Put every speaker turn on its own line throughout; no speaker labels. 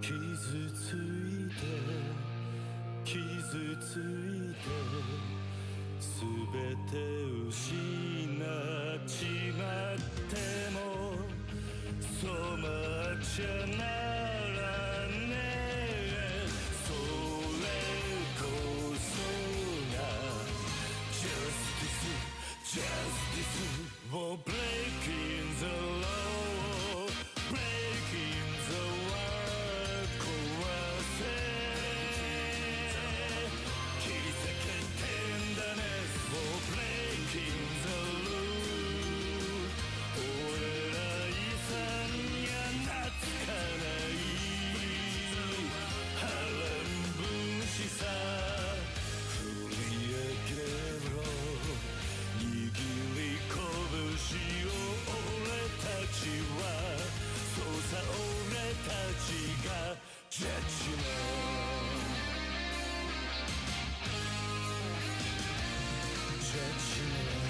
傷ついて傷ついて全て失っちまっても染まっちゃならねえそれこそが Justice を Breaking the law Breaking the world 壊せ切り裂けてんだねもう Breaking the rule 俺ら遺産や懐かない波乱分子さ振り上げろ握り拳を俺たちはそうさ俺たちがジャッジメントJudgment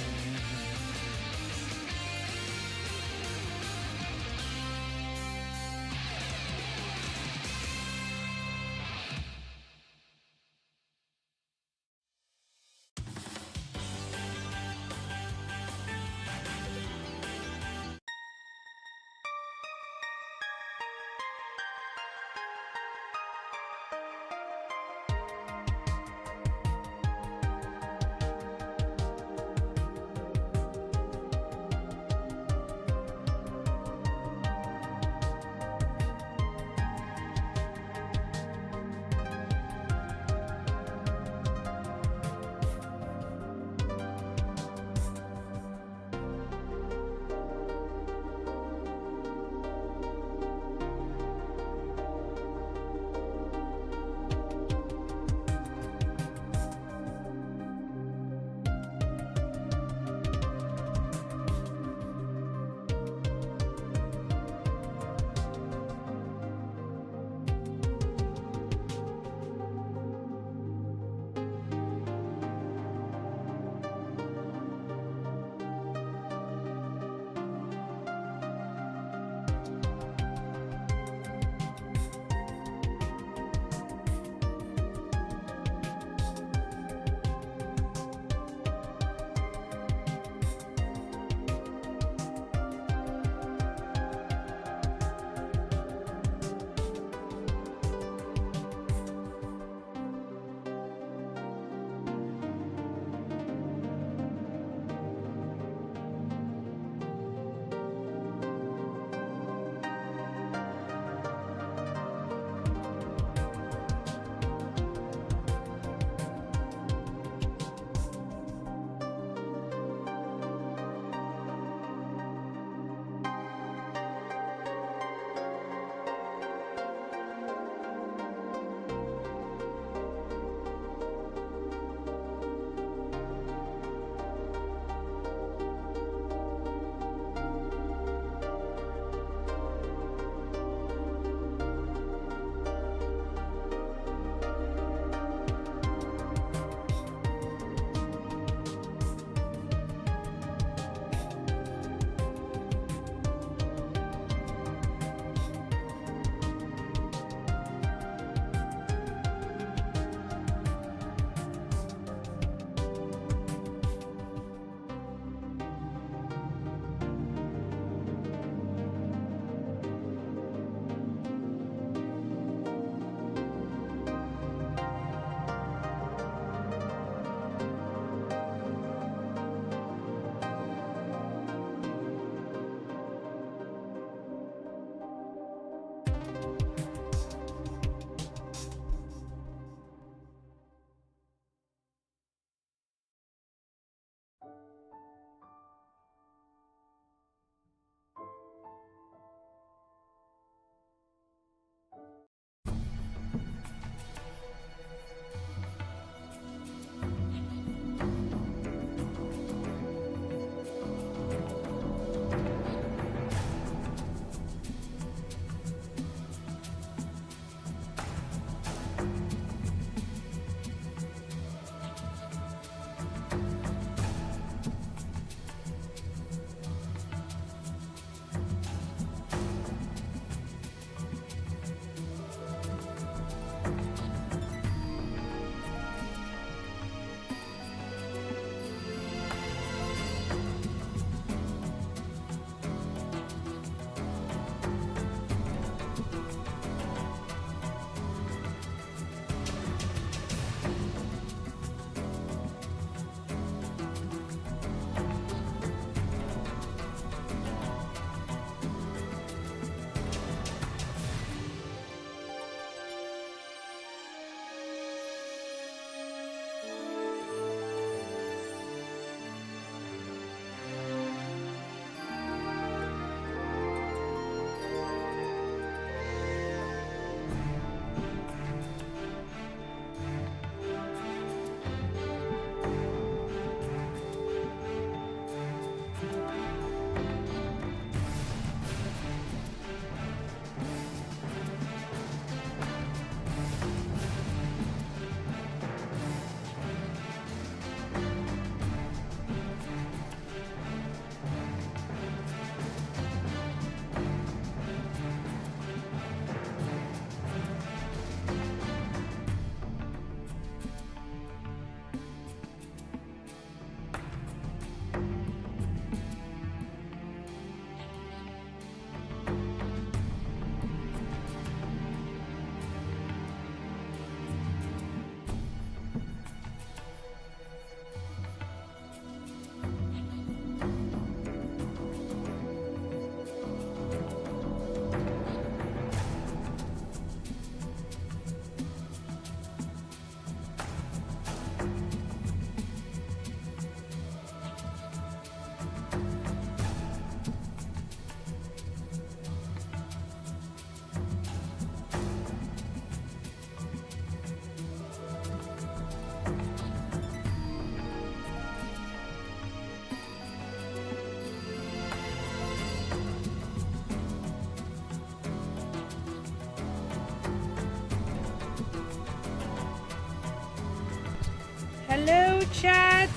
Hello, chat.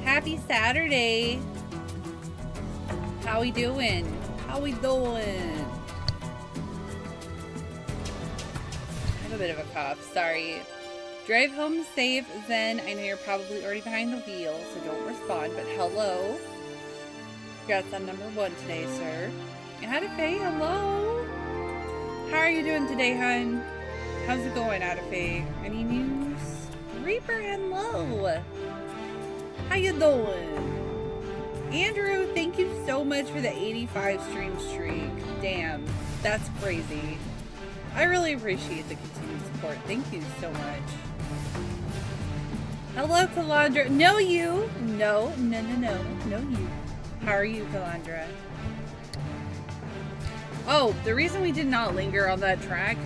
Happy Saturday. How we doing? How we doing? I have a bit of a cough. Sorry. Drive home safe, Zen. I know you're probably already behind the wheel, so don't respond. But hello. Congrats on number 1 today, sir. Adafe, hello. How are you doing today, hun? How's it going, Adafe? Any news? Reaper, hello. How you doing? Andrew, thank you so much for the 85 stream streak. Damn, that's crazy. I really appreciate the continued support. Thank you so much. Hello, Calandra. No, you. No you. How are you, Calandra? Oh, the reason we did not linger on that track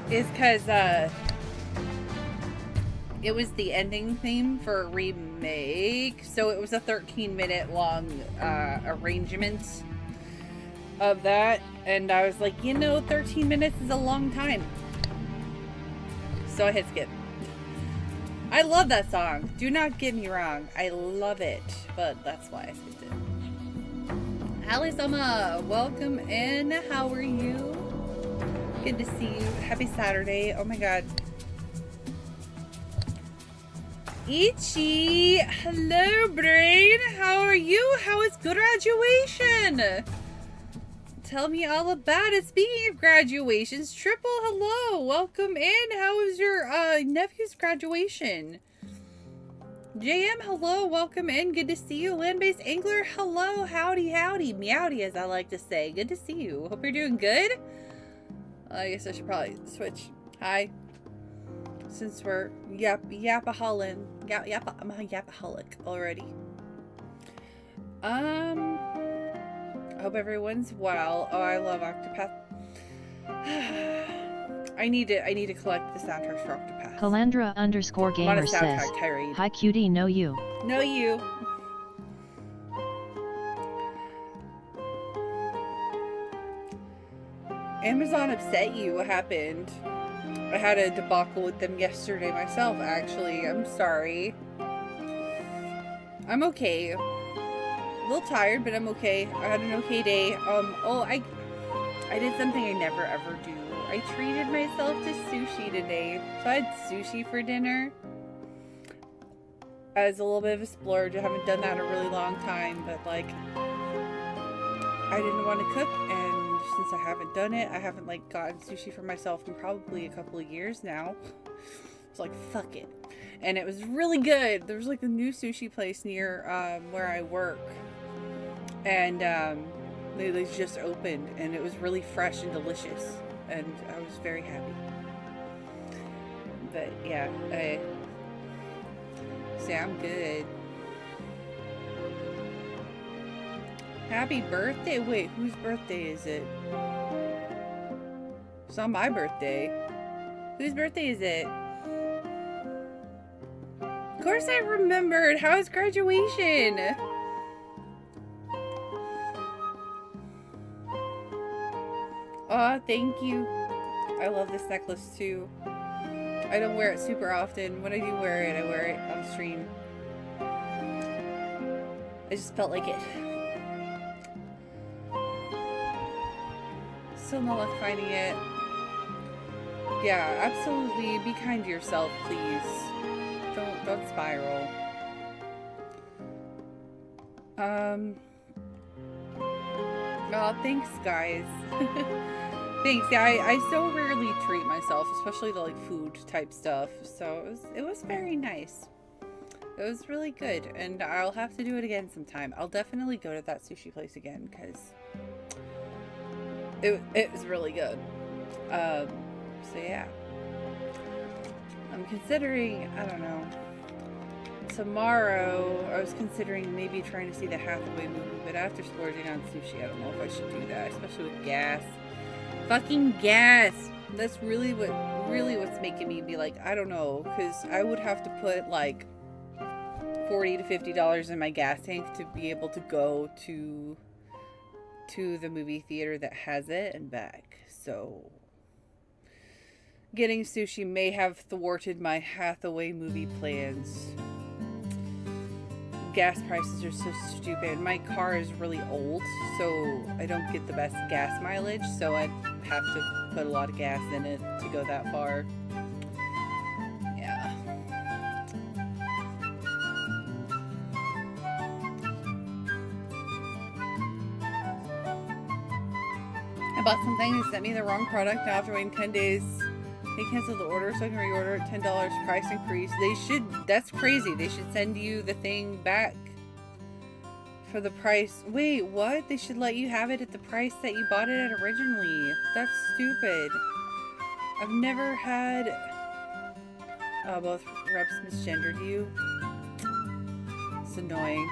is because it was the ending theme for a remake. So it was a 13-minute long arrangement of that. And I was like, 13 minutes is a long time. So I hit skip. I love that song. Do not get me wrong. I love it. But that's why I skipped it. Ali-sama, welcome in. How are you? Good to see you. Happy Saturday. Oh my god. Ichi, hello, brain. How are you? How is graduation? Tell me all about it. Speaking of graduations, Triple, hello. Welcome in. How was your nephew's graduation? JM, hello. Welcome in. Good to see you. Land-based angler, hello. Howdy, howdy. Meowdy, as I like to say. Good to see you. Hope you're doing good. I guess I should probably switch. Hi. Since we're yapaholic. I'm a yapaholic already. I hope everyone's well. Oh, I love Octopath. I need to collect the soundtracks for Octopath.
Calandra_gamer says, "Hi cutie, know you."
Know you. Amazon upset you. What happened? I had a debacle with them yesterday myself, actually. I'm sorry. I'm okay. A little tired, but I'm okay. I had an okay day. I did something I never ever do. I treated myself to sushi today. So I had sushi for dinner. As a little bit of a splurge. I haven't done that in a really long time, but like, I didn't want to cook, and since I haven't done it, I haven't like gotten sushi for myself in probably a couple of years now. It's like, fuck it. And it was really good. There was like a new sushi place near where I work. And they just opened, and it was really fresh and delicious. And I was very happy. But yeah, I'm good. Happy birthday. Wait, whose birthday is it? It's not my birthday. Whose birthday is it? Of course I remembered. How was graduation? Aw, thank you. I love this necklace too. I don't wear it super often. When I do wear it, I wear it on stream. I just felt like it. Still no luck finding it. Yeah, absolutely. Be kind to yourself, please. Don't spiral. Oh, thanks, guys. Thanks. Yeah, I so rarely treat myself, especially the like food type stuff. So it was very nice. It was really good, and I'll have to do it again sometime. I'll definitely go to that sushi place again because it was really good. So yeah, I'm considering, I don't know, tomorrow I was considering maybe trying to see the Hathaway movie, but after splurging on sushi, I don't know if I should do that, especially with gas. Fucking gas! That's really what's making me be like, I don't know, because I would have to put like $40 to $50 in my gas tank to be able to go to the movie theater that has it and back. So Getting sushi may have thwarted my Hathaway movie plans. Gas prices are so stupid. My car is really old, so I don't get the best gas mileage, so I'd have to put a lot of gas in it to go that far. Yeah. I bought something, they sent me the wrong product. Now after waiting 10 days, they canceled the order so I can reorder it. $10 price increase. They should, that's crazy. They should send you the thing back for the price. Wait, what? They should let you have it at the price that you bought it at originally. That's stupid. I've never had... Oh, both reps misgendered you. It's annoying.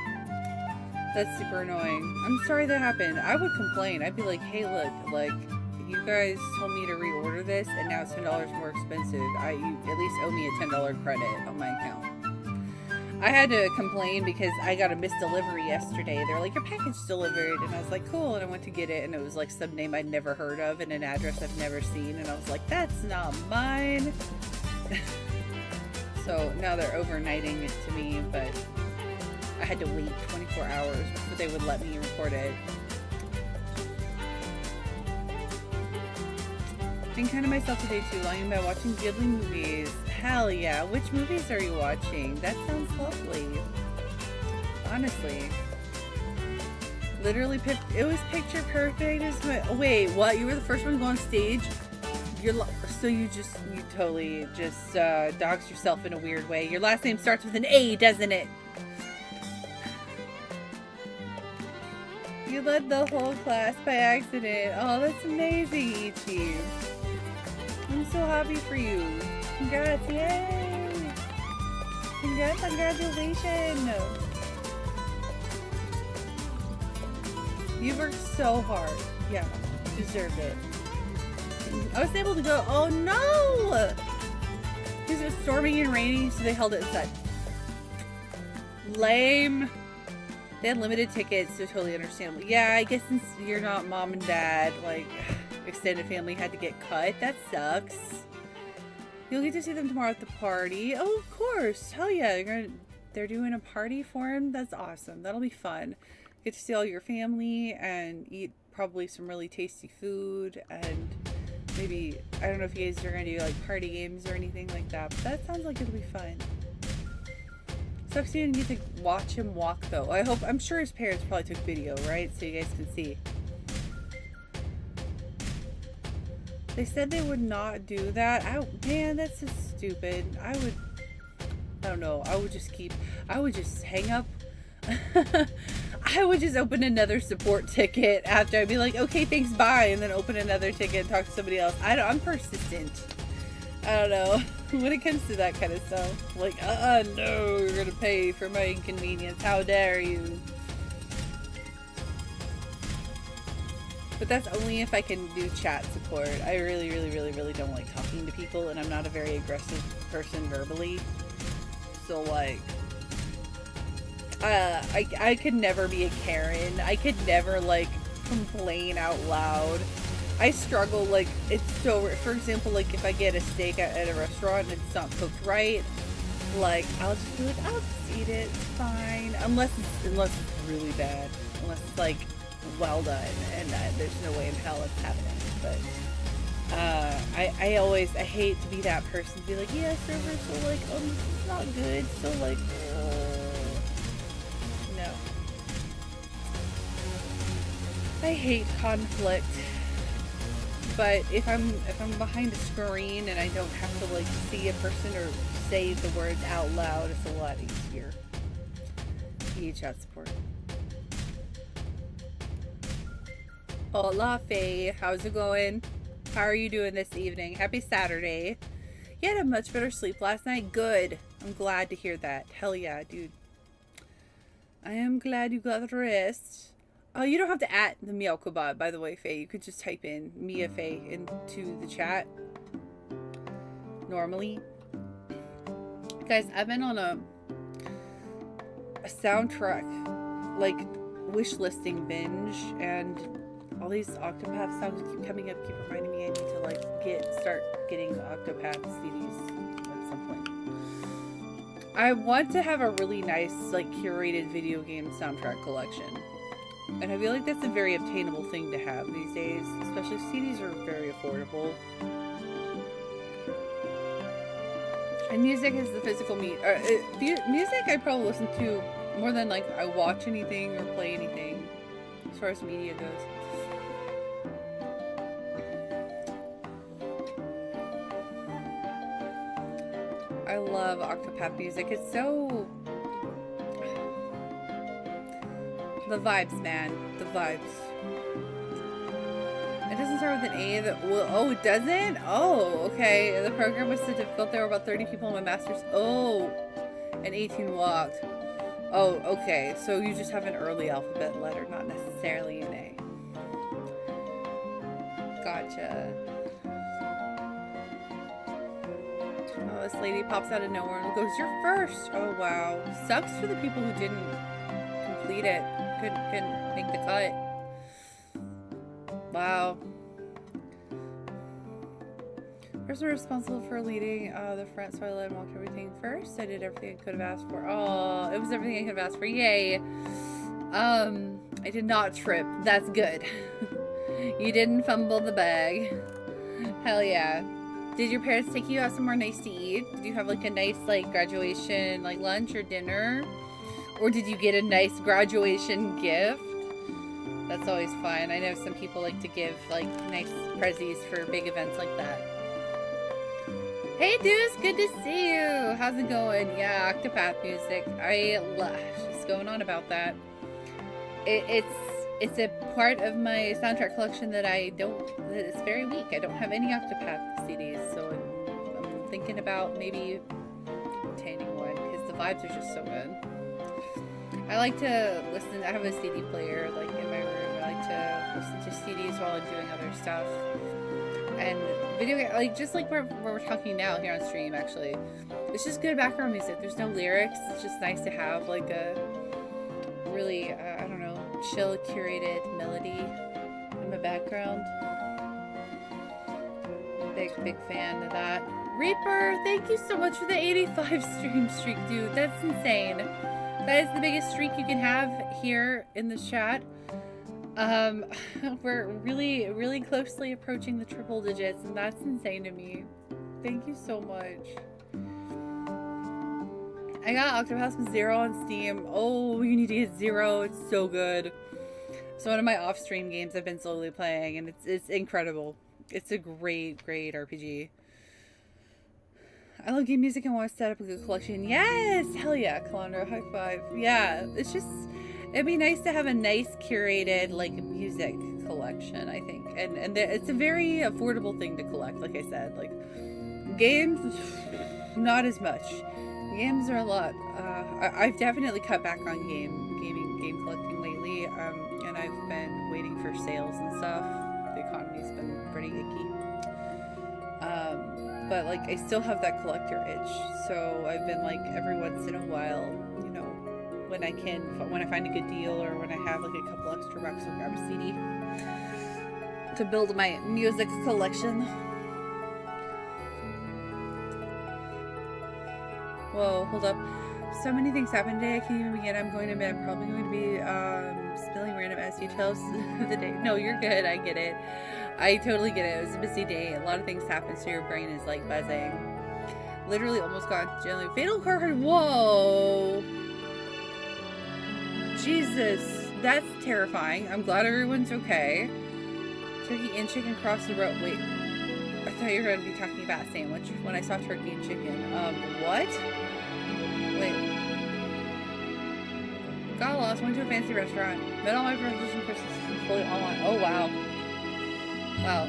That's super annoying. I'm sorry that happened. I would complain. I'd be like, hey, look, like, you guys told me to reorder this, and now it's $10 more expensive. You at least owe me a $10 credit on my account. I had to complain because I got a missed delivery yesterday. They were like, your package delivered, and I was like, cool, and I went to get it, and it was like some name I'd never heard of and an address I've never seen, and I was like, that's not mine. So now they're overnighting it to me, but I had to wait 24 hours before they would let me report it. Been kind of myself today too, lying about watching Ghibli movies. Hell yeah. Which movies are you watching? That sounds lovely. Honestly. Literally, it was picture perfect. Wait, what? You were the first one to go on stage? So you totally just doxed yourself in a weird way. Your last name starts with an A, doesn't it? You led the whole class by accident. Oh, that's amazing, Ichi. I'm so happy for you. Congrats, yay! Congrats, congratulations! You worked so hard. Yeah, you deserved it. I was able to go. Oh no! Because it was storming and raining, so they held it inside. Lame. They had limited tickets, so totally understandable. Yeah, I guess since you're not mom and dad, like, extended family had to get cut. That sucks. You'll get to see them tomorrow at the party. Oh, of course. Hell yeah. They're doing a party for him. That's awesome. That'll be fun. Get to see all your family and eat probably some really tasty food. And maybe, I don't know if you guys are going to do like party games or anything like that. But that sounds like it'll be fun. Sucks you didn't get to watch him walk though. I'm sure his parents probably took video, right? So you guys can see. They said they would not do that. Man, that's just stupid. I don't know. I would just hang up. I would just open another support ticket after. I'd be like, okay, thanks, bye. And then open another ticket and talk to somebody else. I'm persistent. I don't know. When it comes to that kind of stuff. Like, no, you're going to pay for my inconvenience. How dare you? But that's only if I can do chat support. I really, really, really, really don't like talking to people, and I'm not a very aggressive person verbally. So, like, I could never be a Karen. I could never, like, complain out loud. I struggle, like, it's so, for example, like, if I get a steak at a restaurant and it's not cooked right, like, I'll just be like, I'll just eat it, it's fine. Unless it's really bad. Unless it's, like, well done, and there's no way in hell it's happening. But I hate to be that person to be like, yeah, server, so like, it's not good, so like, no. I hate conflict. But if I'm behind a screen and I don't have to like see a person or say the words out loud, it's a lot easier. chat support. Hola, Faye. How's it going? How are you doing this evening? Happy Saturday. You had a much better sleep last night? Good. I'm glad to hear that. Hell yeah, dude. I am glad you got rest. Oh, you don't have to at the Meow Kebab, by the way, Faye. You could just type in Mia Faye into the chat. Normally. Guys, I've been on a soundtrack, like, wish listing binge, and all these Octopath songs keep coming up, keep reminding me I need to like start getting Octopath CDs at some point. I want to have a really nice like curated video game soundtrack collection. And I feel like that's a very obtainable thing to have these days, especially CDs are very affordable. And music is the physical music I probably listen to more than like I watch anything or play anything as far as media goes. I love Octopath music. It's so... the vibes, man. The vibes. It doesn't start with an A. Oh, it doesn't? Oh, okay. The program was so difficult. There were about 30 people in my master's. Oh, and 18 walked. Oh, okay. So you just have an early alphabet letter, not necessarily an A. Gotcha. Oh, this lady pops out of nowhere and goes, "You're first." Oh, wow. Sucks for the people who didn't complete it. Couldn't make the cut. Wow. Person responsible for leading the front, so I led and walked everything first. I did everything I could have asked for. Oh, it was everything I could have asked for. Yay. I did not trip. That's good. You didn't fumble the bag. Hell yeah. Did your parents take you out somewhere nice to eat? Did you have like a nice like graduation like lunch or dinner? Or did you get a nice graduation gift? That's always fun. I know some people like to give like nice prezzies for big events like that. Hey Deuce, good to see you. How's it going? Yeah, Octopath music. I love just going on about that. It's a part of my soundtrack collection that it's very weak. I don't have any Octopath CDs, so I'm thinking about maybe obtaining one because the vibes are just so good. I like to listen. I have a CD player like in my room. I like to listen to CDs while I'm doing other stuff. And video, like just like where we're talking now here on stream, actually, it's just good background music. There's no lyrics. It's just nice to have like a really, I don't know, chill, curated melody in my background. Big fan of that. Reaper, thank you so much for the 85 stream streak, dude. That's insane. That is the biggest streak you can have here in the chat. We're really closely approaching the triple digits, and that's insane to me. Thank you so much. I got Octopath 0 on Steam. Oh, you need to get 0. It's so good. It's one of my off-stream games I've been slowly playing, and it's incredible. It's a great RPG. I love game music and want to set up a good collection. Yes! Hell yeah, Calandra. High five. Yeah, it's just... it'd be nice to have a nice curated, like, music collection, I think. And it's a very affordable thing to collect, like I said. Like, games, not as much. Games are a lot. I've definitely cut back on game collecting lately. And I've been waiting for sales and stuff. The economy's been pretty icky. But like I still have that collector itch, so I've been like every once in a while, you know, when I find a good deal or when I have like a couple extra bucks, I'll grab a CD to build my music collection. Whoa, hold up. So many things happened today, I can't even begin. I'm going to bed. I'm probably going to be spilling random ass details of the day. No, you're good. I get it. I totally get it. It was a busy day. A lot of things happened, so your brain is like buzzing. Literally almost got generally fatal car crash. Whoa. Jesus. That's terrifying. I'm glad everyone's okay. Turkey and chicken across the road. Wait. I thought you were going to be talking about a sandwich when I saw turkey and chicken. What? Wait. Got lost, went to a fancy restaurant. Met all my friends in Christmas fully online. Oh, wow. Wow.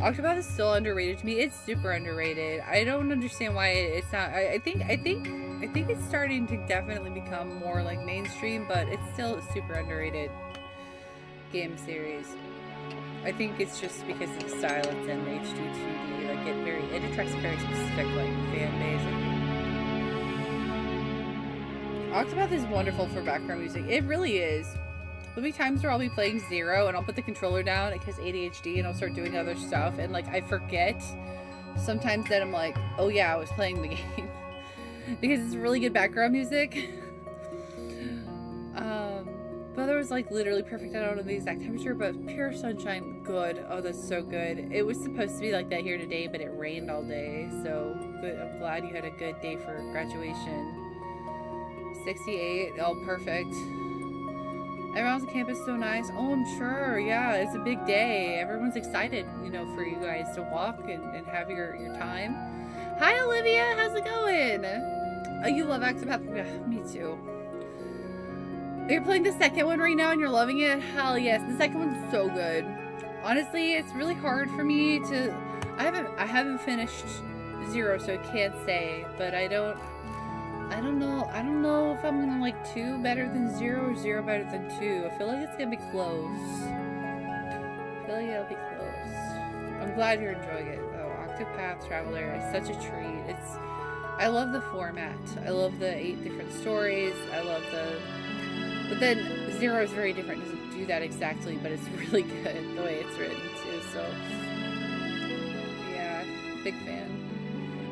Octopath is still underrated to me. It's super underrated. I don't understand why it's not. I think it's starting to definitely become more like mainstream, but it's still a super underrated game series. I think it's just because of the style it's in, the HD 2D, like it attracts a very specific like fan base. Octopath is wonderful for background music. It really is. There'll be times where I'll be playing Zero and I'll put the controller down because ADHD and I'll start doing other stuff and like I forget sometimes that I'm like, oh yeah, I was playing the game because it's really good background music. Weather was like literally perfect. I don't know the exact temperature, but pure sunshine, good. Oh, that's so good. It was supposed to be like that here today, but it rained all day, so good. I'm glad you had a good day for graduation. 68, oh perfect. Everyone's on campus so nice. Oh, I'm sure. Yeah, it's a big day. Everyone's excited, you know, for you guys to walk and have your time. Hi, Olivia. How's it going? Oh, you love Octopath? Yeah, me too. You're playing the second one right now and you're loving it? Hell yes. The second one's so good. Honestly, it's really hard for me to... I haven't finished Zero, so I can't say, but I don't know if I'm gonna like 2 better than 0 or 0 better than 2. I feel like it's gonna be close. I feel like it'll be close. I'm glad you're enjoying it though. Octopath Traveler is such a treat. I love the format. I love the 8 different stories. I love but then 0 is very different. It doesn't do that exactly, but it's really good the way it's written too. So yeah, big fan.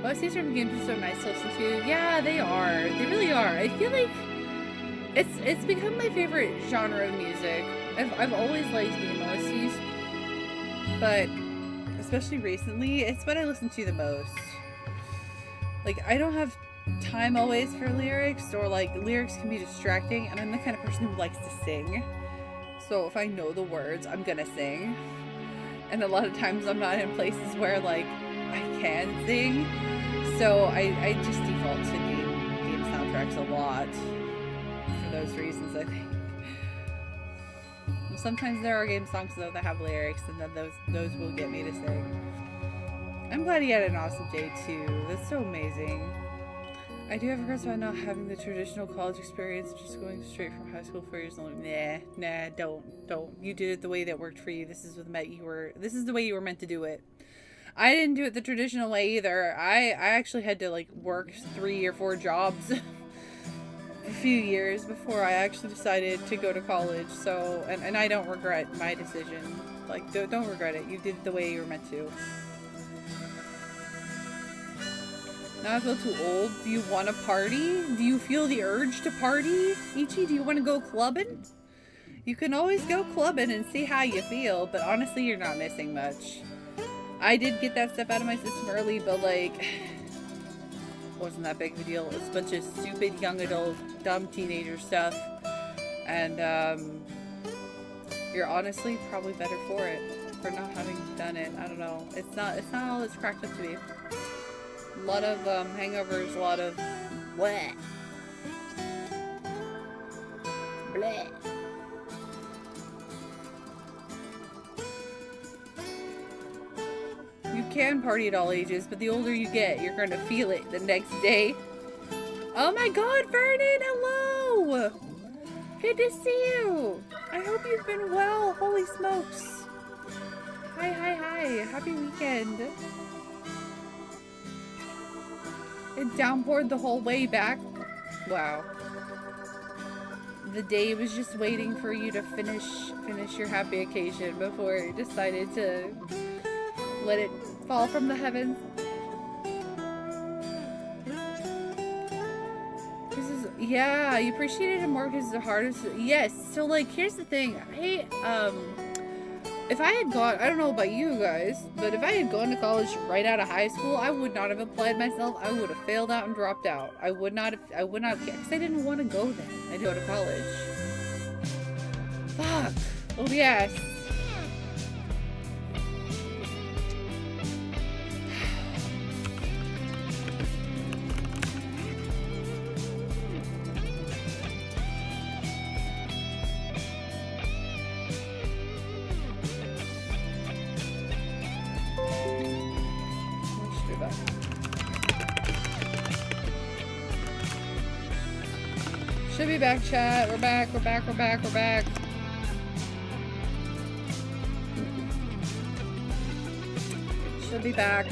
OSTs from games are so nice to listen to. Yeah, they are. They really are. I feel like it's become my favorite genre of music. I've always liked game OSTs, but especially recently, it's what I listen to the most. Like, I don't have time always for lyrics, or like lyrics can be distracting, and I'm the kind of person who likes to sing. So if I know the words, I'm gonna sing. And a lot of times I'm not in places where like I can sing, so I just default to game soundtracks a lot for those reasons, I think. Sometimes there are game songs though that have lyrics, and then those will get me to sing. I'm glad he had an awesome day too. That's so amazing. I do have regrets about not having the traditional college experience, just going straight from high school 4 years long. Nah, don't. You did it the way that worked for you. This is the way you were meant to do it. I didn't do it the traditional way either. I actually had to like work 3 or 4 jobs a few years before I actually decided to go to college. So, and I don't regret my decision. Like, don't regret it. You did it the way you were meant to. Now I feel too old. Do you want to party? Do you feel the urge to party? Ichi, do you want to go clubbing? You can always go clubbing and see how you feel, but honestly, you're not missing much. I did get that stuff out of my system early, but like, wasn't that big of a deal. It's a bunch of stupid young adult, dumb teenager stuff, and you're honestly probably better for it, for not having done it. I don't know. It's not all it's cracked up to be. A lot of hangovers, a lot of bleh. Bleh. You can party at all ages, but the older you get, you're going to feel it the next day. Oh my god, Vernon, hello! Good to see you! I hope you've been well. Holy smokes. Hi. Happy weekend. It downpoured the whole way back. Wow. The day was just waiting for you to finish your happy occasion before you decided to let it fall from the heavens. Yeah, you appreciated it more because it's the hardest. Yes, so like, here's the thing. Hey, if I had gone, I don't know about you guys, but if I had gone to college right out of high school, I would not have applied myself. I would have failed out and dropped out. I would not have, because I didn't want to go then. I didn't go to college. Fuck. Oh, yes. Should be back, chat. We're back. Should be back.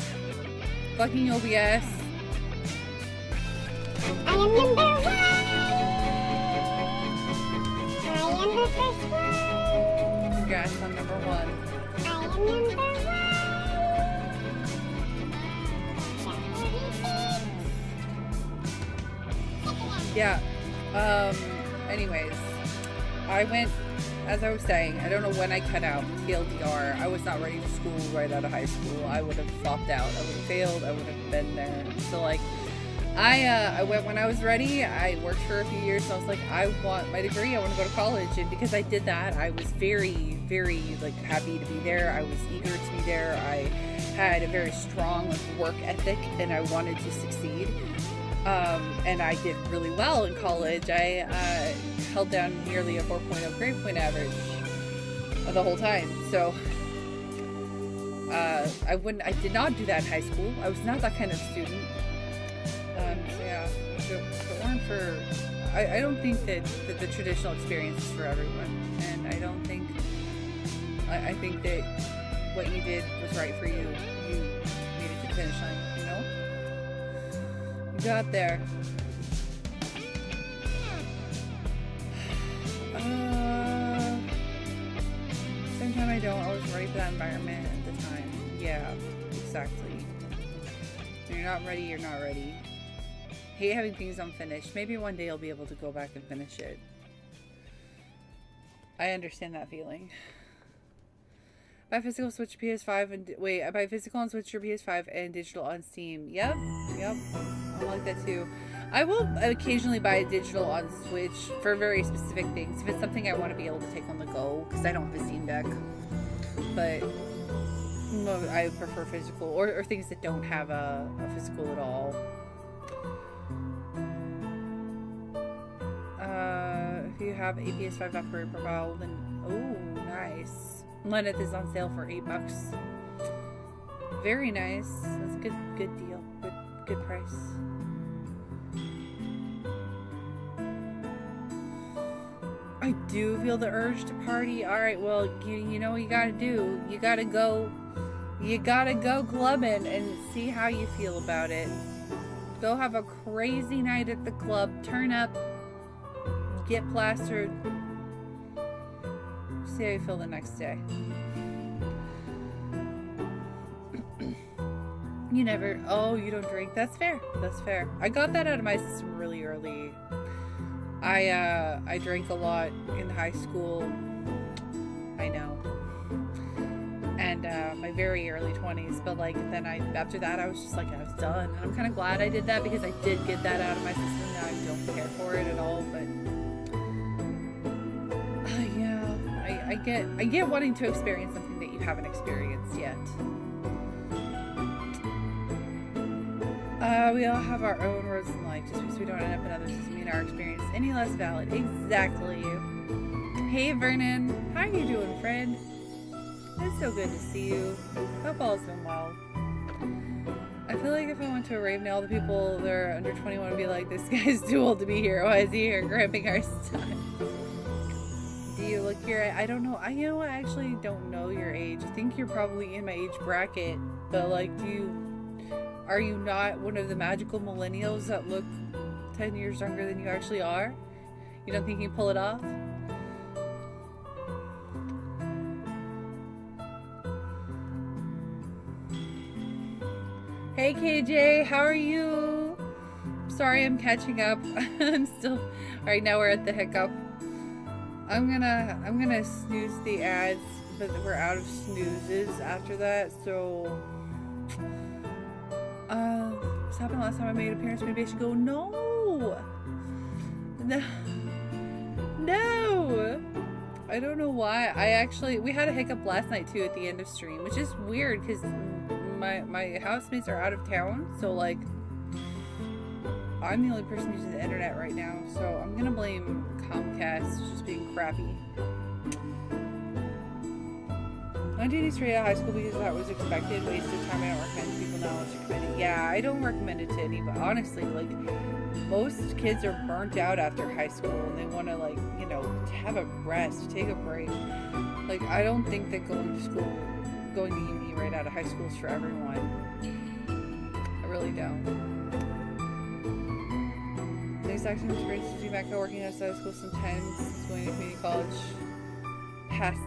Fucking OBS.
I am number 1! I am number first one.
Congrats on number 1.
I am number 1.
Yeah. Anyways, I went, as I was saying, I don't know when I cut out TLDR. I was not ready for school right out of high school. I would have flopped out. I would have failed. I would have been there. So like, I went when I was ready. I worked for a few years, so I was like, I want my degree. I want to go to college. And because I did that, I was very, very like happy to be there. I was eager to be there. I had a very strong work ethic, and I wanted to succeed. And I did really well in college. I held down nearly a 4.0 grade point average the whole time. So I did not do that in high school. I was not that kind of student. So yeah, if it weren't for, I don't think that the traditional experience is for everyone. And I don't think, I think that what you did was right for you. You made it to the finish line, you know? You got there. Sometimes I don't always ready for that environment at the time. Yeah, exactly. When you're not ready, you're not ready. Hate having things unfinished. Maybe one day I'll be able to go back and finish it. I understand that feeling. Buy physical, switch your PS5 and wait. I buy physical and switch your PS5 and digital on Steam. Yep. I like that too. I will occasionally buy a digital on Switch for very specific things. If it's something I want to be able to take on the go, because I don't have a Steam Deck. But I prefer physical, or things that don't have a physical at all. If you have a PS5 operator profile, then oh, nice. Lenneth is on sale for $8. Very nice. That's a good deal. Good price. I do feel the urge to party. Alright, well, you know what you gotta do. You gotta go clubbing and see how you feel about it. Go have a crazy night at the club. Turn up. Get plastered. See how you feel the next day. You never, you don't drink. That's fair. I got that out of my system really early. I drank a lot in high school. I know. And my very early 20s, but like then after that I was just like, I was done. And I'm kind of glad I did that because I did get that out of my system. Now I don't care for it at all, but I get wanting to experience something that you haven't experienced yet. We all have our own roads in life. Just because we don't end up in others doesn't mean our experience is any less valid. Exactly. Hey Vernon, how are you doing, friend? It's so good to see you. Hope all is doing well. I feel like if I went to a rave now, all the people that are under 21 would be like, this guy's too old to be here. Why is he here grabbing our stuff? Do you look your age? I don't know. I actually don't know your age. I think you're probably in my age bracket. But like, are you not one of the magical millennials that look 10 years younger than you actually are? You don't think you can pull it off? Hey KJ, how are you? Sorry, I'm catching up. I'm still. Alright, now we're at the hiccup. I'm gonna snooze the ads, but we're out of snoozes after that, so this happened last time I made an appearance. Maybe I should go. No. I don't know why. We had a hiccup last night too at the end of stream, which is weird because my housemates are out of town, so like I'm the only person using the internet right now, so I'm gonna blame Comcast just being crappy. I dated straight out of high school because that was expected. Wasted time. I don't recommend people now unless you're committed. Yeah, I don't recommend it to anybody. Honestly, like most kids are burnt out after high school and they want to like, have a rest, take a break. Like I don't think that going to uni right out of high school is for everyone. I really don't. Things Saxon was great to be back at working outside of school sometimes. Going to community college past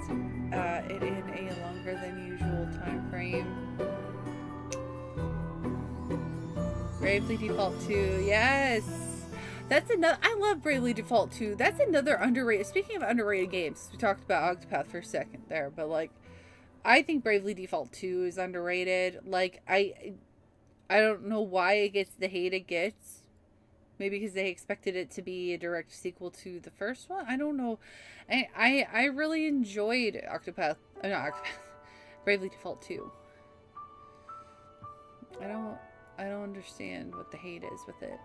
it in a longer than usual time frame. Bravely Default 2, yes! That's another, I love Bravely Default 2. That's another underrated, speaking of underrated games, we talked about Octopath for a second there, but like, I think Bravely Default 2 is underrated. Like, I don't know why it gets the hate it gets. Maybe because they expected it to be a direct sequel to the first one. I don't know. I really enjoyed Octopath. Not Octopath. Bravely Default 2. I don't understand what the hate is with it.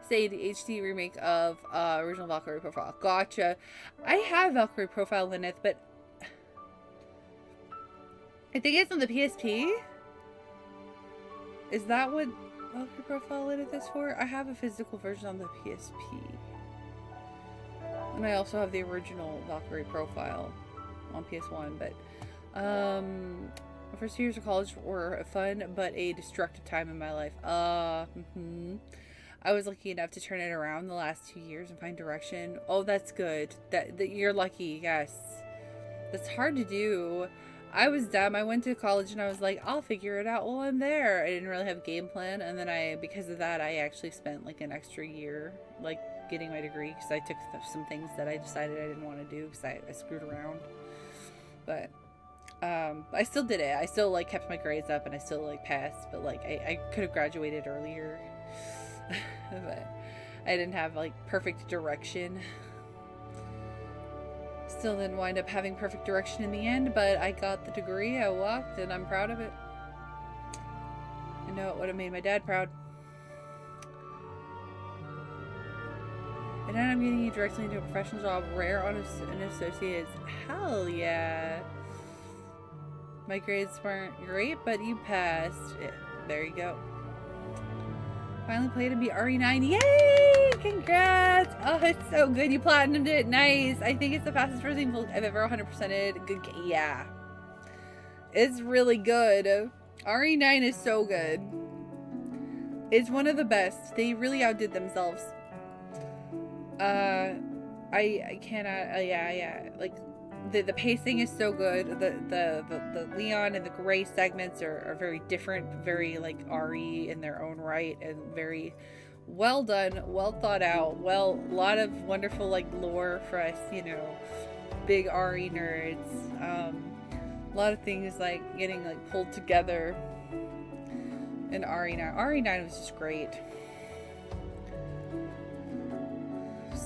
Say the HD remake of original Valkyrie Profile. Gotcha. I have Valkyrie Profile in it, but I think it's on the PSP. Is that what Valkyrie Profile Limited is for? I have a physical version on the PSP. And I also have the original Valkyrie Profile on PS1, but my first 2 years of college were fun, but a destructive time in my life. I was lucky enough to turn it around the last 2 years and find direction. Oh, that's good. That you're lucky, yes. That's hard to do. I was dumb. I went to college and I was like, I'll figure it out while I'm there. I didn't really have a game plan. And then because of that, I actually spent like an extra year, like getting my degree. Because I took some things that I decided I didn't want to do because I screwed around. But I still did it. I still like kept my grades up and I still like passed. But like I could have graduated earlier. But I didn't have like perfect direction. Still didn't wind up having perfect direction in the end, but I got the degree, I walked, and I'm proud of it. I know it would have made my dad proud. And then I'm getting you directly into a professional job, rare on an associate's. Hell yeah. My grades weren't great, but you passed. There you go. Finally played and beat RE9. Yay! Congrats! Oh, it's so good. You platinumed it. Nice. I think it's the fastest version I've ever 100%ed. Good. Yeah. It's really good. RE9 is so good. It's one of the best. They really outdid themselves. I cannot. Yeah. Like, the pacing is so good. The Leon and the Gray segments are very different, very like RE in their own right, and very well done, well thought out. A lot of wonderful like lore for us, you know, big RE nerds. A lot of things like getting like pulled together in RE9. RE9 was just great.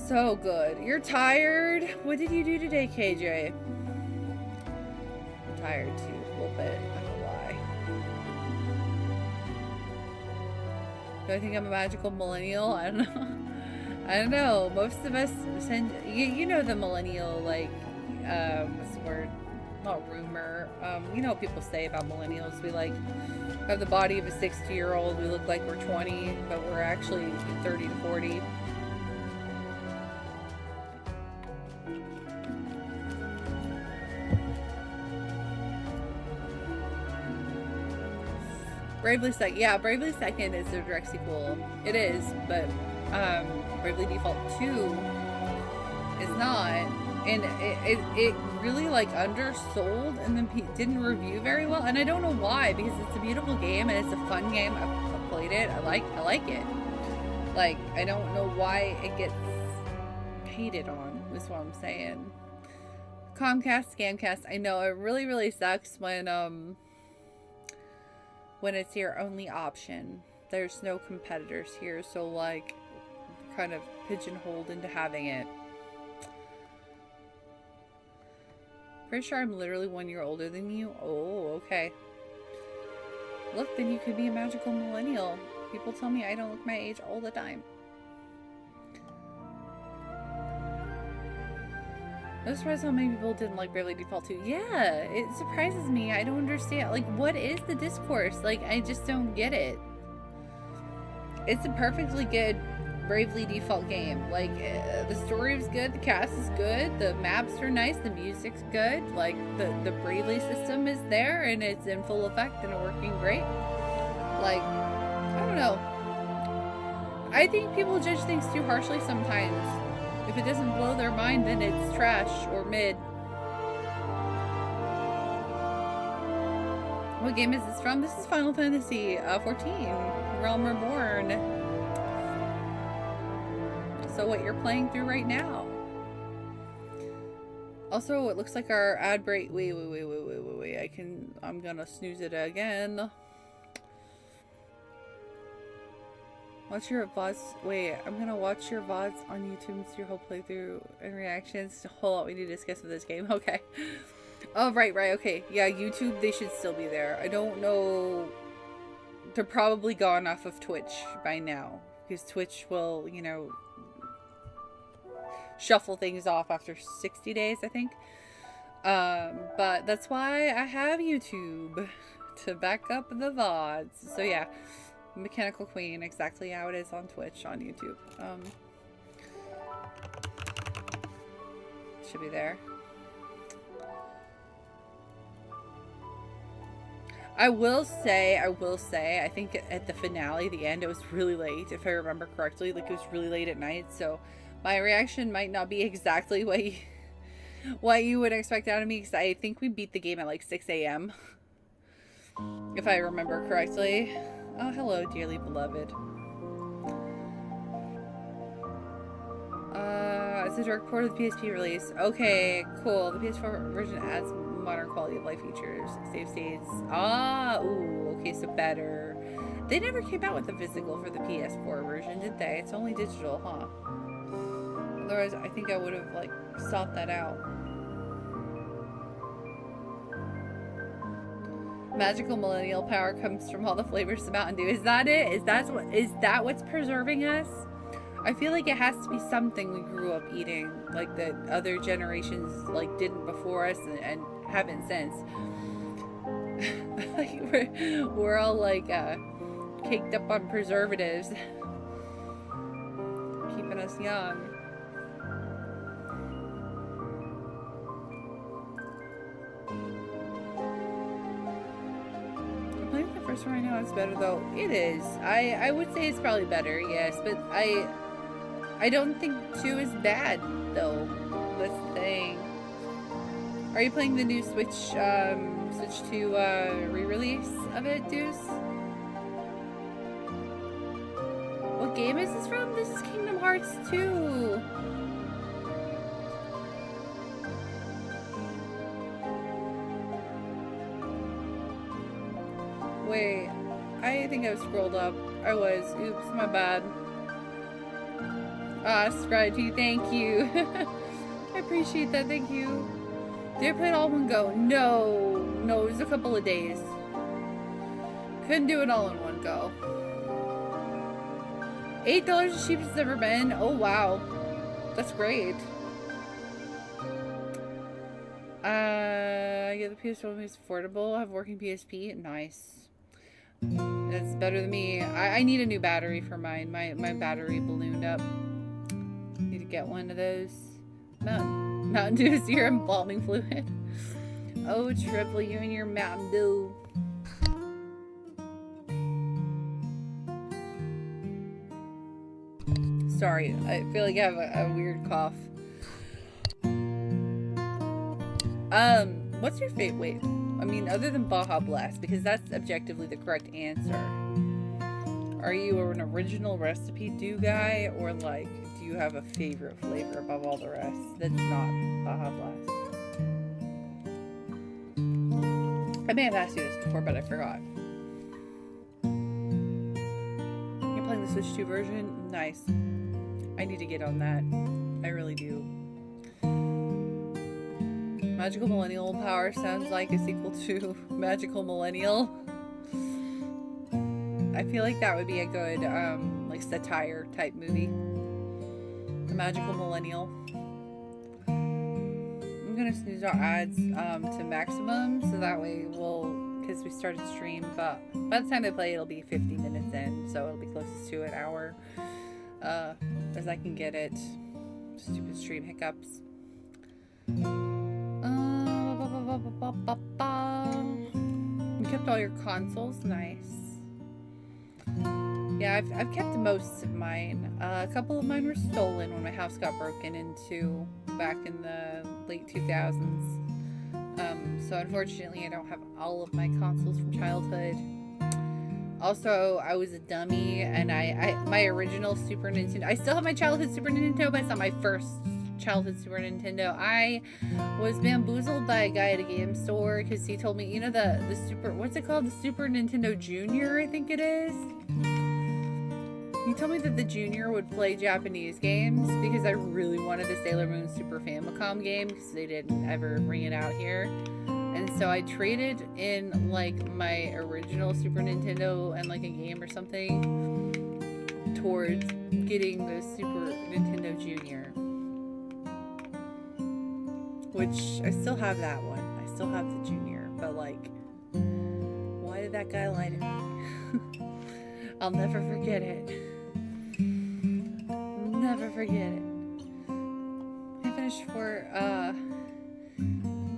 So good. You're tired? What did you do today, KJ? I'm tired too, a little bit. I don't know why. Do I think I'm a magical millennial? I don't know. I don't know. Most of us send, you know, the millennial, like, what's the word? Not rumor. You know what people say about millennials. We like have the body of a 60-year-old. We look like we're 20, but we're actually 30 to 40. Bravely Second, yeah, Bravely Second is their direct sequel. It is, but Bravely Default 2 is not, and it really like undersold and then didn't review very well, and I don't know why, because it's a beautiful game and it's a fun game. I've played it. I like it. Like, I don't know why it gets hated on. Is what I'm saying. Comcast, Scamcast. I know it really sucks when it's your only option. There's no competitors here, so like kind of pigeonholed into having it. Pretty sure I'm literally 1 year older than you. Oh, okay. Look, then you could be a magical millennial. People tell me I don't look my age all the time. I'm surprised how many people didn't like Bravely Default 2. Yeah, it surprises me. I don't understand. Like, what is the discourse? Like, I just don't get it. It's a perfectly good Bravely Default game. Like, the story is good, the cast is good, the maps are nice, the music's good. Like, the Bravely system is there, and it's in full effect and working great. Like, I don't know. I think people judge things too harshly sometimes. If it doesn't blow their mind, then it's trash or mid. What game is this from? This is Final Fantasy 14, Realm Reborn. So what you're playing through right now. Also, it looks like our ad break. Wait. I'm gonna snooze it again. Watch your VODs. Wait, I'm gonna watch your VODs on YouTube and see your whole playthrough and reactions. Hold on, we need to discuss with this game. Okay. Oh, right. Okay. Yeah, YouTube, they should still be there. I don't know. They're probably gone off of Twitch by now. Because Twitch will, you know, shuffle things off after 60 days, I think. But that's why I have YouTube. To back up the VODs. So yeah. Mechanical Queen, exactly how it is on Twitch, on YouTube. Should be there. I will say, I think at the finale, the end, it was really late, if I remember correctly. Like, it was really late at night, so my reaction might not be exactly what you would expect out of me, because I think we beat the game at like 6 a.m. if I remember correctly. Oh, hello, dearly beloved. It's a direct port of the PSP release. Okay, cool. The PS4 version adds modern quality of life features, save states. Ah, ooh, okay, so better. They never came out with the physical for the PS4 version, did they? It's only digital, huh? Otherwise, I think I would have, like, sought that out. Magical millennial power comes from all the flavors of Mountain Dew. Is that it? Is that what's preserving us? I feel like it has to be something we grew up eating, like that other generations like didn't before us and haven't since. Like we're all like caked up on preservatives, keeping us young. First one right now, it's better though. It is. I would say it's probably better, yes, but I don't think 2 is bad though. That's the thing. Are you playing the new Switch 2 re-release of it, Deuce? What game is this from? This is Kingdom Hearts 2. Wait, I think I scrolled up. I was. Oops, my bad. Subscribe to you. Thank you. I appreciate that. Thank you. Did I play it all in one go? No. No, it was a couple of days. Couldn't do it all in one go. $8 the cheapest it's ever been. Oh, wow. That's great. Yeah, the PS4 is affordable. I have working PSP. Nice. That's better than me. I need a new battery for mine. My battery ballooned up. Need to get one of those. Mountain Dew is your embalming fluid. Oh, Triple, you and your Mountain Dew. Sorry, I feel like I have a weird cough. What's your favorite? Wait, I mean, other than Baja Blast, because that's objectively the correct answer. Are you an original recipe Dew guy, or like, do you have a favorite flavor above all the rest that's not Baja Blast? I may have asked you this before, but I forgot. You're playing the Switch 2 version? Nice. I need to get on that. I really do. Magical Millennial Power sounds like a sequel to Magical Millennial. I feel like that would be a good, like, satire type movie. The Magical Millennial. I'm gonna snooze our ads to maximum, so that way because we started stream, but by the time they play, it'll be 50 minutes in, so it'll be closest to an hour, as I can get it. Stupid stream hiccups. You kept all your consoles? Nice. Yeah, I've kept most of mine. A couple of mine were stolen when my house got broken into back in the late 2000s. So unfortunately I don't have all of my consoles from childhood. Also, I was a dummy, and I my original Super Nintendo, I still have my childhood Super Nintendo, but it's not my first childhood Super Nintendo. I was bamboozled by a guy at a game store because he told me, you know, the Super, what's it called? The Super Nintendo Junior, I think it is. He told me that the Junior would play Japanese games because I really wanted the Sailor Moon Super Famicom game because they didn't ever bring it out here. And so I traded in like my original Super Nintendo and like a game or something towards getting the Super Nintendo Junior. Which I still have that one. I still have the Junior. But like, why did that guy lie to me? I'll never forget it. Never forget it. I finished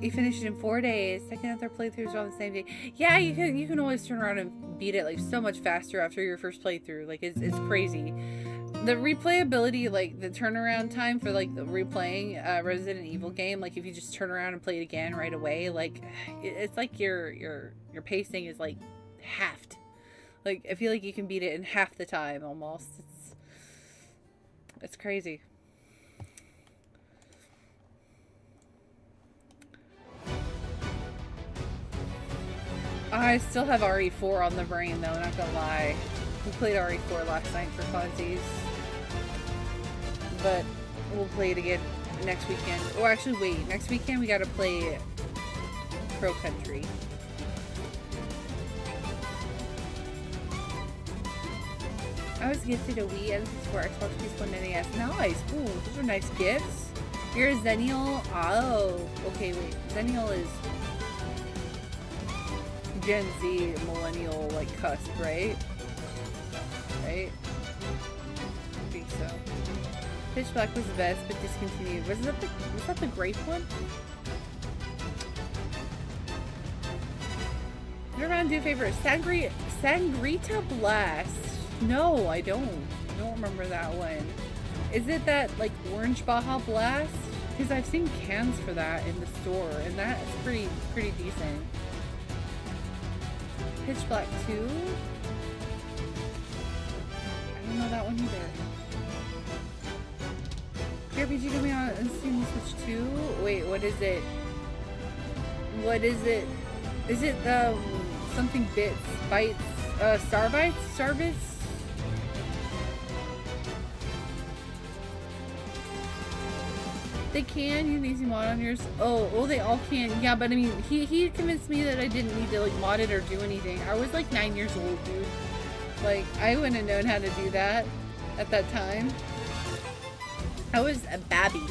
he finished it in 4 days. Second and third playthroughs are on the same day. Yeah, you can always turn around and beat it like so much faster after your first playthrough. Like it's crazy. The replayability, like the turnaround time for like the replaying Resident Evil game, like if you just turn around and play it again right away, like it's like your pacing is like halved. Like I feel like you can beat it in half the time almost. It's crazy. I still have RE4 on the brain though, not gonna lie. We played RE4 last night for funsies. But we'll play it again next weekend. Oh, actually, wait. Next weekend we gotta play Pro Country. I was gifted a Wii and for Xbox, PS1, and NES. Nice. Ooh, those are nice gifts. You're a Zennial. Oh, okay, wait. Zennial is Gen Z, millennial, like, cusp, right? Right? I think so. Pitch Black was the best, but discontinued. Was that the grape one? Your Mountain Dew favorite, Sangrita Blast. No, I don't remember that one. Is it that like orange Baja Blast? Because I've seen cans for that in the store, and that is pretty decent. Pitch Black 2. I don't know that one either. JRPG coming out on Steam Switch 2. Wait, what is it? What is it? Is it something bits bites? Star bites? Star bits? They can use easy mod on yours. Oh, they all can. Yeah, but I mean, he convinced me that I didn't need to like mod it or do anything. I was like 9 years old, dude. Like, I wouldn't have known how to do that at that time. I was a babby.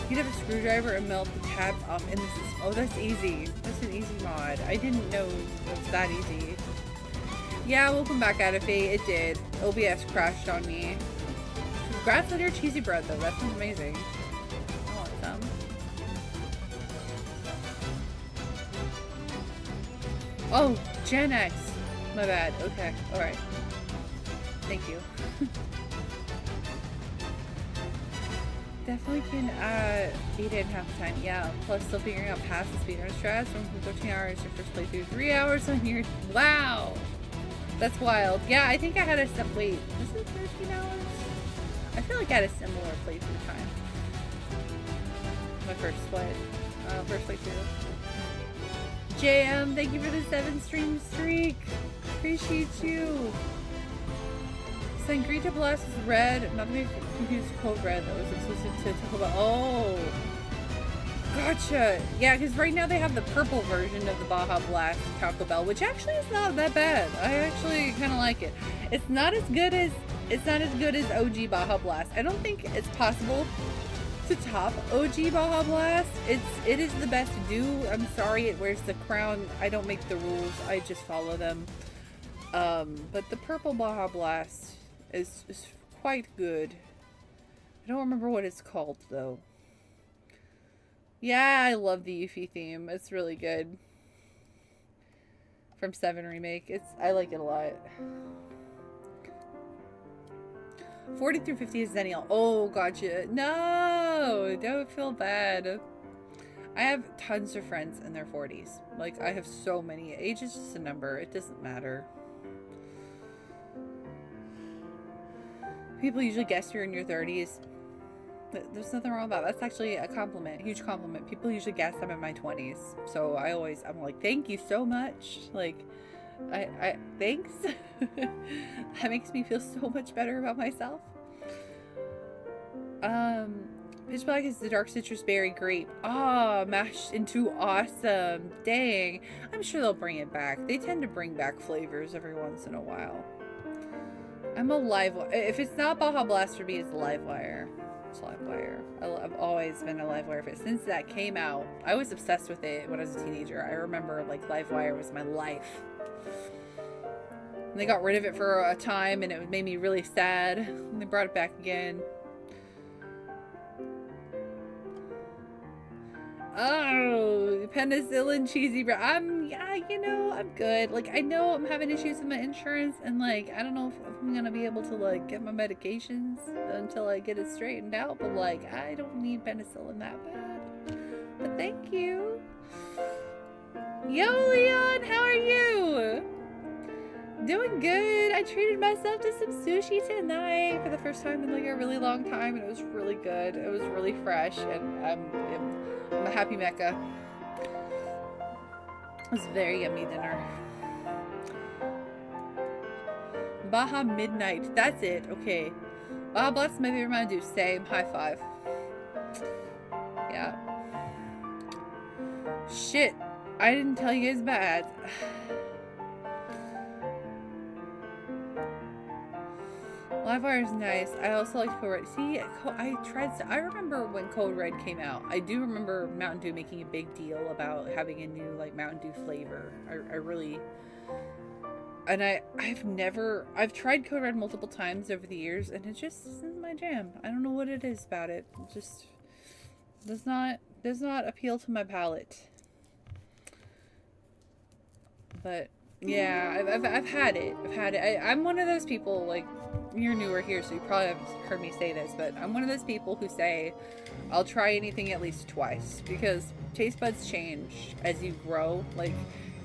You'd have a screwdriver and melt the tabs off in the system. Oh, that's easy. That's an easy mod. I didn't know it was that easy. Yeah, welcome back, Adafate. It did. OBS crashed on me. Congrats on your cheesy bread, though. That sounds amazing. I want some. Oh, Gen X. My bad. Okay. Alright. Thank you. Definitely can beat it in half the time. Yeah, plus still figuring out past the speedrun strats from 13 hours to first playthrough, 3 hours on your... Wow! That's wild. Yeah, I think I had a... Wait, was it 13 hours? I feel like I had a similar playthrough time. My first playthrough. JM, thank you for the 7 stream streak. Appreciate you. Sangrita Blast is red, not to be confused with Code Red that was exclusive to Taco Bell. Oh, gotcha. Yeah, because right now they have the purple version of the Baja Blast Taco Bell, which actually is not that bad. I actually kind of like it. It's not as good as OG Baja Blast. I don't think it's possible to top OG Baja Blast. It is the best to do. I'm sorry, it wears the crown. I don't make the rules. I just follow them. But the purple Baja Blast is quite good. I don't remember what it's called though. Yeah, I love the Yuffie theme. It's really good. from 7 Remake. I like it a lot. 40 through 50 is Zennial. Oh, gotcha. No, don't feel bad. I have tons of friends in their 40s. Like, I have so many. Age is just a number. It doesn't matter. People usually guess you're in your 30s. There's nothing wrong about that. That's actually a compliment. Huge compliment. People usually guess I'm in my 20s. So I'm like, thank you so much. Like, thanks. That makes me feel so much better about myself. Pitch Black is the dark citrus berry grape. Ah, mashed into awesome. Dang. I'm sure they'll bring it back. They tend to bring back flavors every once in a while. I'm a if it's not Baja Blast for me, it's Livewire. It's Livewire. I've always been a Livewire fan. Since that came out, I was obsessed with it when I was a teenager. I remember, like, Livewire was my life. And they got rid of it for a time, and it made me really sad. And they brought it back again. Oh, penicillin cheesy bread. Yeah, you know, I'm good. Like, I know I'm having issues with my insurance, and, like, I don't know if I'm gonna be able to, like, get my medications until I get it straightened out, but, like, I don't need penicillin that bad. But thank you. Yo, Leon, how are you? Doing good. I treated myself to some sushi tonight for the first time in, like, a really long time, and it was really good. It was really fresh, and I'm a happy Mecca. It was a very yummy dinner. Baja Midnight. That's it. Okay. Baja Blast is my favorite Mountain Dew. Same. High five. Yeah. Shit. I didn't tell you guys about ads. Livewire is nice. I also like Code Red. See, I remember when Code Red came out. I do remember Mountain Dew making a big deal about having a new, like, Mountain Dew flavor. I really... And I've tried Code Red multiple times over the years, and it just isn't my jam. I don't know what it is about it. It just does not appeal to my palate. But yeah, I've had it. I'm one of those people, like, you're newer here, so you probably haven't heard me say this, but I'm one of those people who say I'll try anything at least twice, because taste buds change as you grow. Like,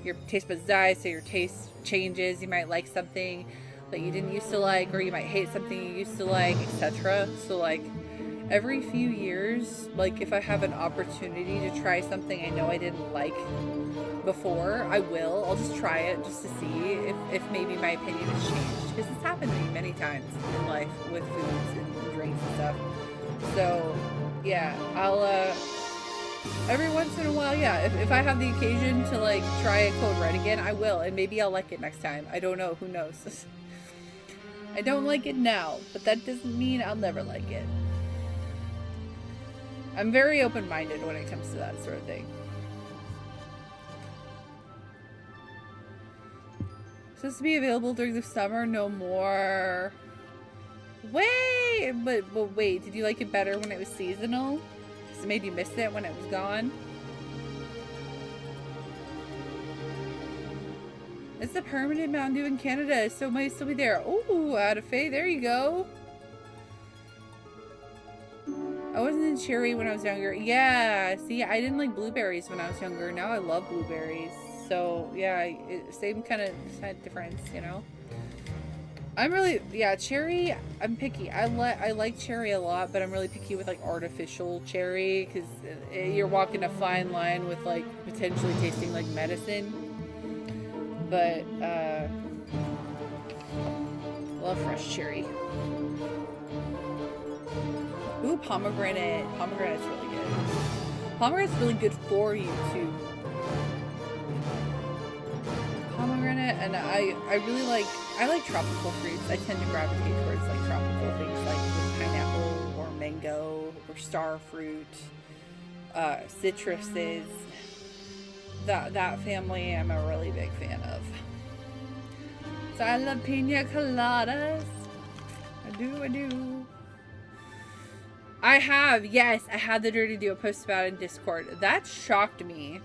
your taste buds die, so your taste changes. You might like something that you didn't used to like, or you might hate something you used to like, etc. So, like, every few years, like, if I have an opportunity to try something I know I didn't like before, I will. I'll just try it just to see if maybe my opinion has changed, because it's happened to me many times in life with foods and drinks and stuff. So yeah, I'll every once in a while, yeah, if I have the occasion to, like, try a Code Red again, I will, and maybe I'll like it next time. I don't know, who knows. I don't like it now, but that doesn't mean I'll never like it. I'm very open-minded when it comes to that sort of thing. Supposed to be available during the summer, no more. Wait, but wait, did you like it better when it was seasonal? Because it made you miss it when it was gone? It's the permanent Mountain Dew in Canada, so it might still be there. Ooh, out of fate, there you go. I wasn't in cherry when I was younger. Yeah, see, I didn't like blueberries when I was younger. Now I love blueberries. So, yeah, same kind of difference, you know? Cherry, I'm picky. I like cherry a lot, but I'm really picky with, like, artificial cherry, because you're walking a fine line with, like, potentially tasting like medicine. But, love fresh cherry. Ooh, pomegranate. Pomegranate's really good. Pomegranate's really good for you, too. Pomegranate, and I really like, I like tropical fruits. I tend to gravitate towards, like, tropical things, like with pineapple or mango or star fruit, citruses. That family I'm a really big fan of. So I love pina coladas. I do. I have, yes, I had the Dirty Duo post about it in Discord. That shocked me.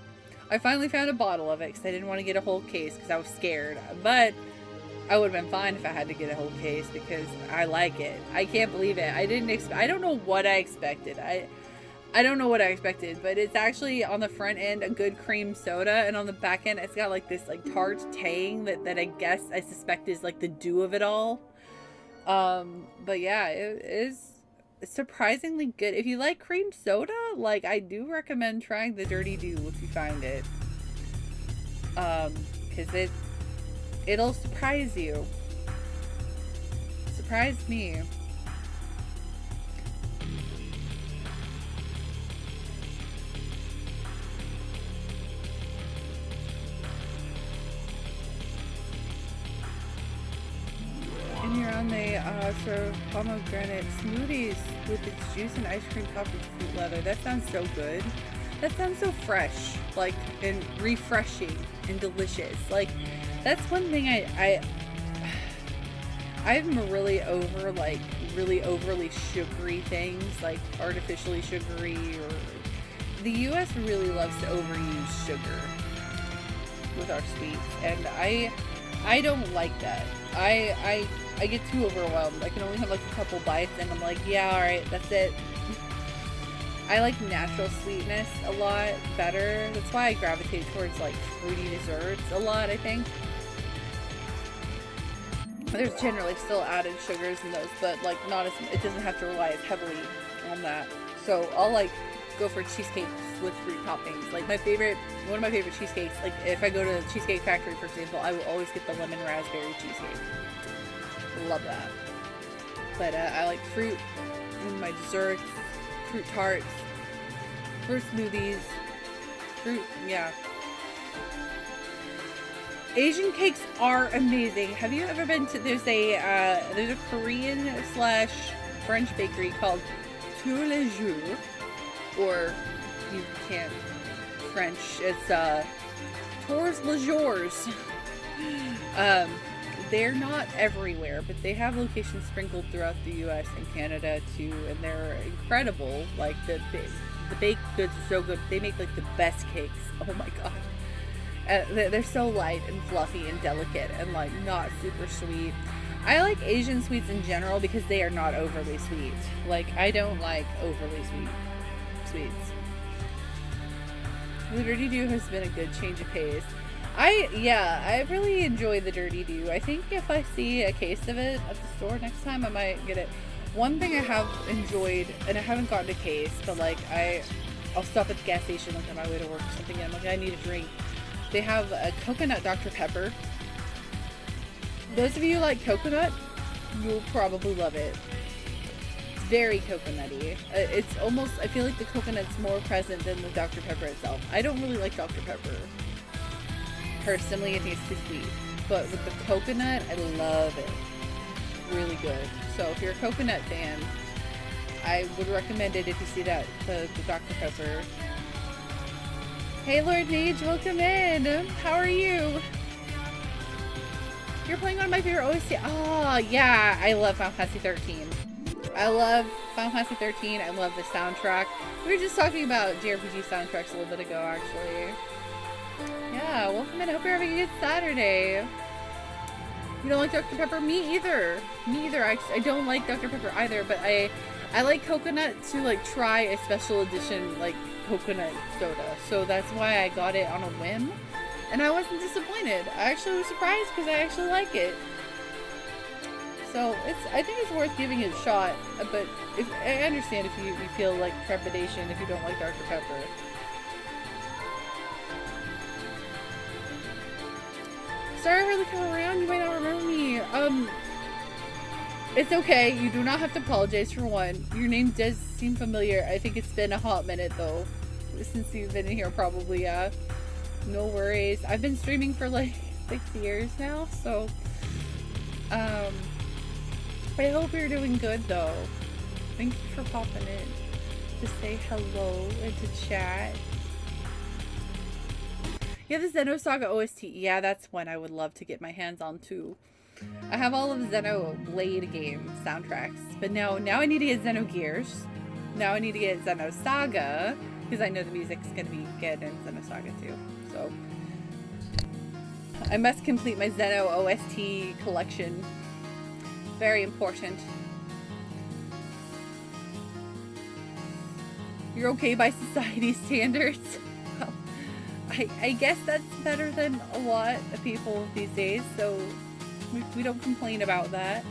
I finally found a bottle of it because I didn't want to get a whole case because I was scared. But I would have been fine if I had to get a whole case because I like it. I can't believe it. I don't know what I expected. I don't know what I expected, but it's actually on the front end a good cream soda, and on the back end it's got like this like tart tang that I suspect is like the dew of it all. But yeah, it is surprisingly good. If you like cream soda, like I do recommend trying the Dirty Dew if you find it. Because it'll surprise you. Surprised me. And you're on the so pomegranate smoothies with its juice and ice cream topped with fruit leather. That sounds so good. That sounds so fresh, like, and refreshing and delicious. Like, that's one thing I'm really over, like, really overly sugary things, like artificially sugary, or the U.S. really loves to overuse sugar with our sweets, and I don't like that. I get too overwhelmed. I can only have like a couple bites and I'm like, yeah, alright, that's it. I like natural sweetness a lot better. That's why I gravitate towards like fruity desserts a lot, I think. There's generally still added sugars in those, but like not as, it doesn't have to rely as heavily on that. So I'll like go for cheesecakes with fruit toppings. Like one of my favorite cheesecakes, like if I go to the Cheesecake Factory, for example, I will always get the lemon raspberry cheesecake. Love that. But I like fruit in my desserts, fruit tarts, fruit smoothies, fruit, yeah. Asian cakes are amazing. Have you ever been to, there's a Korean / French bakery called Tous les Jours, or you can't French, it's Tours les Jours. They're not everywhere, but they have locations sprinkled throughout the U.S. and Canada too, and they're incredible. Like the baked goods are so good. They make like the best cakes. Oh my god, they're so light and fluffy and delicate and like not super sweet. I like Asian sweets in general because they are not overly sweet. Like I don't like overly sweet sweets. The Dirty Dew has been a good change of pace. I really enjoy the Dirty Dew. I think if I see a case of it at the store next time, I might get it. One thing I have enjoyed, and I haven't gotten a case, but like I'll stop at the gas station like on my way to work or something, and I'm like, I need a drink. They have a coconut Dr. Pepper. Those of you who like coconut, you'll probably love it. It's very coconutty. It's almost, I feel like the coconut's more present than the Dr. Pepper itself. I don't really like Dr. Pepper. Personally, I think it's too sweet, but with the coconut, I love it. Really good. So if you're a coconut fan, I would recommend it if you see that the Dr. Pepper. Hey Lord Mage, welcome in. How are you? You're playing one of my favorite OST. Oh yeah, I love Final Fantasy 13. I love Final Fantasy 13. I love the soundtrack. We were just talking about JRPG soundtracks a little bit ago, actually. Yeah, welcome in. I hope you're having a good Saturday. You don't like Dr. Pepper? Me either. Me either. I don't like Dr. Pepper either, but I like coconut to like try a special edition like coconut soda. So that's why I got it on a whim. And I wasn't disappointed. I actually was surprised because I actually like it. So I think it's worth giving it a shot. But I understand if you feel like trepidation if you don't like Dr. Pepper. Sorry for the come around, you might not remember me. It's okay, you do not have to apologize for one. Your name does seem familiar. I think it's been a hot minute though, since you've been in here probably, yeah. No worries. I've been streaming for like 6 years now, so I hope you're doing good though. Thank you for popping in to say hello and to chat. Yeah, the Xenosaga OST. Yeah, that's one I would love to get my hands on too. I have all of Xenoblade game soundtracks, but now I need to get Xenogears. Now I need to get Xenosaga, because I know the music's gonna be good in Xenosaga too. So I must complete my Xeno OST collection. Very important. You're okay by society standards. Well, I guess that's better than a lot of people these days, so we don't complain about that.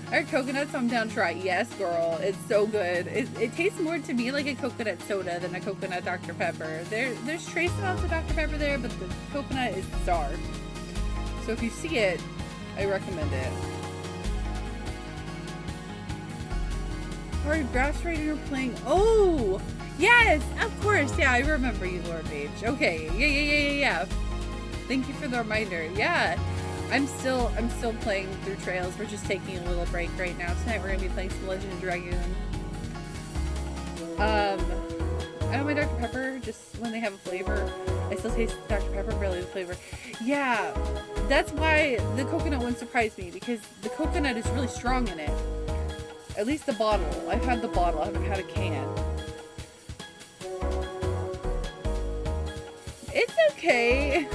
I heard coconut, so I'm down to try it. Yes, girl, it's so good. It tastes more to me like a coconut soda than a coconut Dr. Pepper. There's trace amounts of Dr. Pepper there, but the coconut is the star. So if you see it, I recommend it. Alright, Grass Raider playing. Oh! Yes! Of course! Yeah, I remember you, Lord Mage. Okay, yeah. Thank you for the reminder. Yeah. I'm still playing through Trails. We're just taking a little break right now. Tonight we're gonna be playing some Legend of Dragoon. I don't mind Dr. Pepper, just when they have a flavor. I still taste Dr. Pepper, barely the flavor. Yeah, that's why the coconut one surprised me, because the coconut is really strong in it. At least the bottle. I've had the bottle, I haven't had a can. It's okay.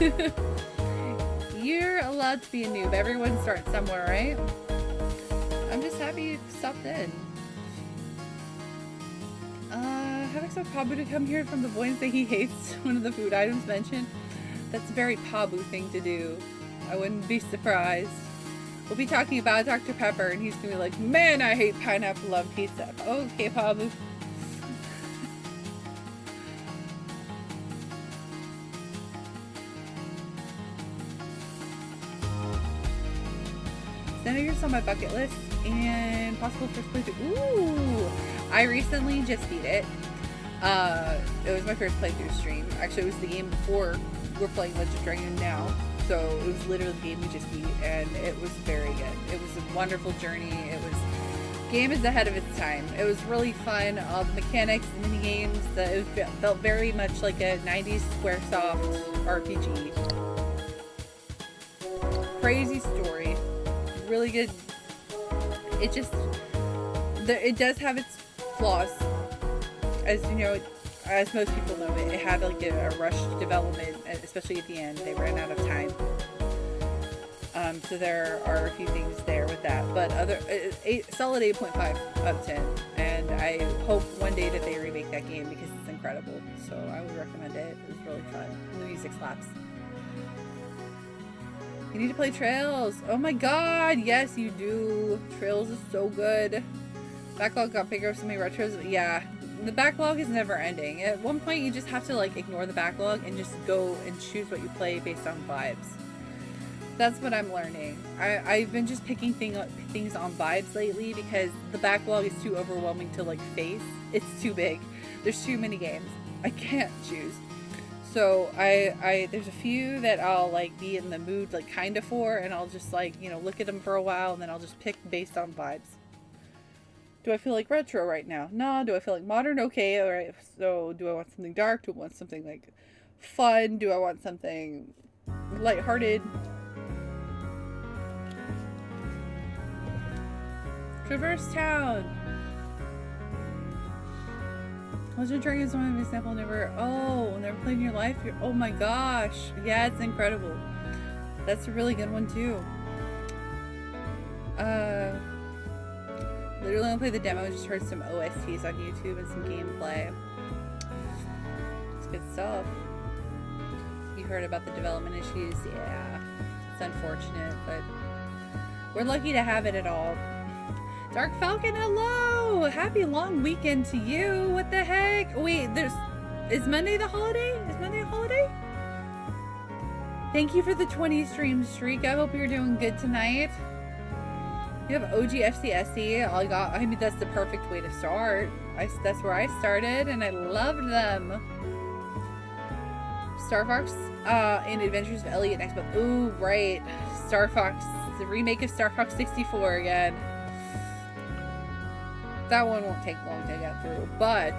You're allowed to be a noob. Everyone starts somewhere, right? I'm just happy you stopped in. Have expect Pabu to come here from the point that he hates one of the food items mentioned. That's a very Pabu thing to do. I wouldn't be surprised. We'll be talking about Dr. Pepper and he's gonna be like, man, I hate pineapple on pizza. Okay, Pabu. Xenogears on my bucket list and possible first playthrough. Ooh! I recently just beat it. It was my first playthrough stream. Actually, it was the game before we're playing Legend of Dragoon now. So it was literally the game we just beat, and it was very good. It was a wonderful journey. Game is ahead of its time. It was really fun. All the mechanics, the mini games, it felt very much like a 90s Squaresoft RPG. Crazy story. Really good. It does have its flaws, as you know, as most people know. It had like a rushed development, especially at the end. They ran out of time, so there are a few things there with that, but solid 8.5 out of 10, and I hope one day that they remake that game because it's incredible. So I would recommend it. It was really fun. The music slaps. You need to play Trails. Oh my god, yes you do. Trails is so good. Backlog got bigger with so many retros. Yeah, the backlog is never ending. At one point you just have to like ignore the backlog and just go and choose what you play based on vibes. That's what I'm learning. I've been just picking things on vibes lately because the backlog is too overwhelming to like face. It's too big. There's too many games. I can't choose. So there's a few that I'll like be in the mood like kind of for, and I'll just like, you know, look at them for a while and then I'll just pick based on vibes. Do I feel like retro right now? No. Do I feel like modern? Okay. All right. So do I want something dark? Do I want something like fun? Do I want something lighthearted? Traverse Town. Legend of Dragoon is one of my example. Never played in your life. Oh my gosh. Yeah, it's incredible. That's a really good one too. Literally only played the demo, just heard some OSTs on YouTube and some gameplay. It's good stuff. You heard about the development issues? Yeah. It's unfortunate, but we're lucky to have it at all. Dark Falcon, hello! Happy long weekend to you. What the heck? Wait, is Monday the holiday? Is Monday a holiday? Thank you for the 20 stream streak. I hope you're doing good tonight. You have OG FCSC. I mean, that's the perfect way to start. That's where I started, and I loved them. Star Fox and Adventures of Elliot next month. Ooh, right. Star Fox, the remake of Star Fox 64 again. That one won't take long to get through, but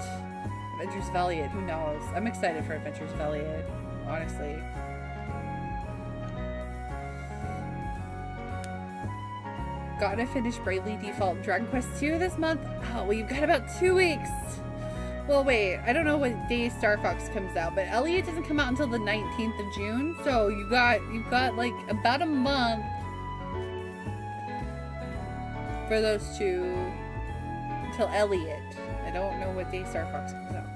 Adventures of Elliot, who knows? I'm excited for Adventures of Elliot, honestly. Gotta finish Bravely Default Dragon Quest 2 this month. Oh, well, you've got about 2 weeks. Well, wait, I don't know what day Star Fox comes out, but Elliot doesn't come out until the 19th of June, so you've got like about a month for those two until Elliot. I don't know what day Star Fox comes out.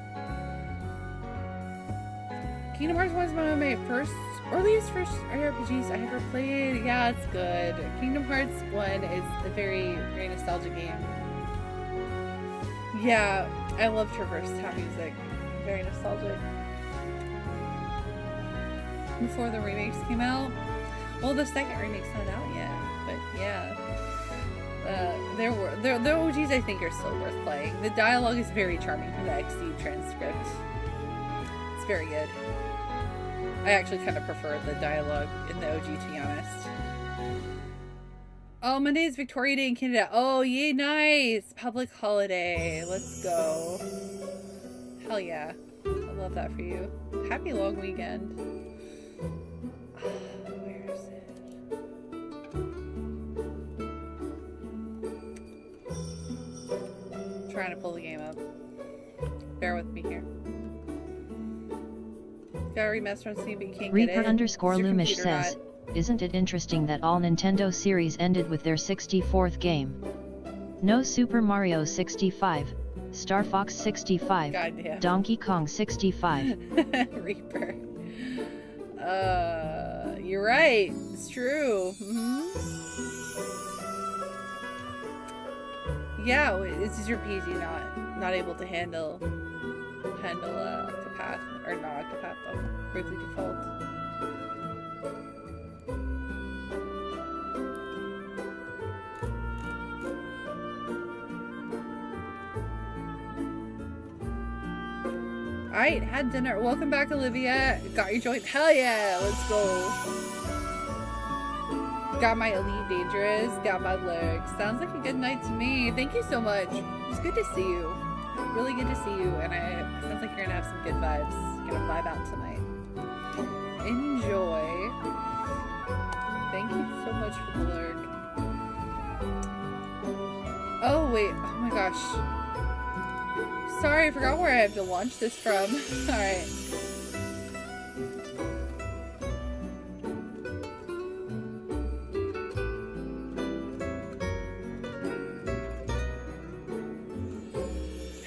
Kingdom Hearts 1 is one of my earliest RPGs I ever played. Yeah, it's good. Kingdom Hearts 1 is a very, very nostalgic game. Yeah, I love Traverse Town music. Very nostalgic. Before the remakes came out. Well, the second remake's not out yet, but yeah. The OGs I think are still worth playing. The dialogue is very charming from the XD transcript. It's very good. I actually kind of prefer the dialogue in the OG, to be honest. Oh, Monday is Victoria Day in Canada. Oh, yay, nice! Public holiday. Let's go. Hell yeah. I love that for you. Happy long weekend. Where is it? Trying to pull the game up. Bear with me here. Gotta remaster on Steam, but you can't get it.
Reaper_Loomish says, isn't it interesting that all Nintendo series ended with their 64th game? No Super Mario 65, Star Fox 65,
Goddamn.
Donkey Kong 65.
Reaper. You're right. It's true. Yeah, is your PC not able to handle Octopath, or not Octopath though, Bravely Default? Alright, had dinner. Welcome back, Olivia. Got your joint? Hell yeah, let's go. Got my Elite Dangerous, got my legs. Sounds like a good night to me. Thank you so much. It's good to see you. Really good to see you, and it sounds like you're gonna have some good vibes. You're gonna vibe out tonight. Enjoy. Thank you so much for the lurk. Oh wait, oh my gosh. Sorry, I forgot where I have to launch this from. Alright.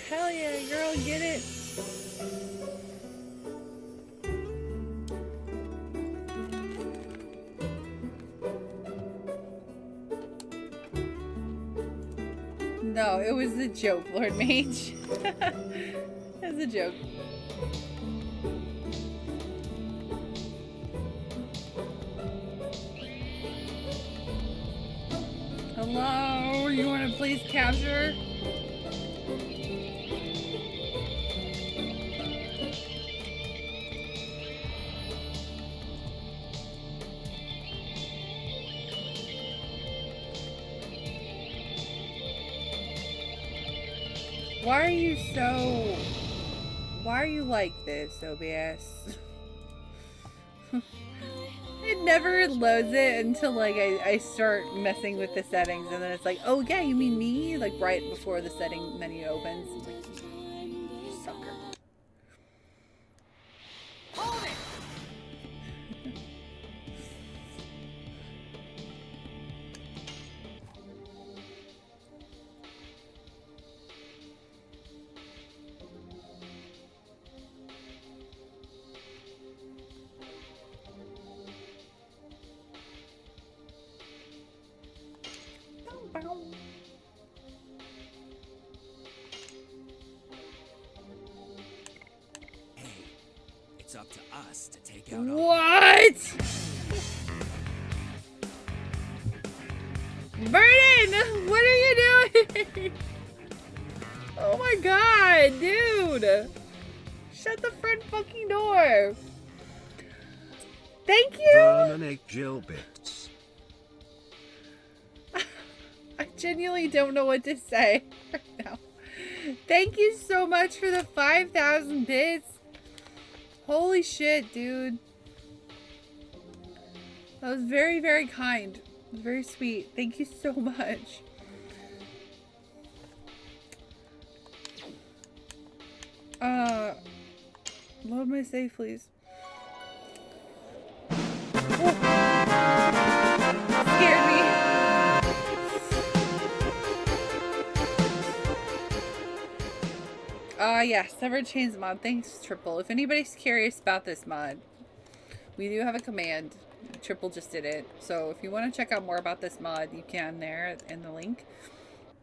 Hell yeah, girl, get it. No, it was a joke, Lord Mage. It was a joke. Hello, you want to please capture? Why are you like this, OBS? It never loads it until like I start messing with the settings, and then it's like, oh yeah, you mean me? Like right before the setting menu opens. I'm like, you sucker. Hold it!
It's up to us to take out
What? Vernon! What are you doing? Oh my god, dude! Shut the front fucking door! Thank you!
Vernon Jill bits.
I genuinely don't know what to say right now. Thank you so much for the 5,000 bits. Holy shit, dude. That was very, very kind. It was very sweet. Thank you so much. Load my save, please. Scared me. Yeah, SeveredChains mod. Thanks, Triple. If anybody's curious about this mod, we do have a command. Triple just did it. So if you want to check out more about this mod, you can there in the link.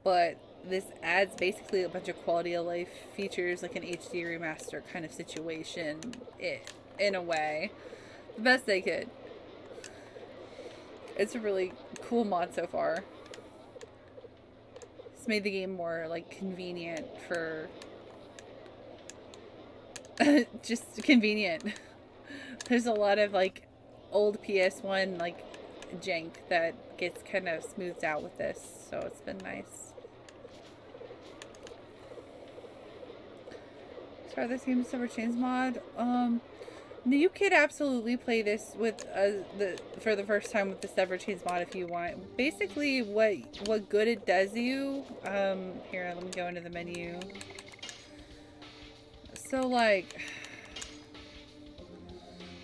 But this adds basically a bunch of quality of life features, like an HD remaster kind of situation, in a way. The best they could. It's a really cool mod so far. It's made the game more, like, convenient for... just convenient. There's a lot of, like, old PS1, like, jank that gets kind of smoothed out with this, so it's been nice. Start this game SeveredChains mod. You could absolutely play this with for the first time with the SeveredChains mod if you want. Basically, what good it does you. Here, let me go into the menu. So, like,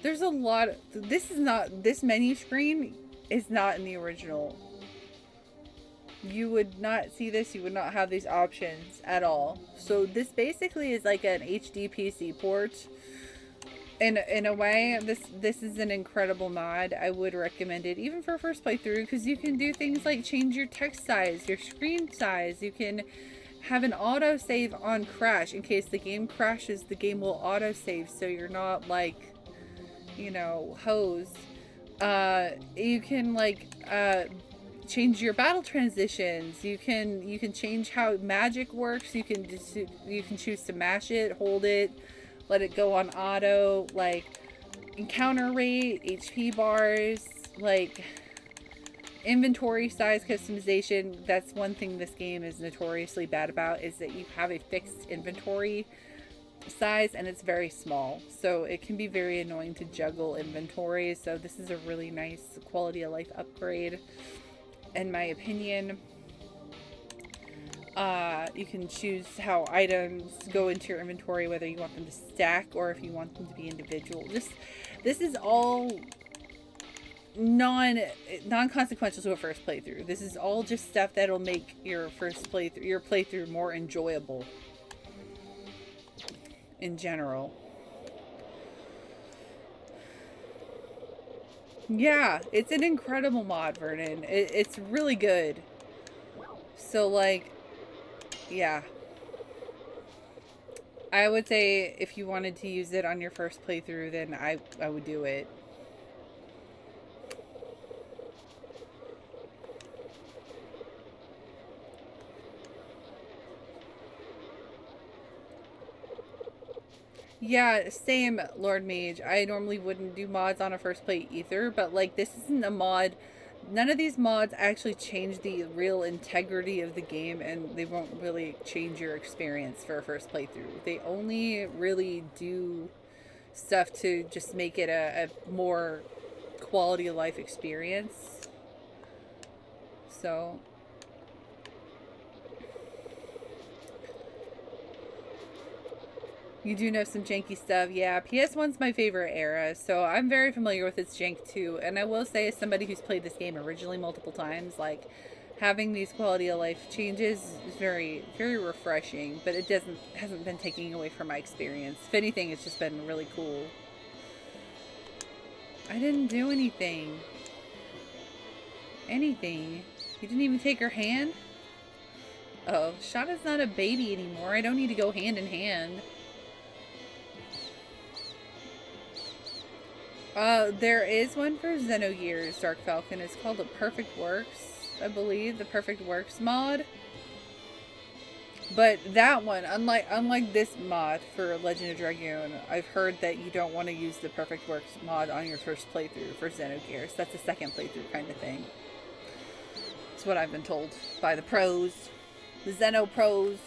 there's a lot. This menu screen is not in the original. You would not see this. You would not have these options at all. So this basically is like an HD PC port. In a way, this is an incredible mod. I would recommend it even for first playthrough, because you can do things like change your text size, your screen size. You can have an autosave on crash. In case the game crashes, the game will autosave, so you're not, like, you know, hosed. You can, like, change your battle transitions. You can change how magic works. You can choose to mash it, hold it, let it go on auto, like encounter rate, HP bars, like inventory size customization. That's one thing this game is notoriously bad about, is that you have a fixed inventory size and it's very small, so it can be very annoying to juggle inventory. So this is a really nice quality of life upgrade, in my opinion. You can choose how items go into your inventory, whether you want them to stack or if you want them to be individual. This is all non-consequential to a first playthrough. This is all just stuff that'll make your playthrough more enjoyable in general. Yeah, it's an incredible mod, Vernon. It's really good. So, like, yeah. I would say if you wanted to use it on your first playthrough, then I would do it. Yeah, same, Lord Mage. I normally wouldn't do mods on a first play either, but, like, this isn't a mod. None of these mods actually change the real integrity of the game, and they won't really change your experience for a first playthrough. They only really do stuff to just make it a more quality of life experience. So... You do know some janky stuff. Yeah, PS1's my favorite era, so I'm very familiar with its jank too. And I will say, as somebody who's played this game originally multiple times, like, having these quality of life changes is very, very refreshing, but it hasn't been taking away from my experience. If anything, it's just been really cool. I didn't do anything. Anything. You didn't even take her hand? Oh, Shada's not a baby anymore. I don't need to go hand in hand. There is one for Xenogears Dark Falcon. It's called the Perfect Works, I believe. The Perfect Works mod. But that one, unlike this mod for Legend of Dragoon, I've heard that you don't want to use the Perfect Works mod on your first playthrough for Xenogears. That's a second playthrough kind of thing. That's what I've been told by the pros. The Xeno pros.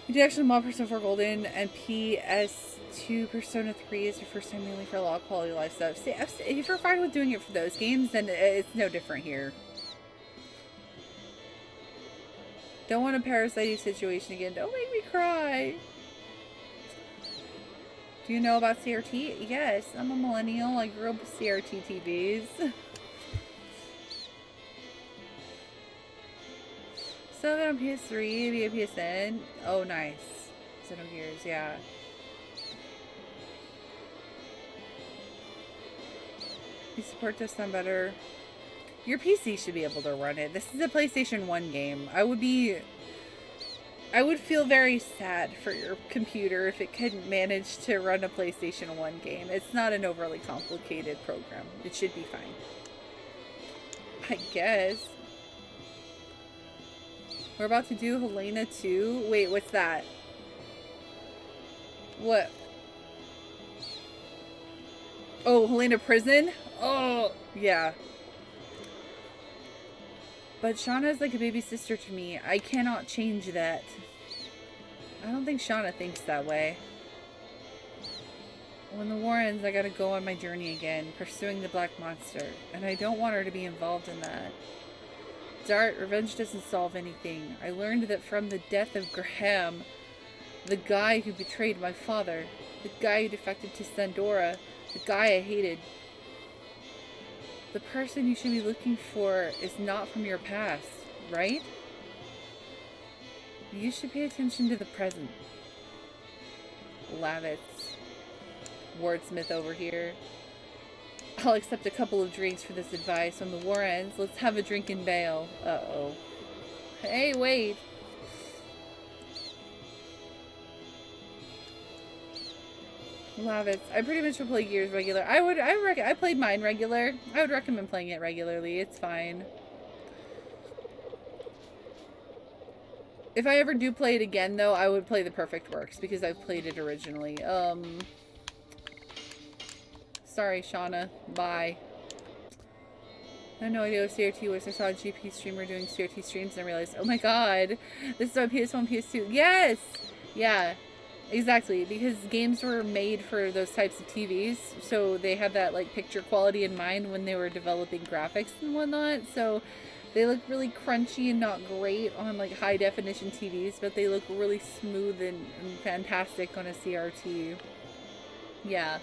You did actually mod Persona 4 Golden and PS2 Persona 3 is your first time mainly for a lot of quality of life stuff. See, if you're fine with doing it for those games, then it's no different here. Don't want a parasite situation again. Don't make me cry. Do you know about CRT? Yes, I'm a millennial. I grew up with CRT TVs. Still got on PS3 via PSN. Oh, nice. Xenogears, yeah. You support this on better. Your PC should be able to run it. This is a PlayStation 1 game. I would feel very sad for your computer if it couldn't manage to run a PlayStation 1 game. It's not an overly complicated program. It should be fine. I guess. We're about to do Helena 2. Wait, what's that? What? Oh, Helena Prison? Oh, yeah. But Shauna's like a baby sister to me. I cannot change that. I don't think Shauna thinks that way. When the war ends, I gotta go on my journey again, pursuing the Black Monster. And I don't want her to be involved in that. Dart, revenge doesn't solve anything. I learned that from the death of Graham, the guy who betrayed my father, the guy who defected to Sandora, the guy I hated. The person you should be looking for is not from your past, right? You should pay attention to the present. Lavitz. Wordsmith over here. I'll accept a couple of drinks for this advice. When the war ends, let's have a drink and bail. Uh-oh. Hey, wait. Lavitz. I pretty much would play Gears regular. I played mine regular. I would recommend playing it regularly. It's fine. If I ever do play it again, though, I would play the Perfect Works because I've played it originally. Sorry, Shauna. Bye. I had no idea what CRT was. I saw a GP streamer doing CRT streams and I realized, oh my god, this is on PS1, PS2. Yes! Yeah. Exactly, because games were made for those types of TVs, so they had that like picture quality in mind when they were developing graphics and whatnot, so they look really crunchy and not great on like high definition TVs, but they look really smooth and fantastic on a CRT. Yeah.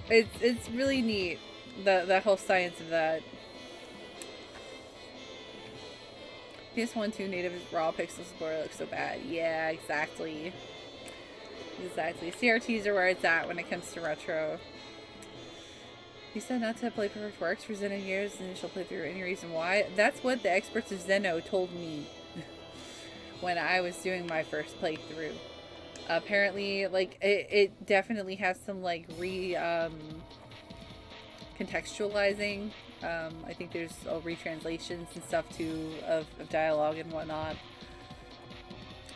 It's really neat, the whole science of that. PS1 2 native raw pixel support looks so bad. Yeah, exactly. Exactly. CRTs are where it's at when it comes to retro. You said not to play Perfect Works for Xenogears' initial playthrough. Any reason why? That's what the experts of Xeno told me when I was doing my first playthrough. Apparently, like, it definitely has some, like, contextualizing. I think there's retranslations and stuff too of dialogue and whatnot.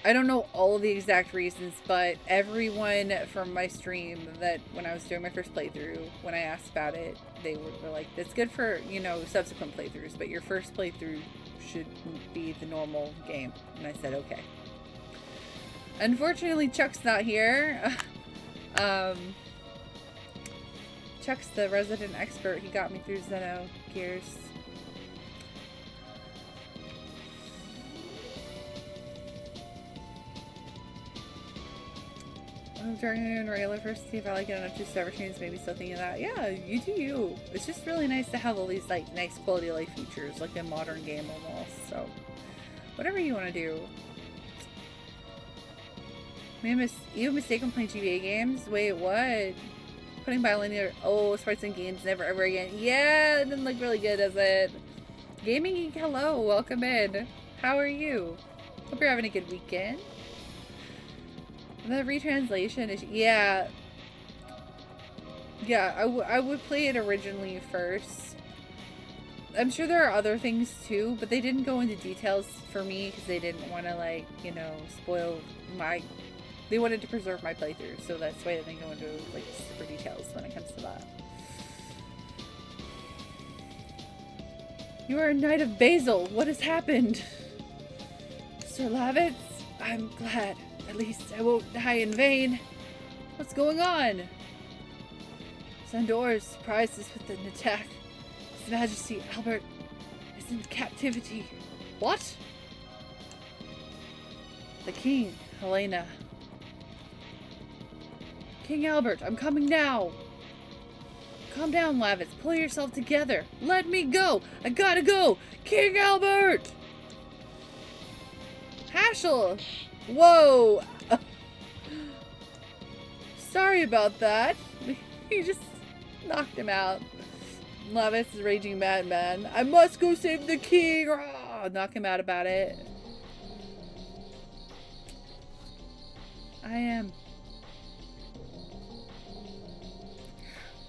I don't know all of the exact reasons, but everyone from my stream that when I was doing my first playthrough, when I asked about it, they were like, that's good for, you know, subsequent playthroughs, but your first playthrough should be the normal game. And I said, okay. Unfortunately, Chuck's not here. Chuck's the resident expert. He got me through Xenogears. Oh, Dragoon regular first, see if I like it enough to SeveredChains, maybe still thinking of that. Yeah, you do you. It's just really nice to have all these like nice quality of life features, like a modern game almost. So, whatever you want to do. You have a mistake on playing GBA games? Wait, what? Putting bilinear, sprites in games, never ever again. Yeah, it didn't look really good, does it? Gaming Geek, hello, welcome in. How are you? Hope you're having a good weekend. The retranslation is, yeah, I would play it originally first. I'm sure there are other things too, but they didn't go into details for me because they didn't want to, like, you know, spoil my... They wanted to preserve my playthrough, so that's why they didn't go into, like, super details when it comes to that. You are a Knight of Basil. What has happened? Sir Lavitz? I'm glad. At least I won't die in vain. What's going on? Sandor surprised us with an attack. His Majesty Albert in captivity. What? The king, Helena. King Albert, I'm coming now. Calm down, Lavis. Pull yourself together. Let me go. I gotta go. King Albert! Haschel! Whoa! Sorry about that. He just knocked him out. Lavis is raging madman. I must go save the king! Oh, knock him out about it. I am.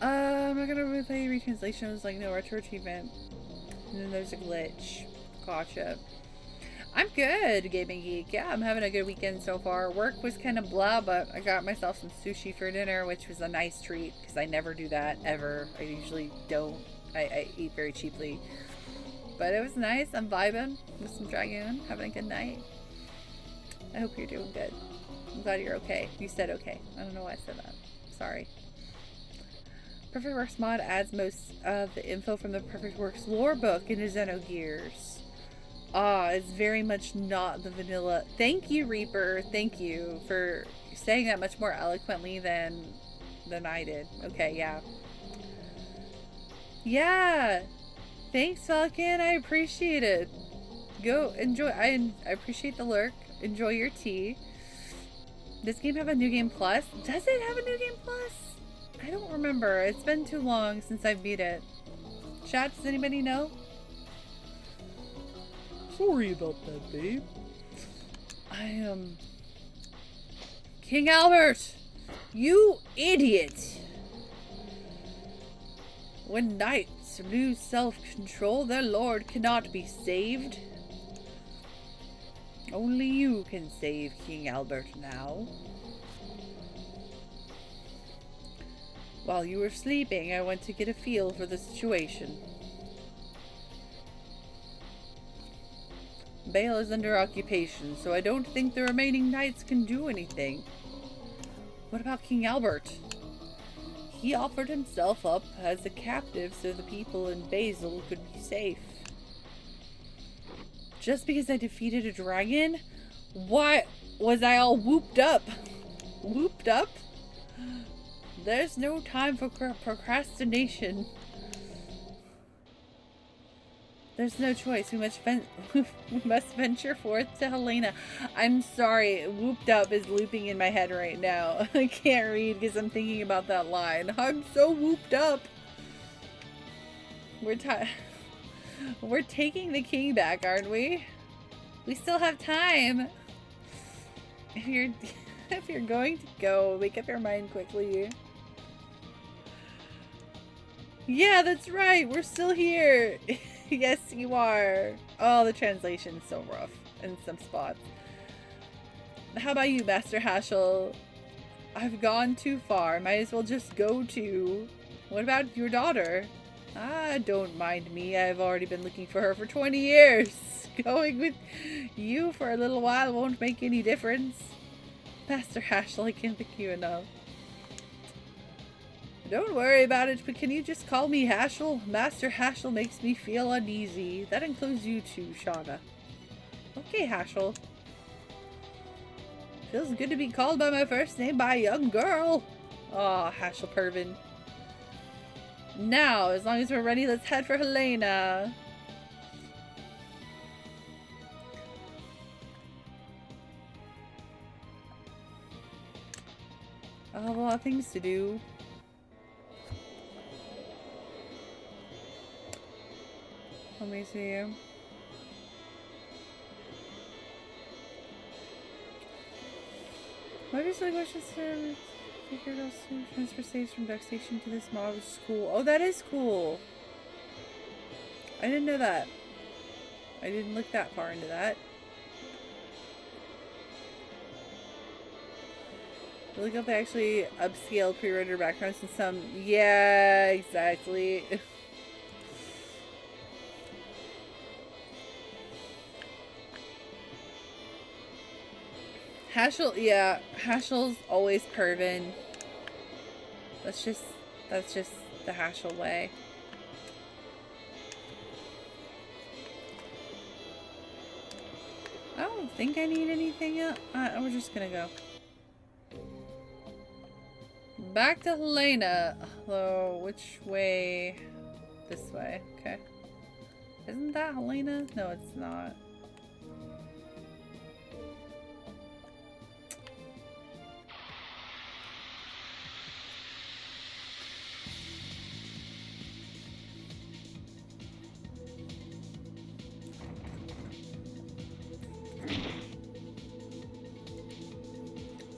I'm not gonna replay retranslation. It was like no retro achievement. And then there's a glitch. Gotcha. I'm good, Gaming Geek. Yeah, I'm having a good weekend so far. Work was kind of blah, but I got myself some sushi for dinner, which was a nice treat because I never do that ever. I usually don't. I eat very cheaply. But it was nice. I'm vibing with some Dragoon, having a good night. I hope you're doing good. I'm glad you're okay. You said okay. I don't know why I said that. Sorry. Perfect Works mod adds most of the info from the Perfect Works lore book into Xenogears. It's very much not the vanilla. Thank you, Reaper. Thank you for saying that much more eloquently than I did. Okay, yeah. Yeah. Thanks, Falcon. I appreciate it. Go enjoy. I appreciate the lurk. Enjoy your tea. Does this game have a new game plus? Does it have a new game plus? I don't remember. It's been too long since I beat it. Chat, does anybody know? Sorry about that, babe. I am... King Albert! You idiot! When knights lose self-control, their lord cannot be saved. Only you can save King Albert now. While you were sleeping, I went to get a feel for the situation. Bale is under occupation, so I don't think the remaining knights can do anything. What about King Albert? He offered himself up as a captive so the people in Basel could be safe. Just because I defeated a dragon? Why was I all whooped up? Whooped up? There's no time for procrastination. There's no choice. We must venture forth to Helena. I'm sorry. Whooped up is looping in my head right now. I can't read because I'm thinking about that line. I'm so whooped up. We're taking the king back, aren't we? We still have time. If you're going to go, make up your mind quickly. Yeah, that's right. We're still here. Yes, you are. Oh, the translation's so rough in some spots. How about you, Master Haschel? I've gone too far. Might as well just go too. What about your daughter? Ah, don't mind me. I've already been looking for her for 20 years. Going with you for a little while won't make any difference. Master Haschel, I can't thank you enough. Don't worry about it, but can you just call me Haschel? Master Haschel makes me feel uneasy. That includes you too, Shauna. Okay, Haschel. Feels good to be called by my first name by a young girl. Aw, Haschel Pervin. Now, as long as we're ready, let's head for Helena. I have a lot of things to do. Let me see. Might be some questions to figure out to transfer saves from deck station to this model is cool. Oh, that is cool. I didn't know that. I didn't look that far into that. Look up, they actually upscale pre-rendered backgrounds in some. Yeah, exactly. Haschel, yeah, Haschel's always pervin. That's just the Haschel way. I don't think I need anything else. We're just gonna go. Back to Helena. Hello, which way? This way. Okay. Isn't that Helena? No, it's not.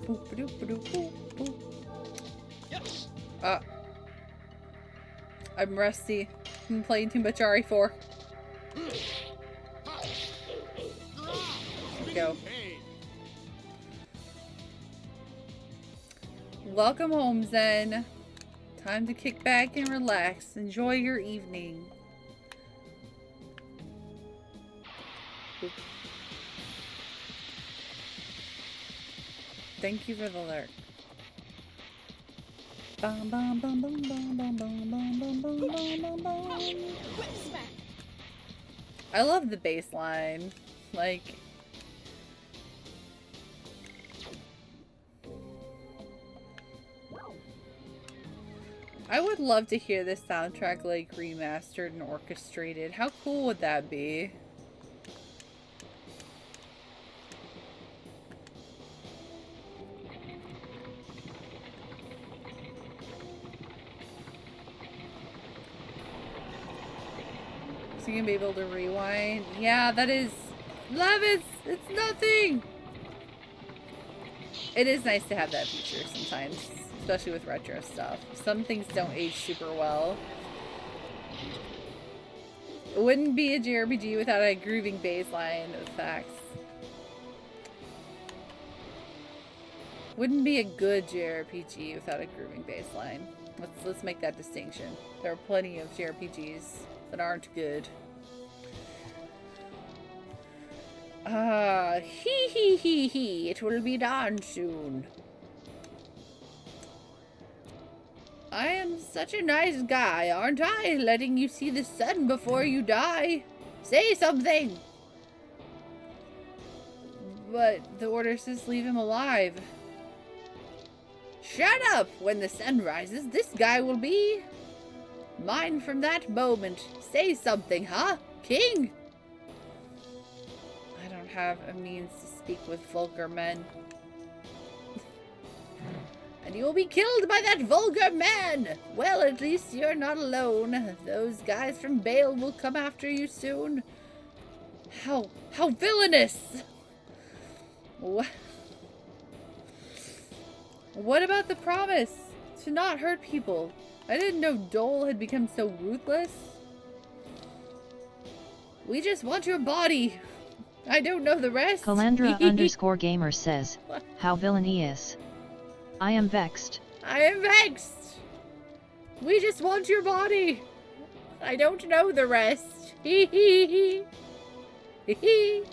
Boop, boop, boop, boop, boop.
Yes.
I'm rusty. I'm playing too much RE4. Go. Welcome home, Zen. Time to kick back and relax. Enjoy your evening. Oop. Thank you for the alert. Bum, bum, bum, bum, bum, bum, bum, bum, bum, bum, bum, bum. I love the bass line. Like, I would love to hear this soundtrack like remastered and orchestrated. How cool would that be? So you can be able to rewind. Yeah, that is... Levitz! It's nothing! It is nice to have that feature sometimes. Especially with retro stuff. Some things don't age super well. It wouldn't be a JRPG without a grooving bass line. Facts. Wouldn't be a good JRPG without a grooving bass line. Let's make that distinction. There are plenty of JRPGs that aren't good. Hee. It will be dawn soon. I am such a nice guy, aren't I? Letting you see the sun before you die. Say something! But the order says leave him alive. Shut up! When the sun rises, this guy will be mine from that moment. Say something, huh, King? I don't have a means to speak with vulgar men. And you will be killed by that vulgar man! Well, at least you're not alone. Those guys from Bale will come after you soon. How villainous! What about the promise to not hurt people? I didn't know Dole had become so ruthless. We just want your body. I don't know the rest.
Calandra_gamer says, how villainous. I am vexed.
I am vexed. We just want your body. I don't know the rest. Hee hee hee. Hee hee.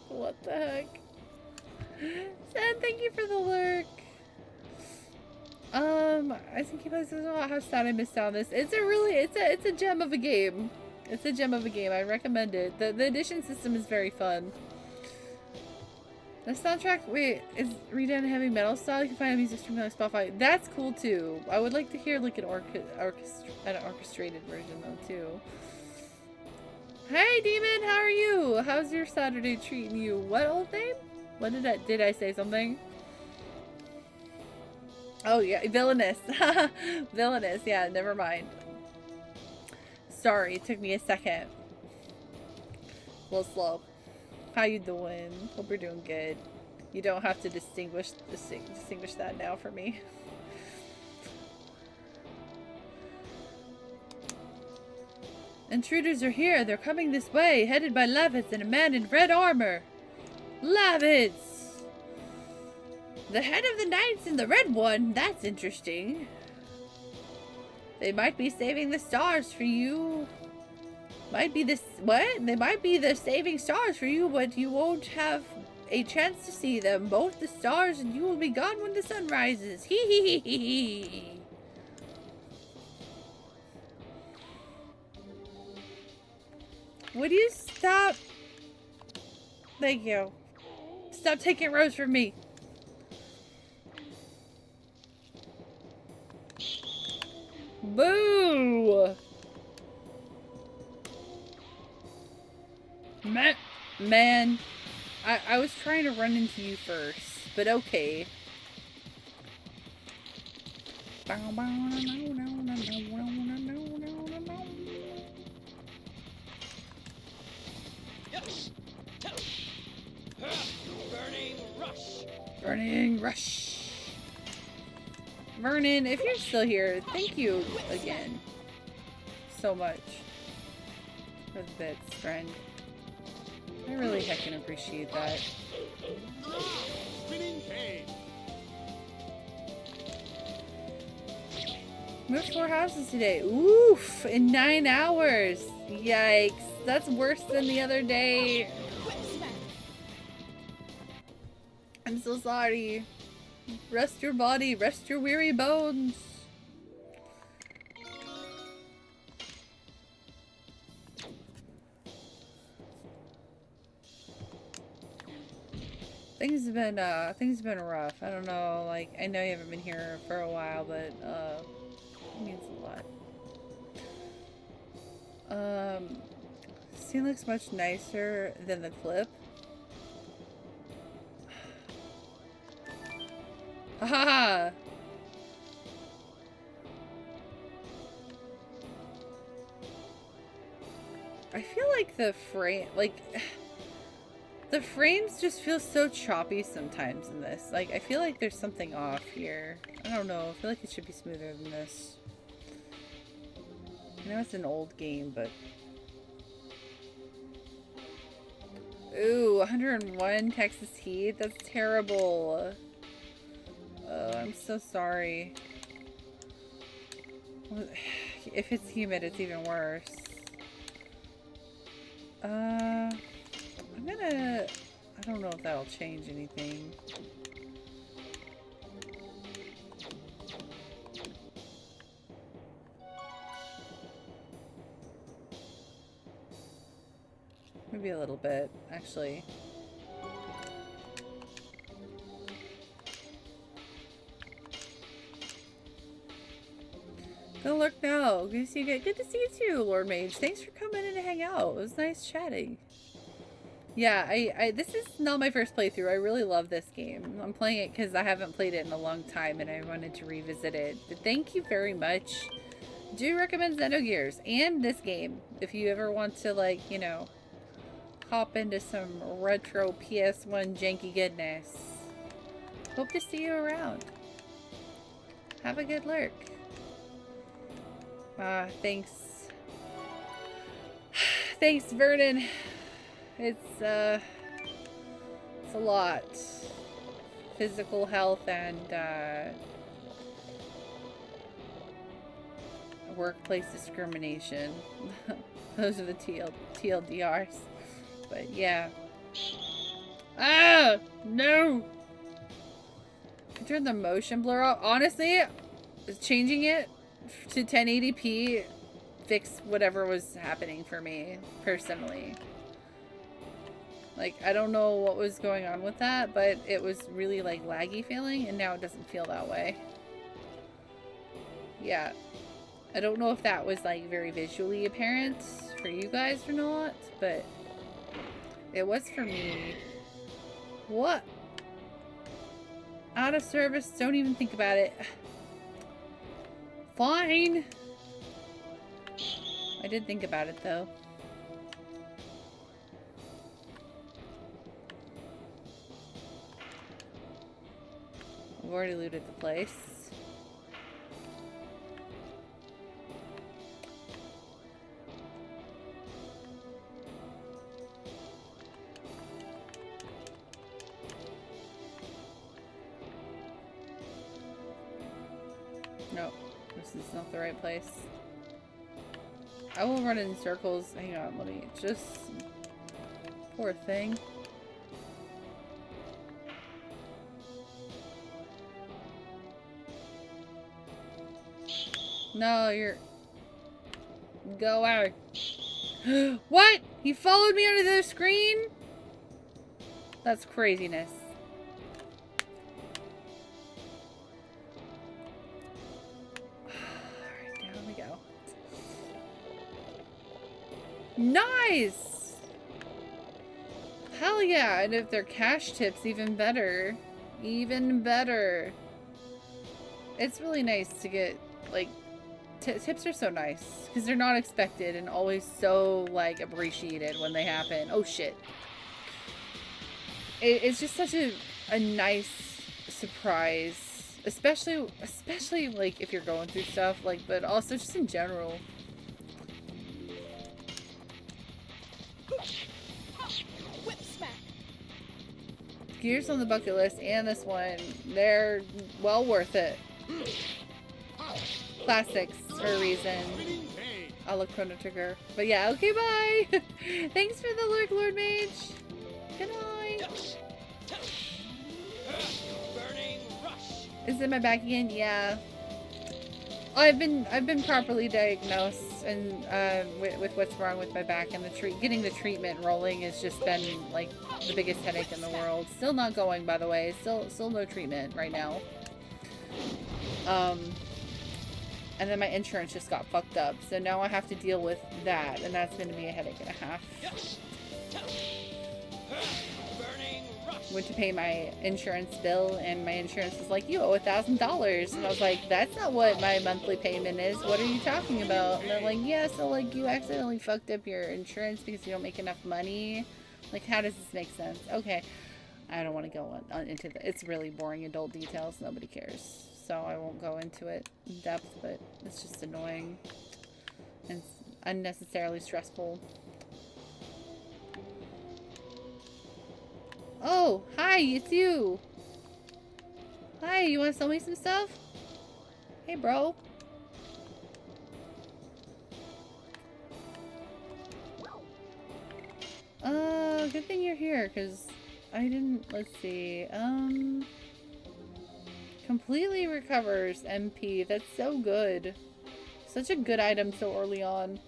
What the heck? Sam, thank you for the lurk. I think you guys know how sad I missed out on this. It's a gem of a game. It's a gem of a game. I recommend it. The edition system is very fun. The soundtrack, wait, is redone heavy metal style. You can find a music stream on Spotify. That's cool too. I would like to hear like an orchestrated version though too. Hey Demon, how are you? How's your Saturday treating you? What old name? What did I say something? Oh yeah, villainous. Villainous, yeah, never mind. Sorry, it took me a second. A little slow. How you doing? Hope you're doing good. You don't have to distinguish that now for me. Intruders are here. They're coming this way, headed by Levitz and a man in red armor. Levitz! The head of the knights in the red one. That's interesting. They might be saving the stars for you. Might be this what? They might be the saving stars for you, but you won't have a chance to see them. Both the stars and you will be gone when the sun rises. Hee hee hee hee hee. Would you stop? Thank you. Stop taking Rose from me. Boo! Man, I was trying to run into you first, but okay.
Burning rush.
Burning rush. Vernon, if you're still here, thank you again so much for the bits, friend. I really heckin' appreciate that.
Spinning cane.
Moved 4 houses today. Oof! In 9 hours! Yikes. That's worse than the other day. I'm so sorry. Rest your body. Rest your weary bones. Things have been rough. I don't know, like, I know you haven't been here for a while, but, it means a lot. Scene looks much nicer than the clip. Haha! I feel like the frame, like, the frames just feel so choppy sometimes in this. Like, I feel like there's something off here. I don't know. I feel like it should be smoother than this. I know it's an old game, but... Ooh, 101 Texas heat? That's terrible. Oh, I'm so sorry. If it's humid, it's even worse. I'm gonna... I don't know if that'll change anything. Maybe a little bit, actually. Good luck now. Good to see you. Good to see you too, Lord Mage. Thanks for coming in to hang out. It was nice chatting. Yeah, this is not my first playthrough. I really love this game. I'm playing it because I haven't played it in a long time and I wanted to revisit it. But thank you very much. Do recommend Xenogears and this game if you ever want to, like, you know, hop into some retro PS1 janky goodness. Hope to see you around. Have a good lurk. Thanks. Thanks, Vernon. It's a lot. Physical health and, workplace discrimination. Those are the TLDRs. But yeah. Ah! No! I turned the motion blur off. Honestly, changing it to 1080p fixed whatever was happening for me, personally. Like, I don't know what was going on with that, but it was really, like, laggy feeling, and now it doesn't feel that way. Yeah. I don't know if that was, like, very visually apparent for you guys or not, but it was for me. What? Out of service, don't even think about it. Fine. I did think about it, though. I've already looted the place. No, this is not the right place. I will run in circles. Hang on, let me just... Poor thing. No, you're... Go away. What? He followed me under the screen? That's craziness. Alright, down we go. Nice! Hell yeah, and if they're cash tips, even better. Even better. It's really nice to get, like, tips are so nice. Because they're not expected and always so, like, appreciated when they happen. Oh, shit. It's just such a nice surprise. Especially, like, if you're going through stuff, like, but also just in general. Gears on the bucket list and this one, they're well worth it. Classics for a reason. I'll look Chrono Trigger. But yeah, okay, bye! Thanks for the lurk, Lord Mage! Good night! Is it my back again? Yeah. I've been properly diagnosed and with what's wrong with my back, and getting the treatment rolling has just been like the biggest headache in the world. Still not going, by the way. Still no treatment right now. And then my insurance just got fucked up, so now I have to deal with that, and that's going to be a headache and a half. Went to pay my insurance bill, and my insurance was like, you owe $1,000, and I was like, that's not what my monthly payment is. What are you talking about? And they're like, yeah, so like you accidentally fucked up your insurance because you don't make enough money. Like, how does this make sense? Okay, I don't want to go on into the, it's really boring adult details. Nobody cares, so I won't go into it in depth, but it's just annoying and unnecessarily stressful. Oh, hi, it's you. Hi, you want to sell me some stuff? Hey, bro. Good thing you're here, because I didn't, let's see, completely recovers MP. That's so good. Such a good item so early on.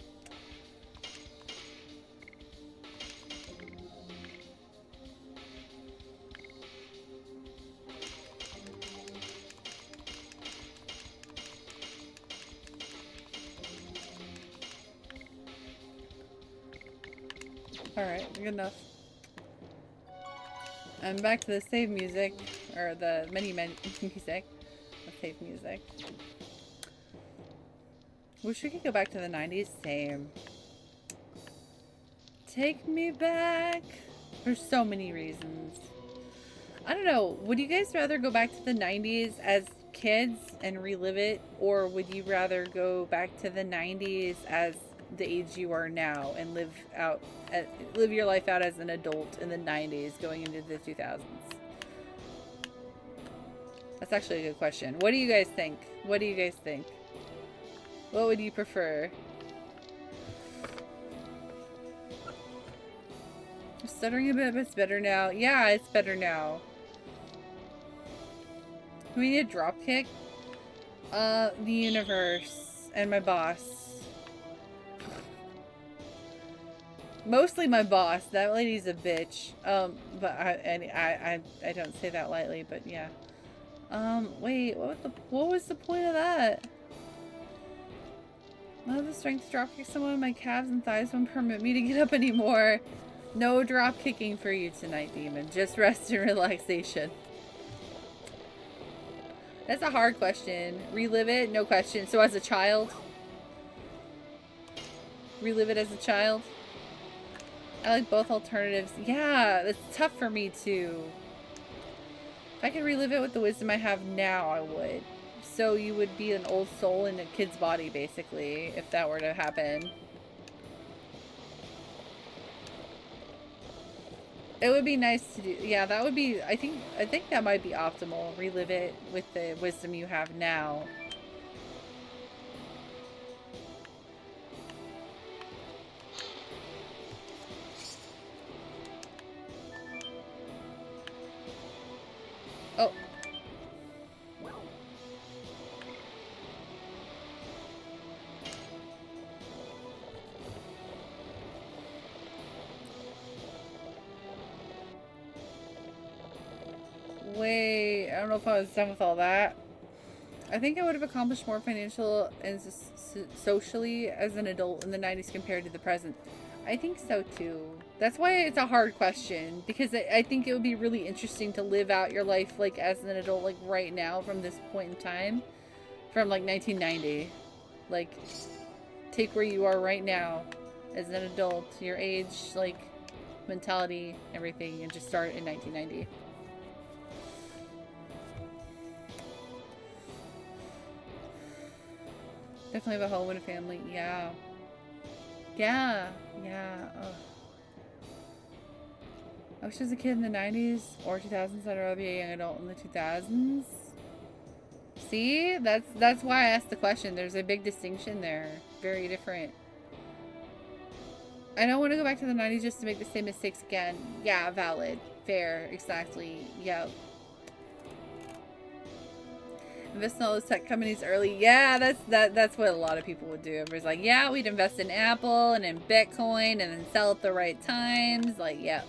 Alright, good enough. And back to the save music, or the mini music. The save music. Wish we could go back to the 90s. Same. Take me back. For so many reasons. I don't know. Would you guys rather go back to the 90s as kids and relive it? Or would you rather go back to the 90s as the age you are now and live your life out as an adult in the 90s going into the 2000s? That's actually a good question. What do you guys think? What do you guys think? What would you prefer? I'm stuttering a bit, but it's better now. Yeah, it's better now. We need a drop kick? The universe and my boss. Mostly my boss. That lady's a bitch. But I don't say that lightly, but yeah. Wait, what was the point of that? None of the strength to drop kick someone. My calves and thighs won't permit me to get up anymore. No drop kicking for you tonight, demon. Just rest and relaxation. That's a hard question. Relive it? No question. So as a child? Relive it as a child? I like both alternatives. Yeah, it's tough for me too. If I could relive it with the wisdom I have now, I would. So you would be an old soul in a kid's body, basically, if that were to happen. It would be nice to do. Yeah, that would be, I think that might be optimal. Relive it with the wisdom you have now. Oh. don't know if I was done with all that. I think I would have accomplished more financial and socially as an adult in the 90s compared to the present. I think so too. That's why it's a hard question, because I think it would be really interesting to live out your life like as an adult, like right now from this point in time, from like 1990. Like, take where you are right now as an adult, your age, like mentality, everything, and just start in 1990. Definitely have a home and a family. Yeah. Yeah. Yeah. Ugh. I wish I was a kid in the 90s or 2000s. I'd rather be a young adult in the 2000s. See? That's why I asked the question. There's a big distinction there. Very different. I don't want to go back to the 90s just to make the same mistakes again. Yeah, valid. Fair. Exactly. Yep. Invest in all those tech companies early. Yeah, that's what a lot of people would do. Everybody's like, yeah, we'd invest in Apple and in Bitcoin and then sell at the right times. Like, yeah.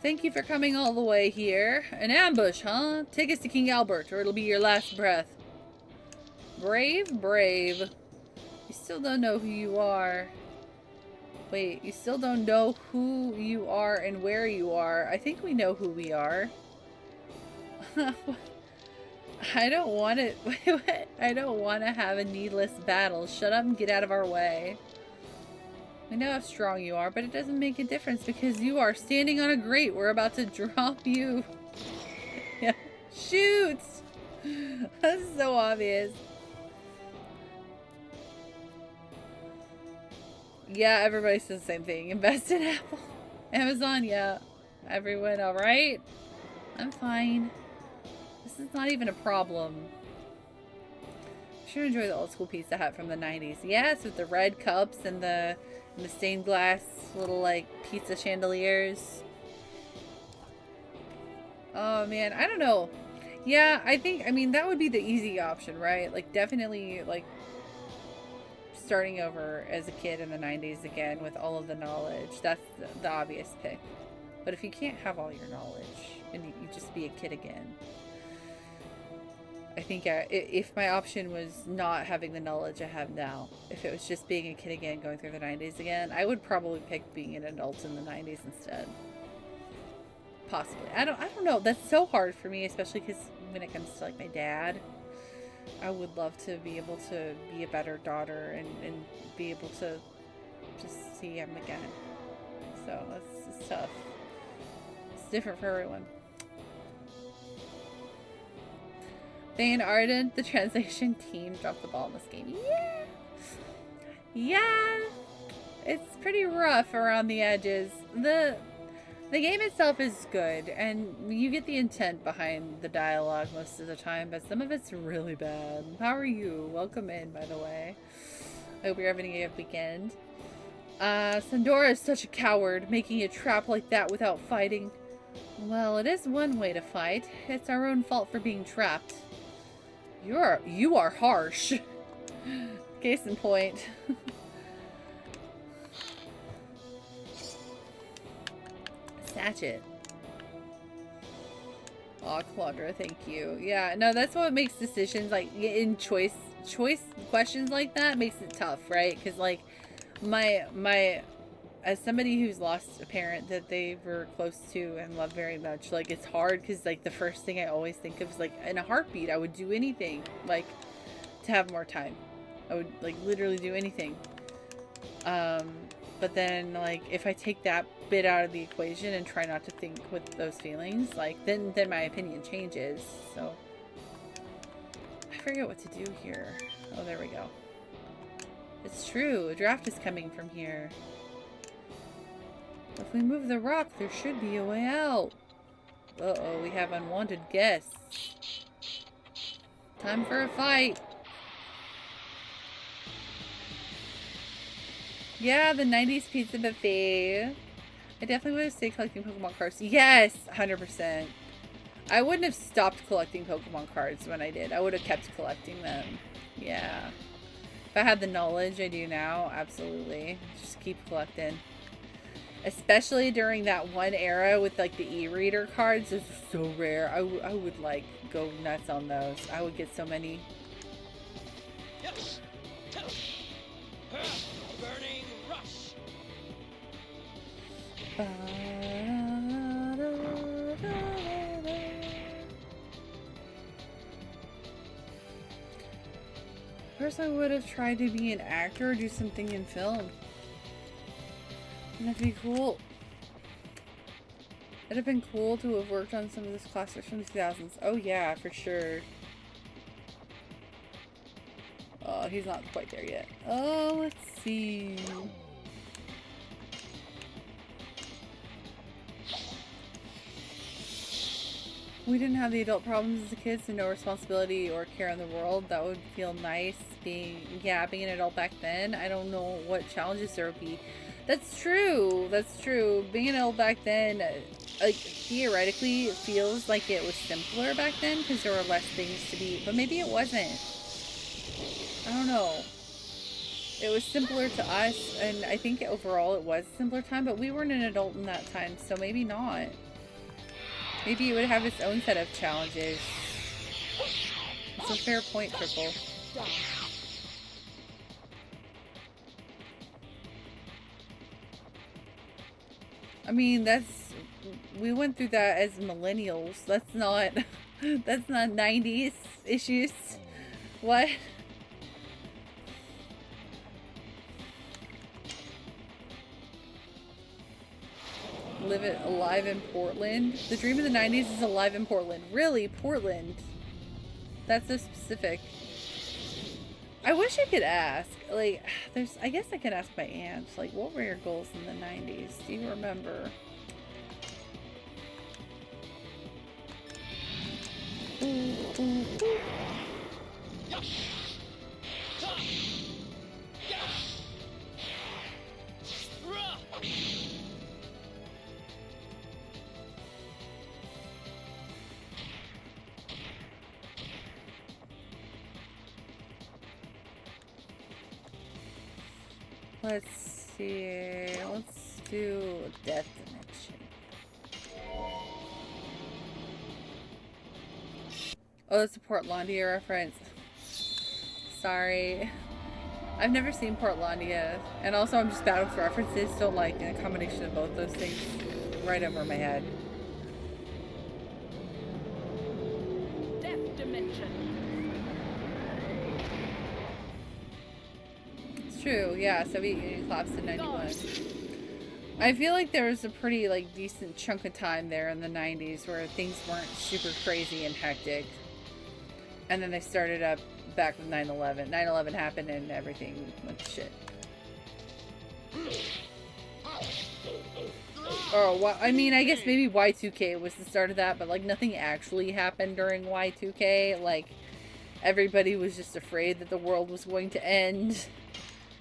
Thank you for coming all the way here. An ambush, huh? Take us to King Albert, or it'll be your last breath. Brave, brave. You still don't know who you are. Wait, you still don't know who you are and where you are. I think we know who we are. I don't want it. I don't want to have a needless battle. Shut up and get out of our way. I know how strong you are, but it doesn't make a difference because you are standing on a grate. We're about to drop you. Yeah. Shoot! That's so obvious. Yeah, everybody says the same thing. Invest in Apple. Amazon, yeah. Everyone alright? I'm fine. This is not even a problem. I sure enjoy the old school Pizza Hut from the 90s. Yes, with the red cups and the stained glass little like pizza chandeliers. Oh man, I don't know. Yeah, I mean that would be the easy option, right? Like definitely like starting over as a kid in the 90s again with all of the knowledge. That's the obvious pick. But if you can't have all your knowledge and you just be a kid again, I think if my option was not having the knowledge I have now, if it was just being a kid again, going through the 90s again, I would probably pick being an adult in the 90s instead. Possibly. I don't know. That's so hard for me, especially because when it comes to like my dad, I would love to be able to be a better daughter and be able to just see him again. So it's tough. It's different for everyone. Van Arden, the translation team, dropped the ball in this game. Yeah! Yeah! It's pretty rough around the edges. The game itself is good, and you get the intent behind the dialogue most of the time, but some of it's really bad. How are you? Welcome in, by the way. I hope you're having a good weekend. Sandora is such a coward, making a trap like that without fighting. Well, it is one way to fight. It's our own fault for being trapped. You are harsh. Case in point. Satchet. Aw, Claudra, thank you. Yeah, no, that's what makes decisions like in choice questions like that makes it tough, right? Because like my as somebody who's lost a parent that they were close to and loved very much, like it's hard because like the first thing I always think of is like in a heartbeat I would do anything like to have more time. I would like literally do anything. But then like if I take that bit out of the equation and try not to think with those feelings, like then my opinion changes. So I forget what to do here. Oh, there we go. It's true, a draft is coming from here. If we move the rock, there should be a way out. Uh-oh, we have unwanted guests. Time for a fight. Yeah, the 90s pizza buffet. I definitely would have stayed collecting Pokemon cards. Yes, 100%. I wouldn't have stopped collecting Pokemon cards when I did. I would have kept collecting them. Yeah. If I had the knowledge I do now, absolutely. Just keep collecting. Especially during that one era with like the e-reader cards. Those are so rare. I would like go nuts on those. I would get so many.
Burning rush.
First I would have tried to be an actor or do something in film. That'd be cool. It'd have been cool to have worked on some of this classics from the 2000s. Oh yeah, for sure. Oh, he's not quite there yet. Oh, let's see. We didn't have the adult problems as a kid, so no responsibility or care in the world. That would feel nice being an adult back then. I don't know what challenges there would be. That's true. That's true. Being an adult back then, like, theoretically, it feels like it was simpler back then because there were less things to be, but maybe it wasn't. I don't know. It was simpler to us, and I think overall it was a simpler time, but we weren't an adult in that time, so maybe not. Maybe it would have its own set of challenges. It's a fair point, Triple. I mean, we went through that as millennials. That's not 90s issues. What? Live it alive in Portland. The dream of the 90s is alive in Portland. Really? Portland? That's so specific. I wish I could ask. Like, I guess I could ask my aunt. Like, what were your goals in the 90s? Do you remember? Let's see. Let's do Death Dimension. Oh, that's a Portlandia reference. Sorry. I've never seen Portlandia. And also I'm just bad with references, so like a combination of both those things right over my head.
Death Dimension.
True, yeah, Soviet Union collapsed in 91. I feel like there was a pretty like decent chunk of time there in the 90s where things weren't super crazy and hectic. And then they started up back with 9/11. 9/11 happened and everything went to shit. Or, I mean, I guess maybe Y2K was the start of that, but like nothing actually happened during Y2K. Like, everybody was just afraid that the world was going to end.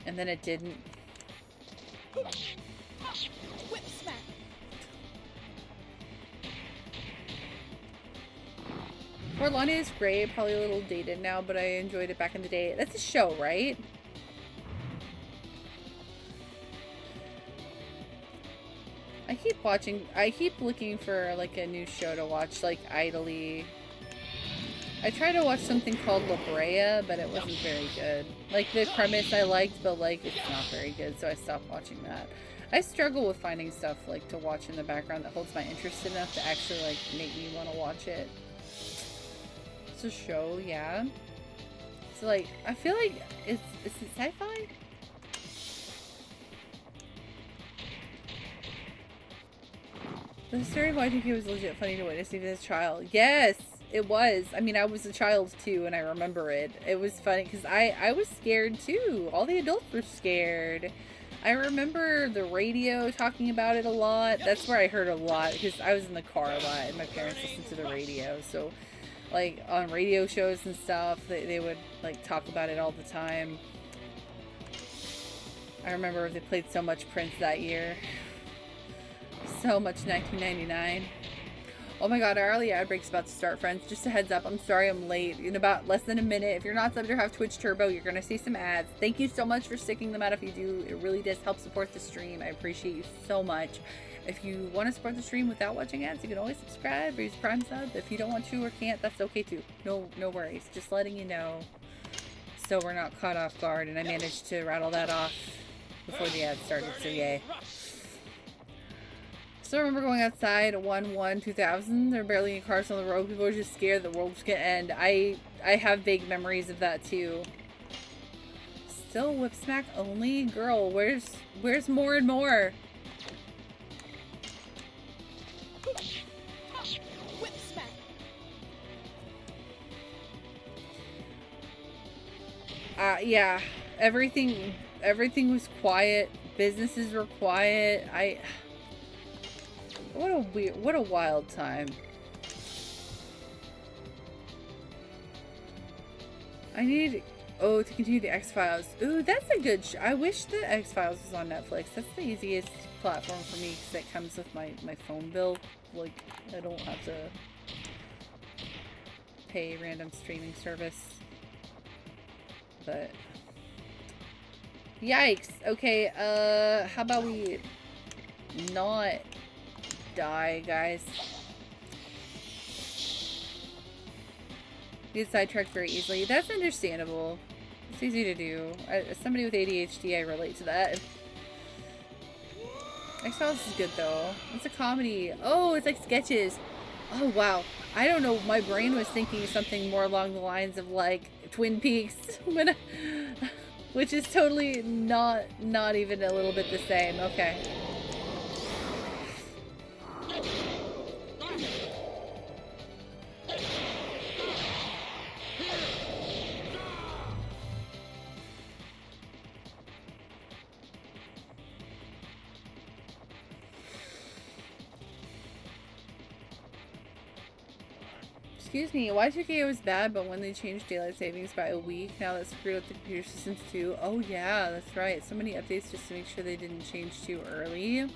And then it didn't.
Whip smack.
Portlandia is great, probably a little dated now, but I enjoyed it back in the day. That's a show, right? I keep looking for like a new show to watch, like idly. I tried to watch something called La Brea, but it wasn't very good. Like, the premise I liked, but like, it's not very good, so I stopped watching that. I struggle with finding stuff, like, to watch in the background that holds my interest enough to actually, like, make me want to watch it. It's a show, yeah. So, like, I feel like, is it sci-fi? The story of Y2K was legit funny to witness even as a child. Yes! It was. I mean, I was a child too, and I remember it. It was funny because I was scared too. All the adults were scared. I remember the radio talking about it a lot. That's where I heard a lot because I was in the car a lot and my parents listened to the radio. So, like, on radio shows and stuff, they would, like, talk about it all the time. I remember they played so much Prince that year. So much 1999. Oh my god, our early ad break's about to start, friends. Just a heads up. I'm sorry I'm late. In about less than a minute. If you're not subbed or have Twitch Turbo, you're going to see some ads. Thank you so much for sticking them out if you do. It really does help support the stream. I appreciate you so much. If you want to support the stream without watching ads, you can always subscribe or use Prime Sub. If you don't want to or can't, that's okay too. No worries. Just letting you know so we're not caught off guard. And I managed to rattle that off before the ad started, so yay. Still remember going outside at 1/1/2000. There were barely any cars on the road. People were just scared the world was gonna end. I have vague memories of that too. Still whip smack only? Girl, where's more and more?
Whip smack.
Yeah. Everything was quiet. Businesses were quiet. What a wild time. I need to continue the X-Files. Ooh, that's a good I wish the X-Files was on Netflix. That's the easiest platform for me because it comes with my phone bill. Like, I don't have to pay random streaming service. But yikes. Okay, how about we not die, guys? You get sidetracked very easily. That's understandable. It's easy to do. As somebody with ADHD, I relate to that. X-Files is good though. It's a comedy. Oh, it's like sketches. Oh wow. I don't know. My brain was thinking something more along the lines of like Twin Peaks, which is totally not even a little bit the same. Okay. Excuse me, Y2K was bad, but when they changed daylight savings by a week, now that's screwed up the computer systems too. Oh yeah, that's right. So many updates just to make sure they didn't change too early.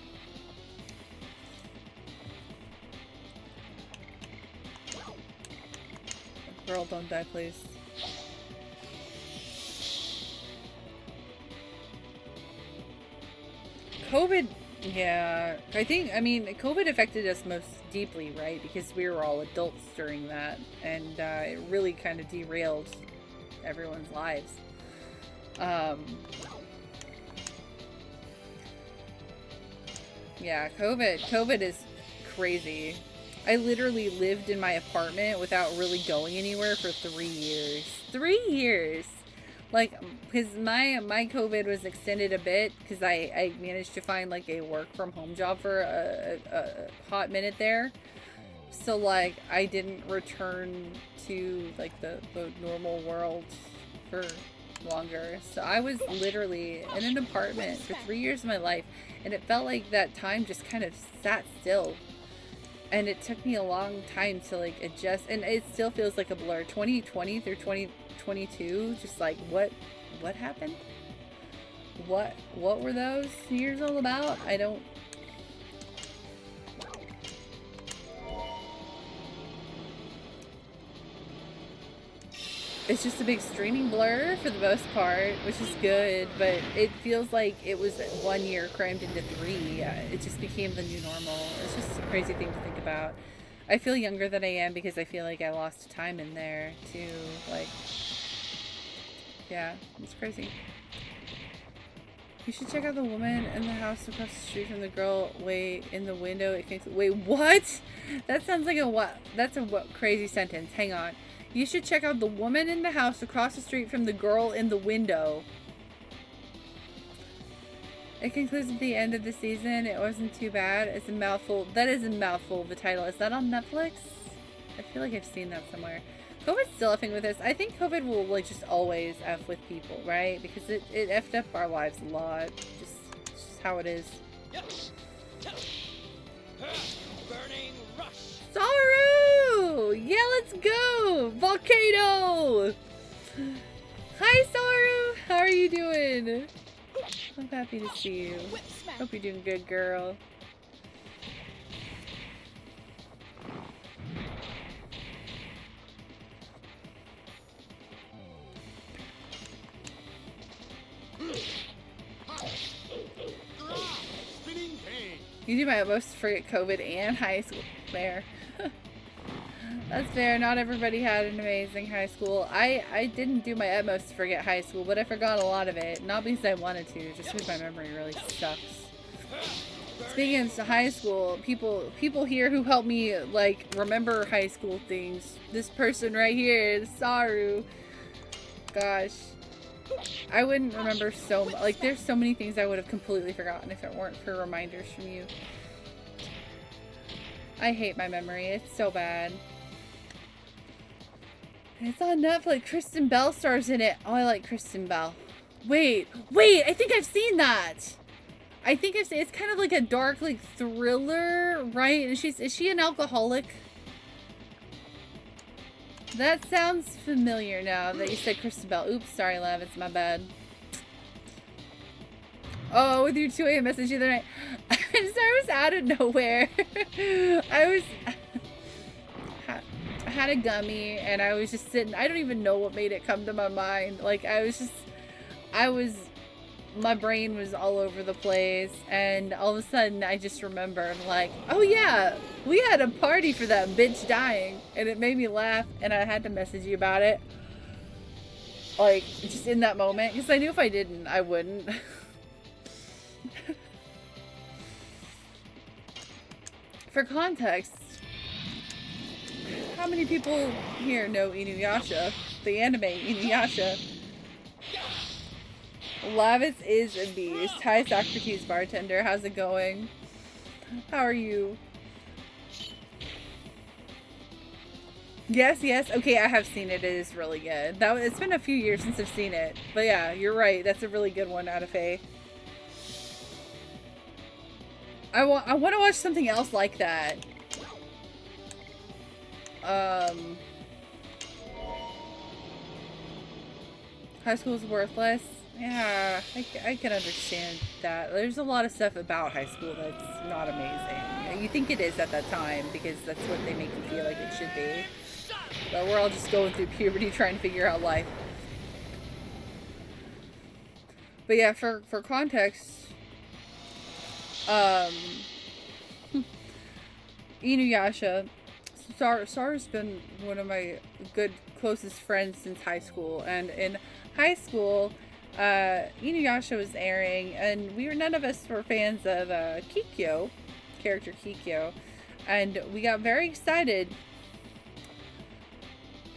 Girl, don't die, please. COVID, yeah. I mean, COVID affected us most deeply, right? Because we were all adults during that, and it really kind of derailed everyone's lives. Yeah, COVID is crazy. I literally lived in my apartment without really going anywhere for 3 years. 3 years! Like, because my COVID was extended a bit because I managed to find like a work from home job for a hot minute there. So like I didn't return to like the normal world for longer. So I was literally in an apartment for 3 years of my life, and it felt like that time just kind of sat still. And it took me a long time to like adjust, and it still feels like a blur. 2020 through 2022, just like what happened? What were those years all about? I don't. It's just a big streaming blur for the most part, which is good, but it feels like it was 1 year crammed into 3. It just became the new normal. It's just a crazy thing to think about. I feel younger than I am because I feel like I lost time in there too. Like, yeah, it's crazy. You should check out the woman in the house across the street from the girl way in the window. It can, wait, what? That sounds like a what? That's a what crazy sentence. Hang on. You should check out the woman in the house across the street from the girl in the window. It concludes at the end of the season. It wasn't too bad. It's a mouthful. That is a mouthful, the title. Is that on Netflix? I feel like I've seen that somewhere. COVID's still effing with us. I think COVID will like just always F with people, right? Because it effed up our lives a lot. Just how it is.
Burning rush.
Saru! Yeah, let's go! Volcano! Hi, Saru! How are you doing? I'm happy to see you. Hope you're doing good, girl. You do my utmost to forget COVID and high school. Fair. That's fair. Not everybody had an amazing high school. I didn't do my utmost to forget high school, but I forgot a lot of it. Not because I wanted to, just because my memory really sucks. Speaking of high school, people here who help me, like, remember high school things. This person right here, Saru. Gosh. I wouldn't remember so much. Like, there's so many things I would have completely forgotten if it weren't for reminders from you. I hate my memory. It's so bad. It's on Netflix. Kristen Bell stars in it. Oh, I like Kristen Bell. Wait. I think I've seen that. I think I've seen. It's kind of like a dark, like, thriller, right? And is she an alcoholic? That sounds familiar now that you said Kristen Bell. Oops, sorry, Lev. It's my bad. Oh, with your 2 a.m. message the other night. I was out of nowhere. I had a gummy and I was just sitting. I don't even know what made it come to my mind. Like, my brain was all over the place, and all of a sudden I just remembered, like, oh yeah, we had a party for that bitch dying, and it made me laugh, and I had to message you about it, like, just in that moment, because I knew if I didn't, I wouldn't. For context, how many people here know Inuyasha, the anime Inuyasha? Lavis is a beast. Hi, Socrates bartender. How's it going? How are you? Yes. Okay, I have seen it. It is really good. It's been a few years since I've seen it. But yeah, you're right. That's a really good one out of Faye. I want to watch something else like that. High school's worthless. Yeah, I can understand that. There's a lot of stuff about high school that's not amazing. You think it is at that time because that's what they make you feel like it should be. But we're all just going through puberty trying to figure out life. But yeah, for context, Inuyasha, Saru's been one of my good closest friends since high school, and in high school, Inuyasha was airing, and none of us were fans of Kikyo, character Kikyo, and we got very excited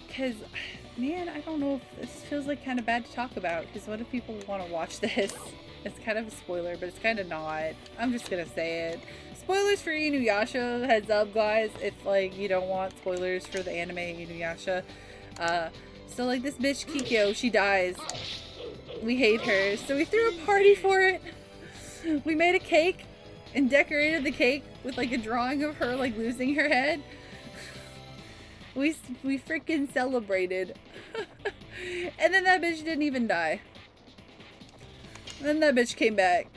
because, man, I don't know if this feels like kind of bad to talk about, because what if people want to watch this? It's kind of a spoiler, but it's kind of not. I'm just gonna say it. Spoilers for Inuyasha, heads up, guys, if, like, you don't want spoilers for the anime Inuyasha. So, like, this bitch Kikyo, she dies. We hate her, so we threw a party for it. We made a cake and decorated the cake with, like, a drawing of her, like, losing her head. We freaking celebrated. And then that bitch didn't even die. And then that bitch came back.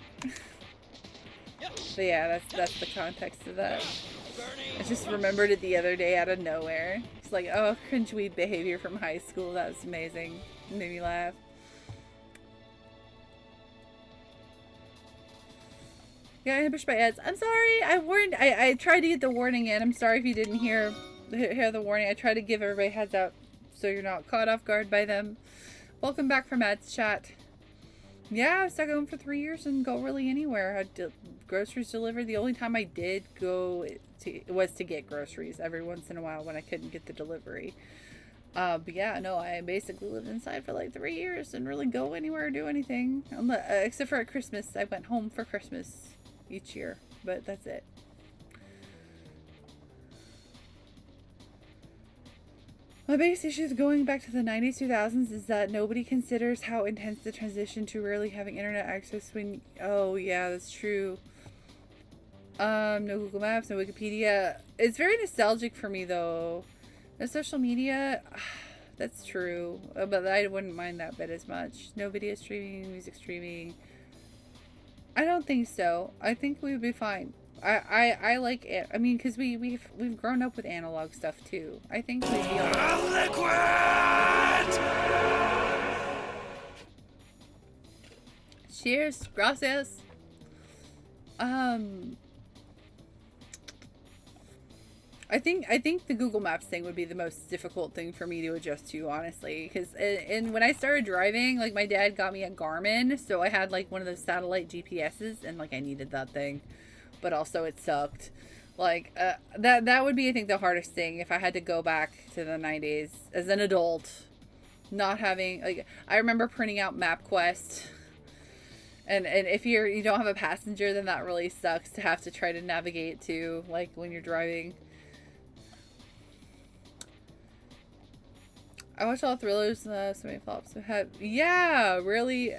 But yeah, that's the context of that. I just remembered it the other day out of nowhere. It's like, oh, cringeweed behavior from high school. That was amazing. It made me laugh. Yeah, ambushed by ads. I'm sorry. I tried to get the warning in. I'm sorry if you didn't hear the warning. I tried to give everybody heads up so you're not caught off guard by them. Welcome back from ads chat. Yeah, I was stuck at home for 3 years and go really anywhere. I had groceries delivered. The only time I did go was to get groceries every once in a while when I couldn't get the delivery. But yeah, no, I basically lived inside for like 3 years and really go anywhere or do anything. Except for at Christmas. I went home for Christmas each year, but that's it. My biggest issue going back to the 90s, 2000s is that nobody considers how intense the transition to rarely having internet access when... Oh, yeah, that's true. No Google Maps, no Wikipedia. It's very nostalgic for me, though. No social media, that's true. But I wouldn't mind that bit as much. No video streaming, music streaming. I don't think so. I think we would be fine. I like it. I mean, because we've grown up with analog stuff too. I think we'd be alright.
Liquid!
Cheers, gracias. I think the Google Maps thing would be the most difficult thing for me to adjust to, honestly, because and when I started driving, like, my dad got me a Garmin, so I had like one of those satellite GPSs, and like I needed that thing, but also it sucked. Like that would be, I think, the hardest thing if I had to go back to the 90s as an adult, not having, like, I remember printing out MapQuest. And if you don't have a passenger, then that really sucks to have to try to navigate to, like, when you're driving. I watched all thrillers, so many flops. Yeah, really.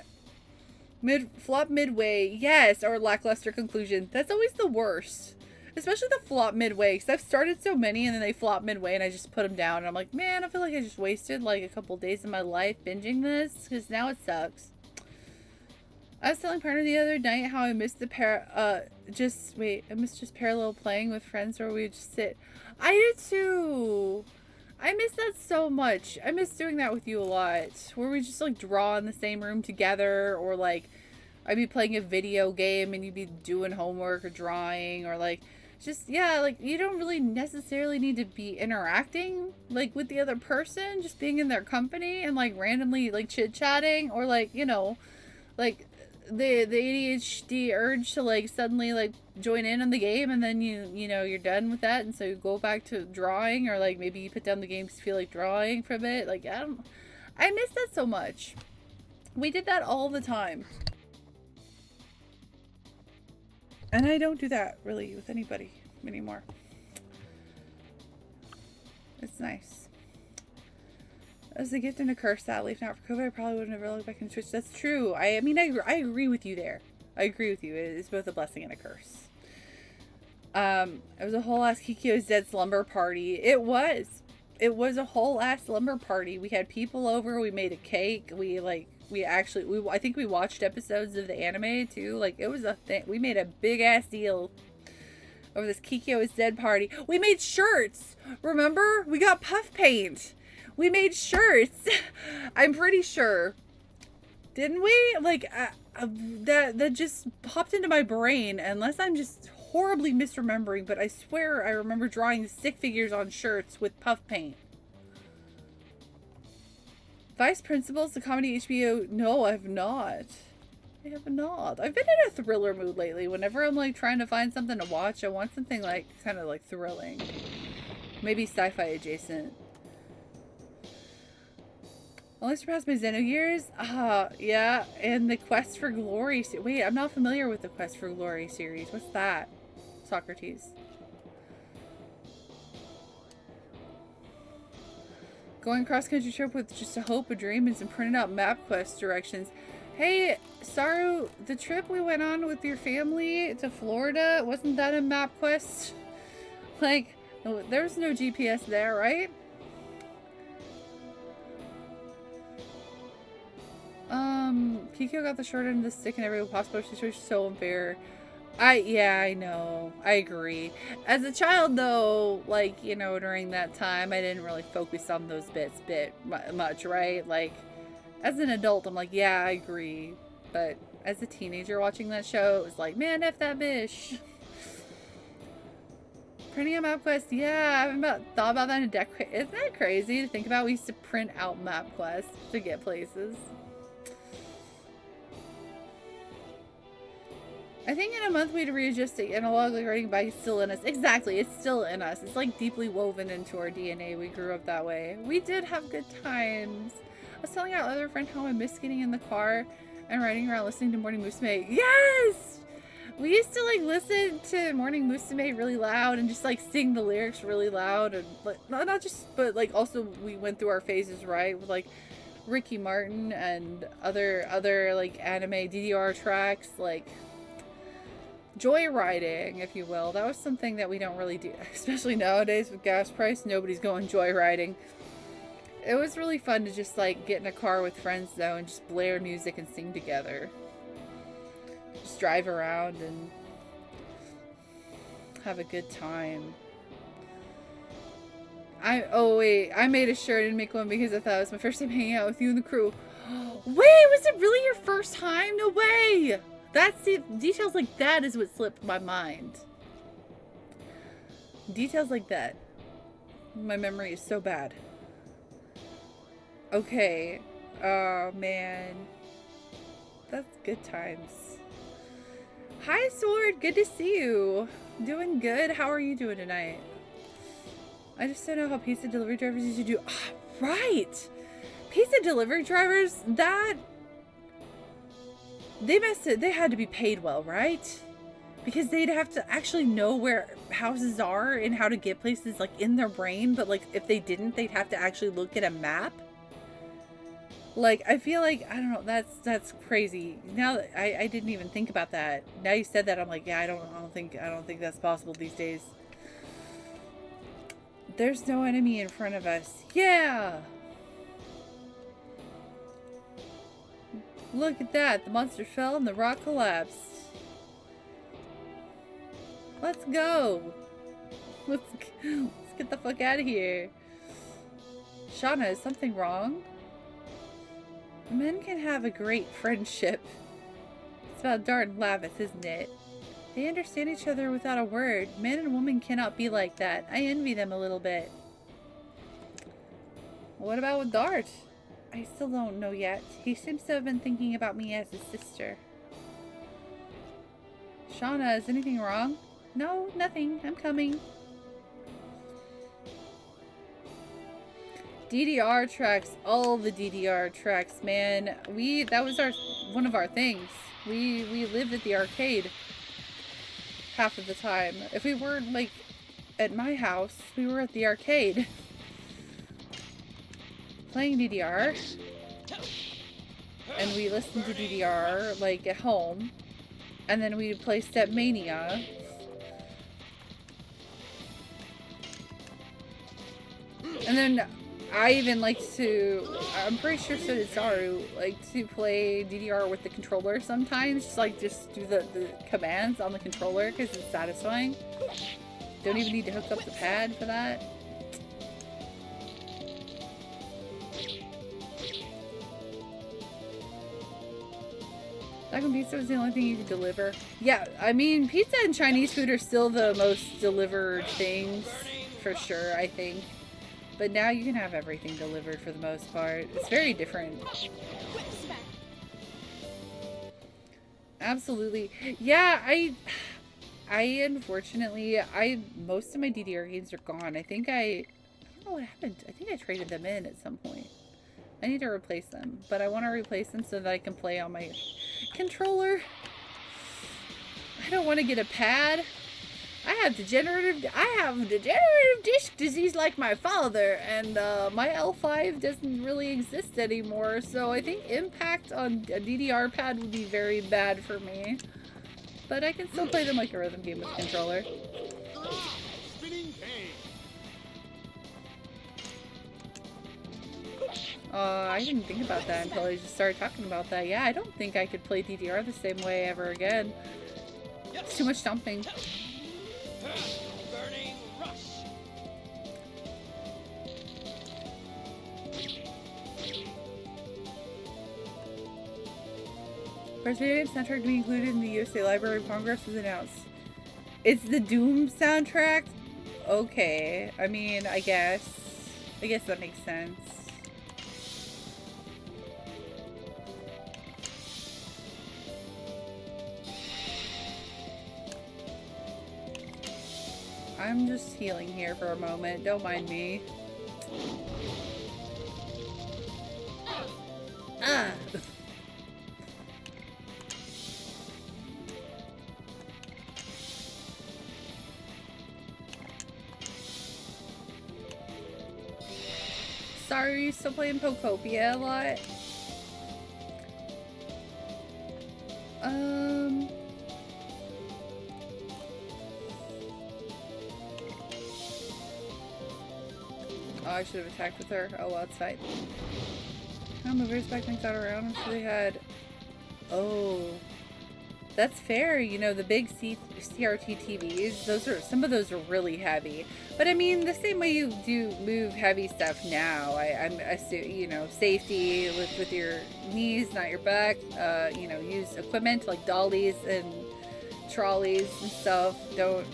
Flop midway, yes, or lackluster conclusion. That's always the worst. Especially the flop midway, because I've started so many and then they flop midway and I just put them down. And I'm like, man, I feel like I just wasted like a couple days of my life binging this, because now it sucks. I was telling partner the other night how I missed the I missed just parallel playing with friends where we would just sit. I did too. I miss that so much. I miss doing that with you a lot. Where we just like draw in the same room together, or like I'd be playing a video game and you'd be doing homework or drawing, or like just, yeah, like you don't really necessarily need to be interacting like with the other person, just being in their company and like randomly like chit-chatting, or like, you know, like the ADHD urge to like suddenly like join in on the game, and then you know you're done with that, and so you go back to drawing, or like maybe you put down the game because you feel like drawing for a bit. Like I miss that so much. We did that all the time, and I don't do that really with anybody anymore. It's nice. As a gift and a curse, sadly. If not for COVID, I probably would have never looked back and switched. That's true. I mean, I agree with you there. I agree with you. It is both a blessing and a curse. It was a whole ass Kikyo's Dead slumber party. It was. It was a whole ass slumber party. We had people over. We made a cake. I think we watched episodes of the anime too. Like, it was a thing. We made a big ass deal over this Kikyo's Dead party. We made shirts. Remember? We got puff paint. We made shirts. I'm pretty sure. Didn't we? Like, that just popped into my brain, unless I'm just horribly misremembering, but I swear I remember drawing stick figures on shirts with puff paint. Vice Principals, the comedy HBO. No, I've not. I have not. I've been in a thriller mood lately. Whenever I'm like trying to find something to watch, I want something like kind of like thrilling. Maybe sci-fi adjacent. Only surpassed my Xenogears? Yeah, and the Quest for Glory. Wait, I'm not familiar with the Quest for Glory series. What's that? Socrates. Going cross-country trip with just a hope, a dream, and some printed out MapQuest directions. Hey, Saru, the trip we went on with your family to Florida, wasn't that a MapQuest? Like, there's no GPS there, right? Kikyo got the short end of the stick in every possible situation. So unfair. Yeah, I know. I agree. As a child, though, like, you know, during that time, I didn't really focus on those bits much, right? Like, as an adult, I'm like, yeah, I agree. But as a teenager watching that show, it was like, man, F that bish. Printing out MapQuest, yeah, I haven't thought about that in a decade. Isn't that crazy to think about? We used to print out MapQuest to get places. I think in a month we'd readjust the analog writing by still in us. Exactly, it's still in us. It's like deeply woven into our DNA. We grew up that way. We did have good times. I was telling our other friend how I missed getting in the car and riding around listening to Morning Musume. Yes! We used to like listen to Morning Musume really loud and just like sing the lyrics really loud, and like not just, but like also we went through our phases, right, with like Ricky Martin and other like anime DDR tracks, like joyriding, if you will. That was something that we don't really do, especially nowadays with gas price. Nobody's going joyriding. It was really fun to just like get in a car with friends though and just blare music and sing together. Just drive around and have a good time. I made a shirt. I didn't make one because I thought it was my first time hanging out with you and the crew. Wait, was it really your first time? No way! That's the details like that is what slipped my mind. Details like that. My memory is so bad. Okay. Oh, man. That's good times. Hi, Sword. Good to see you. Doing good. How are you doing tonight? I just don't know how pizza delivery drivers used to do. Ah, right. Pizza delivery drivers, they had to be paid well, right? Because they'd have to actually know where houses are and how to get places, like, in their brain. But, like, if they didn't, they'd have to actually look at a map. Like, I feel like, I don't know, that's crazy. Now, I didn't even think about that. Now you said that, I'm like, yeah, I don't think that's possible these days. There's no enemy in front of us. Yeah! Look at that. The monster fell and the rock collapsed. Let's go. Let's get the fuck out of here. Shauna, is something wrong? Men can have a great friendship. It's about darn lavish, isn't it? They understand each other without a word. Man and woman cannot be like that. I envy them a little bit. What about with Dart? I still don't know yet. He seems to have been thinking about me as his sister. Shauna, is anything wrong? No, nothing. I'm coming. DDR tracks, all the DDR tracks, man. That was one of our things. We lived at the arcade half of the time. If we weren't, like, at my house, we were at the arcade. Playing DDR. And we listened to DDR, like, at home. And then we'd play Step Mania. And then I even like to, I'm pretty sure so did Saru, like to play DDR with the controller sometimes. Just do the commands on the controller because it's satisfying. Don't even need to hook up the pad for that. Dragoon pizza was the only thing you could deliver. Yeah, I mean, pizza and Chinese food are still the most delivered things, for sure, I think. But now you can have everything delivered for the most part. It's very different. Absolutely. Yeah, I unfortunately, most of my DDR games are gone. I don't know what happened. I think I traded them in at some point. I need to replace them, but I want to replace them so that I can play on my controller. I don't want to get a pad. I have degenerative disc disease like my father, and my L5 doesn't really exist anymore, so I think impact on a DDR pad would be very bad for me. But I can still play them like a rhythm game with controller. I didn't think about that until I just started talking about that. Yeah, I don't think I could play DDR the same way ever again. It's too much stomping.
Burning rush.
First video game soundtrack to be included in the USA Library of Congress was announced. It's the Doom soundtrack? Okay. I mean, I guess that makes sense. I'm just healing here for a moment. Don't mind me. Ah! Sorry, are you still playing Pokopia a lot? Oh, I should have attacked with her. Oh, well, it's fine. How movers back things out around? I'm sure they had... Oh. That's fair. You know, the big CRT TVs, some of those are really heavy. But I mean, the same way you do move heavy stuff now, I'm assuming, you know, safety with your knees, not your back, you know, use equipment like dollies and trolleys and stuff. Don't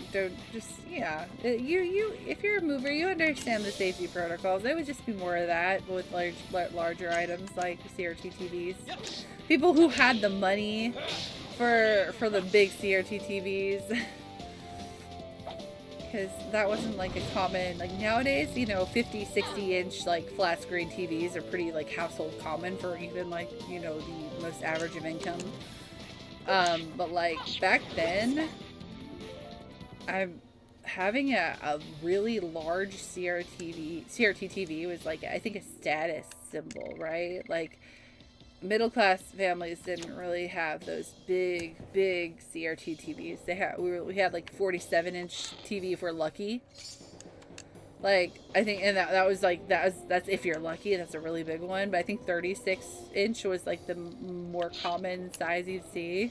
just, yeah. If you're a mover, you understand the safety protocols. It would just be more of that with larger items like CRT TVs. People who had the money for the big CRT TVs. Because that wasn't like a common, like nowadays, you know, 50, 60 inch like flat screen TVs are pretty like household common for even like, you know, the most average of income. But like back then, I'm having a really large CRT TV was like, I think, a status symbol, right? Like middle class families didn't really have those big CRT TVs. We had like 47 inch TV if we're lucky. Like I think, and that was like that's if you're lucky. That's a really big one. But I think 36 inch was like the more common size you'd see.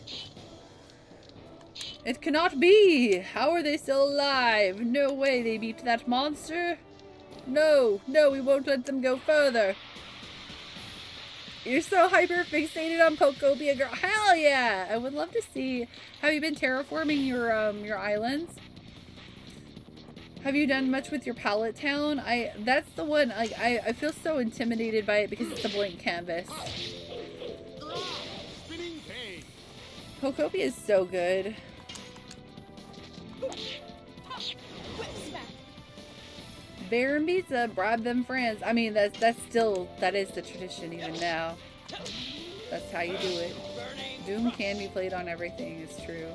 It cannot be! How are they still alive? No way they beat that monster! No, we won't let them go further! You're so hyper fixated on Pokopia, girl. Hell yeah! I would love to see. Have you been terraforming your islands? Have you done much with your pallet town? That's the one, like, I feel so intimidated by it because it's a blank canvas. Pokopia is so good. Bear and pizza, bribe them friends. I mean, that is the tradition even now. That's how you do it. Doom can be played on everything, it's true.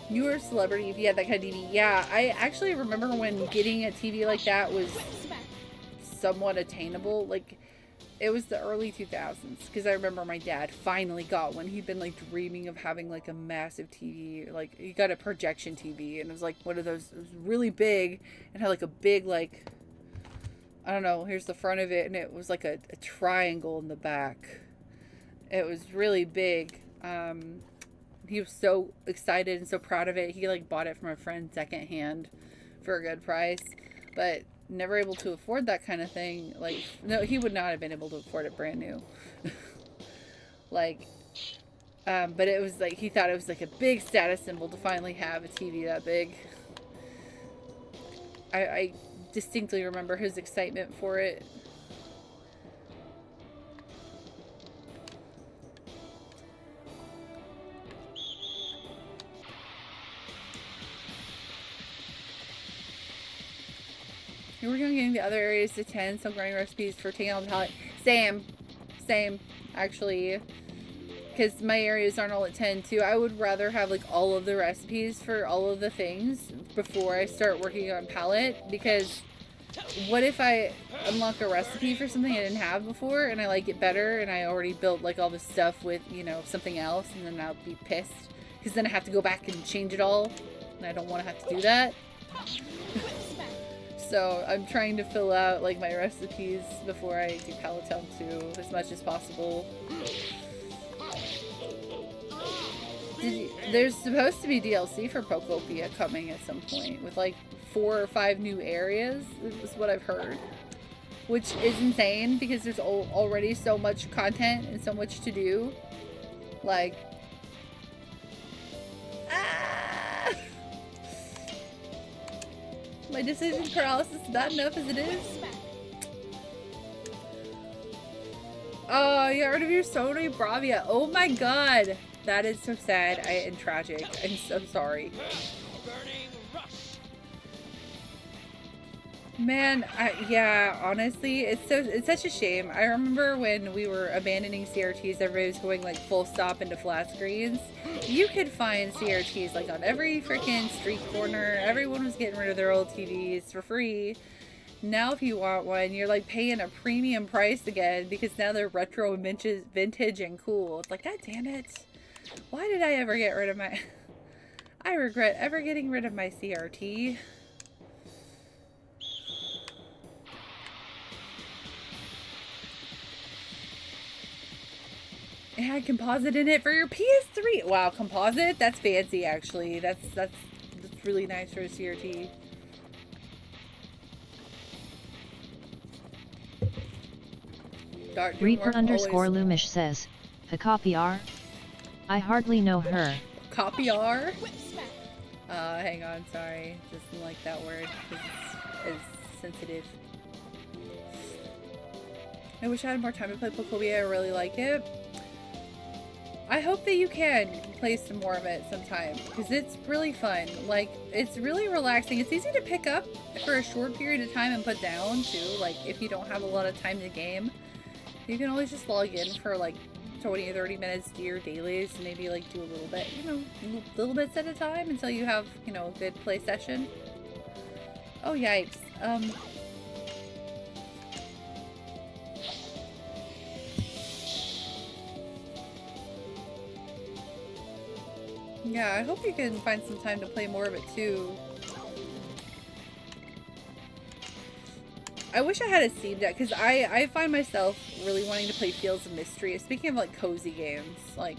You were a celebrity if you had that kind of TV. Yeah, I actually remember when getting a TV like that was somewhat attainable. Like, it was the early 2000s, because I remember my dad finally got one. He'd been like dreaming of having like a massive TV. Like, he got a projection TV, and it was like one of those, it was really big and had like a big, like, I don't know, here's the front of it, and it was like a triangle in the back. It was really big. He was so excited and so proud of it. He like bought it from a friend secondhand for a good price, but never able to afford that kind of thing. Like, no, he would not have been able to afford it brand new. Like, but it was like, he thought it was like a big status symbol to finally have a TV that big. I distinctly remember his excitement for it. We're working on getting the other areas to 10, so growing recipes for taking on the palette. Same, actually. Because my areas aren't all at 10 too. I would rather have like all of the recipes for all of the things before I start working on palette. Because what if I unlock a recipe for something I didn't have before and I like it better and I already built like all this stuff with, you know, something else, and then I'll be pissed. Because then I have to go back and change it all. And I don't want to have to do that. So I'm trying to fill out like my recipes before I do Pallet Town 2 as much as possible. There's supposed to be DLC for Pokopia coming at some point with like 4 or 5 new areas, is what I've heard. Which is insane because there's already so much content and so much to do. Like, my decision paralysis is bad enough as it is. Oh, you got rid of your Sony Bravia. Oh my god. That is so sad and tragic. I'm so sorry. Man, yeah, honestly, it's such a shame. I remember when we were abandoning CRTs, everybody was going like full stop into flat screens. You could find CRTs like on every freaking street corner. Everyone was getting rid of their old TVs for free. Now if you want one, you're like paying a premium price again because now they're retro and vintage and cool. It's like, god damn it. Why did I ever get rid of my... I regret ever getting rid of my CRT. It had composite in it for your PS3. Wow, composite? That's fancy, actually. That's really nice for a CRT. Start doing
Reaper
work
underscore
always.
Loomish says, Hakapiar? I hardly know her.
Copy R?
Whip smack.
Hang on, sorry. Doesn't like that word because it's sensitive. I wish I had more time to play Pokobia. I really like it. I hope that you can play some more of it sometime because it's really fun. Like, it's really relaxing. It's easy to pick up for a short period of time and put down too. Like, if you don't have a lot of time to game, you can always just log in for like 20 or 30 minutes, do your dailies, and maybe like do a little bit, you know, little bits at a time until you have, you know, a good play session. Oh, yikes. Yeah, I hope you can find some time to play more of it too. I wish I had a Steam Deck because I find myself really wanting to play Fields of Mystery. Speaking of like cozy games, like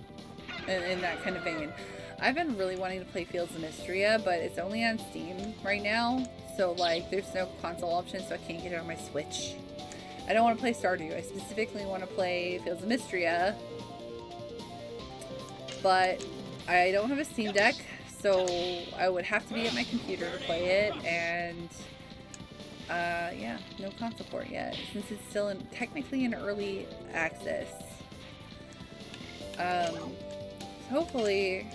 in that kind of vein, I've been really wanting to play Fields of Mysteria, but it's only on Steam right now. So like, there's no console option, so I can't get it on my Switch. I don't want to play Stardew. I specifically want to play Fields of Mysteria, but I don't have a Steam Deck, so I would have to be at my computer to play it, and yeah, no console port yet, since it's still technically in early access. So hopefully,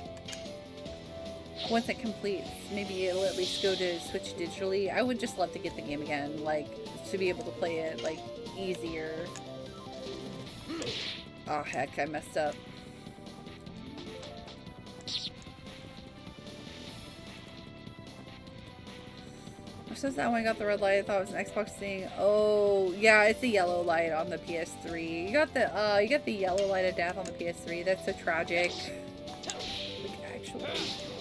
once it completes, maybe it'll at least go to Switch digitally. I would just love to get the game again, like, to be able to play it, like, easier. Oh heck, I messed up. Says that when I got the red light, I thought it was an Xbox thing. Oh, yeah, it's a yellow light on the PS3. You got the yellow light of death on the PS3. That's so tragic. Like, actually.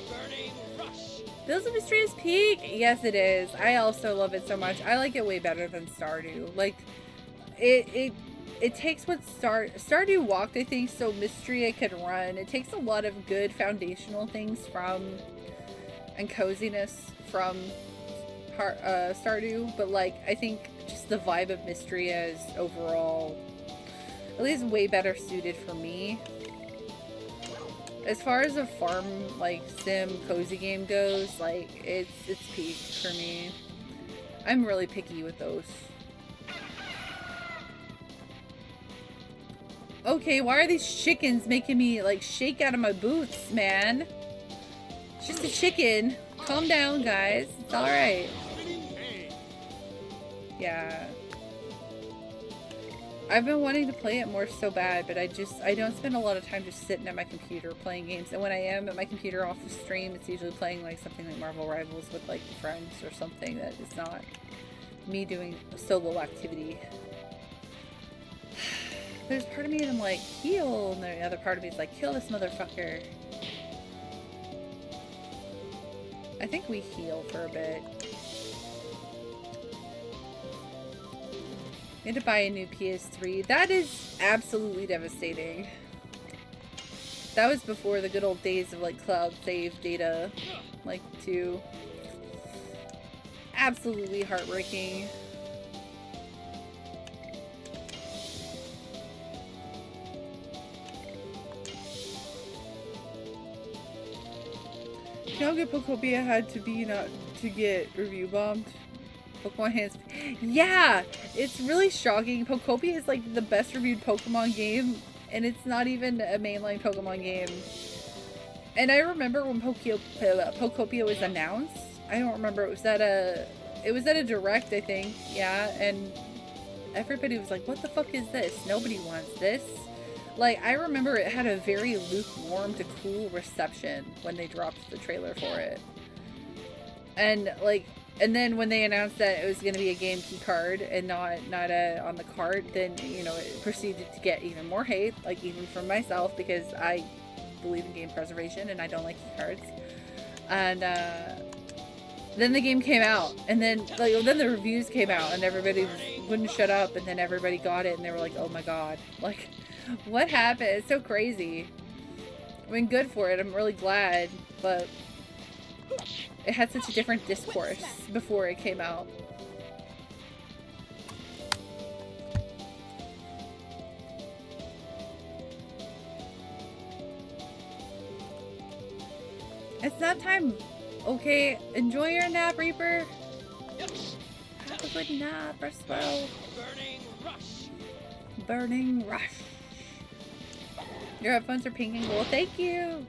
Burning rush.
Fields of Mystery is peak. Yes, it is. I also love it so much. I like it way better than Stardew. Like, it takes what Stardew walked, I think, so Mysteria could run. It takes a lot of good foundational things from, and coziness from Stardew, but like, I think just the vibe of Mysteria is overall at least way better suited for me. As far as a farm, like, sim cozy game goes, like, it's peak for me. I'm really picky with those. Okay, why are these chickens making me like shake out of my boots, man? It's just a chicken. Calm down, guys. It's alright. Yeah. I've been wanting to play it more so bad, but I don't spend a lot of time just sitting at my computer playing games. And when I am at my computer off the stream, it's usually playing like something like Marvel Rivals with like friends or something that is not me doing solo activity. There's part of me that I'm like, heal, and the other part of me is like, kill this motherfucker. I think we heal for a bit. We had to buy a new PS3. That is absolutely devastating. That was before the good old days of like cloud save data, like, too. Absolutely heartbreaking. You know how good Pokobia had to be not to get review bombed? Pokemon hands. Yeah! It's really shocking. Pokopia is like the best reviewed Pokemon game, and it's not even a mainline Pokemon game. And I remember when Pokopia was announced. I don't remember. It was at a direct, I think. Yeah, and everybody was like, what the fuck is this? Nobody wants this. Like, I remember it had a very lukewarm to cool reception when they dropped the trailer for it. And like, and then when they announced that it was going to be a game key card and not on the card, then, you know, it proceeded to get even more hate, like even from myself, because I believe in game preservation and I don't like key cards. And then the game came out, and then the reviews came out, and everybody wouldn't shut up, and then everybody got it, and they were like, oh my god, like, what happened? It's so crazy. I mean, good for it. I'm really glad, but it had such a different discourse before it came out. It's nap time. Okay, enjoy your nap, Reaper.
Yes.
Have a good nap, rest well.
Burning rush.
Burning rush. Your headphones are pink and gold. Thank you.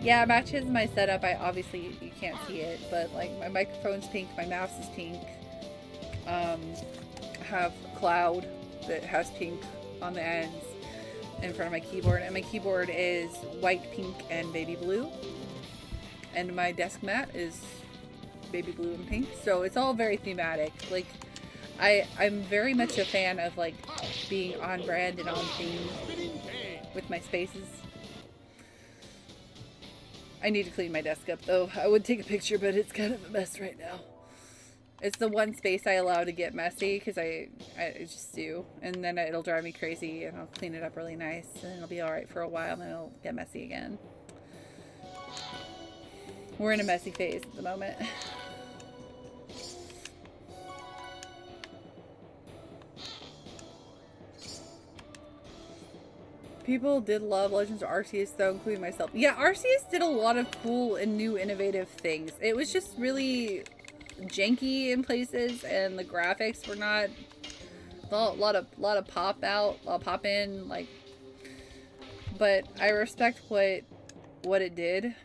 Yeah, matches my setup. I obviously you can't see it, but like my microphone's pink, my mouse is pink. I have cloud that has pink on the ends in front of my keyboard, and my keyboard is white, pink, and baby blue. And my desk mat is baby blue and pink, so it's all very thematic. Like, I'm very much a fan of like being on brand and on theme with my spaces. I need to clean my desk up though. I would take a picture, but it's kind of a mess right now. It's the one space I allow to get messy because I just do, and then it'll drive me crazy, and I'll clean it up really nice, and it'll be all right for a while, and then it'll get messy again. We're in a messy phase at the moment. People did love Legends of Arceus though, including myself. Yeah, Arceus did a lot of cool and new innovative things. It was just really janky in places, and the graphics were not a lot of pop in, like, but I respect what it did.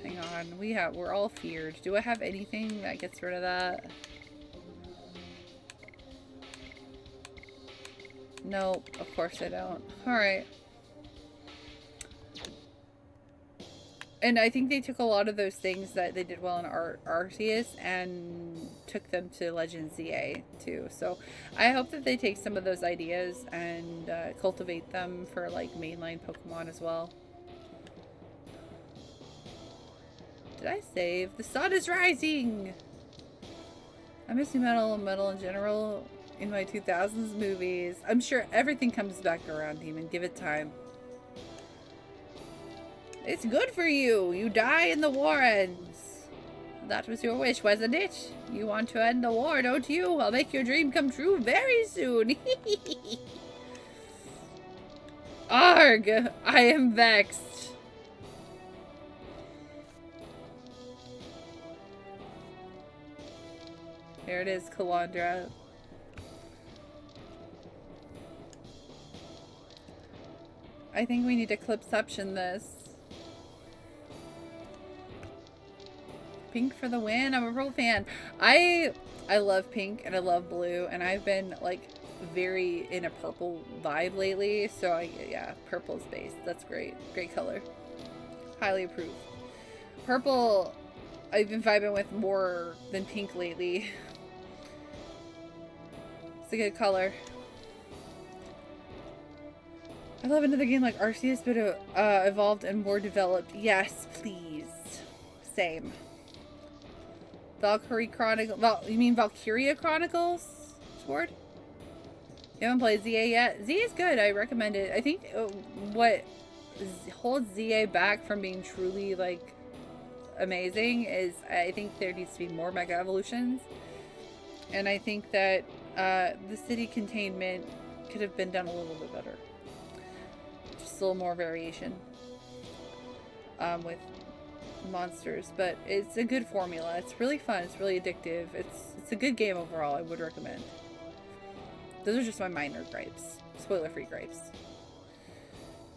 Hang on, we're all feared. Do I have anything that gets rid of that? Nope, of course I don't. Alright. And I think they took a lot of those things that they did well in Arceus and took them to Legends ZA too. So I hope that they take some of those ideas and cultivate them for like mainline Pokemon as well. Did I save? The sun is rising! I miss new metal in general in my 2000s movies. I'm sure everything comes back around, Demon. Give it time. It's good for you. You die and the war ends. That was your wish, wasn't it? You want to end the war, don't you? I'll make your dream come true very soon. Arg! I am vexed. Here it is, Kalandra. I think we need to clipception this. Pink for the win. I'm a purple fan. I love pink and I love blue, and I've been like very in a purple vibe lately, so yeah, purple is base. That's great. Great color. Highly approve. Purple I've been vibing with more than pink lately. It's a good color. I love another game like Arceus, but evolved and more developed. Yes, please. Same. Valkyrie Chronicles. You mean Valkyria Chronicles? Sword? You haven't played ZA yet? ZA is good. I recommend it. I think what holds ZA back from being truly like amazing is I think there needs to be more Mega Evolutions, and I think that the city containment could have been done a little bit better. Just a little more variation with monsters, but it's a good formula. It's really fun. It's really addictive. It's a good game overall. I would recommend. Those are just my minor gripes. Spoiler-free gripes.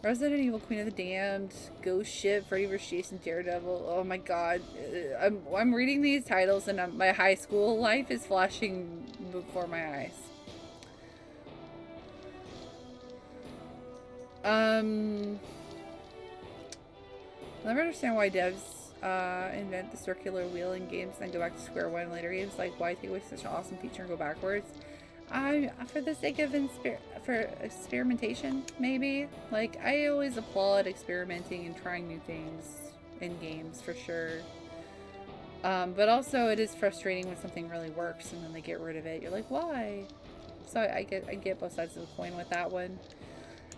Resident Evil, Queen of the Damned, Ghost Ship, Freddy vs. Jason, Daredevil. Oh my god. I'm reading these titles and my high school life is flashing before my eyes. I never understand why devs invent the circular wheel in games and then go back to square one in later games. Like, why take away such an awesome feature and go backwards? For the sake of experimentation, maybe. Like, I always applaud experimenting and trying new things in games, for sure. But also, it is frustrating when something really works and then they get rid of it. You're like, why? So I get both sides of the coin with that one.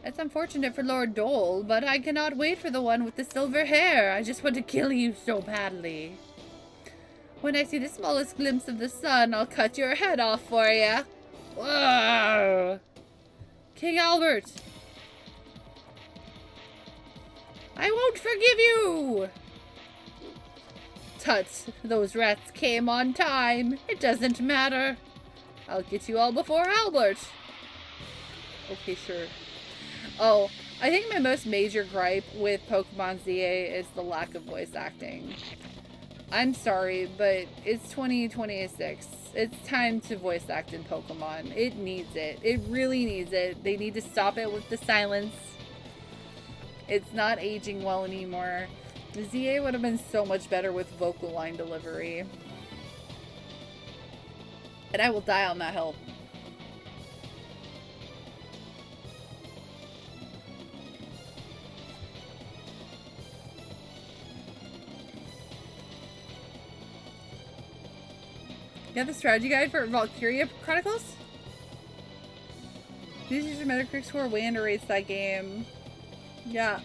It's unfortunate for Lord Dole, but I cannot wait for the one with the silver hair. I just want to kill you so badly. When I see the smallest glimpse of the sun, I'll cut your head off for you. Whoa! King Albert! I won't forgive you! Tut, those rats came on time. It doesn't matter. I'll get you all before Albert. Okay, sure. Oh, I think my most major gripe with Pokemon ZA is the lack of voice acting. I'm sorry, but it's 2026. It's time to voice act in Pokemon. It needs it. It really needs it. They need to stop it with the silence. It's not aging well anymore. The ZA would have been so much better with vocal line delivery. And I will die on that hill. You have the strategy guide for Valkyria Chronicles? These user Metacritic score way underrates that game. Yeah.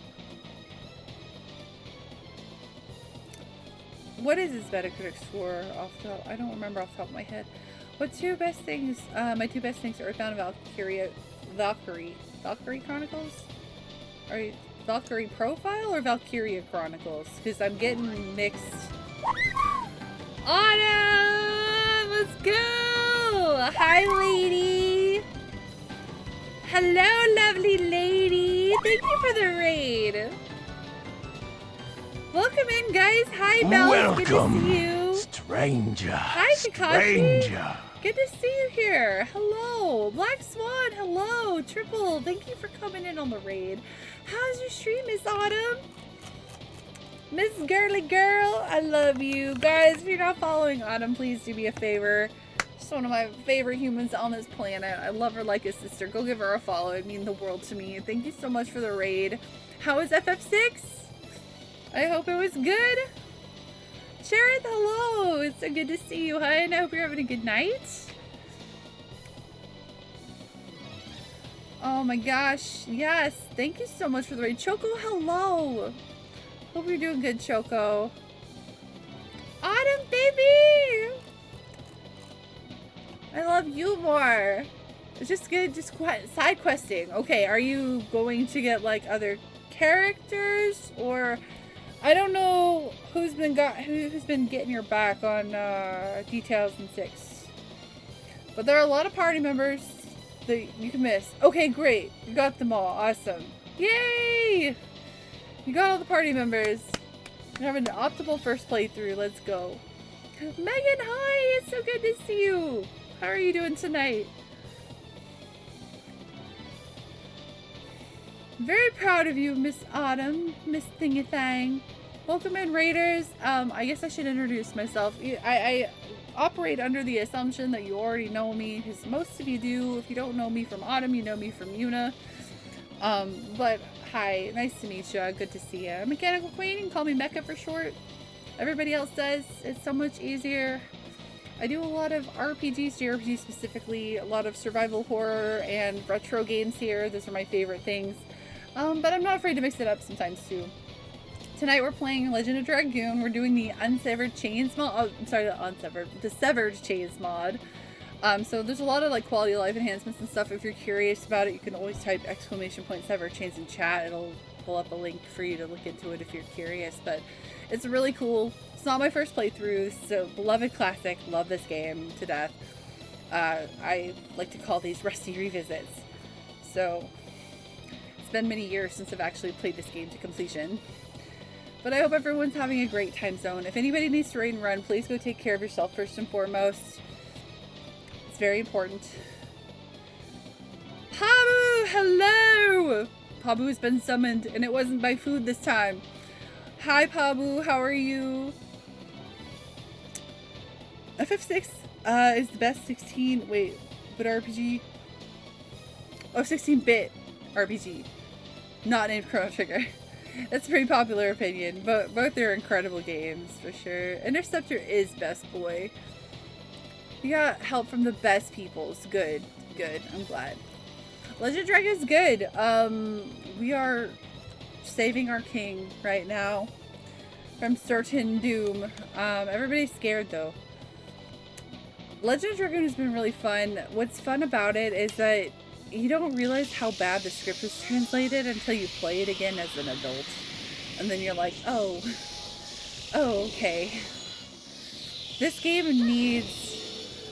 What is his Metacritic score off the top? I don't remember off the top of my head. What two best things? My two best things are Earthbound and Valkyrie Chronicles? Are you Valkyrie Profile or Valkyria Chronicles? Because I'm getting mixed. Autumn! Let's go! Hi, lady! Hello, lovely lady! Thank you for the raid! Welcome in, guys! Hi, Belle! Good to see you!
Stranger.
Hi, Kakashi!
Stranger.
Good to see you here! Hello! Black Swan, hello! Triple, thank you for coming in on the raid. How's your stream, Miss Autumn? Miss Girly Girl, I love you. Guys, if you're not following Autumn, please do me a favor. She's one of my favorite humans on this planet. I love her like a sister. Go give her a follow. It'd mean the world to me. Thank you so much for the raid. How was FF6? I hope it was good. Shareth, hello. It's so good to see you, hun. I hope you're having a good night. Oh my gosh. Yes. Thank you so much for the raid. Choco, hello. Hope you're doing good, Choco. Autumn, baby! I love you more. It's just good, just side questing. Okay, are you going to get like other characters, or I don't know who's been getting your back on details in 6. But there are a lot of party members that you can miss. Okay, great. You got them all. Awesome. Yay! You got all the party members. You're having an optimal first playthrough. Let's go. Megan, hi! It's so good to see you. How are you doing tonight? Very proud of you, Miss Autumn. Miss Thingy-Thang. Welcome in, Raiders. I guess I should introduce myself. I operate under the assumption that you already know me, because most of you do. If you don't know me from Autumn, you know me from Yuna. But hi, nice to meet you. Good to see you. Mechanical Queen, you can call me Mecha for short. Everybody else does. It's so much easier. I do a lot of RPGs, JRPGs specifically, a lot of survival horror and retro games here. Those are my favorite things. But I'm not afraid to mix it up sometimes too. Tonight we're playing Legend of Dragoon. We're doing the SeveredChains mod. Oh, I'm sorry, the SeveredChains mod. So there's a lot of like quality of life enhancements and stuff. If you're curious about it, you can always type !SeveredChains in chat. It'll pull up a link for you to look into it if you're curious. But it's really cool. It's not my first playthrough, so beloved classic. Love this game to death. I like to call these rusty revisits. So it's been many years since I've actually played this game to completion. But I hope everyone's having a great time zone. If anybody needs to raid and run, please go take care of yourself first and foremost. It's very important. Pabu, hello! Pabu has been summoned, and it wasn't by food this time. Hi, Pabu, how are you? FF6 is the best 16-bit RPG. Oh, 16-bit RPG. Not named Chrono Trigger. That's a pretty popular opinion, but both are incredible games, for sure. Interceptor is best boy. You got help from the best peoples. Good, good. I'm glad. Legend of Dragon is good. We are saving our king right now from certain doom. Everybody's scared, though. Legend of Dragon has been really fun. What's fun about it is that you don't realize how bad the script was translated until you play it again as an adult. And then you're like, oh, okay. This game needs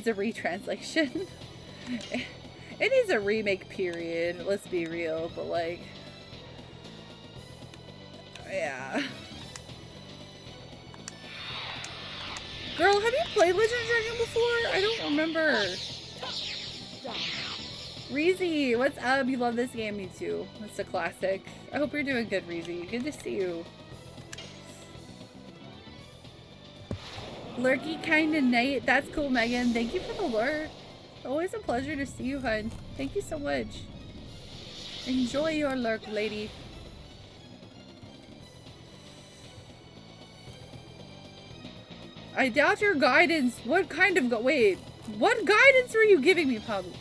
a retranslation. It needs a remake, period. Let's be real, but like, yeah. Girl, have you played Legend of Dragoon before? I don't remember. Reezy, what's up? You love this game? Me too. It's a classic. I hope you're doing good, Reezy. Good to see you. Lurky kinda night. That's cool, Megan. Thank you for the lurk. Always a pleasure to see you, hun. Thank you so much. Enjoy your lurk, lady. I doubt your guidance. What kind of wait, what guidance were you giving me, Pablo?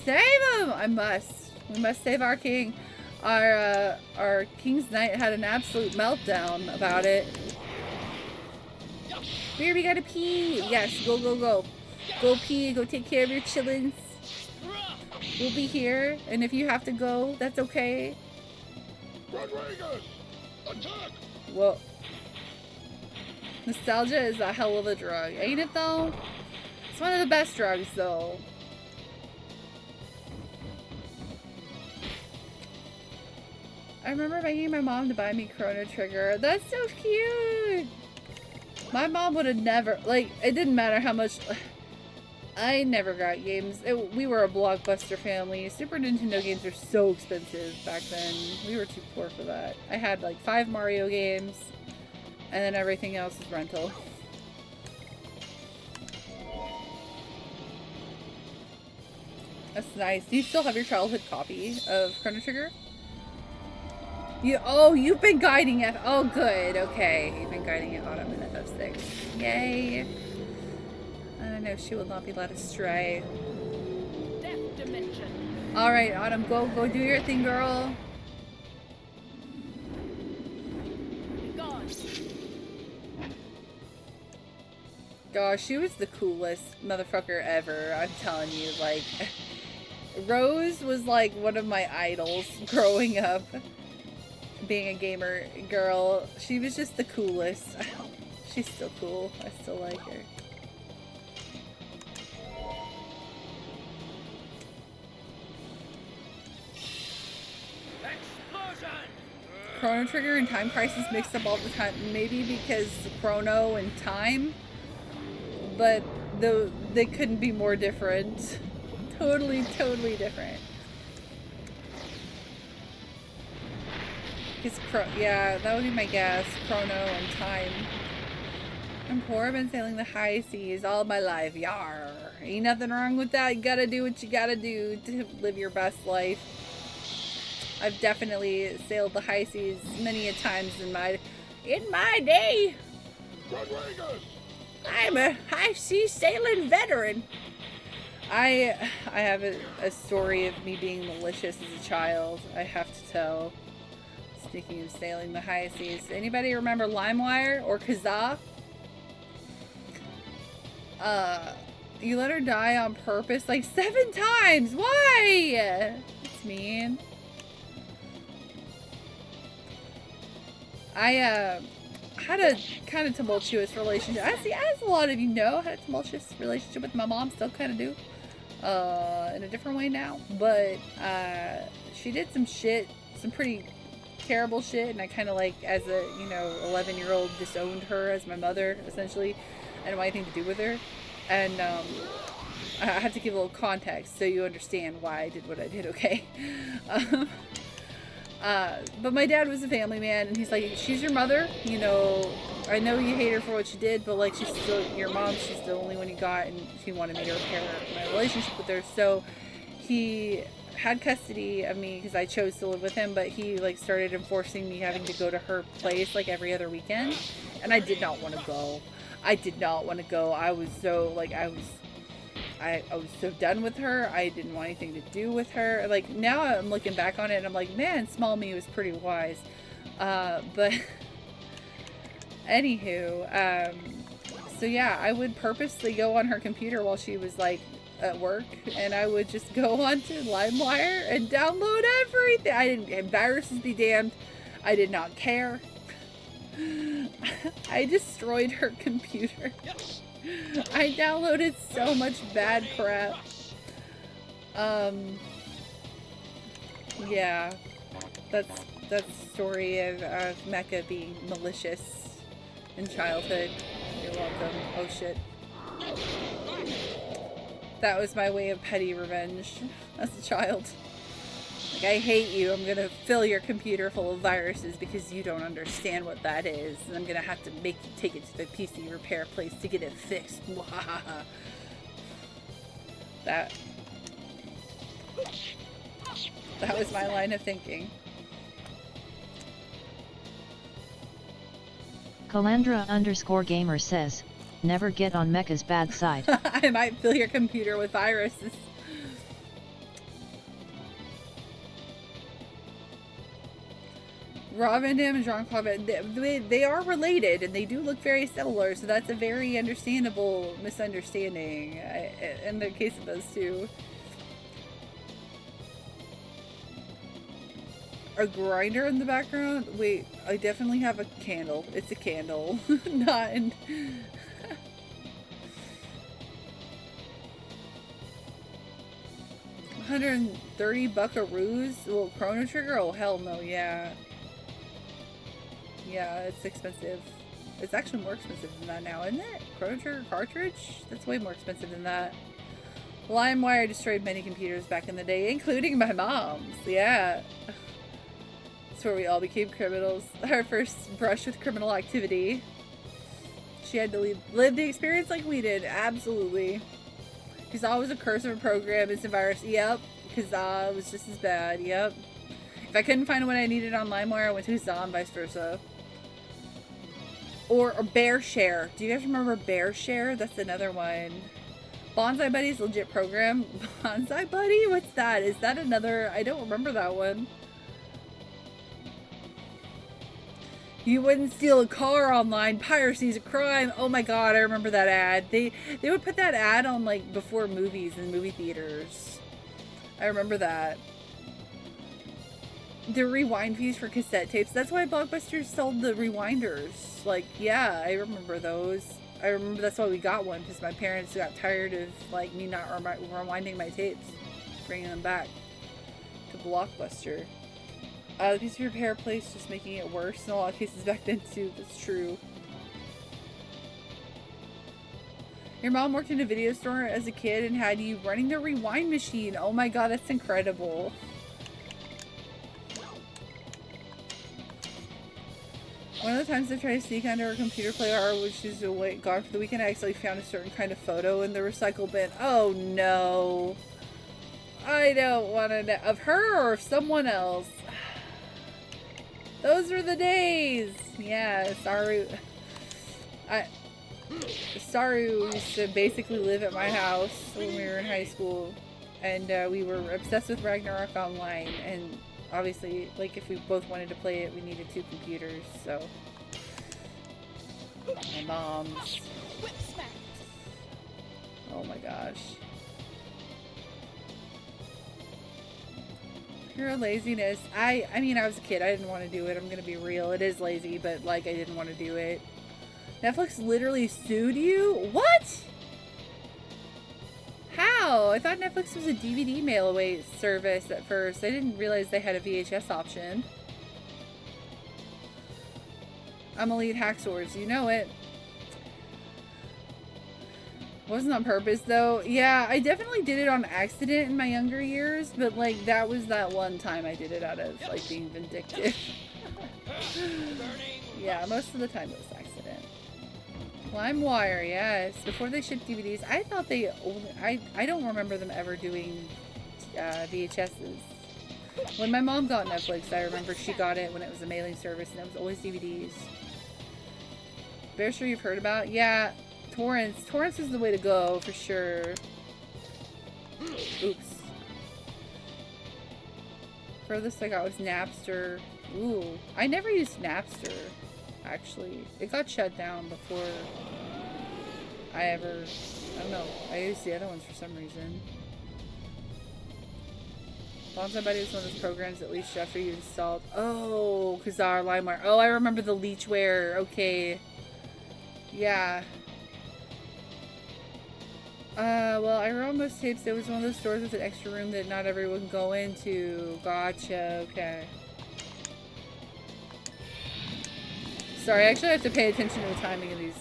Save him! I must. We must save our king. Our King's Knight had an absolute meltdown about it. Here, we gotta pee. Yes, go, go, go. Go pee, go take care of your chillins. We'll be here, and if you have to go, that's okay.
Rodriguez, attack!
Whoa. Nostalgia is a hell of a drug, ain't it though? It's one of the best drugs though. I remember begging my mom to buy me Chrono Trigger. That's so cute! My mom would have never, like, it didn't matter how much, I never got games. We were a Blockbuster family. Super Nintendo games are so expensive back then. We were too poor for that. I had like 5 Mario games, and then everything else is rental. That's nice. Do you still have your childhood copy of Chrono Trigger? You've been guiding it. Oh, good. Okay. You've been guiding it Autumn in FF6. Yay. I know she will not be led astray.
Death dimension.
Alright, Autumn, go do your thing, girl.
Gone.
Gosh, she was the coolest motherfucker ever. I'm telling you, like, Rose was like one of my idols growing up. Being a gamer girl, she was just the coolest. She's still cool. I still like her.
Explosion.
Chrono Trigger and Time Crisis mixed up all the time. Maybe because Chrono and Time, but they couldn't be more different. Totally different. Yeah, that would be my guess. Chrono and Time. I'm poor. I've been sailing the high seas all my life. Yar. Ain't nothing wrong with that. You gotta do what you gotta do to live your best life. I've definitely sailed the high seas many a times in my day.
Rodriguez!
I'm a high sea sailing veteran. I have a story of me being malicious as a child. I have to tell. Speaking of sailing the high seas, anybody remember LimeWire or Kazaa? You let her die on purpose like 7 times. Why? It's mean. I had a kind of tumultuous relationship. As a lot of you know, had a tumultuous relationship with my mom. Still kind of do. In a different way now. But she did some shit, some pretty terrible shit, and I kind of like, as a 11-year-old, disowned her as my mother. Essentially, I didn't want anything to do with her, and I have to give a little context so you understand why I did what I did. Okay. But my dad was a family man, and he's like, she's your mother, I know you hate her for what she did, but like, she's still your mom. She's the only one you got, and he wanted me to repair my relationship with her. So he had custody of me because I chose to live with him, but he like started enforcing me having to go to her place like every other weekend, and I did not want to go. I was so like, I was so done with her. I didn't want anything to do with her. Like, now I'm looking back on it and I'm like, man, small me was pretty wise. But anywho, so yeah, I would purposely go on her computer while she was like at work, and I would just go onto LimeWire and download everything. Viruses be damned. I did not care. I destroyed her computer. I downloaded so much bad crap. Yeah. That's the story of Mecha being malicious in childhood. You're welcome. Oh shit. That was my way of petty revenge as a child. Like, I hate you. I'm gonna fill your computer full of viruses because you don't understand what that is. And I'm gonna have to make you take it to the PC repair place to get it fixed. That was my line of thinking.
Calandra_gamer says, never get on Mecha's bad side.
I might fill your computer with viruses. Rob Van Dam and Jean-Claude, they are related and they do look very similar, so that's a very understandable misunderstanding in the case of those two. A grinder in the background? Wait, I definitely have a candle. It's a candle. Not in... 130 buckaroos? Well, Chrono Trigger? Oh, hell no, yeah. Yeah, it's expensive. It's actually more expensive than that now, isn't it? Chrono Trigger cartridge? That's way more expensive than that. LimeWire destroyed many computers back in the day, including my mom's. Yeah. That's where we all became criminals. Our first brush with criminal activity. She had to live the experience like we did. Absolutely. Kazaa was a curse of a program. It's a virus. Yep. Kazaa was just as bad. Yep. If I couldn't find what I needed on LimeWire, I went to Kazaa and vice versa. Or BearShare. Do you guys remember BearShare? That's another one. Bonsai Buddy's legit program. Bonsai Buddy? What's that? Is that another? I don't remember that one. You wouldn't steal a car online. Piracy is a crime. Oh my god, I remember that ad. They would put that ad on like before movies in movie theaters. I remember that. The rewind fees for cassette tapes. That's why Blockbuster sold the rewinders. Like, yeah, I remember those. I remember that's why we got one, because my parents got tired of like me not rewinding my tapes, bringing them back to Blockbuster. The piece of repair place just making it worse in a lot of cases back then too. That's true. Your mom worked in a video store as a kid and had you running the rewind machine. Oh my god, that's incredible. One of the times I tried to sneak under a computer player, which is gone for the weekend, I actually found a certain kind of photo in the recycle bin. Oh no. I don't want to know. Of her or of someone else? Those were the days. Yeah, sorry. Sorry, we used to basically live at my house when we were in high school. And we were obsessed with Ragnarok Online. And obviously, like, if we both wanted to play it, we needed 2 computers, so. My mom's. Oh my gosh. Pure laziness. I mean, I was a kid. I didn't want to do it. I'm gonna be real. It is lazy, but, like, I didn't want to do it. Netflix literally sued you? What? How? I thought Netflix was a DVD mail-away service at first. I didn't realize they had a VHS option. I'm Elite Hacksaws. You know it. Wasn't on purpose, though. Yeah, I definitely did it on accident in my younger years, but, like, that was that one time I did it out of, like, being vindictive. Yeah, most of the time it was accident. LimeWire, yes. Before they shipped DVDs, I thought they only... I don't remember them ever doing VHSs. When my mom got Netflix, I remember she got it when it was a mailing service, and it was always DVDs. Very sure you've heard about? Yeah, torrents. Torrents is the way to go, for sure. Oops. Furthest I got was Napster. Ooh, I never used Napster. Actually, it got shut down before I ever, I don't know, I used the other ones for some reason. Bonsai Buddy was one of those programs that leached after you installed. Oh, Kazar, LimeWire. Oh, I remember the leechware. Okay. Yeah. Well, I wrote most tapes. It was one of those stores with an extra room that not everyone can go into. Gotcha. Okay. Sorry, I actually have to pay attention to the timing of these.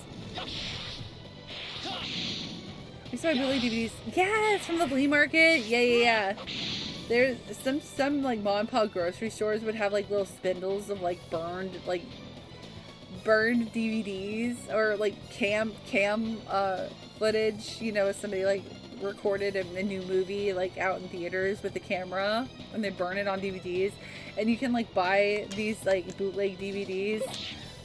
We saw bootleg DVDs. Yes, from the flea market. Yeah. There's some like mom and pop grocery stores would have like little spindles of like burned DVDs or like cam footage. You know, somebody like recorded a new movie like out in theaters with the camera and they burn it on DVDs, and you can like buy these like bootleg DVDs.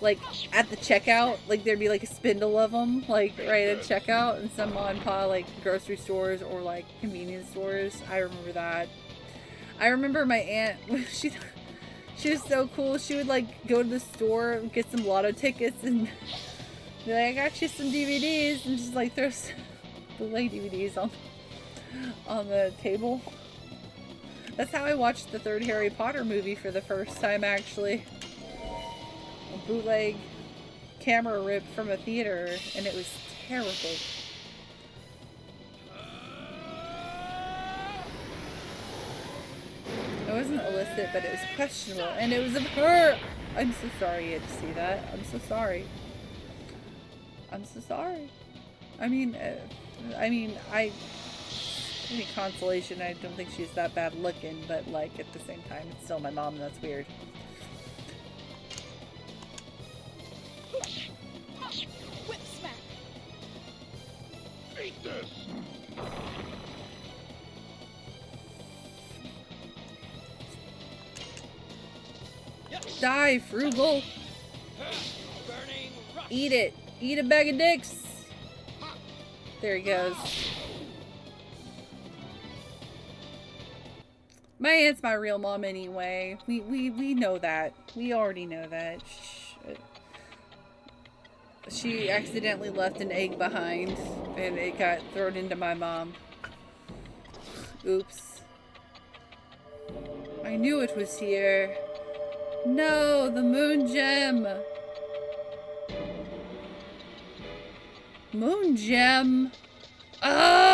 Like at the checkout, like there'd be like a spindle of them, like right at checkout, and some mom and pop like grocery stores or like convenience stores. I remember that. I remember my aunt. She was so cool. She would like go to the store and get some lotto tickets and be like, "I got you some DVDs," and just like throw some bootleg DVDs on the table. That's how I watched the third Harry Potter movie for the first time, actually. A bootleg camera rip from a theater, and it was terrible. It wasn't illicit, but it was questionable, and it was of her. I'm so sorry you had to see that. I'm so sorry. I'm so sorry. I mean, any consolation, I don't think she's that bad looking, but like at the same time, it's still my mom, and that's weird.
Whip smack.
Eat this!
Die, frugal.
Burning rush.
Eat it. Eat a bag of dicks. There he goes. My aunt's my real mom anyway. We know that. We already know that. She accidentally left an egg behind and it got thrown into my mom. Oops. I knew it was here. No, the moon gem. Moon gem. Ah!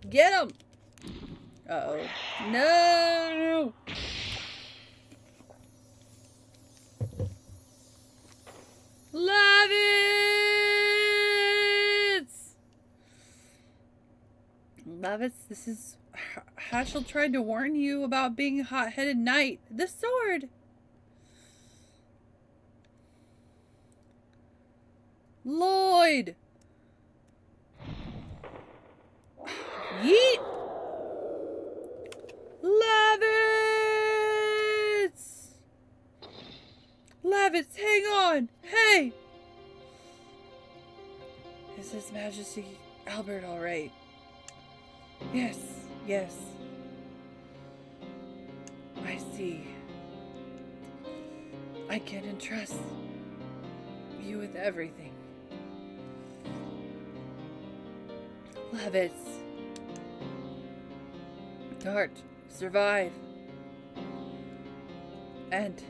Get him! Uh-oh. No! Lavitz, this is... Haschel tried to warn you about being a hot-headed knight. The sword! Lloyd! Yeet! Lavitz! Lavitz, hang on! Hey! Is His Majesty Albert all right? Yes, yes. I see. I can entrust you with everything. Lavitz. Dart, survive. And...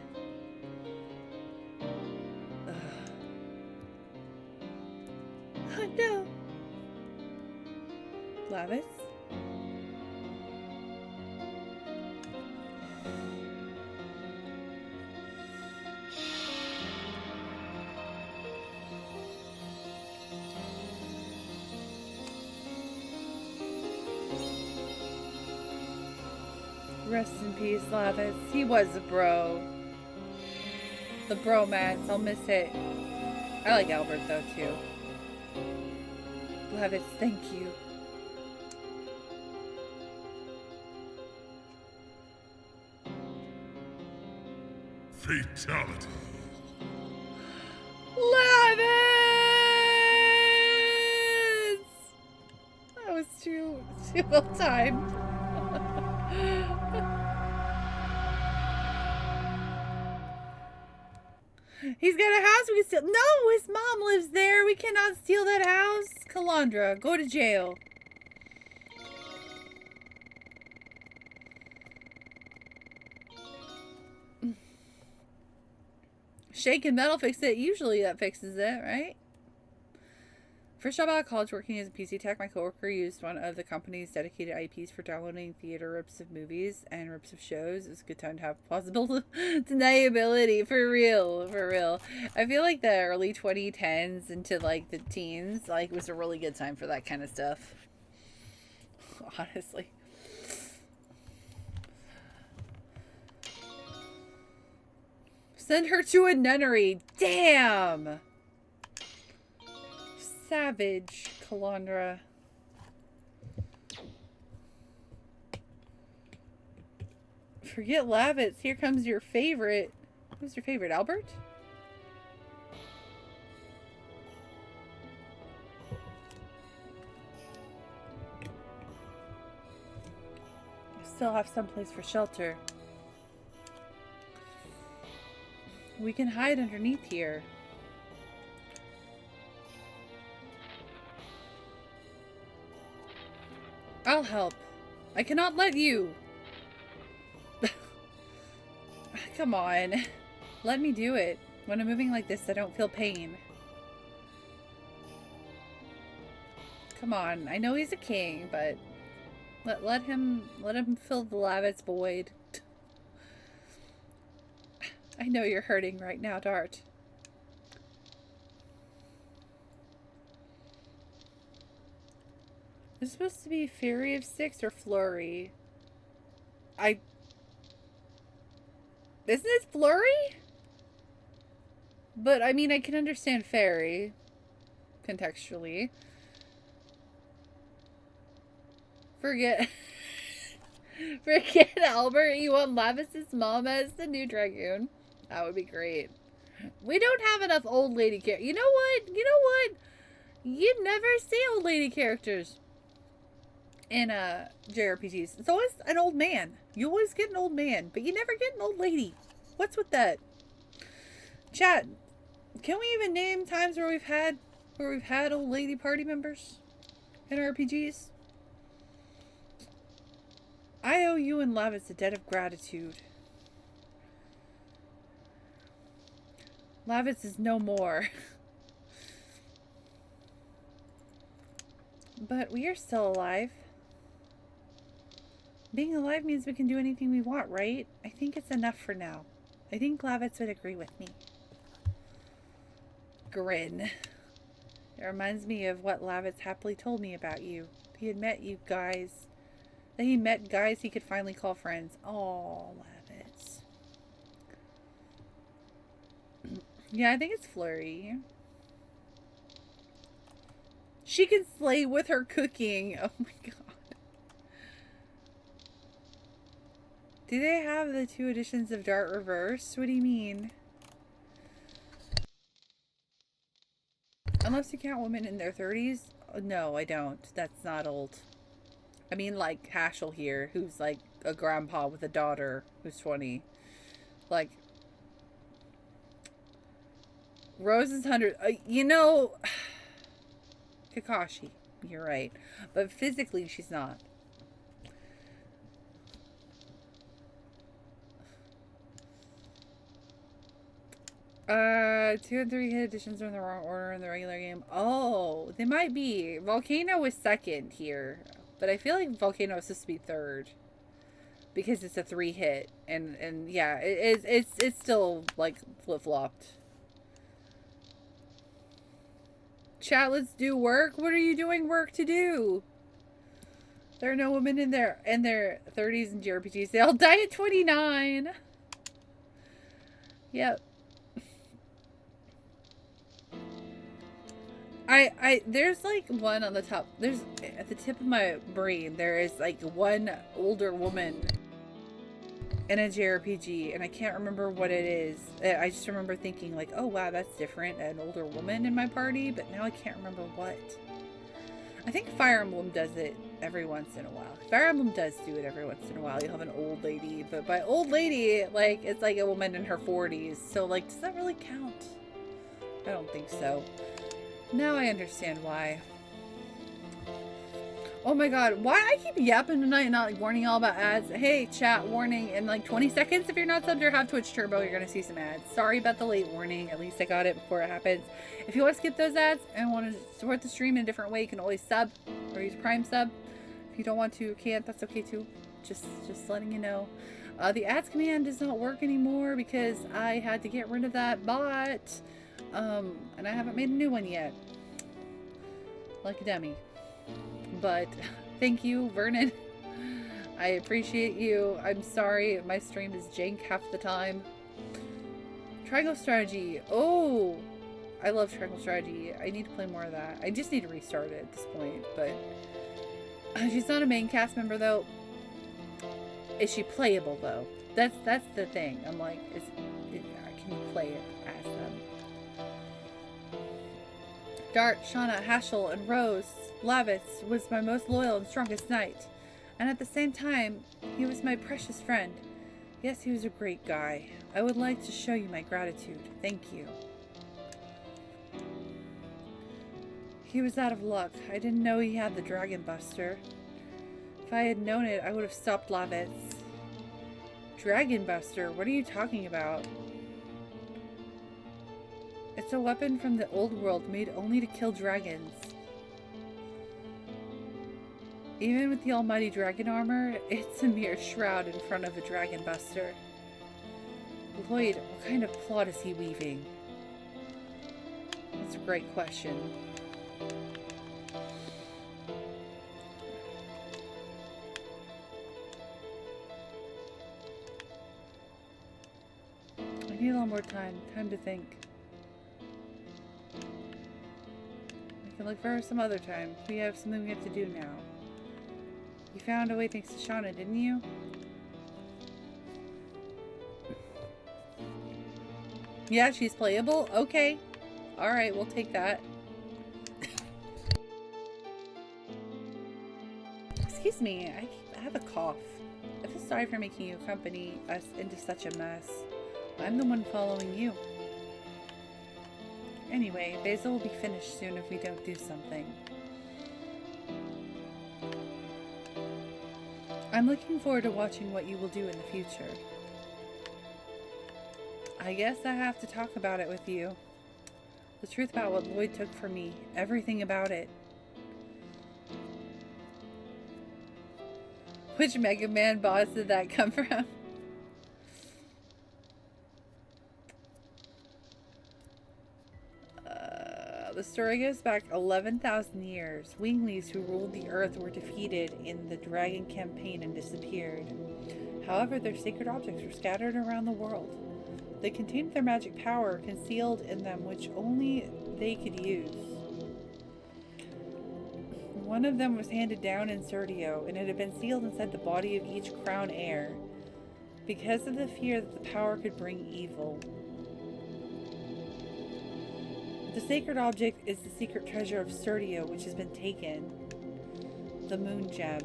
Oh no. Lavitz? Rest in peace, Lavitz. He was a bro. The bromance. I'll miss it. I like Albert, though, too. Lavitz, thank you.
Fatality.
Lavitz! That was too well timed. He's got a house we can steal. No, his mom lives there. We cannot steal that house. Calandra, go to jail. Shake and metal fix it. Usually that fixes it, right? First job out of college working as a PC tech, my coworker used one of the company's dedicated IPs for downloading theater rips of movies and rips of shows. It's a good time to have plausible deniability. For real, for real. I feel like the early 2010s into like the teens like was a really good time for that kind of stuff. Honestly. Send her to a nunnery. Damn. Savage, Calandra. Forget Lavitz. Here comes your favorite. Who's your favorite? Albert? I still have someplace for shelter. We can hide underneath here. I'll help. I cannot let you. Come on. Let me do it. When I'm moving like this, I don't feel pain. Come on. I know he's a king, but let him fill the Lavitz void. I know you're hurting right now, Dart. Is it supposed to be Fury of 6 or Flurry? Isn't it Flurry? But, I mean, I can understand Fairy. Contextually. Forget... Forget Albert. You want Lavis's mom as the new Dragoon. That would be great. We don't have enough old lady characters. You know what? You know what? You never see old lady characters in JRPGs. It's always an old man. You always get an old man, but you never get an old lady. What's with that? Chat, can we even name times where we've had old lady party members in RPGs? I owe you and Lavitz a debt of gratitude. Lavitz is no more. But we are still alive. Being alive means we can do anything we want, right? I think it's enough for now. I think Lavitz would agree with me. Grin. It reminds me of what Lavitz happily told me about you. He had met you guys. That he met guys he could finally call friends. Oh, Lavitz. Yeah, I think it's Flurry. She can slay with her cooking. Oh my god. Do they have the 2 editions of Dart Reverse? What do you mean? Unless you count women in their 30s? No, I don't. That's not old. I mean, like Hashel here, who's like a grandpa with a daughter who's 20. Like, Rose is 100. You know, Kakashi, you're right. But physically, she's not. Two and 3 hit editions are in the wrong order in the regular game. Oh, they might be. Volcano was 2nd here. But I feel like Volcano is supposed to be 3rd. Because it's a 3 hit. And yeah, it's still like flip-flopped. Chat, let's do work. What are you doing work to do? There are no women in their 30s in JRPGs. They all die at 29. Yep. There's like one on the top. There's at the tip of my brain. There is like one older woman in a JRPG, and I can't remember what it is. I just remember thinking like, oh wow, that's different. An older woman in my party, but now I can't remember what. I think Fire Emblem does it every once in a while. Fire Emblem does do it every once in a while. You'll have an old lady, but by old lady, like, it's like a woman in her 40s. So, like, does that really count? I don't think so. Now I understand why. Oh my god, why I keep yapping tonight and not like warning y'all about ads? Hey, chat, warning, in like 20 seconds, if you're not subbed or have Twitch Turbo, you're gonna see some ads. Sorry about the late warning, at least I got it before it happens. If you want to skip those ads and want to support the stream in a different way, you can always sub or use Prime sub. If you don't want to or can't, that's okay too. Just letting you know. The ads command does not work anymore because I had to get rid of that bot. And I haven't made a new one yet. Like a dummy. But thank you, Vernon. I appreciate you. I'm sorry my stream is jank half the time. Triangle strategy. Oh, I love triangle strategy. I need to play more of that. I just need to restart it at this point. But she's not a main cast member though. Is she playable though? That's the thing. I'm like, can you play it as them? Dart, Shauna, Hashel, and Rose Lavitz was my most loyal and strongest knight, and at the same time, he was my precious friend. Yes, he was a great guy. I would like to show you my gratitude. Thank you. He was out of luck. I didn't know he had the Dragon Buster. If I had known it, I would have stopped Lavitz. Dragon Buster? What are you talking about? It's a weapon from the old world made only to kill dragons. Even with the almighty dragon armor, it's a mere shroud in front of a dragon buster. Lloyd, what kind of plot is he weaving? That's a great question. I need a little more time. Time to think. We can look for her some other time. We have something we have to do now. You found a way thanks to Shauna, didn't you? Yeah, she's playable? Okay. Alright, we'll take that. Excuse me, I have a cough. I feel sorry for making you accompany us into such a mess. I'm the one following you. Anyway, Basil will be finished soon if we don't do something. I'm looking forward to watching what you will do in the future. I guess I have to talk about it with you. The truth about what Lloyd took from me. Everything about it. Which Mega Man boss did that come from? The story goes back 11,000 years. Winglies who ruled the earth were defeated in the Dragon campaign and disappeared. However, their sacred objects were scattered around the world. They contained their magic power concealed in them, which only they could use. One of them was handed down in Serdio, and it had been sealed inside the body of each crown heir, because of the fear that the power could bring evil. The sacred object is the secret treasure of Serdio, which has been taken. The moon gem.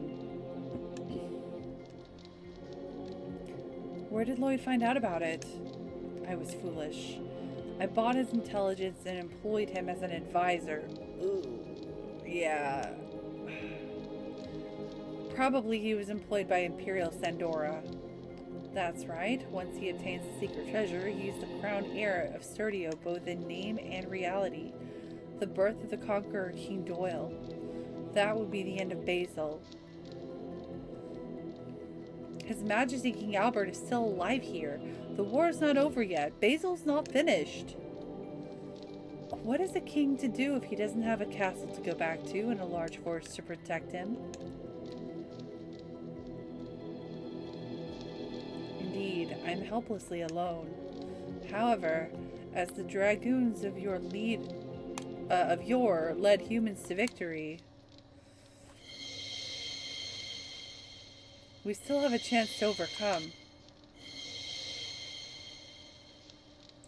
Where did Lloyd find out about it? I was foolish. I bought his intelligence and employed him as an advisor. Ooh. Yeah. Probably he was employed by Imperial Sandora. That's right. Once he obtains the secret treasure, he is the crowned heir of Serdio, both in name and reality. The birth of the conqueror, King Doyle. That would be the end of Basil. His Majesty King Albert is still alive here. The war is not over yet. Basil's not finished. What is a king to do if he doesn't have a castle to go back to and a large force to protect him? Indeed, I'm helplessly alone. However, as the Dragoons of your led humans to victory, we still have a chance to overcome.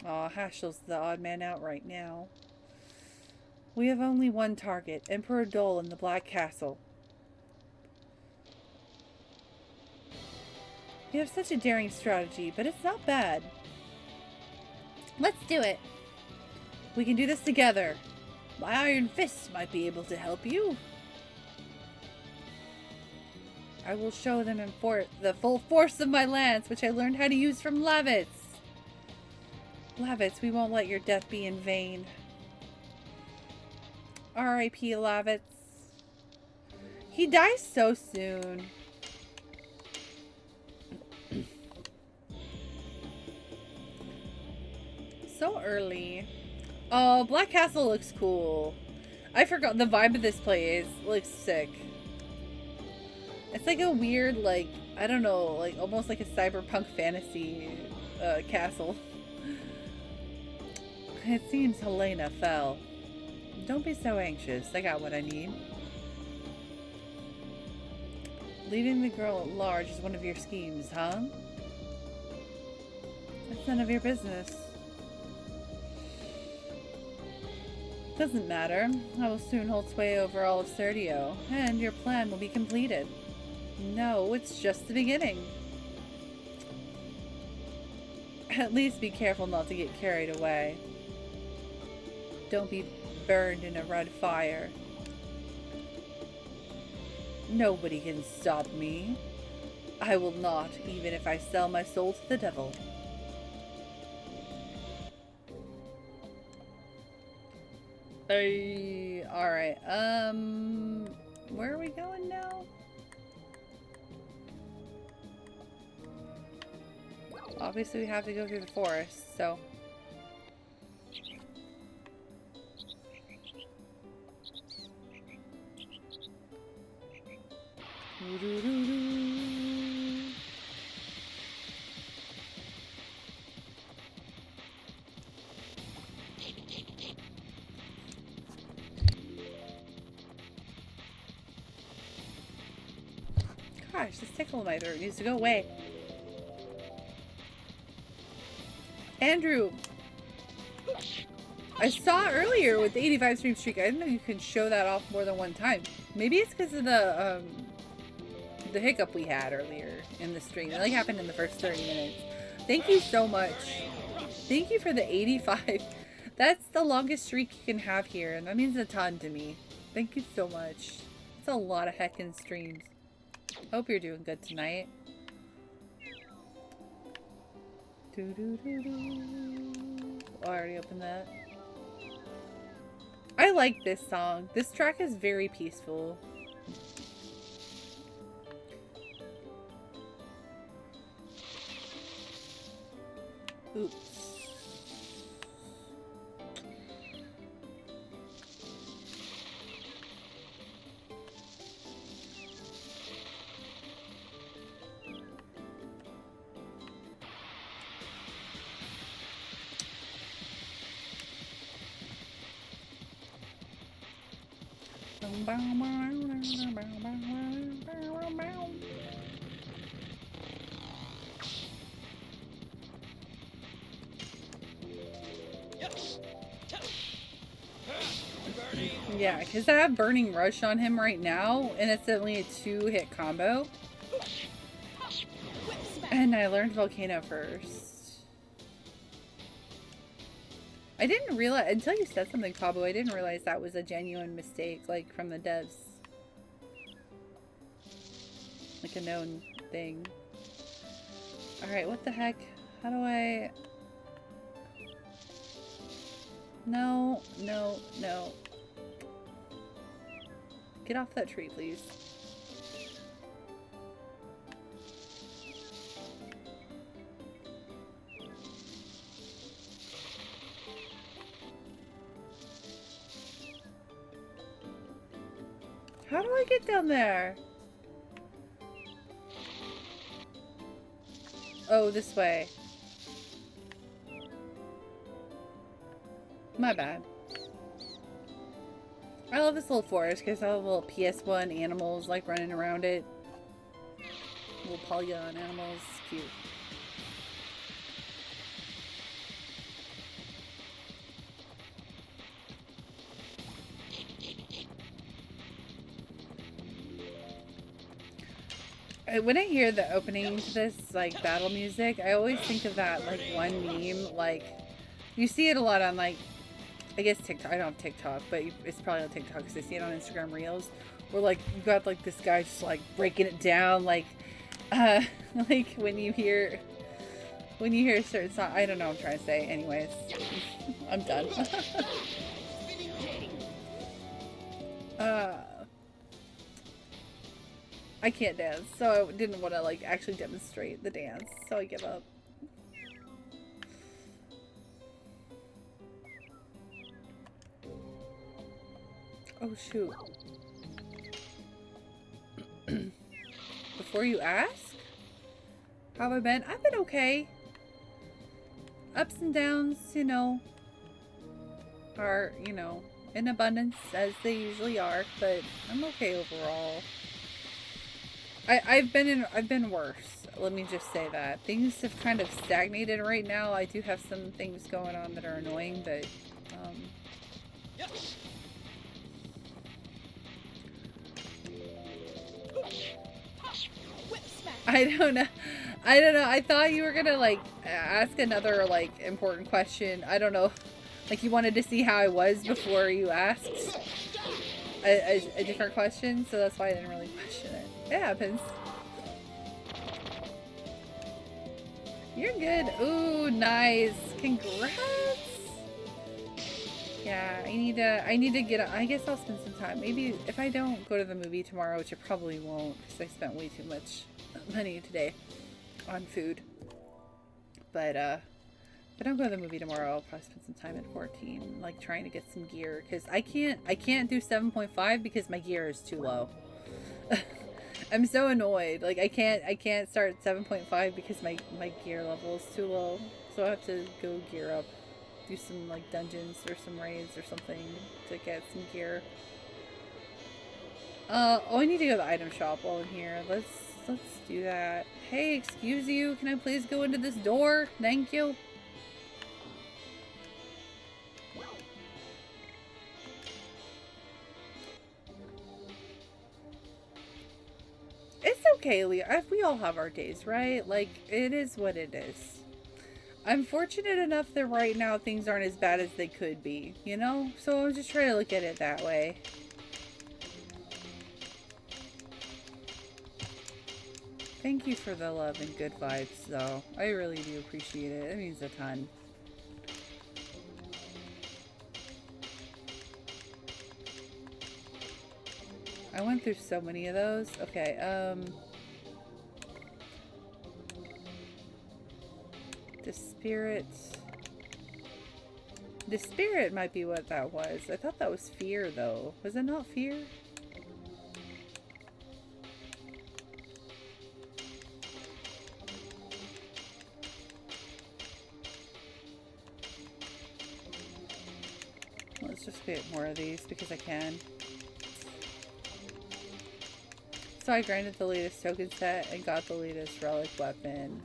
Aw, Hashel's the odd man out right now. We have only one target, Emperor Dole in the Black Castle. You have such a daring strategy, but it's not bad. Let's do it. We can do this together. My iron fists might be able to help you. I will show them in the full force of my lance, which I learned how to use from Lavitz. Lavitz, we won't let your death be in vain. R.I.P. Lavitz. He dies so soon. So early. Oh, Black Castle looks cool. I forgot the vibe of this place. Looks sick. It's like a weird, like, I don't know, like almost like a cyberpunk fantasy castle. It seems Helena fell. Don't be so anxious. I got what I need. Leaving the girl at large is one of your schemes, huh? That's none of your business. Doesn't matter. I will soon hold sway over all of Serdio, and your plan will be completed. No, it's just the beginning. At least be careful not to get carried away. Don't be burned in a red fire. Nobody can stop me. I will not, even if I sell my soul to the devil. Alright, where are we going now? Obviously we have to go through the forest, so... Gosh, this tickle in my throat needs to go away. Andrew, I saw earlier with the 85 stream streak, I didn't know you can show that off more than one time. Maybe it's because of the hiccup we had earlier in the stream. It like happened in the first 30 minutes. Thank you so much. Thank you for the 85. That's the longest streak you can have here, and that means a ton to me. Thank you so much. It's a lot of heckin' streams. Hope you're doing good tonight. Oh, I already opened that. I like this song. This track is very peaceful. Oops. Yeah, because I have Burning Rush on him right now, and it's only a 2-hit combo. And I learned Volcano first. I didn't realize, until you said something, Cabo, I didn't realize that was a genuine mistake, like, from the devs. Like a known thing. Alright, what the heck? How do I... No, no, no. Get off that tree, please. How do I get down there? Oh, this way. My bad. I love this little forest because I have little PS1 animals like running around it. Little polygon animals. Cute. When I hear the opening to this, like, battle music, I always think of that, like, one meme, like, you see it a lot on, like, I guess TikTok. I don't have TikTok, but it's probably on TikTok because I see it on Instagram Reels, where, like, you got, like, this guy just, like, breaking it down, like, like, when you hear a certain song. I don't know what I'm trying to say. Anyways, I'm done. I can't dance, so I didn't want to, like, actually demonstrate the dance, so I give up. Oh, shoot. Before you ask, how have I been? I've been okay. Ups and downs, you know, are, you know, in abundance, as they usually are, but I'm okay overall. I've been worse. Let me just say that. Things have kind of stagnated right now. I do have some things going on that are annoying, but, I don't know. I don't know. I thought you were gonna, like, ask another, like, important question. I don't know. Like, you wanted to see how I was before you asked a different question, so that's why I didn't really question it. It happens. You're good. Ooh, nice. Congrats. Yeah, I need to get, I guess I'll spend some time. Maybe if I don't go to the movie tomorrow, which I probably won't, because I spent way too much money today on food. But, if I don't go to the movie tomorrow, I'll probably spend some time at 14, like, trying to get some gear, because I can't do 7.5 because my gear is too low. I'm so annoyed. Like, I can't start 7.5 because my gear level is too low. So I have to go gear up, do some, like, dungeons or some raids or something to get some gear. Oh, I need to go to the item shop while I'm here. Let's do that. Hey, excuse you. Can I please go into this door? Thank you. It's okay, Leah. We all have our days, right? Like, it is what it is. I'm fortunate enough that right now things aren't as bad as they could be, you know? So I'm just trying to look at it that way. Thank you for the love and good vibes, though. I really do appreciate it. It means a ton. I went through so many of those. Okay, The spirit might be what that was. I thought that was fear, though. Was it not fear? Let's just get more of these because I can. So I grinded the latest token set and got the latest relic weapon.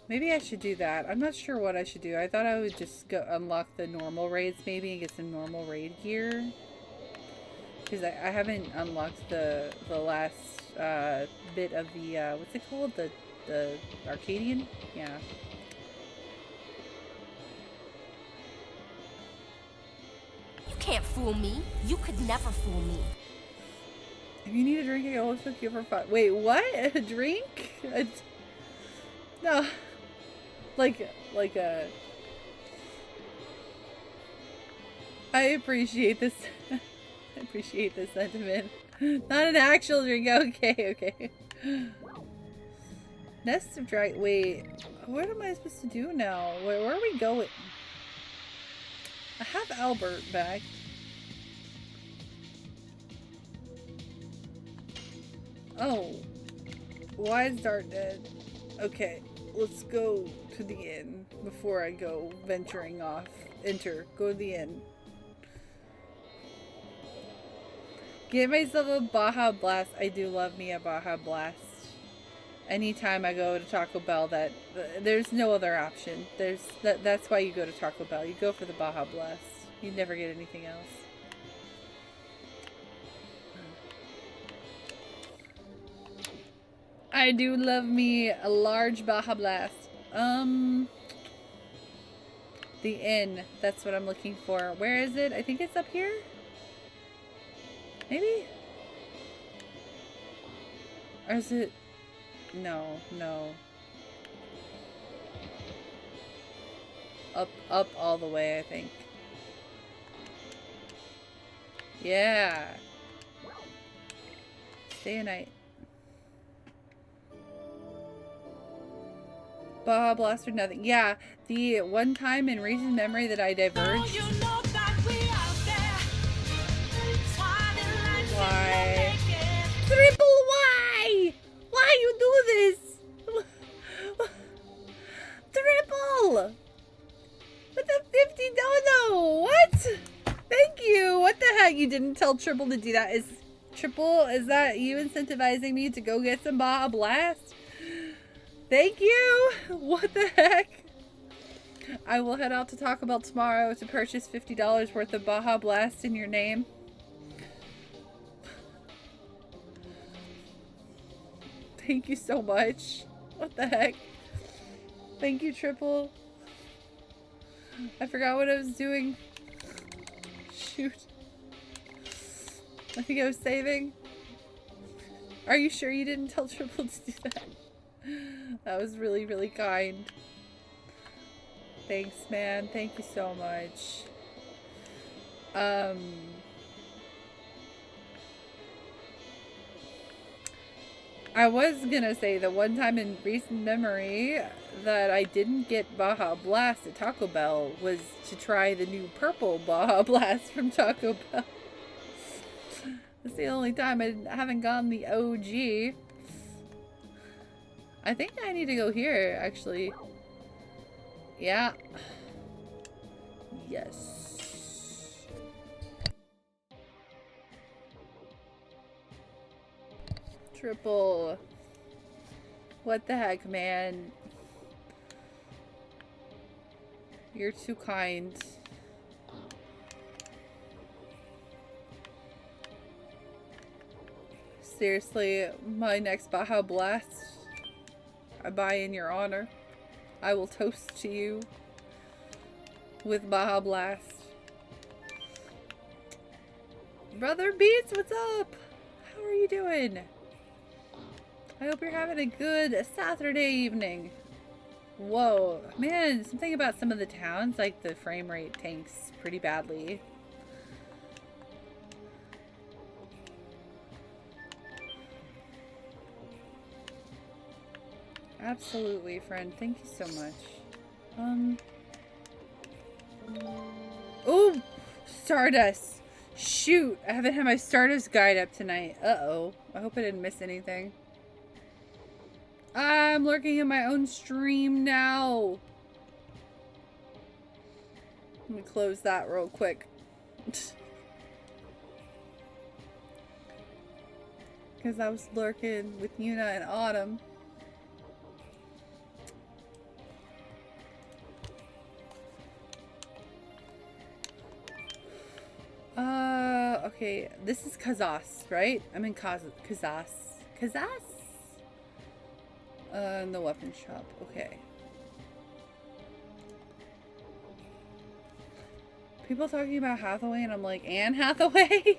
Maybe I should do that. I'm not sure what I should do. I thought I would just go unlock the normal raids maybe and get some normal raid gear. Because I haven't unlocked the last bit of the, what's it called? The Arcadian? Yeah.
You can't fool me. You could never fool me.
If you need a drink, I can always hook you for fun. Wait, what? A drink? No. Like a... I appreciate this. I appreciate this sentiment. Not an actual drink. Okay, okay. Nest of Dragon. Wait, what am I supposed to do now? Where are we going? I have Albert back. Oh. Why is Dart dead? Okay, let's go to the inn before I go venturing off. Enter. Go to the inn. Get myself a Baja Blast. I do love me a Baja Blast. Anytime I go to Taco Bell, there's no other option. That's why you go to Taco Bell. You go for the Baja Blast. You never get anything else. I do love me a large Baja Blast. The inn. That's what I'm looking for. Where is it? I think it's up here. Maybe? Or is it? No, no. Up all the way, I think. Yeah. Stay a night. Baja Blast or nothing. Yeah, the one time in recent memory that I diverged. Why? Triple why? Why you do this? Triple! With a 50 dono! What? Thank you! What the heck? You didn't tell Triple to do that. Is Triple, is that you incentivizing me to go get some Baja Blast? Thank you! What the heck? I will head out to Taco Bell tomorrow to purchase $50 worth of Baja Blast in your name. Thank you so much. What the heck? Thank you, Triple. I forgot what I was doing. Shoot. I think I was saving. Are you sure you didn't tell Triple to do that? That was really, really kind. Thanks, man. Thank you so much. I was gonna say the one time in recent memory that I didn't get Baja Blast at Taco Bell was to try the new purple Baja Blast from Taco Bell. That's the only time I haven't gotten the OG. I think I need to go here, actually. Yeah. Yes. Triple. What the heck, man? You're too kind. Seriously, my next Baja Blast, I buy in your honor. I will toast to you with Baja Blast. Brother Beats, what's up? How are you doing? I hope you're having a good Saturday evening. Whoa, man, something about some of the towns, like the frame rate tanks pretty badly. Absolutely, friend. Thank you so much. Oh, Stardust. Shoot, I haven't had my Stardust guide up tonight. Uh-oh. I hope I didn't miss anything. I'm lurking in my own stream now. Let me close that real quick. Because I was lurking with Yuna and Autumn. Okay, this is Kazas, right? I'm in Kazas. Kazas? In the weapon shop. Okay. People talking about Hathaway, and I'm like, Anne Hathaway?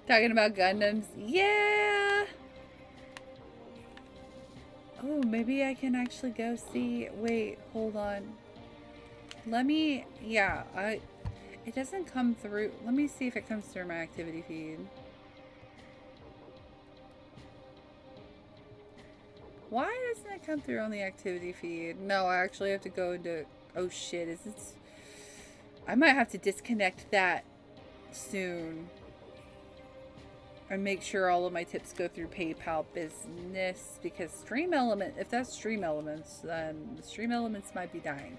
Talking about Gundams. Yeah! Oh, maybe I can actually go see... Wait, hold on. Let me... Yeah, it doesn't come through... Let me see if it comes through my activity feed. Why doesn't it come through on the activity feed? No, I actually have to go into... Oh shit, is this... I might have to disconnect that soon. And make sure all of my tips go through PayPal Business. Because Stream Element... If that's Stream Elements, then the Stream Elements might be dying.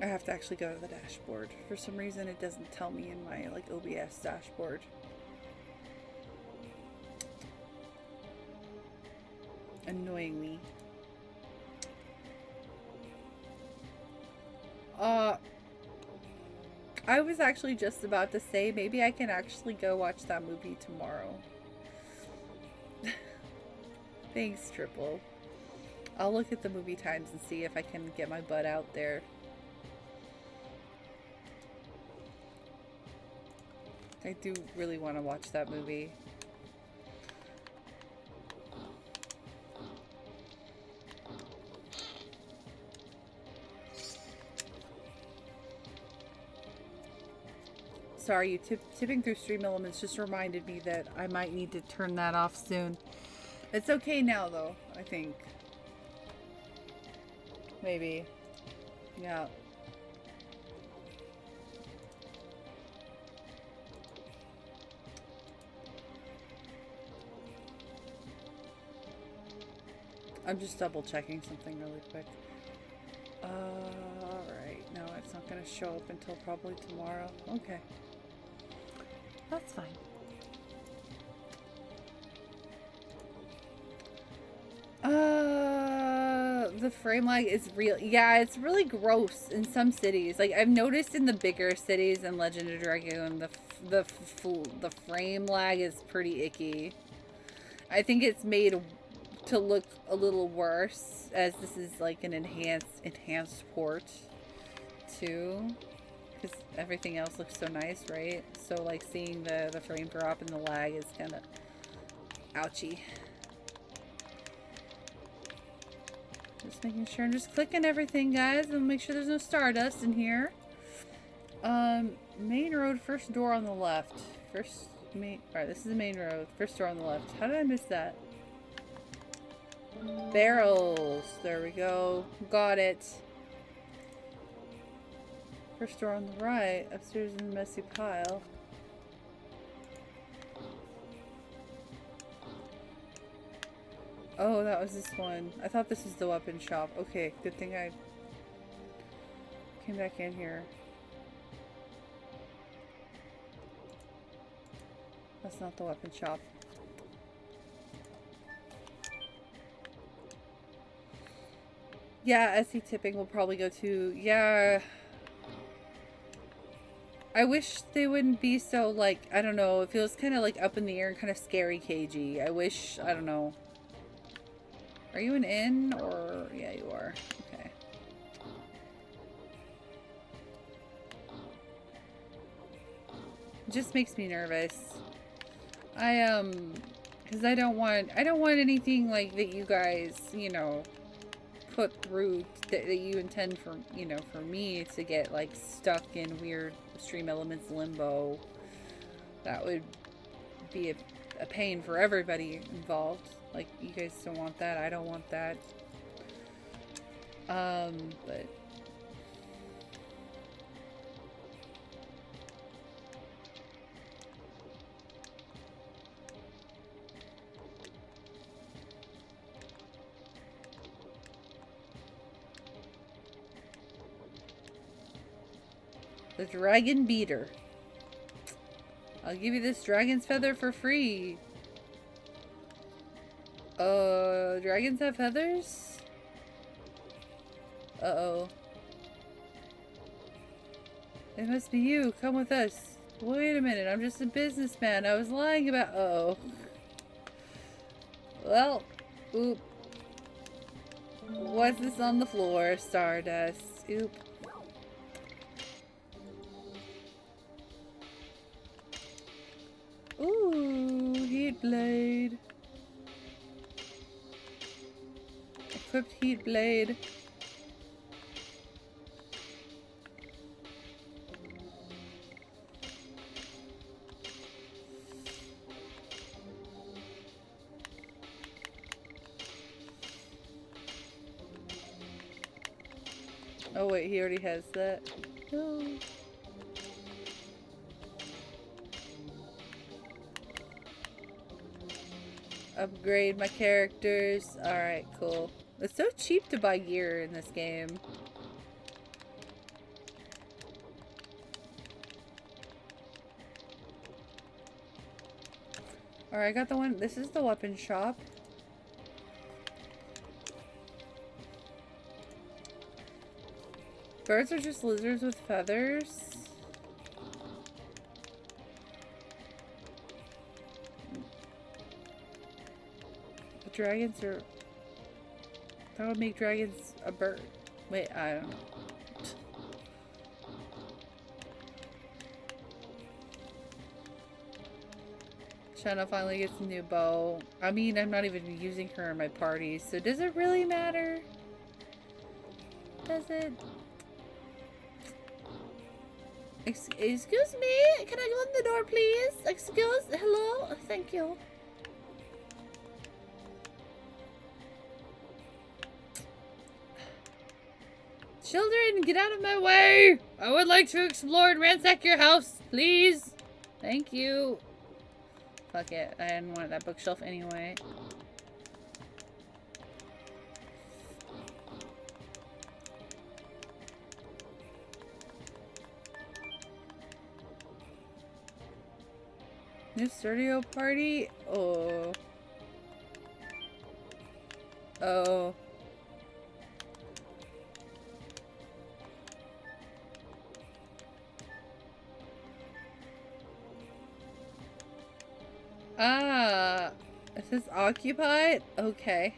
I have to actually go to the dashboard. For some reason, it doesn't tell me in my, like, OBS dashboard. Annoyingly. I was actually just about to say maybe I can actually go watch that movie tomorrow. Thanks, Triple. I'll look at the movie times and see if I can get my butt out there. I do really want to watch that movie. Sorry, you tipping through stream elements just reminded me that I might need to turn that off soon. It's okay now, though, I think. Maybe. Yeah. I'm just double checking something really quick. Alright. No, it's not going to show up until probably tomorrow. Okay. That's fine. The frame lag is real. Yeah, it's really gross in some cities. Like, I've noticed in the bigger cities in Legend of Dragoon, the frame lag is pretty icky. I think it's made to look a little worse, as this is like an enhanced port too, because everything else looks so nice, right? So like seeing the frame drop and the lag is kind of ouchy. Just making sure I'm just clicking everything, guys, and make sure there's no stardust in here. Main road, first door on the left. Alright, this is the main road. First door on the left. How did I miss that? Barrels. There we go. Got it. First door on the right. Upstairs in the messy pile. Oh, that was this one. I thought this was the weapon shop. Okay, good thing I came back in here. That's not the weapon shop. Yeah, SE tipping will probably go to... Yeah. I wish they wouldn't be so, like, I don't know. It feels kind of, like, up in the air and kind of scary cagey. I wish... I don't know. Are you an inn? Or... Yeah, you are. Okay. It just makes me nervous. Because I don't want anything, like, that you guys, you know... put through that you intend for, you know, for me to get like stuck in weird stream elements limbo. That would be a pain for everybody involved. Like, you guys don't want that. I don't want that. But the dragon beater. I'll give you this dragon's feather for free. Dragons have feathers? Uh-oh. It must be you. Come with us. Wait a minute. I'm just a businessman. I was lying about... Uh-oh. Well, oop. What's this on the floor? Stardust. Oop. Ooh, heat blade. Equipped heat blade. Oh wait, he already has that. No. Upgrade my characters. Alright, cool. It's so cheap to buy gear in this game. Alright, I got the one. This is the weapon shop. Birds are just lizards with feathers. dragons are... That would make dragons a bird. Wait, I don't know. Shanna finally gets a new bow. I mean, I'm not even using her in my party, so does it really matter? Does it? Excuse me? Can I go in the door, please? Hello? Thank you. Children, get out of my way! I would like to explore and ransack your house, please. Thank you. Fuck it. I didn't want that bookshelf anyway. New studio party? Oh. Oh. Ah, it says occupied? Okay.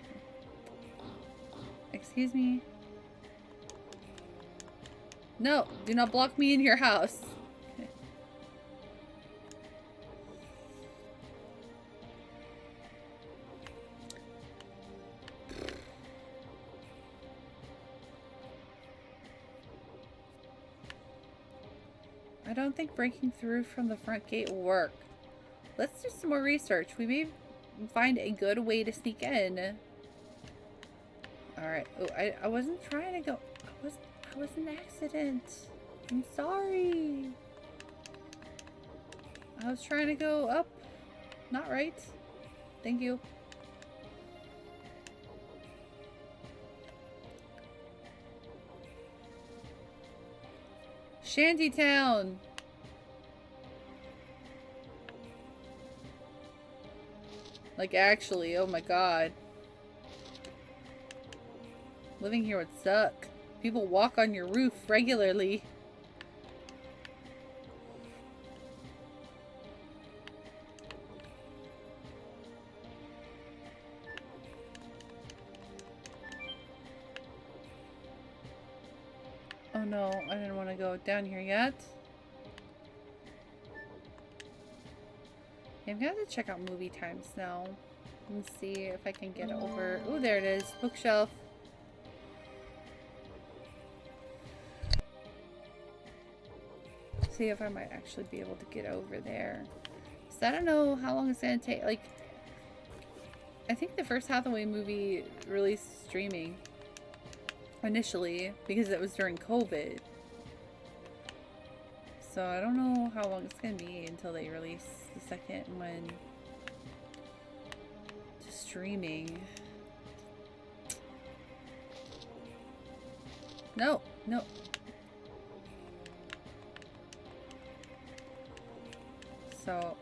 Excuse me. No, do not block me in your house. Okay. I don't think breaking through from the front gate will work. Let's do some more research. We may find a good way to sneak in. Alright. Oh, I wasn't trying to go. I was an accident. I'm sorry. I was trying to go up. Not right. Thank you. Shantytown. Like, actually, oh my god. Living here would suck. People walk on your roof regularly. Oh no, I didn't want to go down here yet. I'm gonna have to check out movie times now and see if I can get over. Oh, there it is. Bookshelf. See if I might actually be able to get over there. So I don't know how long it's gonna take. Like, I think the first Hathaway movie released streaming initially because it was during COVID. So I don't know how long it's gonna be until they release the second one to streaming. No, no. So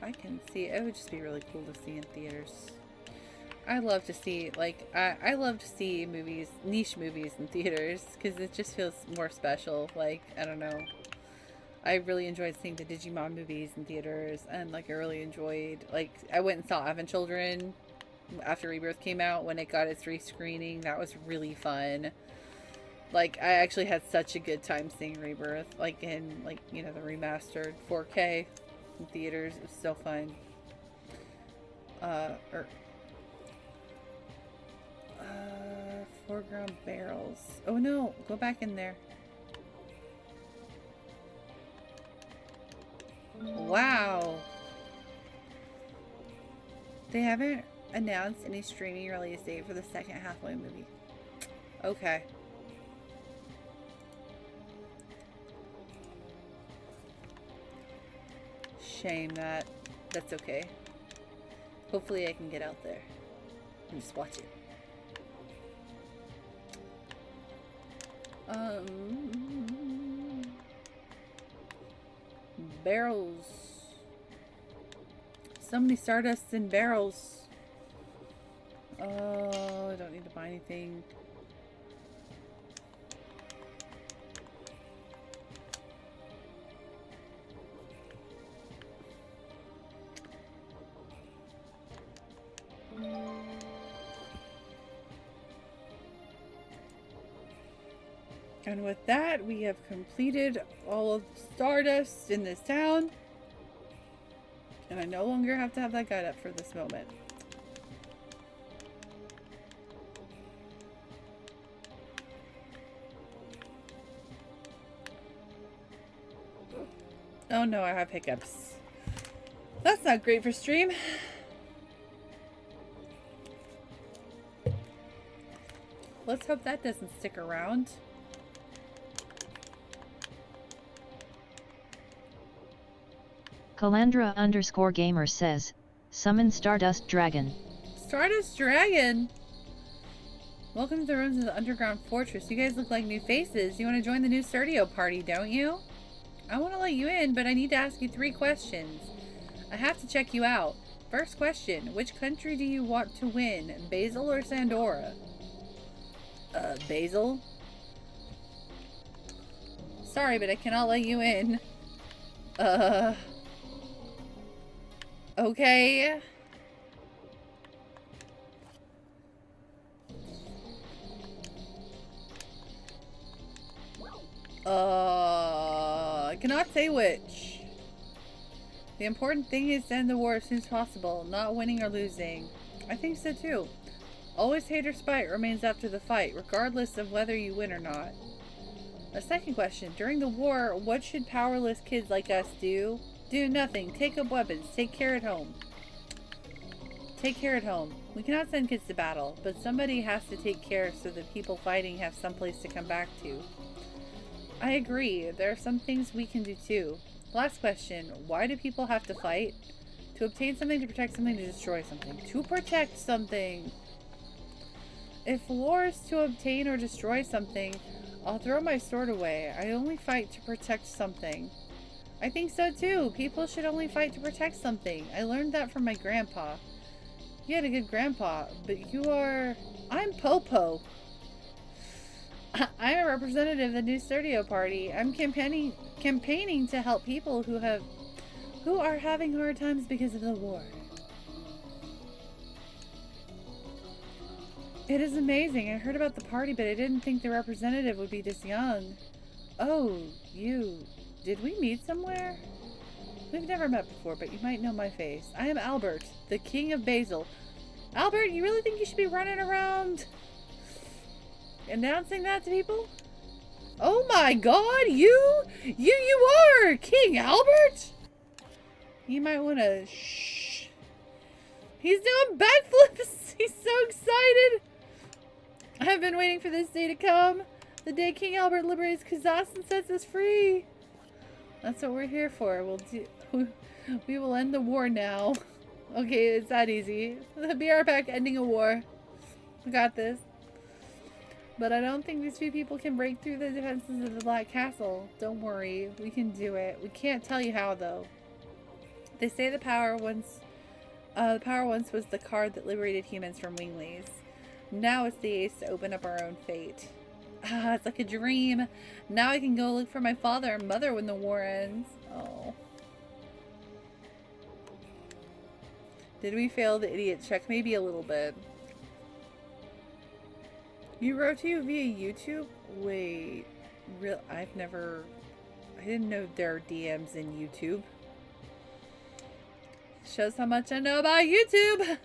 I can see it would just be really cool to see in theaters. I love to see, like, I love to see movies, niche movies in theaters because it just feels more special. Like, I don't know. I really enjoyed seeing the Digimon movies in theaters, and like I really enjoyed, like, I went and saw Advent Children after Rebirth came out when it got its re-screening. That was really fun. Like, I actually had such a good time seeing Rebirth, like in, like, you know, the remastered 4K in theaters. It was so fun. Foreground barrels. Oh no, go back in there. Wow. They haven't announced any streaming release date for the second Hathaway movie. Okay. Shame that. That's okay. Hopefully I can get out there and just watch it. Barrels. So many Stardust in barrels. Oh, I don't need to buy anything. And with that, we have completed all of Stardust in this town. And I no longer have to have that guide up for this moment. Oh no, I have hiccups. That's not great for stream. Let's hope that doesn't stick around.
Calandra_gamer says, summon Stardust Dragon.
Stardust Dragon! Welcome to the rooms of the underground fortress. You guys look like new faces. You want to join the new Serdio party, don't you? I want to let you in, but I need to ask you 3 questions. I have to check you out. First question, which country do you want to win? Basil or Sandora? Basil? Sorry, but I cannot let you in. Okay. I cannot say which. The important thing is to end the war as soon as possible, not winning or losing. I think so too. Always hate or spite remains after the fight, regardless of whether you win or not. A second question. During the war, what should powerless kids like us do? Do nothing. Take up weapons. Take care at home. Take care at home. We cannot send kids to battle, but somebody has to take care so that people fighting have someplace to come back to. I agree. There are some things we can do too. Last question. Why do people have to fight? To obtain something, to protect something, to destroy something. To protect something. If war is to obtain or destroy something, I'll throw my sword away. I only fight to protect something. I think so too. People should only fight to protect something. I learned that from my grandpa. You had a good grandpa, but you are... I'm Popo. I'm a representative of the new Serdio party. I'm campaigning to help people who are having hard times because of the war. It is amazing. I heard about the party, but I didn't think the representative would be this young. Oh, you... Did we meet somewhere? We've never met before, but you might know my face. I am Albert, the king of Basil. Albert, you really think you should be running around announcing that to people? Oh my god, you are King Albert? You might want to shh. He's doing backflips. He's so excited. I've been waiting for this day to come. The day King Albert liberates Kazas and sets us free. That's what we're here for. We will end the war now. Okay, it's that easy. Be our back ending a war. We got this. But I don't think these 2 people can break through the defenses of the Black Castle. Don't worry, we can do it. We can't tell you how though. They say the power once was the card that liberated humans from Winglies. Now it's the ace to open up our own fate. Ah, it's like a dream. Now I can go look for my father and mother when the war ends. Oh. Did we fail the idiot check? Maybe a little bit. You wrote to you via YouTube? Wait. I didn't know there are DMs in YouTube. Shows how much I know about YouTube.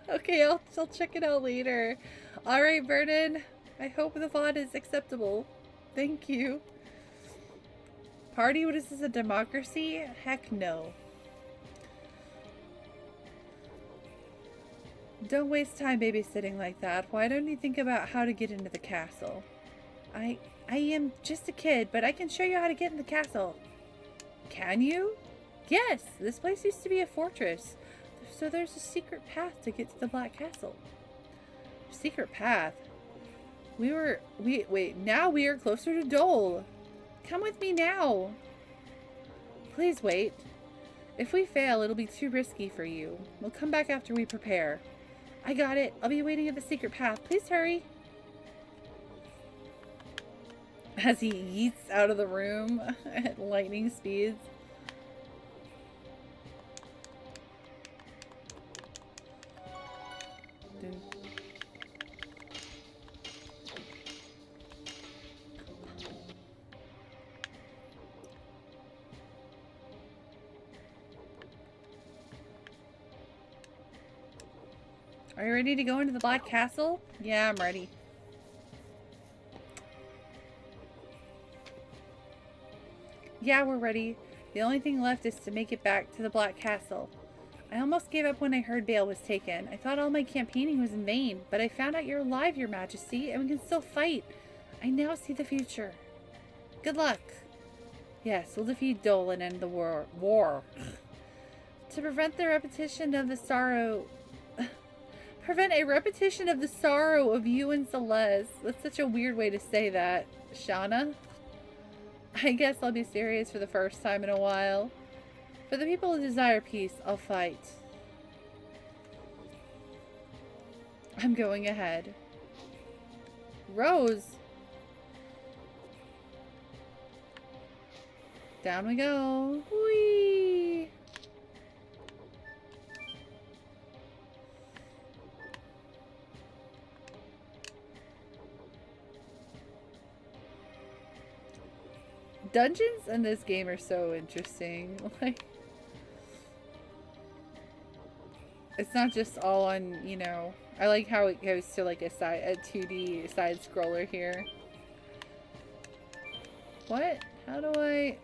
Okay, I'll check it out later. Alright, Vernon. I hope the VOD is acceptable. Thank you. Party? What is this, a democracy? Heck no. Don't waste time babysitting like that. Why don't you think about how to get into the castle? I am just a kid, but I can show you how to get in the castle. Can you? Yes, this place used to be a fortress. So there's a secret path to get to the Black Castle. Secret path? Wait, now we are closer to Dole. Come with me now. Please wait. If we fail, it'll be too risky for you. We'll come back after we prepare. I got it. I'll be waiting at the secret path. Please hurry. As he yeets out of the room at lightning speeds. Are you ready to go into the Black Castle? Yeah, I'm ready. Yeah, we're ready. The only thing left is to make it back to the Black Castle. I almost gave up when I heard Bale was taken. I thought all my campaigning was in vain, but I found out you're alive, Your Majesty, and we can still fight. I now see the future. Good luck. Yes, we'll defeat Dole and end the war. To prevent the repetition of the sorrow... Prevent a repetition of the sorrow of you and Celeste. That's such a weird way to say that, Shauna. I guess I'll be serious for the first time in a while. For the people who desire peace, I'll fight. I'm going ahead. Rose! Down we go. Whee! Dungeons in this game are so interesting. Like, it's not just all on, you know, I like how it goes to like a 2D side scroller here. What? How do I...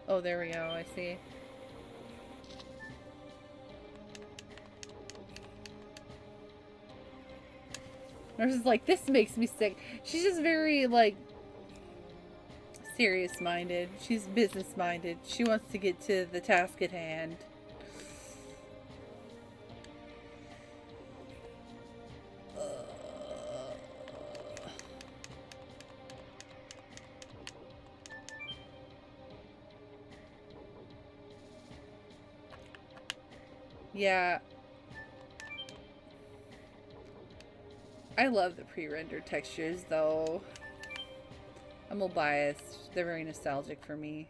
Oh, there we go. I see. Nurse is like, this makes me sick. She's just very, like, serious-minded. She's business-minded. She wants to get to the task at hand. Yeah. I love the pre-rendered textures, though. I'm a little biased. They're very nostalgic for me.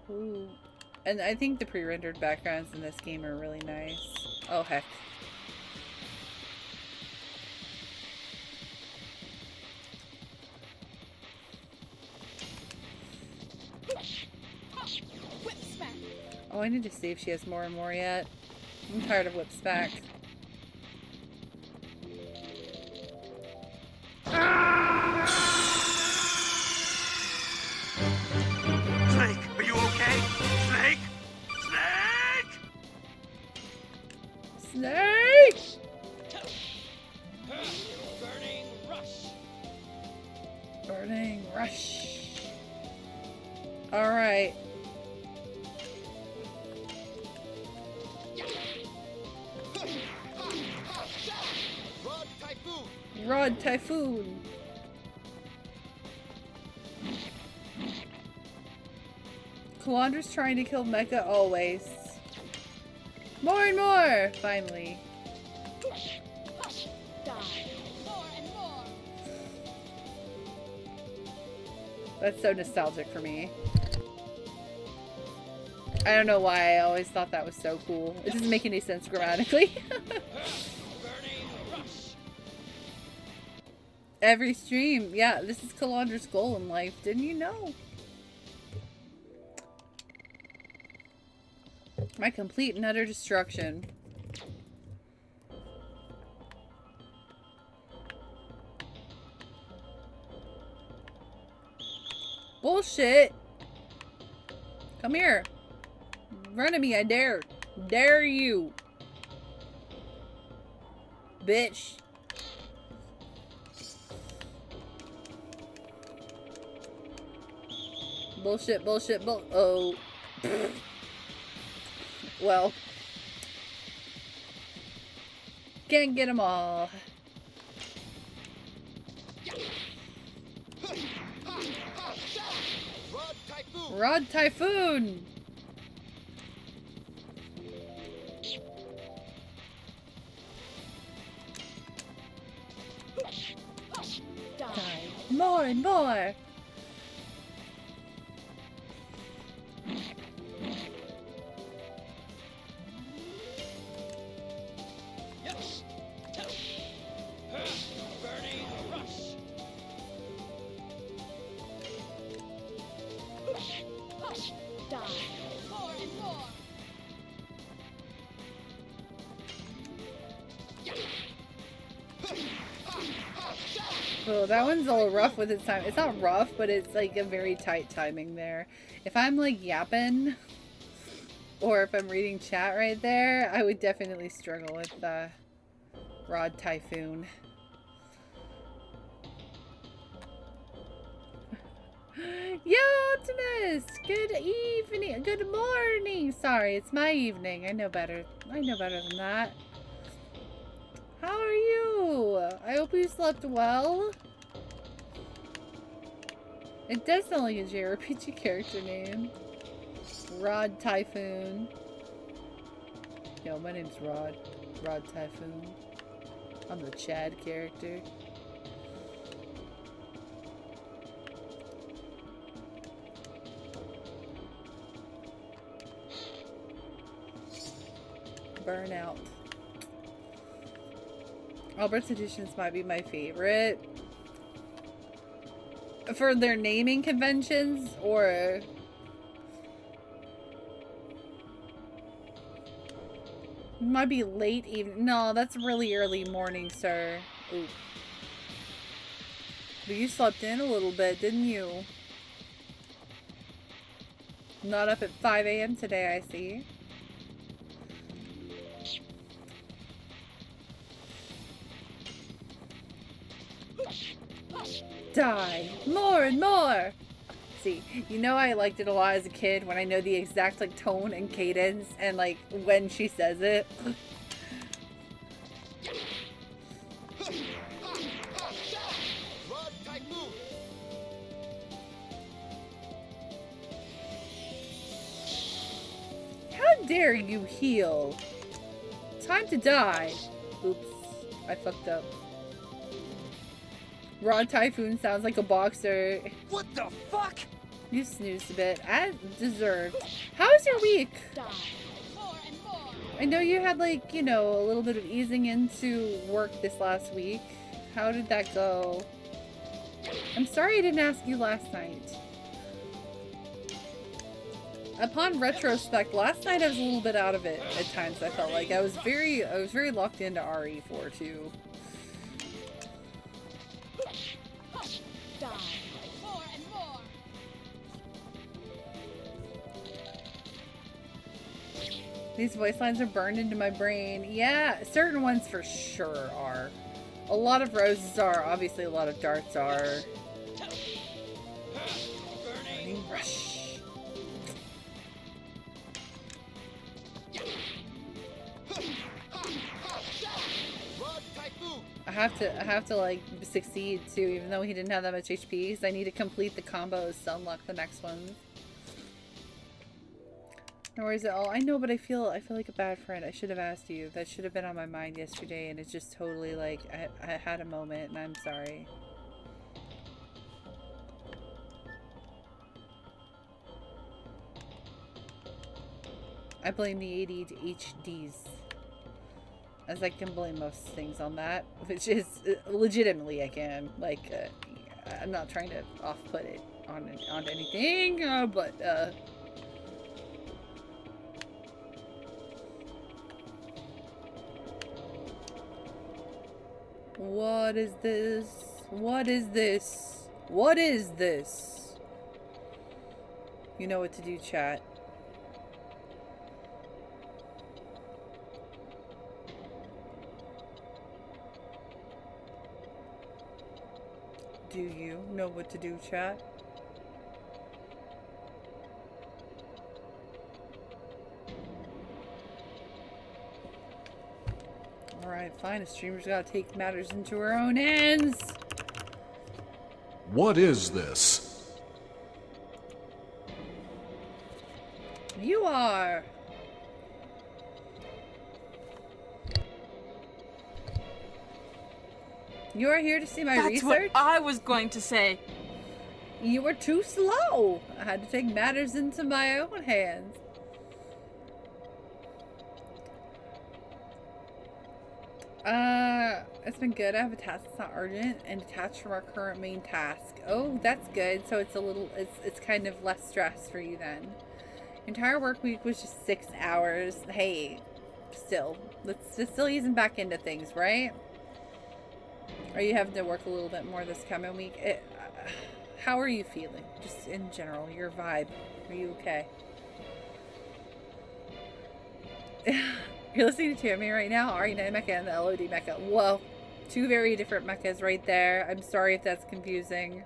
Ooh. And I think the pre-rendered backgrounds in this game are really nice. Oh, heck.
Whip smack.
Oh, I need to see if she has more and more yet. I'm tired of whip smack.
Snake, are you okay? Snake? Snake!
Snake!
Burning rush.
Burning rush. Alright.
Rod typhoon.
Rod Typhoon. Kalandra's trying to kill Mecha always. More and more! Finally.
Die. More and more.
That's so nostalgic for me. I don't know why I always thought that was so cool. It doesn't make any sense grammatically.
Burning rush.
Every stream. Yeah, this is Kalandra's goal in life. Didn't you know? My complete and utter destruction. Bullshit! Come here. Run at me, I dare. Dare you. Bitch. Bullshit, bullshit, oh. Well. Can't get them all.
Rod typhoon.
Rod Typhoon!
Die.
More and more!
Yes. Burning rush. Die. More and more.
Oh, that one's a little rough with its time. It's not rough, but it's like a very tight timing there. If I'm like yapping, or if I'm reading chat right there, I would definitely struggle with Rod Typhoon. Yo, Optimus! Good evening. Good morning. Sorry, it's my evening. I know better. I know better than that. How are you? I hope you slept well. It does sound like a JRPG character name. Rod Typhoon. Yo, my name's Rod. Rod Typhoon. I'm the Chad character. Burnout. Albert's Editions might be my favorite. For their naming conventions, or... Might be late evening. No, that's really early morning, sir. Ooh. But you slept in a little bit, didn't you? Not up at 5 a.m. today, I see. Die. More and more. See, you know I liked it a lot as a kid when I know the exact like tone and cadence and like when she says it. How dare you heal? Time to die. Oops, I fucked up. Rod Typhoon sounds like a boxer.
What the fuck?
You snoozed a bit. As deserved. How's your week?
More and more.
I know you had like, you know, a little bit of easing into work this last week. How did that go? I'm sorry I didn't ask you last night. Upon retrospect, last night I was a little bit out of it at times. I felt like I was very locked into RE4 too.
Die. More and more.
These voice lines are burned into my brain. Yeah, certain ones for sure are. A lot of roses are. Obviously, a lot of darts are. Burning rush. I have to like succeed too, even though he didn't have that much HP, because I need to complete the combos to unlock the next ones. Nor is it all. I know, but I feel like a bad friend. I should have asked you. That should have been on my mind yesterday, and it's just totally like I had a moment, and I'm sorry. I blame the ADHDs. As I can blame most things on that, which is legitimately I can. Like, I'm not trying to off-put it on anything, but what is this? What is this? What is this? You know what to do, chat. Do you know what to do, chat? Alright, fine. A streamer's gotta take matters into her own hands.
What is this?
You are. You are here to see my research?
That's what I was going to say.
You were too slow. I had to take matters into my own hands. It's been good. I have a task that's not urgent and detached from our current main task. Oh, that's good. So it's a little, it's kind of less stress for you then. Entire work week was just 6 hours. Hey, still, let's still easing back into things, right? Are you having to work a little bit more this coming week? How are you feeling? Just in general, your vibe. Are you okay? You're listening to me right now, RE9 Mecha and the LOD Mecha. Whoa, two very different mechas right there. I'm sorry if that's confusing.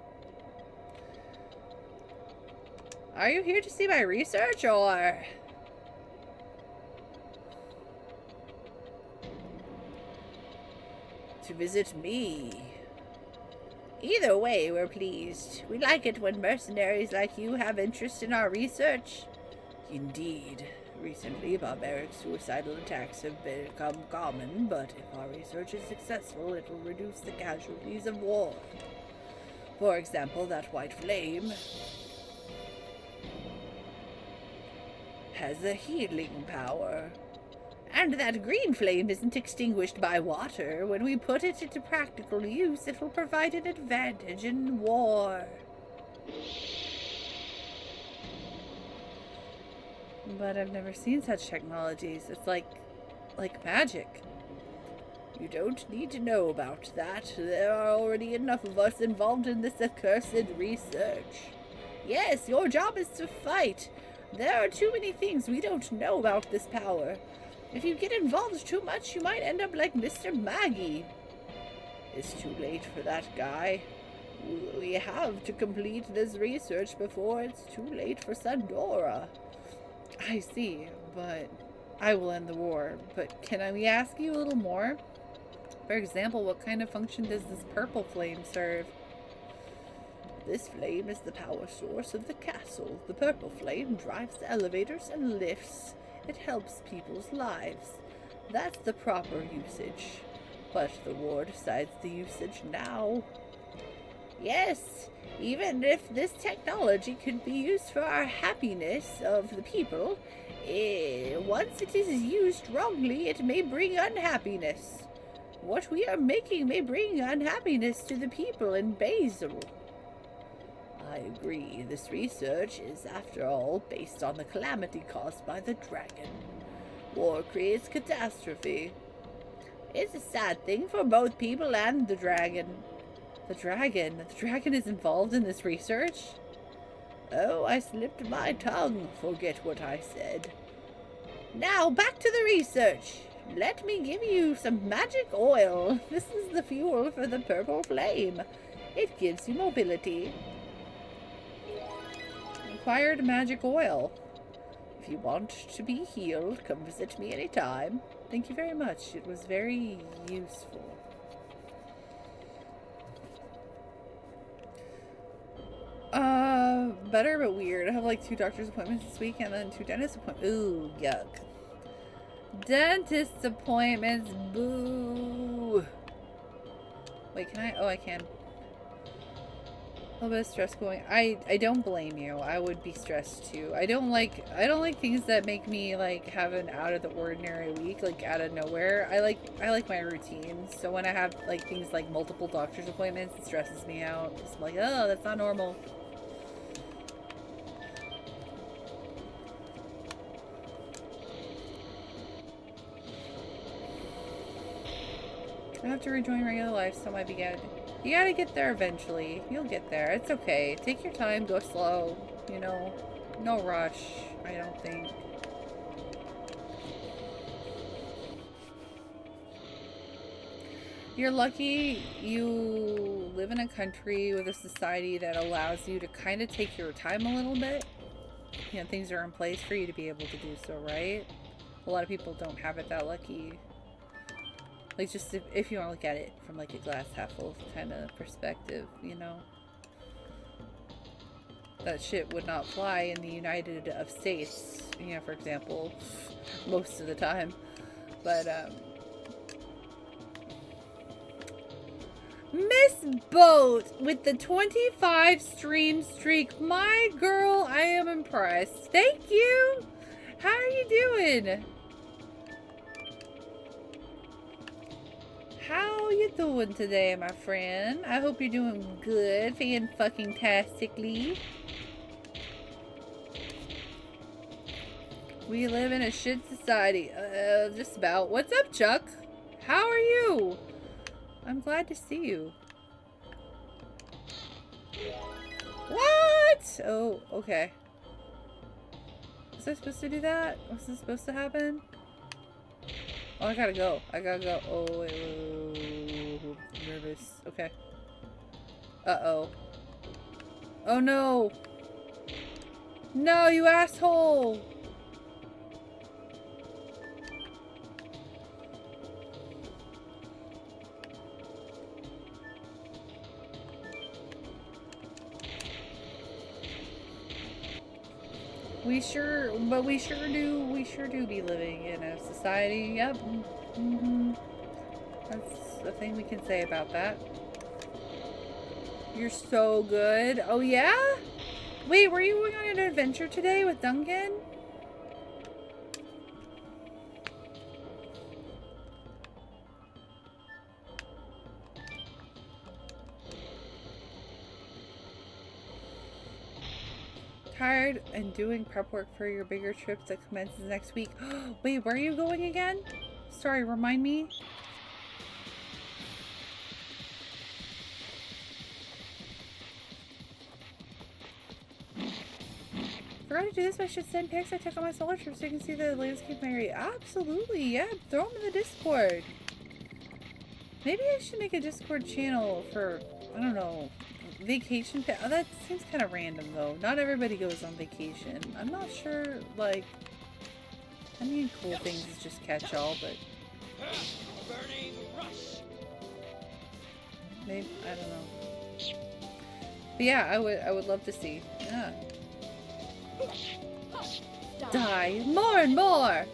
Are you here to see my research, or to visit me? Either way, we're pleased. We like it when mercenaries like you have interest in our research. Indeed. Recently, barbaric suicidal attacks have become common, but if our research is successful, it will reduce the casualties of war. For example, that white flame has a healing power. And that green flame isn't extinguished by water. When we put it into practical use, it will provide an advantage in war. But I've never seen such technologies. It's like magic. You don't need to know about that. There are already enough of us involved in this accursed research. Yes, your job is to fight. There are too many things we don't know about this power. If you get involved too much, you might end up like Mr. Maggie. It's too late for that guy. We have to complete this research before it's too late for Sandora. I see, but I will end the war. But can we ask you a little more? For example, what kind of function does this purple flame serve? This flame is the power source of the castle. The purple flame drives the elevators and lifts. It helps people's lives. That's the proper usage. But the war decides the usage now. Yes, even if this technology could be used for our happiness of the people, once it is used wrongly, it may bring unhappiness. What we are making may bring unhappiness to the people in Basil. I agree. This research is, after all, based on the calamity caused by the dragon. War creates catastrophe. It's a sad thing for both people and the dragon. The dragon? The dragon is involved in this research? Oh, I slipped my tongue. Forget what I said. Now, back to the research. Let me give you some magic oil. This is the fuel for the purple flame. It gives you mobility. Acquired magic oil. If you want to be healed, come visit me anytime. Thank you very much. It was very useful. Better but weird. I have like 2 doctor's appointments this week and then 2 dentist appointments. Ooh, yuck. Dentist appointments, boo. Wait, can I? Oh, I can. A little bit of stress going. I don't blame you. I would be stressed too. I don't like things that make me like have an out of the ordinary week, like out of nowhere. I like my routines. So when I have like things like multiple doctor's appointments, it stresses me out. It's like, oh, that's not normal. I have to rejoin regular life, so it might be good. You gotta get there eventually. You'll get there. It's okay. Take your time, go slow. You know, no rush, I don't think. You're lucky you live in a country with a society that allows you to kind of take your time a little bit. You know, things are in place for you to be able to do so, right? A lot of people don't have it that lucky. Like, just if you want to look at it from, like, a glass half full kind of perspective, you know? That shit would not fly in the United States, you know, for example, most of the time. But, Miss Boat with the 25 stream streak. My girl, I am impressed. Thank you! How are you doing? How you doing today, my friend? I hope you're doing good, fan-fucking-tastically. We live in a shit society. Just about. What's up, Chuck? How are you? I'm glad to see you. What? Oh, okay. Was I supposed to do that? Was this supposed to happen? Oh, I gotta go. I gotta go. Oh, wait, wait, wait. I'm nervous. Okay. Uh-oh. Oh, no. No, you asshole. We sure do be living in a society. Yep. That's the thing we can say about that. You're so good. Oh, yeah? Wait, were you going on an adventure today with Duncan? Tired and doing prep work for your bigger trip that commences next week. Wait, where are you going again? Sorry, remind me. Forgot to do this, but I should send pics I took on my solo trip so you can see the landscape area. Absolutely, yeah. Throw them in the Discord. Maybe I should make a Discord channel for, I don't know, vacation. Oh, that seems kind of random, though. Not everybody goes on vacation. I'm not sure, like, I mean, cool things is just catch-all, but
Burning rush.
maybe, I don't know. But yeah, I would love to see. Yeah. Die more and more!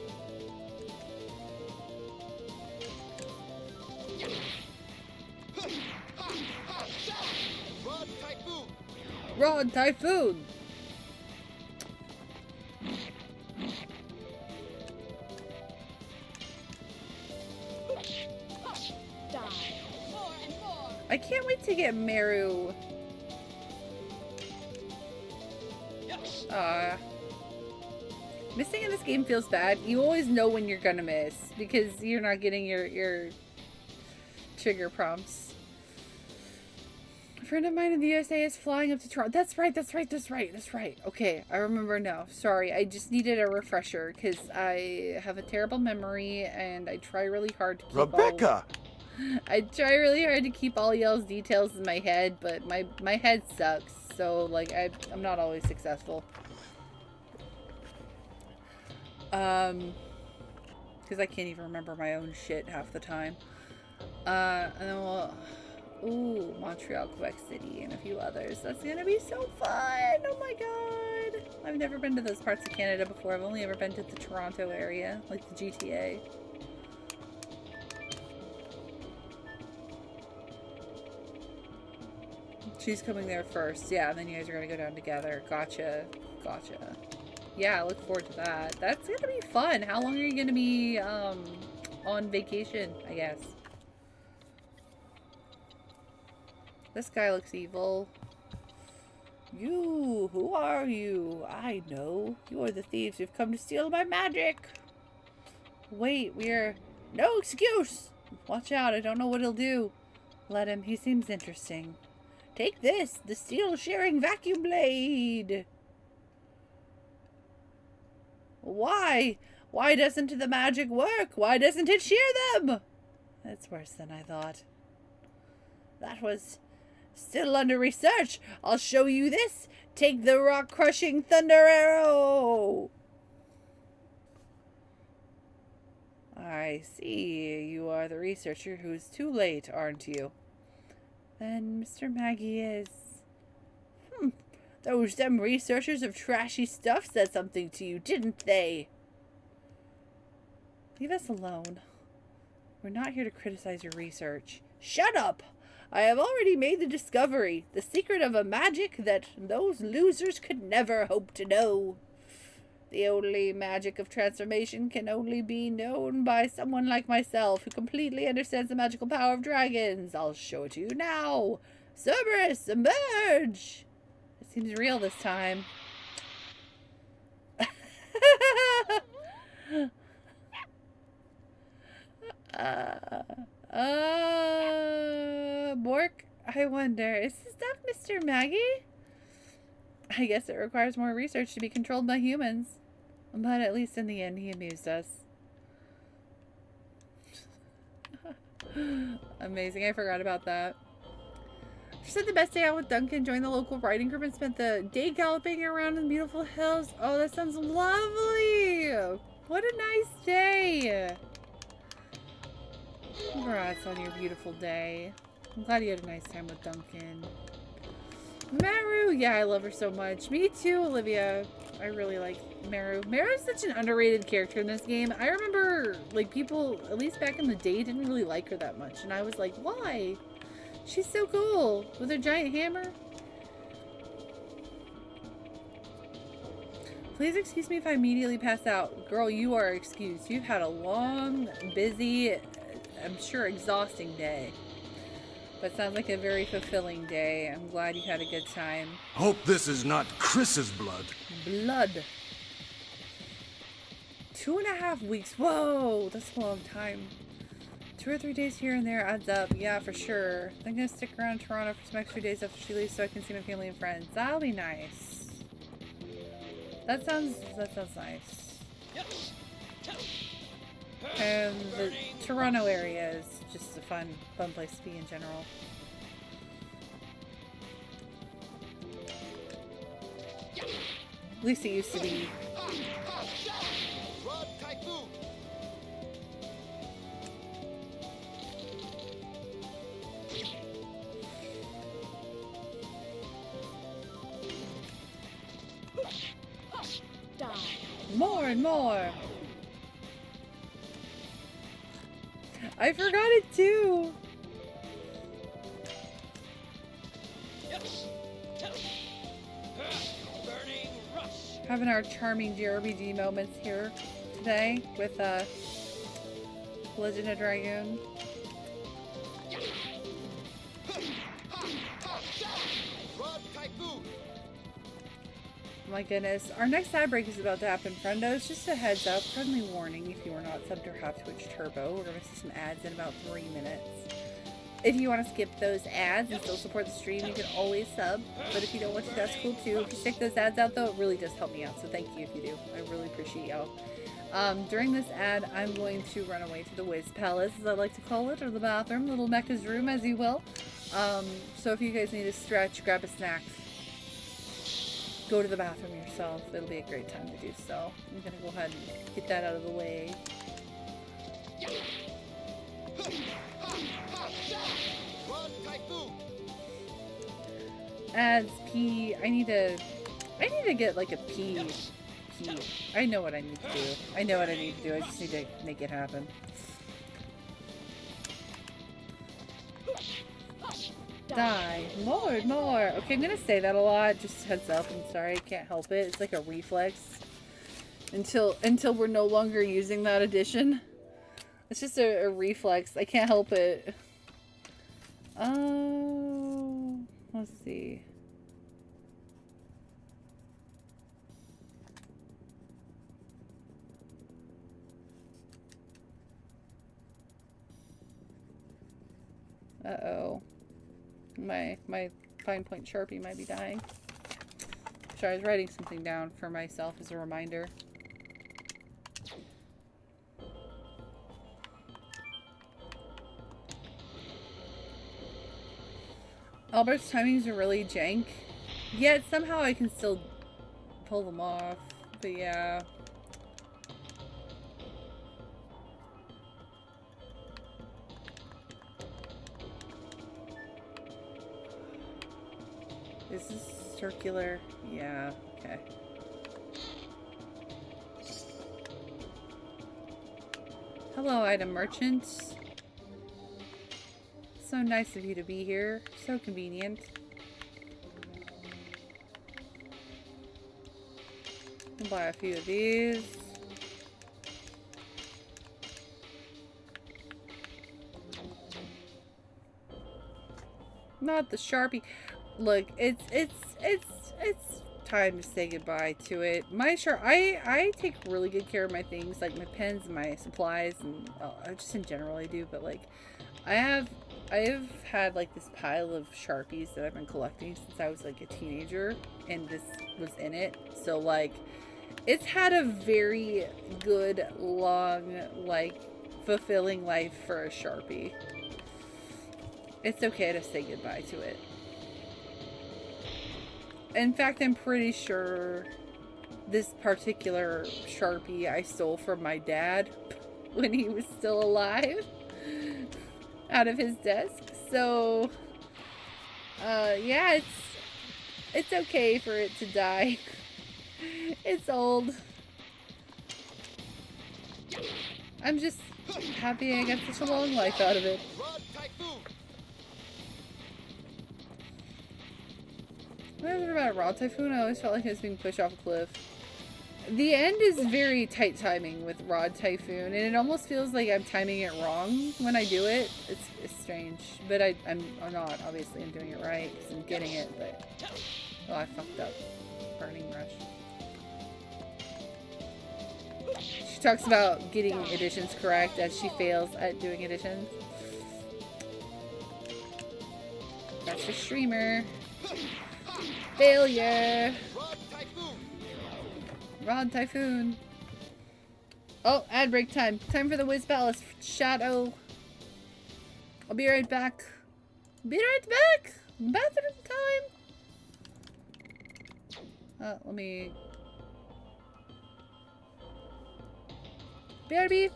Rod Typhoon.
Rod Typhoon!
Die. More and more.
I can't wait to get Meru. Missing in this game feels bad. You always know when you're gonna miss because you're not getting your trigger prompts. A friend of mine in the USA is flying up to Toronto. That's right. Okay, I remember now. Sorry, I just needed a refresher because I have a terrible memory and I try really hard to keep I try really hard to keep all y'all's details in my head, but my head sucks. So like I'm not always successful. Because I can't even remember my own shit half the time. And then ooh, Montreal, Quebec City, and a few others. That's gonna be so fun! Oh my god! I've never been to those parts of Canada before. I've only ever been to the Toronto area, like the GTA. She's coming there first. Yeah, and then you guys are gonna go down together. Gotcha. Yeah, I look forward to that. That's gonna be fun. How long are you gonna be on vacation, I guess? This guy looks evil. You, who are you? I know. You are the thieves who've come to steal my magic. Wait, no excuse! Watch out, I don't know what he'll do. Let him, he seems interesting. Take this, the steel-shearing vacuum blade! Why? Why doesn't the magic work? Why doesn't it shear them? That's worse than I thought. That was still under research. I'll show you this. Take the rock-crushing thunder arrow. I see. You are the researcher who's too late, aren't you? Then Mr. Maggie is... Those them researchers of trashy stuff said something to you, didn't they? Leave us alone. We're not here to criticize your research. Shut up! I have already made the discovery. The secret of a magic that those losers could never hope to know. The only magic of transformation can only be known by someone like myself who completely understands the magical power of dragons. I'll show it to you now. Cerberus, emerge! It seems real this time. Bork, I wonder, is this stuff Mr. Maggie? I guess it requires more research to be controlled by humans. But at least in the end, he amused us. Amazing, I forgot about that. She said the best day out with Duncan, joined the local riding group and spent the day galloping around in the beautiful hills. Oh, that sounds lovely! What a nice day! Congrats on your beautiful day. I'm glad you had a nice time with Duncan. Maru, yeah, I love her so much. Me too, Olivia. I really like Maru. Maru's such an underrated character in this game. I remember, like, people, at least back in the day, didn't really like her that much. And I was like, why? She's so cool. With her giant hammer. Please excuse me if I immediately pass out. Girl, you are excused. You've had a long, busy, I'm sure exhausting day. But sounds like a very fulfilling day. I'm glad you had a good time.
Hope this is not Chris's blood.
Blood. 2.5 weeks. Whoa, that's a long time. 2 or 3 days here and there adds up. Yeah, for sure. I'm gonna stick around in Toronto for some extra days after she leaves so I can see my family and friends. That'll be nice. That sounds nice. And the Toronto area is just a fun place to be in general. At least it used to be. More and more. I forgot it too. Having our charming JRPG moments here today with Legend of Dragoon. My goodness, our next ad break is about to happen, friendos. Just a heads up, friendly warning if you are not subbed or have Twitch Turbo. We're going to see some ads in about 3 minutes. If you want to skip those ads and still support the stream, you can always sub. But if you don't want to, that's cool too. If you stick those ads out though, it really does help me out. So thank you if you do. I really appreciate y'all. During this ad, I'm going to run away to the Wiz Palace, as I like to call it, or the bathroom, little Mecca's room, as you will. So if you guys need to stretch, grab a snack, go to the bathroom yourself. It'll be a great time to do so. I'm gonna go ahead and get that out of the way. Ads, pee. I need to get like a pee. I know what I need to do. I know what I need to do. I just need to make it happen. Die. More. Okay, I'm gonna say that a lot. Just heads up. I'm sorry. I can't help it. It's like a reflex. Until we're no longer using that addition. It's just a reflex. I can't help it. Oh, let's see. Uh-oh. My fine point Sharpie might be dying. Sorry, I was writing something down for myself as a reminder. Albert's timings are really jank. Yet somehow I can still pull them off. But yeah. Is this circular? Yeah, okay. Hello, item merchants. So nice of you to be here. So convenient. I'll buy a few of these. Not the Sharpie. Look, it's time to say goodbye to it. I take really good care of my things, like my pens and my supplies, and just in general I do, but like I've had like this pile of Sharpies that I've been collecting since I was like a teenager, and this was in it. So like, it's had a very good, long, like, fulfilling life for a Sharpie. It's okay to say goodbye to it. In fact, I'm pretty sure this particular Sharpie I stole from my dad when he was still alive out of his desk. So, yeah, it's okay for it to die. It's old. I'm just happy I got such a long life out of it. What was it about Rod Typhoon? I always felt like I was being pushed off a cliff. The end is very tight timing with Rod Typhoon, and it almost feels like I'm timing it wrong when I do it. It's strange, but I'm not. Obviously, I'm doing it right because I'm getting it, but oh, I fucked up. Burning Rush. She talks about getting additions correct as she fails at doing additions. That's the streamer. Failure. Rod Typhoon. Oh, ad break time. Time for the Wiz Palace Shadow. I'll be right back. Be right back. Bathroom time. Let me. BRB.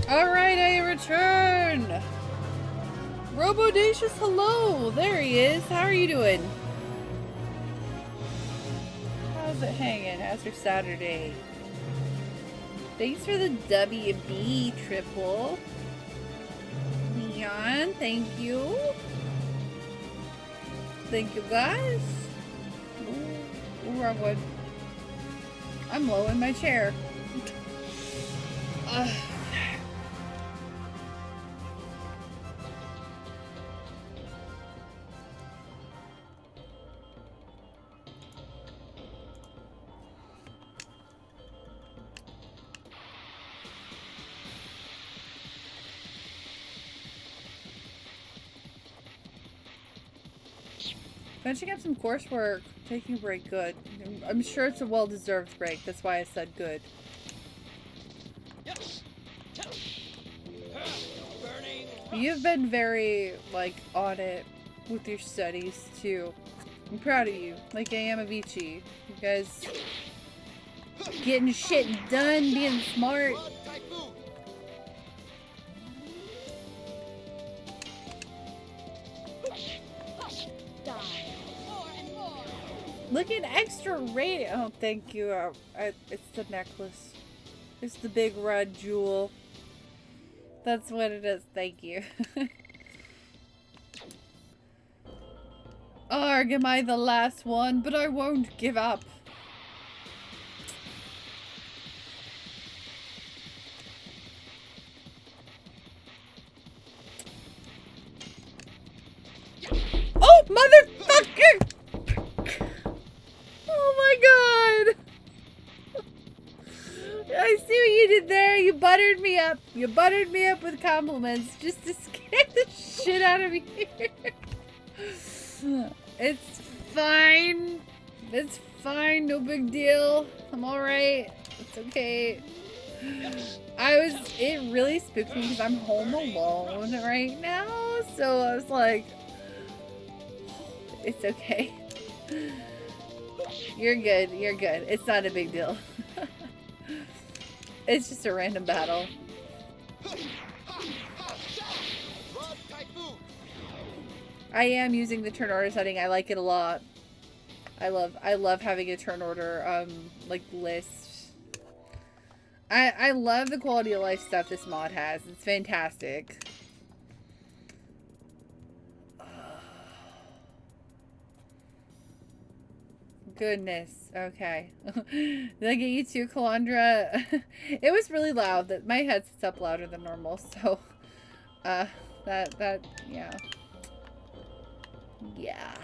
Alright, I return! Robodacious, hello! There he is. How are you doing? How's it hanging? How's your Saturday? Thanks for the WB triple. Leon, thank you. Thank you, guys. Ooh, wrong one. I'm low in my chair. Finishing up some coursework, taking a break, good. I'm sure it's a well-deserved break, that's why I said good. You've been very, like, on it with your studies, too. I'm proud of you, like I am of Avicii. You guys getting shit done, being smart. Look at extra rate. Oh, thank you. It's the necklace. It's the big red jewel. That's what it is. Thank you. Arg, am I the last one? But I won't give up. Oh, motherfucker! Oh my god! I see what you did there. You buttered me up. You buttered me up with compliments just to scare the shit out of me. It's fine. It's fine. No big deal. I'm alright. It's okay. It really spooked me because I'm home alone right now. So I was like, it's okay. You're good. You're good. It's not a big deal. It's just a random battle. I am using the turn order setting. I like it a lot. I love having a turn order like list. I love the quality of life stuff this mod has. It's fantastic. Goodness. Okay. Did I get you too, Calandra? It was really loud. That my headset's up louder than normal, so yeah. Yeah.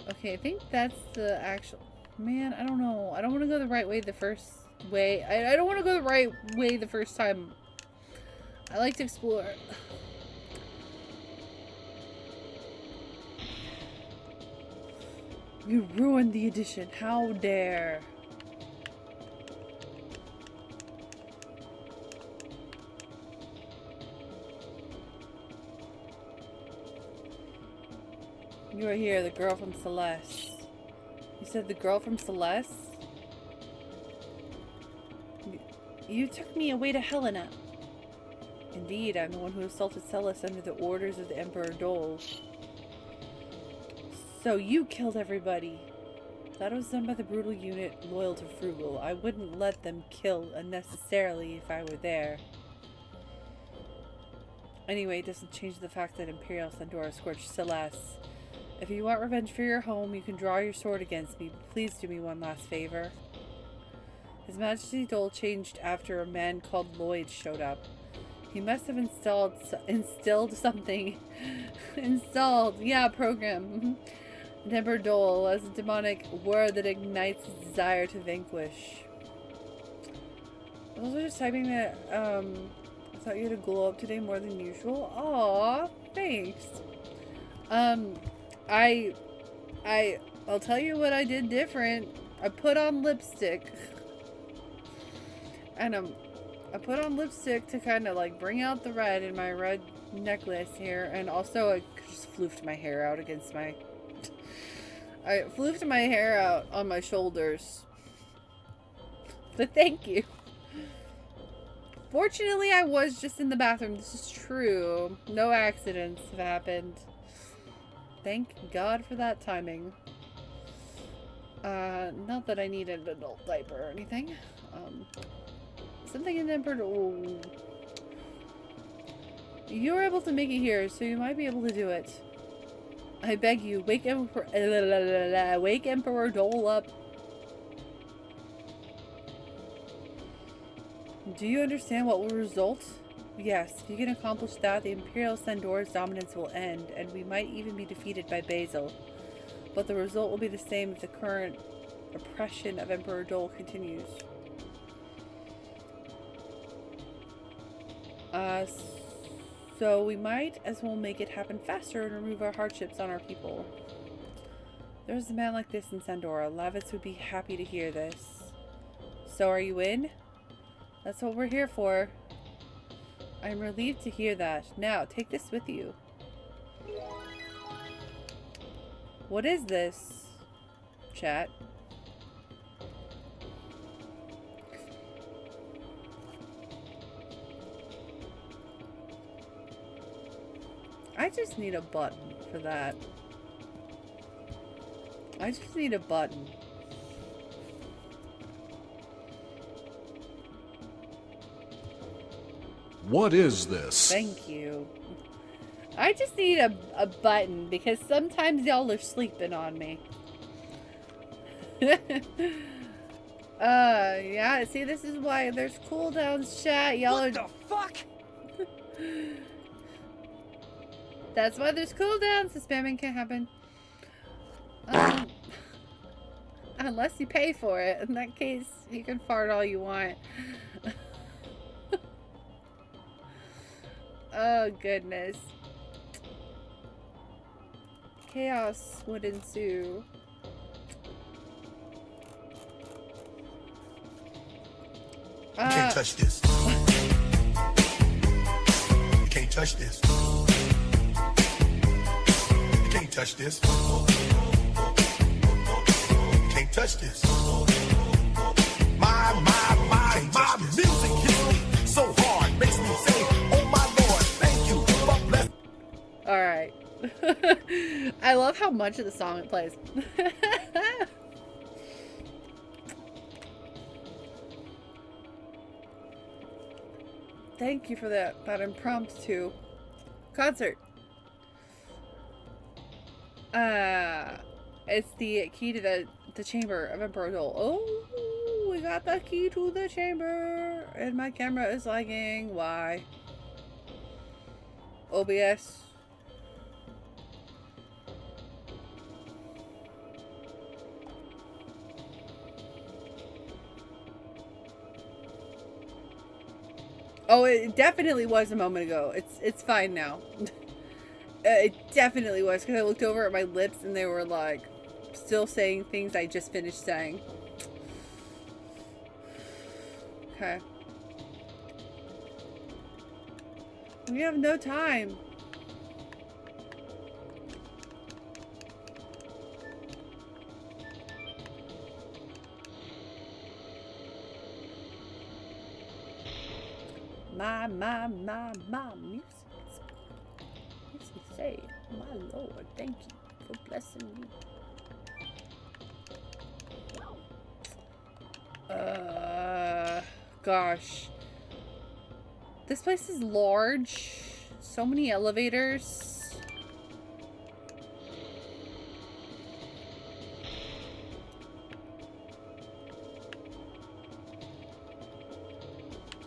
Okay, I think that's the actual... Man, I don't know. I don't want to go the right way the first way. I don't want to go the right way the first time. I like to explore. You ruined the edition. How dare. You are here, the girl from Celeste. You said the girl from Celeste? You took me away to Helena. Indeed, I'm the one who assaulted Celeste under the orders of the Emperor Dole. So you killed everybody. That was done by the brutal unit loyal to Frugal. I wouldn't let them kill unnecessarily if I were there. Anyway, it doesn't change the fact that Imperial Sandora scorched Celeste. If you want revenge for your home, you can draw your sword against me, but please do me one last favor. His Majesty Dole changed after a man called Lloyd showed up. He must have instilled something. Program. Emperor Dole as a demonic word that ignites his desire to vanquish. I was also just typing that, I thought you had a glow up today more than usual. Aw, thanks. I'll tell you what I did different. I put on lipstick. And I put on lipstick to kind of like bring out the red in my red necklace here. And also I just floofed my hair out against my... I floofed my hair out on my shoulders. But thank you. Fortunately, I was just in the bathroom. This is true. No accidents have happened. Thank God for that timing. Not that I need an adult diaper or anything. Something in Emperor. Oh. You were able to make it here, so you might be able to do it. I beg you, wake Emperor Dole up. Do you understand what will result? Yes, if you can accomplish that, the Imperial Sandor's dominance will end, and we might even be defeated by Basil. But the result will be the same if the current oppression of Emperor Dole continues. So we might as well make it happen faster and remove our hardships on our people. There's a man like this in Sandora. Lavitz would be happy to hear this. So are you in? That's what we're here for. I'm relieved to hear that. Now, take this with you. What is this? Chat. I just need a button for that. I just need a button.
What is this?
Thank you. I just need a button because sometimes y'all are sleeping on me. Yeah, see, this is why there's cooldowns, chat. Y'all are...
What the fuck?
That's why there's cooldowns. The spamming can't happen. Unless you pay for it. In that case, you can fart all you want. Oh, goodness. Chaos would ensue.
You can't touch this. You can't touch this. You can't touch this. You can't touch this. My music hits me so hard, makes me say, oh my Lord, thank you. Bless.
Alright. I love how much of the song it plays. Thank you for that impromptu concert. It's the key to the chamber of Emperor Dole. Oh, we got the key to the chamber, and my camera is lagging. Why? OBS. Oh, it definitely was a moment ago. It's fine now. It definitely was, because I looked over at my lips and they were like still saying things I just finished saying. Okay. We have no time. My music. Makes me say, my Lord, thank you for blessing me. Gosh. This place is large. So many elevators.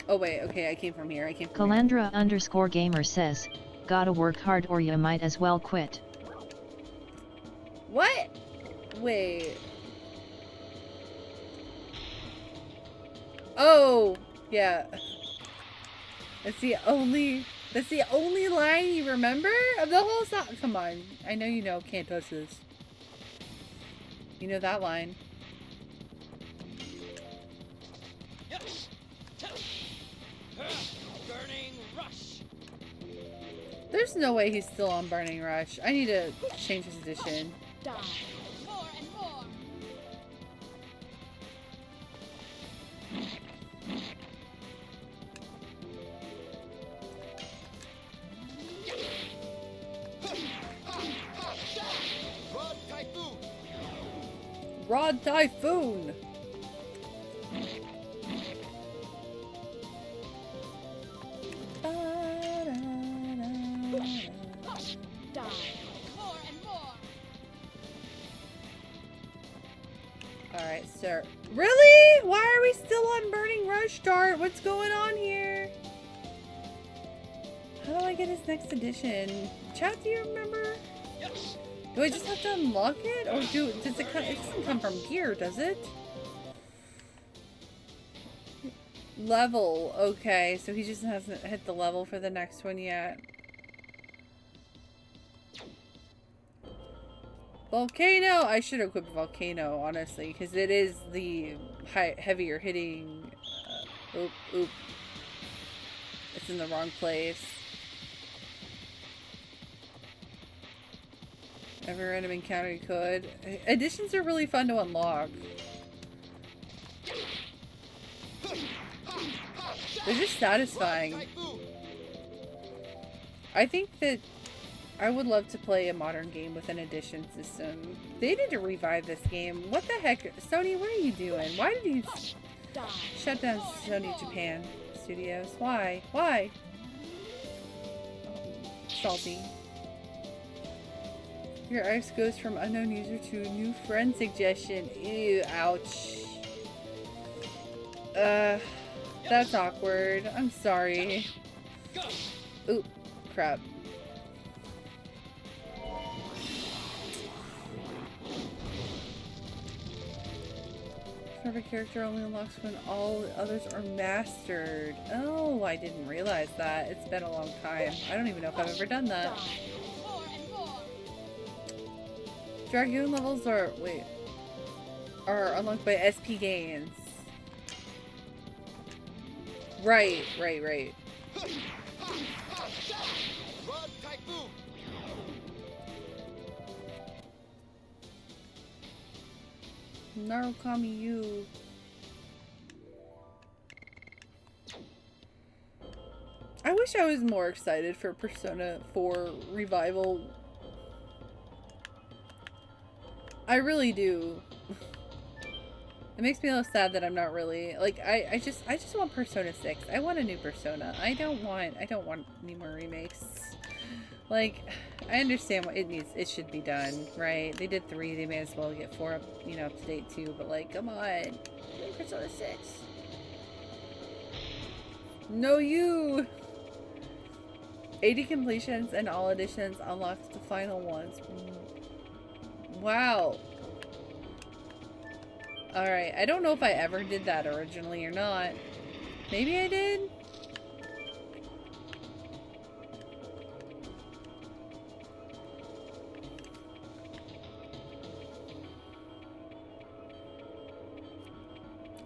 Oh wait, okay, I came from here.
Calandra _gamer says, gotta work hard or you might as well quit.
What? Wait. Oh, yeah. That's the only line you remember of the whole song. Come on. I know you know, can't touch this. You know that line.
Burning Rush.
There's no way he's still on Burning Rush. I need to change his edition.
Die. More and more.
Rod Typhoon!
Die. More and more.
Alright, sir. Really? Why are we still on Burning Rush Dart? What's going on here? How do I get his next edition? Chat, do you remember?
Yes.
Do I just have to unlock it? Or does it doesn't come from gear, does it? Level. Okay, so he just hasn't hit the level for the next one yet. Volcano! I should equip Volcano, honestly, because it is the heavier hitting. Oop. It's in the wrong place. Every random encounter you could. Additions are really fun to unlock. They're just satisfying. I think that I would love to play a modern game with an addition system. They need to revive this game. What the heck? Sony, what are you doing? Why did you shut down Sony Japan Studios? Why? Why? Salty. Your ex goes from unknown user to new friend suggestion. Ew, ouch. That's awkward. I'm sorry. Ooh, crap. Favorite character only unlocks when all others are mastered. Oh, I didn't realize that. It's been a long time. I don't even know if I've ever done that.
More and more.
Dragoon levels are unlocked by SP gains. Right.
Rod Typhoon.
Narukami you. I wish I was more excited for Persona 4 Revival. I really do. It makes me a little sad that I'm not really like I just want Persona 6. I want a new Persona. I don't want any more remakes. Like, I understand what it should be done, right? They did 3, they may as well get 4 up, up to date too, but like, come on. Persona 6. No you. 80 completions and all editions unlocked the final ones. Wow. Alright, I don't know if I ever did that originally or not. Maybe I did?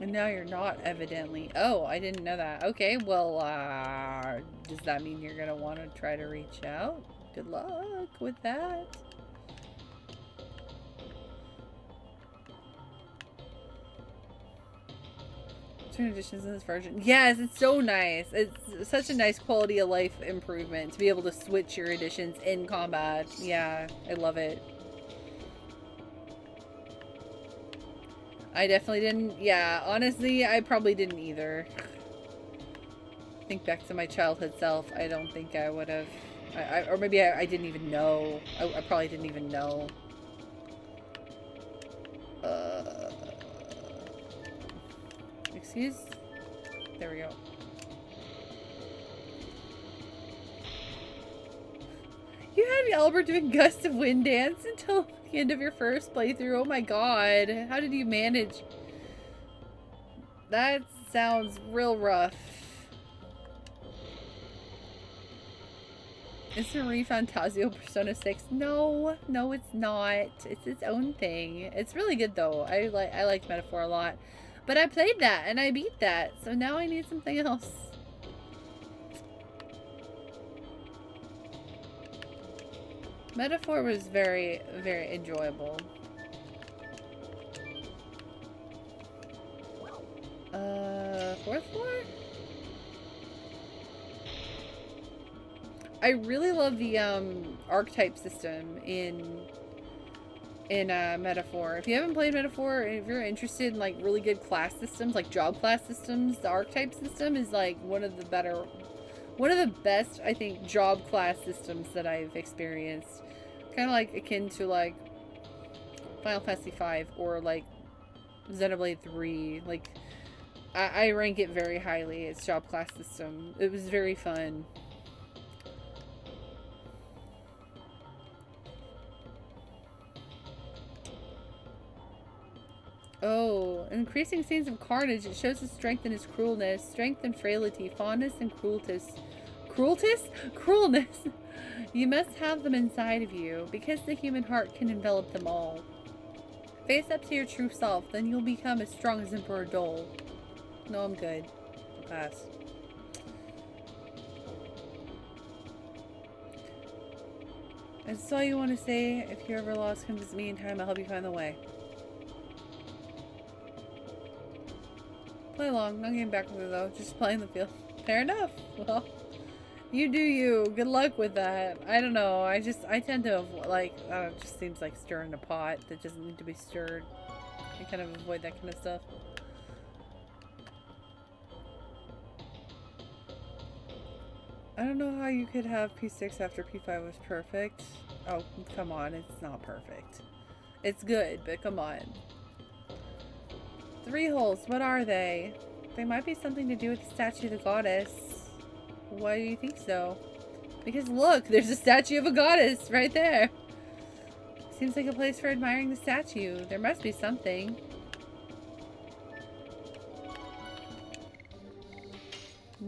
And now you're not, evidently. Oh, I didn't know that. Okay, well, does that mean you're gonna want to try to reach out? Good luck with that. Additions in this version. Yes, it's so nice. It's such a nice quality of life improvement to be able to switch your editions in combat. Yeah, I love it. I definitely didn't. Yeah, honestly, I probably didn't either. Think back to my childhood self. I don't think I would have. Or maybe I didn't even know. I probably didn't even know. Excuse? There we go. You had Albert doing Gust of Wind dance until the end of your first playthrough. Oh my god. How did you manage? That sounds real rough. Is the ReFantasio Persona 6? No, it's not. It's its own thing. It's really good though. I liked Metaphor a lot. But I played that and I beat that, so now I need something else. Metaphor was very, very enjoyable. 4th floor? I really love the archetype system in in Metaphor. If you haven't played Metaphor, if you're interested in like really good class systems, like job class systems, the archetype system is like one of the best, I think, job class systems that I've experienced. Kind of like akin to like Final Fantasy V or like Xenoblade 3. Like I rank it very highly. Its job class system. It was very fun. Oh, increasing scenes of carnage. It shows his strength and his cruelness. Strength and frailty. Fondness and crueltis. Cruelness. You must have them inside of you, because the human heart can envelop them all. Face up to your true self, then you'll become as strong as Emperor Dole. No, I'm good. I'll pass. That's all you want to say. If you're ever lost, come visit me in time. I'll help you find the way. Play along. Not getting back with it though. Just playing the field. Fair enough. Well, you do you. Good luck with that. I don't know. I tend to like. It just seems like stirring a pot that doesn't need to be stirred. I kind of avoid that kind of stuff. I don't know how you could have P6 after P5 was perfect. Oh, come on. It's not perfect. It's good, but come on. 3 holes. What are they? They might be something to do with the statue of the goddess. Why do you think so? Because look, there's a statue of a goddess right there. Seems like a place for admiring the statue. There must be something.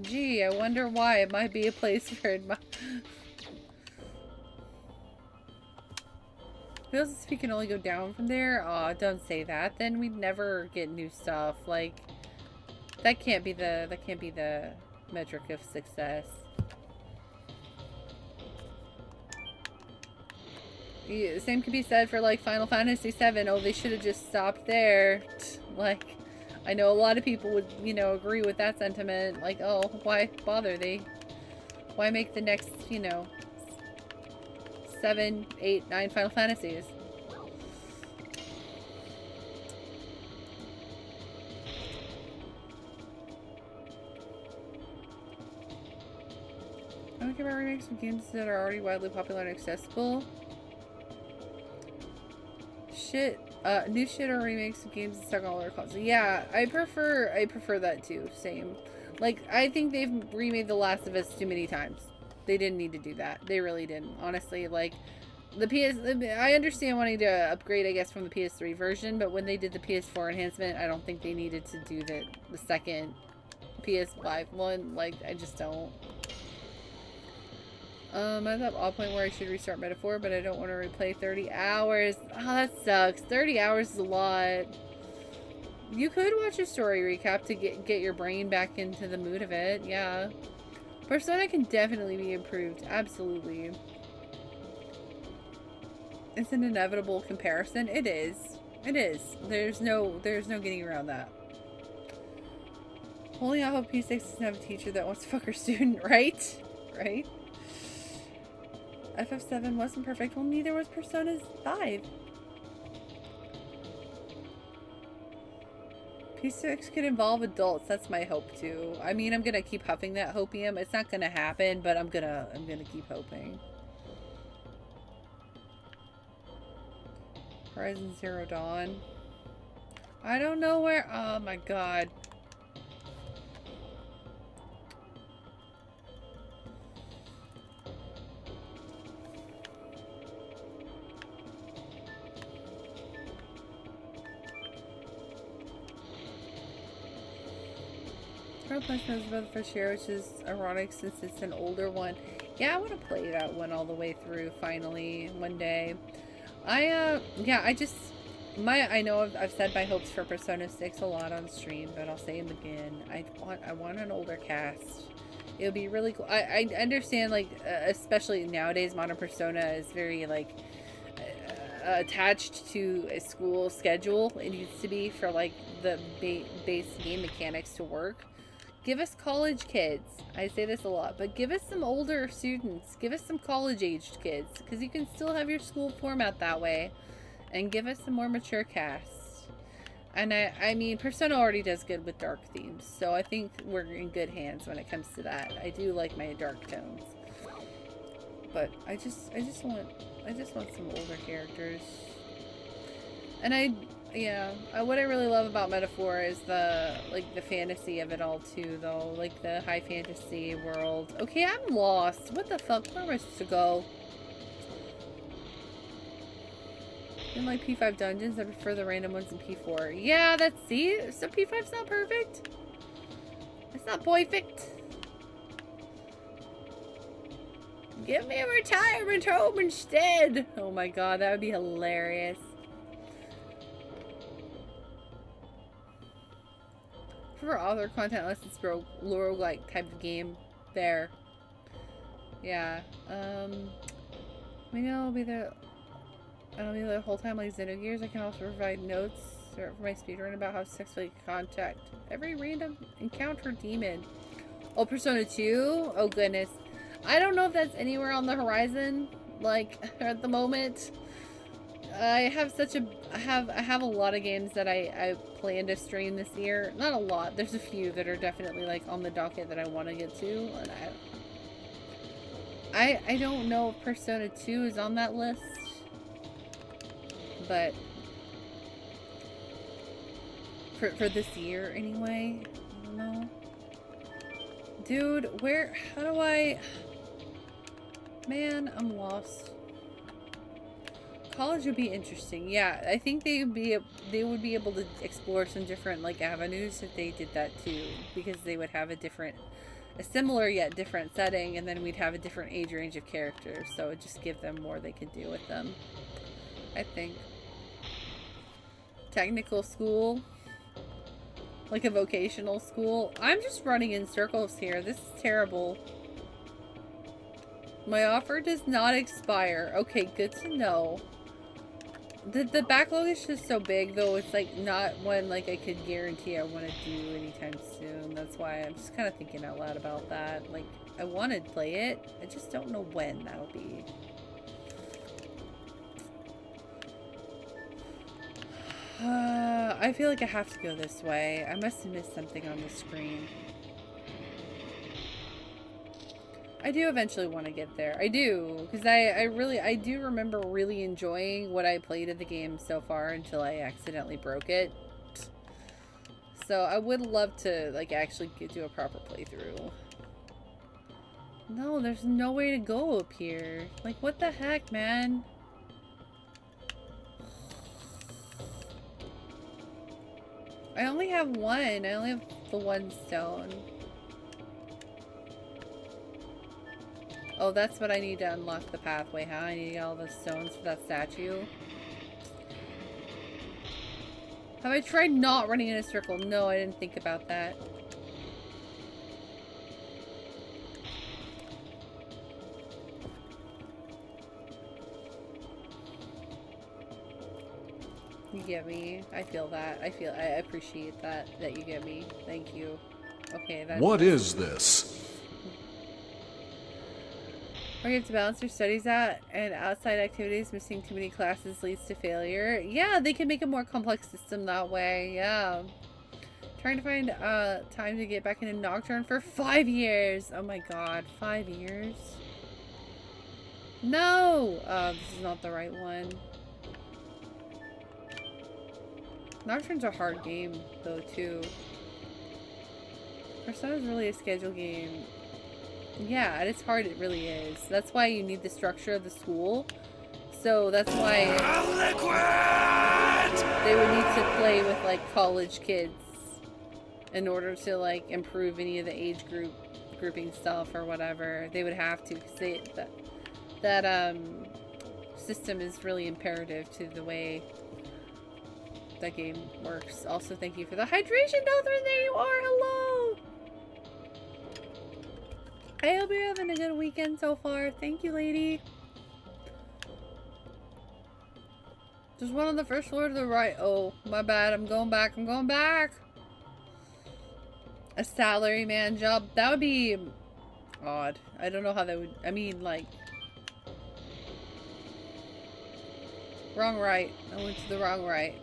Gee, I wonder why it might be a place for admiring. Feels as if you can only go down from there. Aw, don't say that. Then we'd never get new stuff. Like, that can't be the metric of success. Yeah, same could be said for like Final Fantasy VII. Oh, they should have just stopped there. Like, I know a lot of people would, you know, agree with that sentiment. Like, oh, why bother? Why make the next, you know, 7, 8, 9 Final Fantasies? I don't care about remakes of games that are already widely popular and accessible. Shit. New shit or remakes of games that stuck on older consoles. Yeah, I prefer that too. Same. Like, I think they've remade The Last of Us too many times. They didn't need to do that. They really didn't. Honestly, like, I understand wanting to upgrade, I guess, from the PS3 version, but when they did the PS4 enhancement, I don't think they needed to do the second PS5 one. Like, I just don't. I'm at that odd point where I should restart Metaphor, but I don't want to replay 30 hours. Oh, that sucks. 30 hours is a lot. You could watch a story recap to get your brain back into the mood of it. Yeah. Persona can definitely be improved. Absolutely. It's an inevitable comparison. It is. It is. There's no getting around that. Only I hope P6 doesn't have a teacher that wants to fuck her student, right? Right? FF7 wasn't perfect. Well, neither was Persona 5. P6 could involve adults. That's my hope too. I mean, I'm gonna keep huffing that hopium. It's not gonna happen, but I'm gonna keep hoping. Horizon Zero Dawn. I don't know where. Oh my god. Punch knows about the first year, which is ironic since it's an older one. Yeah, I want to play that one all the way through finally one day. I know I've said my hopes for Persona 6 a lot on stream, but I'll say them again. I want an older cast. It would be really cool. I understand, like, especially nowadays, modern Persona is very, like, attached to a school schedule. It needs to be for, like, the base game mechanics to work. Give us college kids. I say this a lot, but give us some older students. Give us some college-aged kids, because you can still have your school format that way. and give us some more mature casts. And I mean, Persona already does good with dark themes, so I think we're in good hands when it comes to that. I do like my dark tones, but I just want some older characters. And what I really love about Metaphor is the fantasy of it all too, though. Like the high fantasy world. Okay, I'm lost. What the fuck? Where am I supposed to go? In like P5 dungeons, I prefer the random ones in P4. Yeah, so P5's not perfect. It's not perfect. Give me a retirement home instead. Oh my god, that would be hilarious. For author content unless it's roguelike type of game. There. Yeah. Maybe I'll be there the whole time like Xenogears. I can also provide notes for my speedrun about how to successfully contact every random encounter demon. Oh, Persona 2? Oh goodness. I don't know if that's anywhere on the horizon, like, at the moment. I have a lot of games that I plan to stream this year. Not a lot. There's a few that are definitely like on the docket that I want to get to, and I don't know if Persona 2 is on that list, but for this year anyway. I don't know. Dude, how do I... Man, I'm lost. College would be interesting. Yeah, I think they would be able to explore some different like avenues if they did that too, because they would have a similar yet different setting, and then we'd have a different age range of characters, so it would just give them more they could do with them, I think. Technical school, like a vocational school. I'm just running in circles here. This is terrible. My offer does not expire. Okay, good to know. The backlog is just so big, though. It's like not one like I could guarantee I want to do anytime soon. That's why I'm just kind of thinking out loud about that. Like, I want to play it. I just don't know when that'll be. I feel like I have to go this way. I must have missed something on the screen. I do eventually want to get there. I do, because I do remember really enjoying what I played of the game so far until I accidentally broke it. So I would love to like actually do a proper playthrough. No, there's no way to go up here. Like, what the heck, man? I only have one. I only have the one stone. Oh, that's what I need to unlock the pathway, huh? I need to get all the stones for that statue. Have I tried not running in a circle? No, I didn't think about that. You get me. I feel that. I appreciate that you get me. Thank you. Okay, that's...
What is this?
Where you have to balance your studies out and outside activities. Missing too many classes leads to failure. Yeah, they can make a more complex system that way. Yeah. Trying to find time to get back into Nocturne for 5 years. Oh my god, 5 years? No! This is not the right one. Nocturne's a hard game, though, too. Persona's really a schedule game. Yeah, at its heart, it really is. That's why you need the structure of the school. So that's why they would need to play with, like, college kids in order to, like, improve any of the age grouping stuff or whatever. They would have to, because that system is really imperative to the way that game works. Also, thank you for the hydration, Dothrin. There you are. Hello. I hope you're having a good weekend so far. Thank you, lady. There's one on the first floor to the right. Oh, my bad. I'm going back. I'm going back. A salaryman job. That would be odd. I don't know how that would... I mean, like... Wrong right. I went to the wrong right.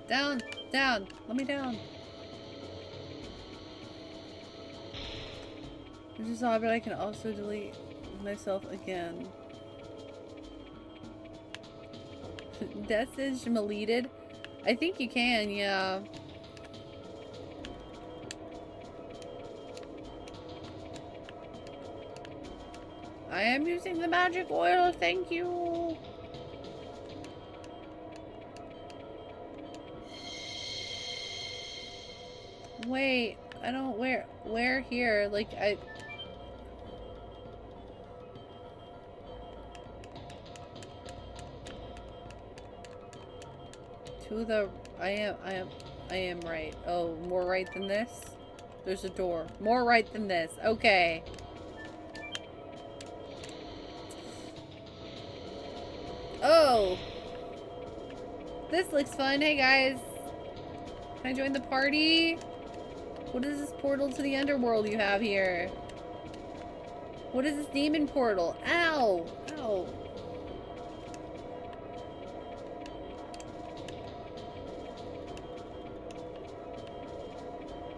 Down! Down! Let me down! Which is odd, but I can also delete myself again. Message deleted? I think you can, yeah. I am using the magic oil, thank you! Wait, I don't, where here? Like, to the, I am right. Oh, more right than this? There's a door. More right than this. Okay. Oh! This looks fun. Hey guys! Can I join the party? What is this portal to the underworld you have here? What is this demon portal? Ow! Ow!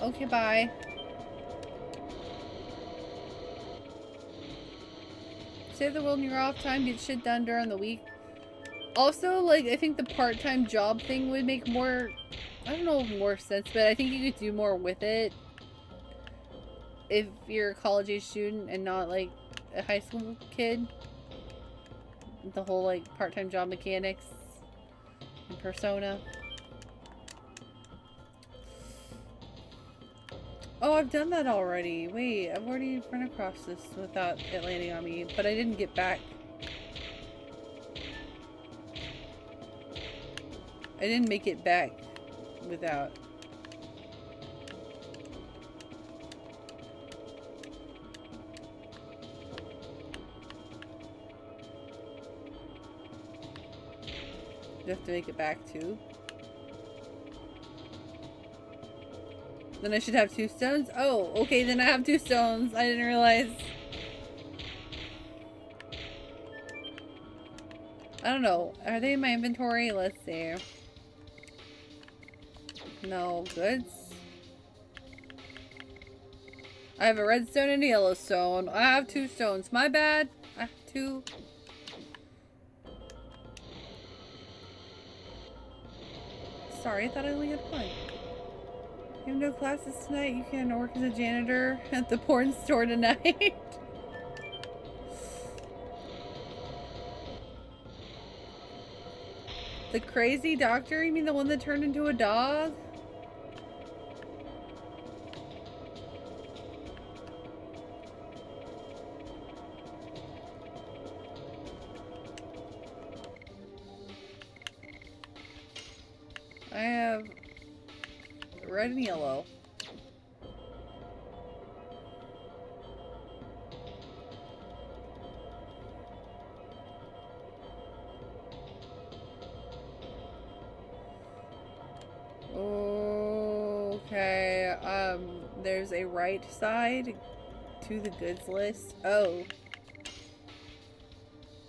Okay, bye. Save the world in your off time, get shit done during the week. Also, like, I think the part-time job thing would make more, I don't know, more sense, but I think you could do more with it if you're a college-age student and not, like, a high school kid. The whole, like, part-time job mechanics and Persona. Oh, I've done that already. Wait, I've already run across this without it landing on me, but I didn't get back. I didn't make it back without. You have to make it back too. Then I should have 2 stones? Oh, okay, then I have 2 stones. I didn't realize. I don't know. Are they in my inventory? Let's see. No. Goods? I have a redstone and a yellow stone. I have 2 stones. My bad. I have 2. Sorry, I thought I only had 1. You have no classes tonight? You can work as a janitor at the porn store tonight. The crazy doctor? You mean the one that turned into a dog? I have red and yellow. Okay, there's a right side to the goods list. Oh.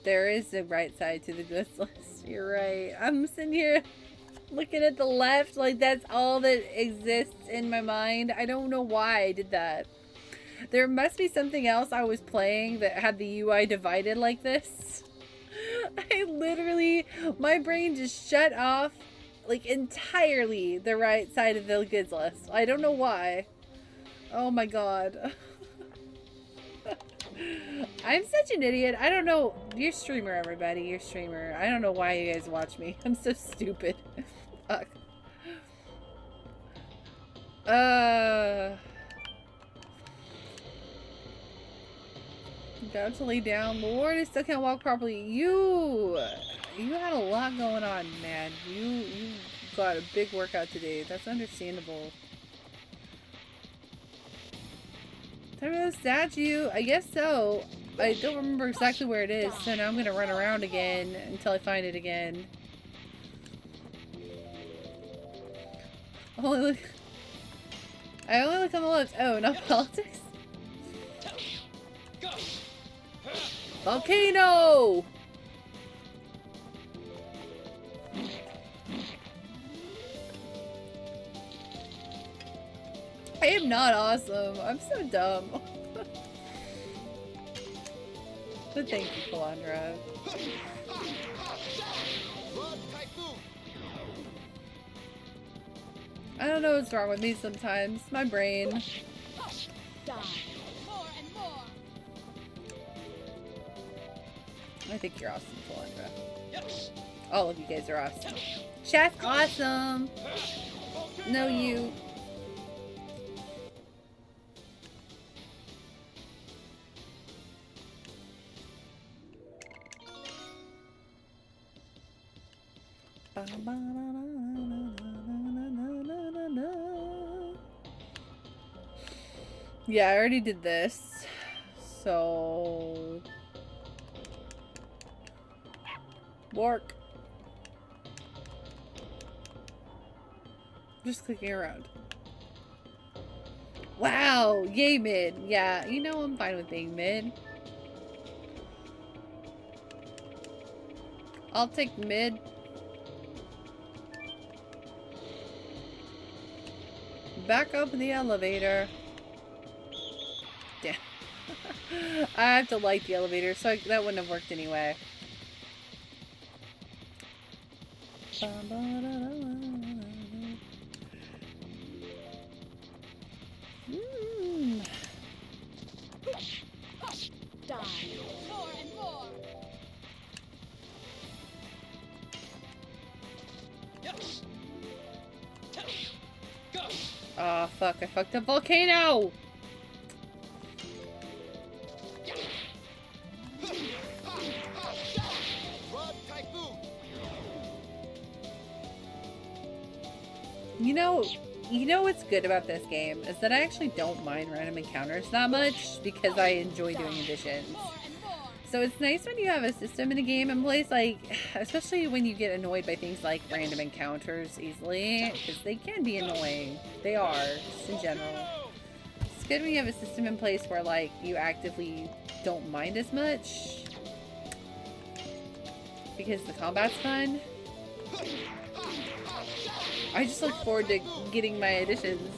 There is a right side to the goods list. You're right. I'm sitting here looking at the left like that's all that exists in my mind. I don't know why I did that. There must be something else I was playing that had the UI divided like this. I literally, my brain just shut off like entirely the right side of the goods list. I don't know why. Oh my god. I'm such an idiot. I don't know. You're streamer, everybody. You're streamer. I don't know why you guys watch me. I'm so stupid. Fuck. Got to lay down. Lord, I still can't walk properly. You had a lot going on, man. You got a big workout today. That's understandable. Time for the statue. I guess so. I don't remember exactly where it is, so now I'm gonna run around again until I find it again. I only look on the left. Oh, not politics. Volcano! I am not awesome. I'm so dumb. But thank you, Kalandra.
Rod Typhoon.
I don't know what's wrong with me sometimes. My brain.
Die. More and more.
I think you're awesome, Kalandra.
Yes.
All of you guys are awesome. Chat's awesome. No, you. Yeah, I already did this. So work. Just clicking around. Wow, yay mid. Yeah, you know I'm fine with being mid. I'll take mid. Back up in the elevator. Damn. I have to light the elevator, so that wouldn't have worked anyway.
Die. More and more.
Yes. Go.
Oh, fuck. I fucked up volcano!
Rod Typhoon.
You know what's good about this game is that I actually don't mind random encounters that much because I enjoy doing additions.
More and more.
So it's nice when you have a system in a game in place, like, especially when you get annoyed by things like random encounters easily, because they can be annoying. They are, just in general. It's good when you have a system in place where, like, you actively don't mind as much, because the combat's fun. I just look forward to getting my additions.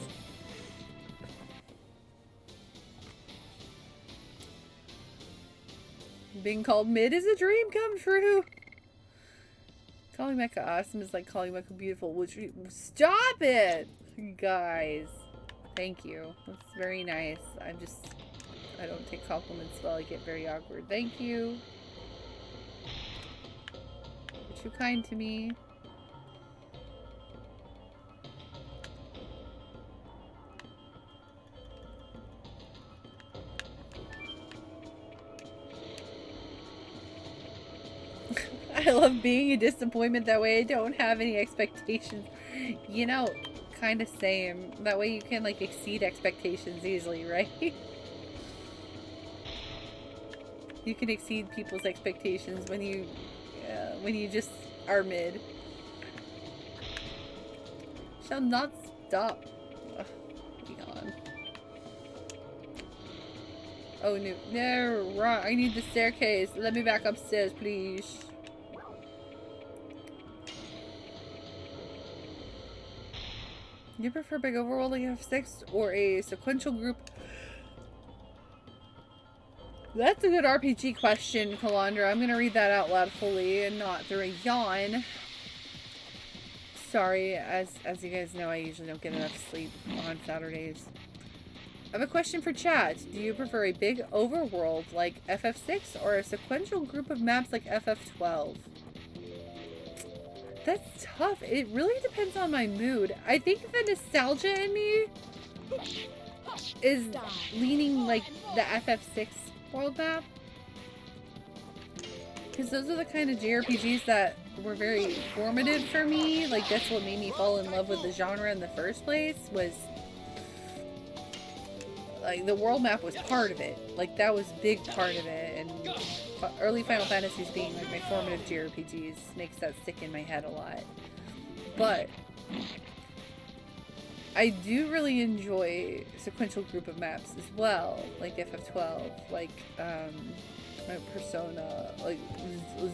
Being called mid is a dream come true. Calling Mecha awesome is like calling Mecha beautiful. Which stop it, guys. Thank you. That's very nice. I don't take compliments well. I get very awkward. Thank you. You're too kind to me. I love being a disappointment. That way I don't have any expectations. You know, kind of same. That way you can, like, exceed expectations easily, right? You can exceed people's expectations when you just are mid. Shall not stop. Ugh, be gone. Oh no, no, wrong. I need the staircase. Let me back upstairs, please. You prefer big overworlding F6 or a sequential group? That's a good RPG question, Kalandra. I'm gonna read that out loud fully and not through a yawn. Sorry, as you guys know, I usually don't get enough sleep on Saturdays. I have a question for chat. Do you prefer a big overworld like FF6 or a sequential group of maps like FF12? That's tough. It really depends on my mood. I think the nostalgia in me is leaning like the FF6 world map. Because those are the kind of JRPGs that were very formative for me. Like, that's what made me fall in love with the genre in the first place, was like the world map was part of it. Like, that was a big part of it. And early Final Fantasies being like my formative JRPGs makes that stick in my head a lot. But I do really enjoy sequential group of maps as well, like FF12, like Persona, like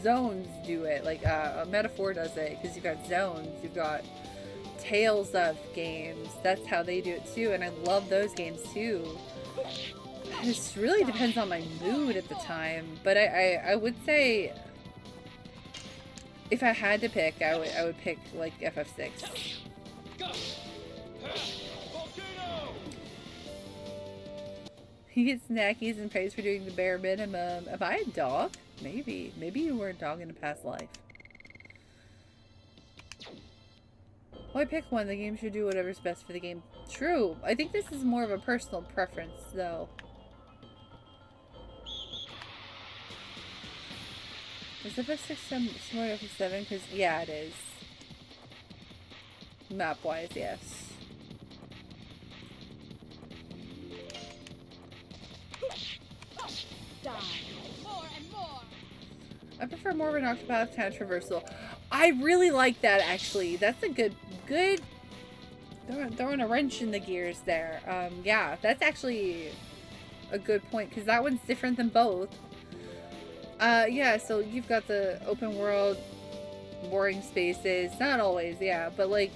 zones do it, like Metaphor does it, because you've got zones, you've got Tales of games. That's how they do it too, and I love those games too. It just really depends on my mood at the time, but I would say if I had to pick, I would pick like FF6. He gets snackies and praise for doing the bare minimum. Am I a dog? Maybe. Maybe you were a dog in a past life. Why pick one? The game should do whatever's best for the game. True. I think this is more of a personal preference, though. Is FF6 similar to FF7? Because, yeah, it is. Map-wise, yes.
Die. More and more.
I prefer more of an Octopath kind of traversal. I really like that, actually. That's a good throwing a wrench in the gears there. Yeah, that's actually a good point, because that one's different than both. Yeah, so you've got the open world, boring spaces. Not always, yeah, but like,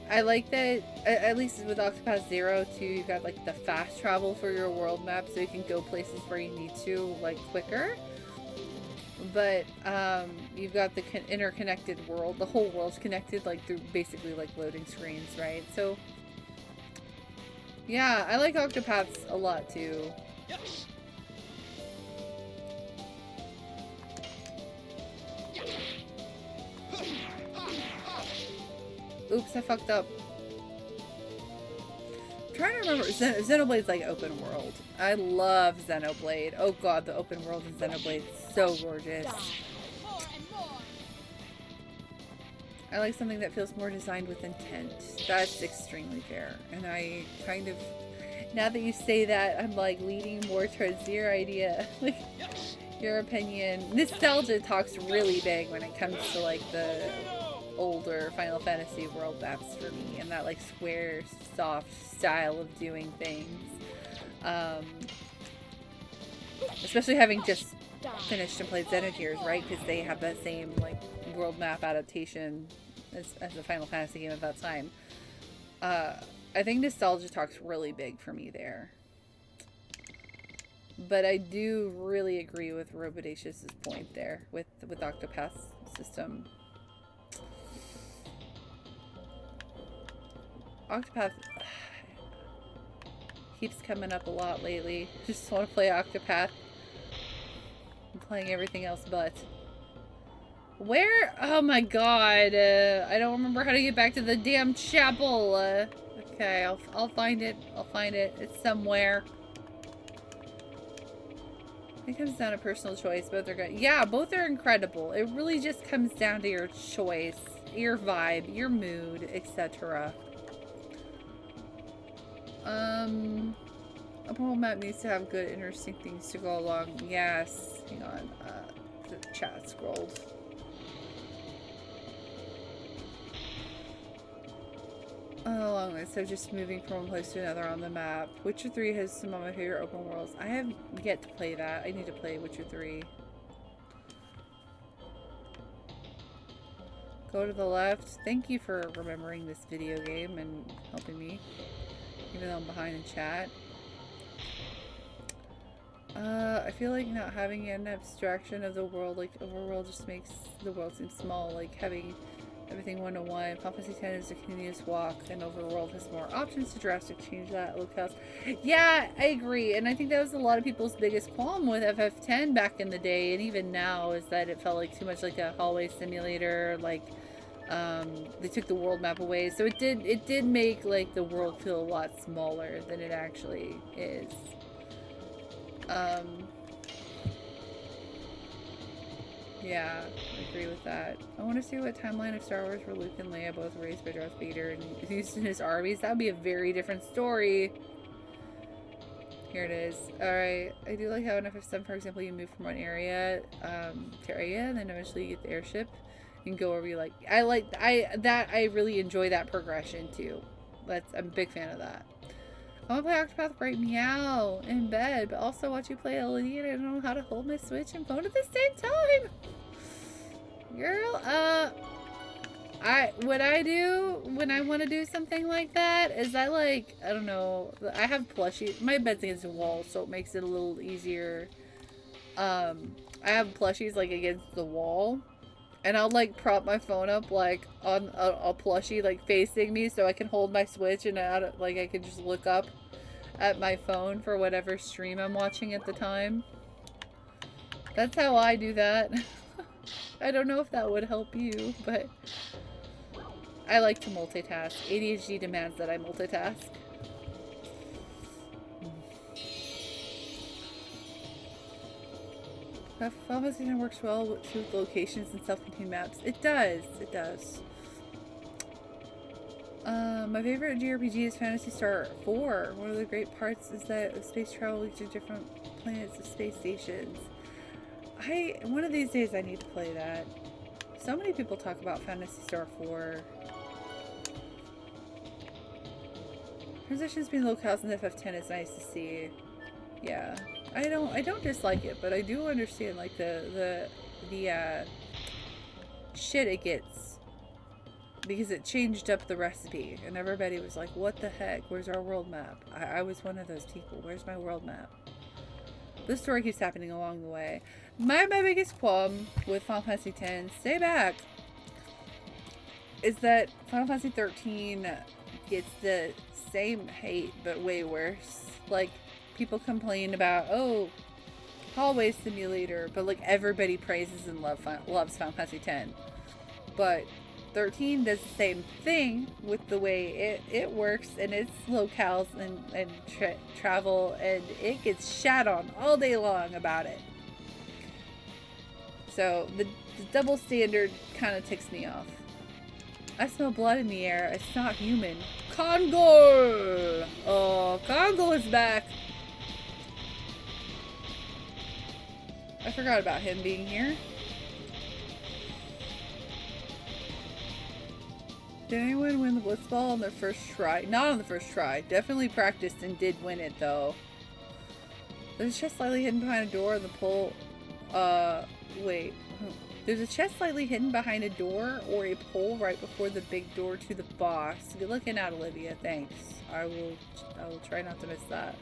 I like that, at least with Octopath Zero too, you've got like the fast travel for your world map, so you can go places where you need to, like, quicker. But, you've got the interconnected world. The whole world's connected, like, through basically, like, loading screens, right? So, yeah, I like Octopaths a lot, too. Oops, I fucked up. I'm trying to remember. Xenoblade's like open world. I love Xenoblade. Oh god, the open world in Xenoblade is so gorgeous.
More and more.
I like something that feels more designed with intent. That's extremely fair. And I kind of, now that you say that, I'm like leaning more towards your idea. Like, your opinion. Nostalgia talks really big when it comes to like the older Final Fantasy world maps for me, and that like square, soft style of doing things. Especially having just finished and played Xenogears, right? Because they have that same like world map adaptation as a Final Fantasy game at that time. I think nostalgia talks really big for me there. But I do really agree with Robodacious's point there with Octopath's system. Octopath keeps coming up a lot lately. Just want to play Octopath. I'm playing everything else but. Where? Oh my god. I don't remember how to get back to the damn chapel. Okay, I'll find it. I'll find it. It's somewhere. It comes down to personal choice. Both are good. Yeah, both are incredible. It really just comes down to your choice, your vibe, your mood, etc. A world map needs to have good, interesting things to go along. Yes. Hang on. The chat scrolled. Along this, so just moving from one place to another on the map. Witcher 3 has some of my favorite open worlds. I have yet to play that. I need to play Witcher 3. Go to the left. Thank you for remembering this video game and helping me, even though I'm behind in chat. I feel like not having an abstraction of the world, like overworld, just makes the world seem small. Like having everything one-to-one. Final Fantasy X is a continuous walk, and overworld has more options to drastically change that locales. Yeah, I agree, and I think that was a lot of people's biggest qualm with FF10 back in the day, and even now, is that it felt like too much like a hallway simulator. Like, they took the world map away, so it did make like the world feel a lot smaller than it actually is. Yeah, I agree with that. I want to see what timeline of Star Wars where Luke and Leia both raised by Darth Vader and used in his armies. That would be a very different story. Here it is. Alright, I do like how in FF7, for example, you move from one area to area, and then eventually you get the airship and go wherever you like. I really enjoy that progression too. I'm a big fan of that. I want to play Octopath right meow in bed, but also watch you play LED, and I don't know how to hold my Switch and phone at the same time. Girl, What I do when I want to do something like that is I don't know, I have plushies. My bed's against the wall, so it makes it a little easier. I have plushies like against the wall, and I'll like prop my phone up like on a plushie like facing me, so I can hold my Switch and I can just look up at my phone for whatever stream I'm watching at the time. That's how I do that. I don't know if that would help you, but I like to multitask. ADHD demands that I multitask. Final Fantasy X works well with locations and self-contained maps. It does. It does. My favorite JRPG is Phantasy Star 4. One of the great parts is that space travel leads to different planets and space stations. One of these days I need to play that. So many people talk about Phantasy Star 4. Transitions between locales and FF10 is nice to see. Yeah. I don't dislike it, but I do understand like the shit it gets. Because it changed up the recipe and everybody was like, what the heck? Where's our world map? I was one of those people. Where's my world map? This story keeps happening along the way. My biggest qualm with Final Fantasy X, stay back, is that Final Fantasy 13 gets the same hate but way worse. Like, people complain about, oh, hallway simulator, but like everybody praises and loves Final Fantasy X. But 13 does the same thing with the way it works and its locales and travel, and it gets shat on all day long about it. So the double standard kind of ticks me off. I smell blood in the air. It's not human. Congo! Oh, Congo is back. I forgot about him being here. Did anyone win the Blitzball on their first try? Not on the first try. Definitely practiced and did win it though. There's a chest slightly hidden behind a door in the pole. Wait. There's a chest slightly hidden behind a door or a pole right before the big door to the boss. Good looking out, Olivia. Thanks. I will try not to miss that.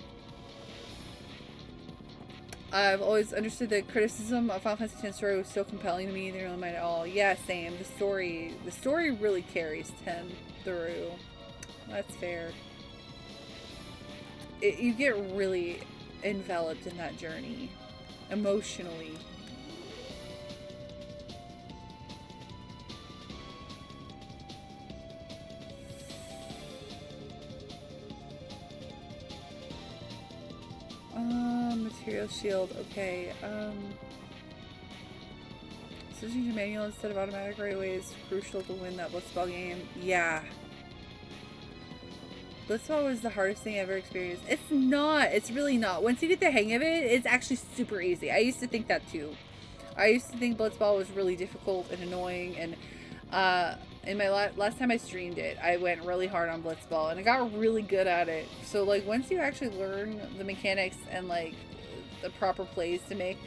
I've always understood the criticism of Final Fantasy X story was so compelling to me. They didn't really mind at all. Yeah, same. The story really carries 10 through. That's fair. You get really enveloped in that journey, emotionally. Material shield, okay. Switching to manual instead of automatic right away is crucial to win that Blitzball game. Yeah. Blitzball was the hardest thing I ever experienced. It's not. It's really not. Once you get the hang of it, it's actually super easy. I used to think that too. I used to think Blitzball was really difficult and annoying, and in my last time I streamed it, I went really hard on Blitzball and I got really good at it. So like once you actually learn the mechanics and like the proper plays to make,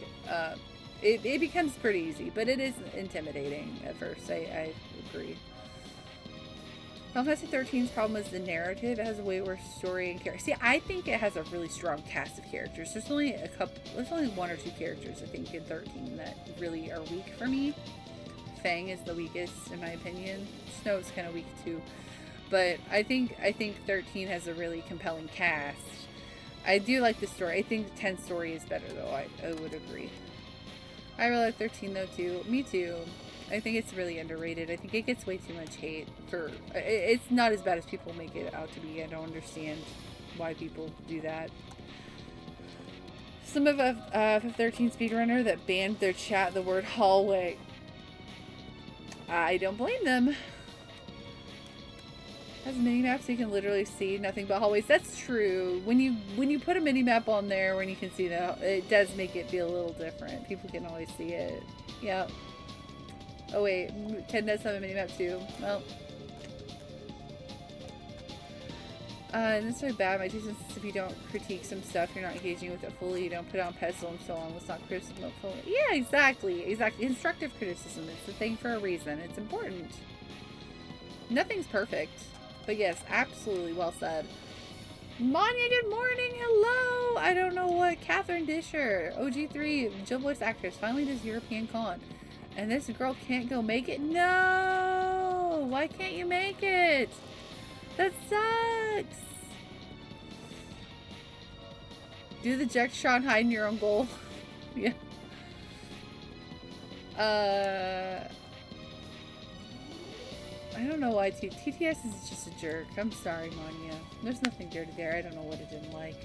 it becomes pretty easy, but it is intimidating at first. I agree. Final Fantasy 13's problem is the narrative. It has a way worse story and character. See, I think it has a really strong cast of characters. There's only one or two characters I think in 13 that really are weak for me. Fang is the weakest in my opinion. Snow's kind of weak too, but I think 13 has a really compelling cast. I do like the story. I think the 10 story is better though. I would agree. I really like 13 though too. Me too. I think it's really underrated. I think it gets way too much hate for. It's not as bad as people make it out to be. I don't understand why people do that. Some of F13 speedrunner that banned their chat the word hallway. I don't blame them. Has mini-map so you can literally see nothing but hallways. That's true. When you put a mini-map on there when you can see that, it does make it feel a little different. People can always see it. Yep. Oh wait, 10 does have a mini-map too. Well. That's so bad. My 2 cents is if you don't critique some stuff, you're not engaging with it fully, you don't put it on pedestal and so on. It's not criticism fully. Yeah, exactly. Exactly. Constructive criticism. It's the thing for a reason. It's important. Nothing's perfect. But yes, absolutely well said. Manya, good morning. Hello. I don't know what. Catherine Disher, OG3, Jill voice actress, finally does European con. And this girl can't go make it? No! Why can't you make it? That sucks! Do the Jack shot and hide in your own goal. Yeah. I don't know why TTS is just a jerk. I'm sorry, Manya. There's nothing dirty there. I don't know what it didn't like.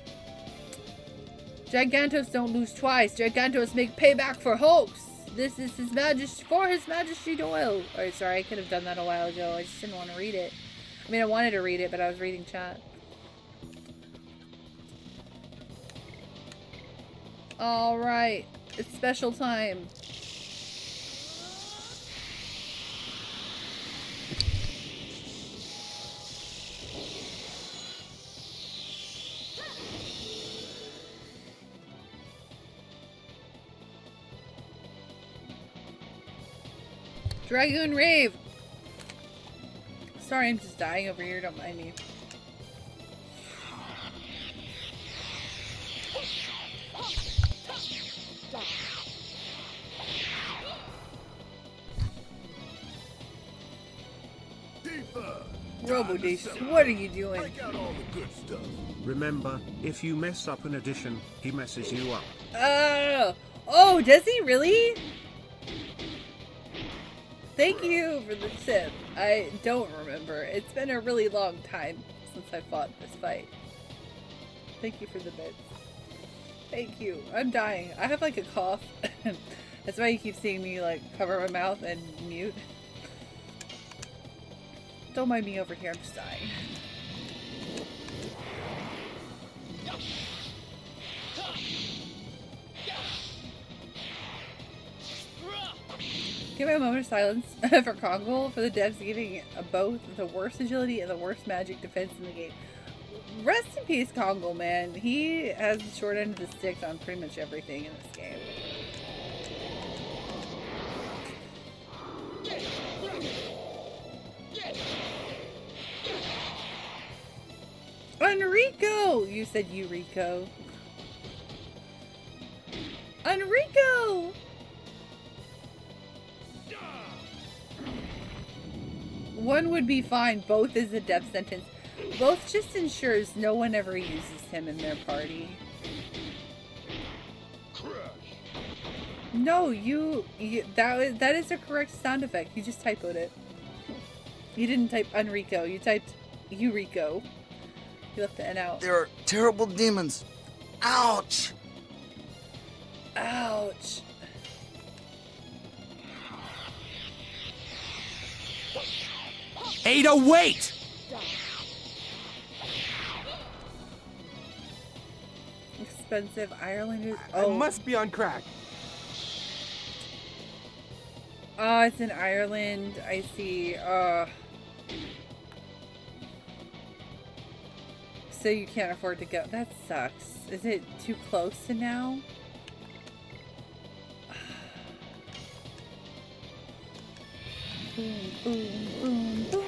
Gigantos don't lose twice. Gigantos make payback for hoax. This is His Majesty, for His Majesty Doyle. Oh, sorry, I could have done that a while ago. I just didn't want to read it. I mean, I wanted to read it, but I was reading chat. Alright. It's special time. Dragoon Rave! Sorry, I'm just dying over here, don't mind me. Robodacious, what are you doing?
Break out all the good stuff.
Remember, if you mess up an addition, he messes you up.
Oh, does he really? Thank you for the tip. I don't remember. It's been a really long time since I fought this fight. Thank you for the bits. Thank you. I'm dying. I have like a cough. That's why you keep seeing me like cover my mouth and mute. Don't mind me over here. I'm just dying. Give me a moment of silence for Kongol, for the devs giving both the worst agility and the worst magic defense in the game. Rest in peace, Kongol, man. He has the short end of the stick on pretty much everything in this game. Enrico! You said Eureka. Enrico! One would be fine. Both is a death sentence. Both just ensures no one ever uses him in their party. No, that is a correct sound effect. You just typoed it. You didn't type Enrico. You typed Eureka. You left the N out.
There are terrible demons. Ouch!
Ouch.
Ada, wait!
Expensive Ireland.
I must be on crack.
Oh, it's in Ireland. I see. So you can't afford to go. That sucks. Is it too close to now? Boom, boom, boom, boom.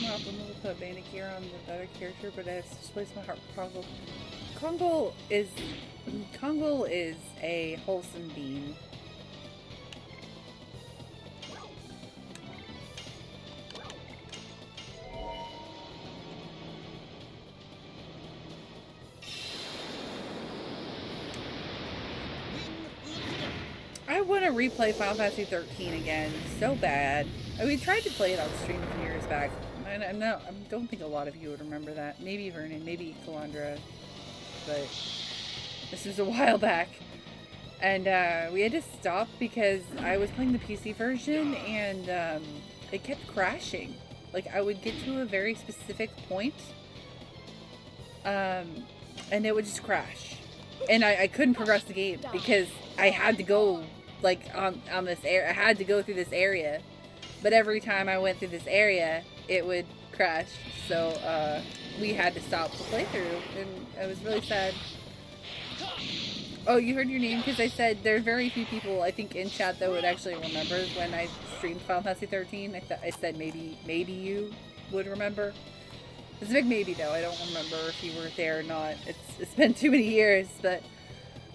I'm gonna put a bandit gear on the other character, but I have to place my heart for Kongol. Kongol is a wholesome being. I want to replay Final Fantasy 13 again so bad. We tried to play it on stream a few years back. I don't think a lot of you would remember that. Maybe Vernon, maybe Kalandra, but this was a while back. And we had to stop because I was playing the PC version and it kept crashing. Like I would get to a very specific point and it would just crash. And I couldn't progress the game because I had to go like on this area. I had to go through this area. But every time I went through this area, it would crash. So we had to stop the playthrough, and I was really sad. Oh, you heard your name because I said there are very few people, I think, in chat that would actually remember when I streamed Final Fantasy 13. I said maybe you would remember. It's a big maybe though. I don't remember if you were there or not. It's been too many years, but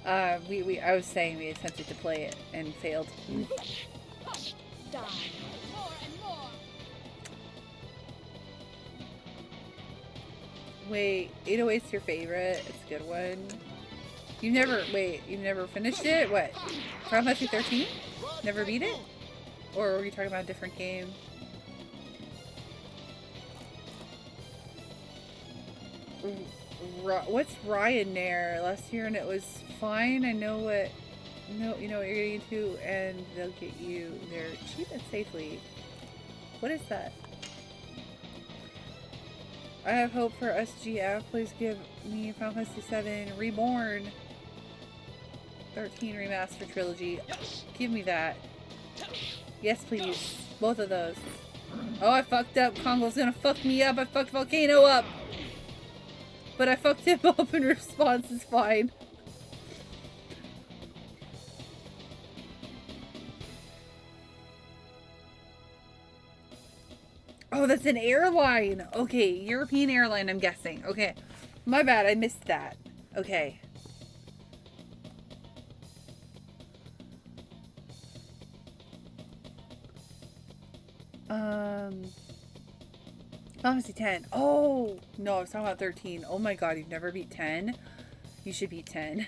I was saying we attempted to play it and failed.
Die. More and more.
Wait, 808's your favorite? It's a good one. You've never finished it? What? Final Fantasy 13? Never beat it? Or were you talking about a different game? What's Ryan there? Last year and it was fine. I know what you know what you're getting into, and they'll get you there cheap and safely. What is that? I have hope for SGF. Please give me Final Fantasy 7 Reborn 13 Remaster Trilogy. Give me that. Yes, please. Both of those. Oh, I fucked up. Kongo's gonna fuck me up. I fucked Volcano up. But I fucked him up in response. It's fine. Oh, that's an airline. Okay, European airline, I'm guessing. Okay. My bad, I missed that. Okay. Obviously 10. Oh, no, I was talking about 13. Oh my god, you've never beat 10? You should beat 10.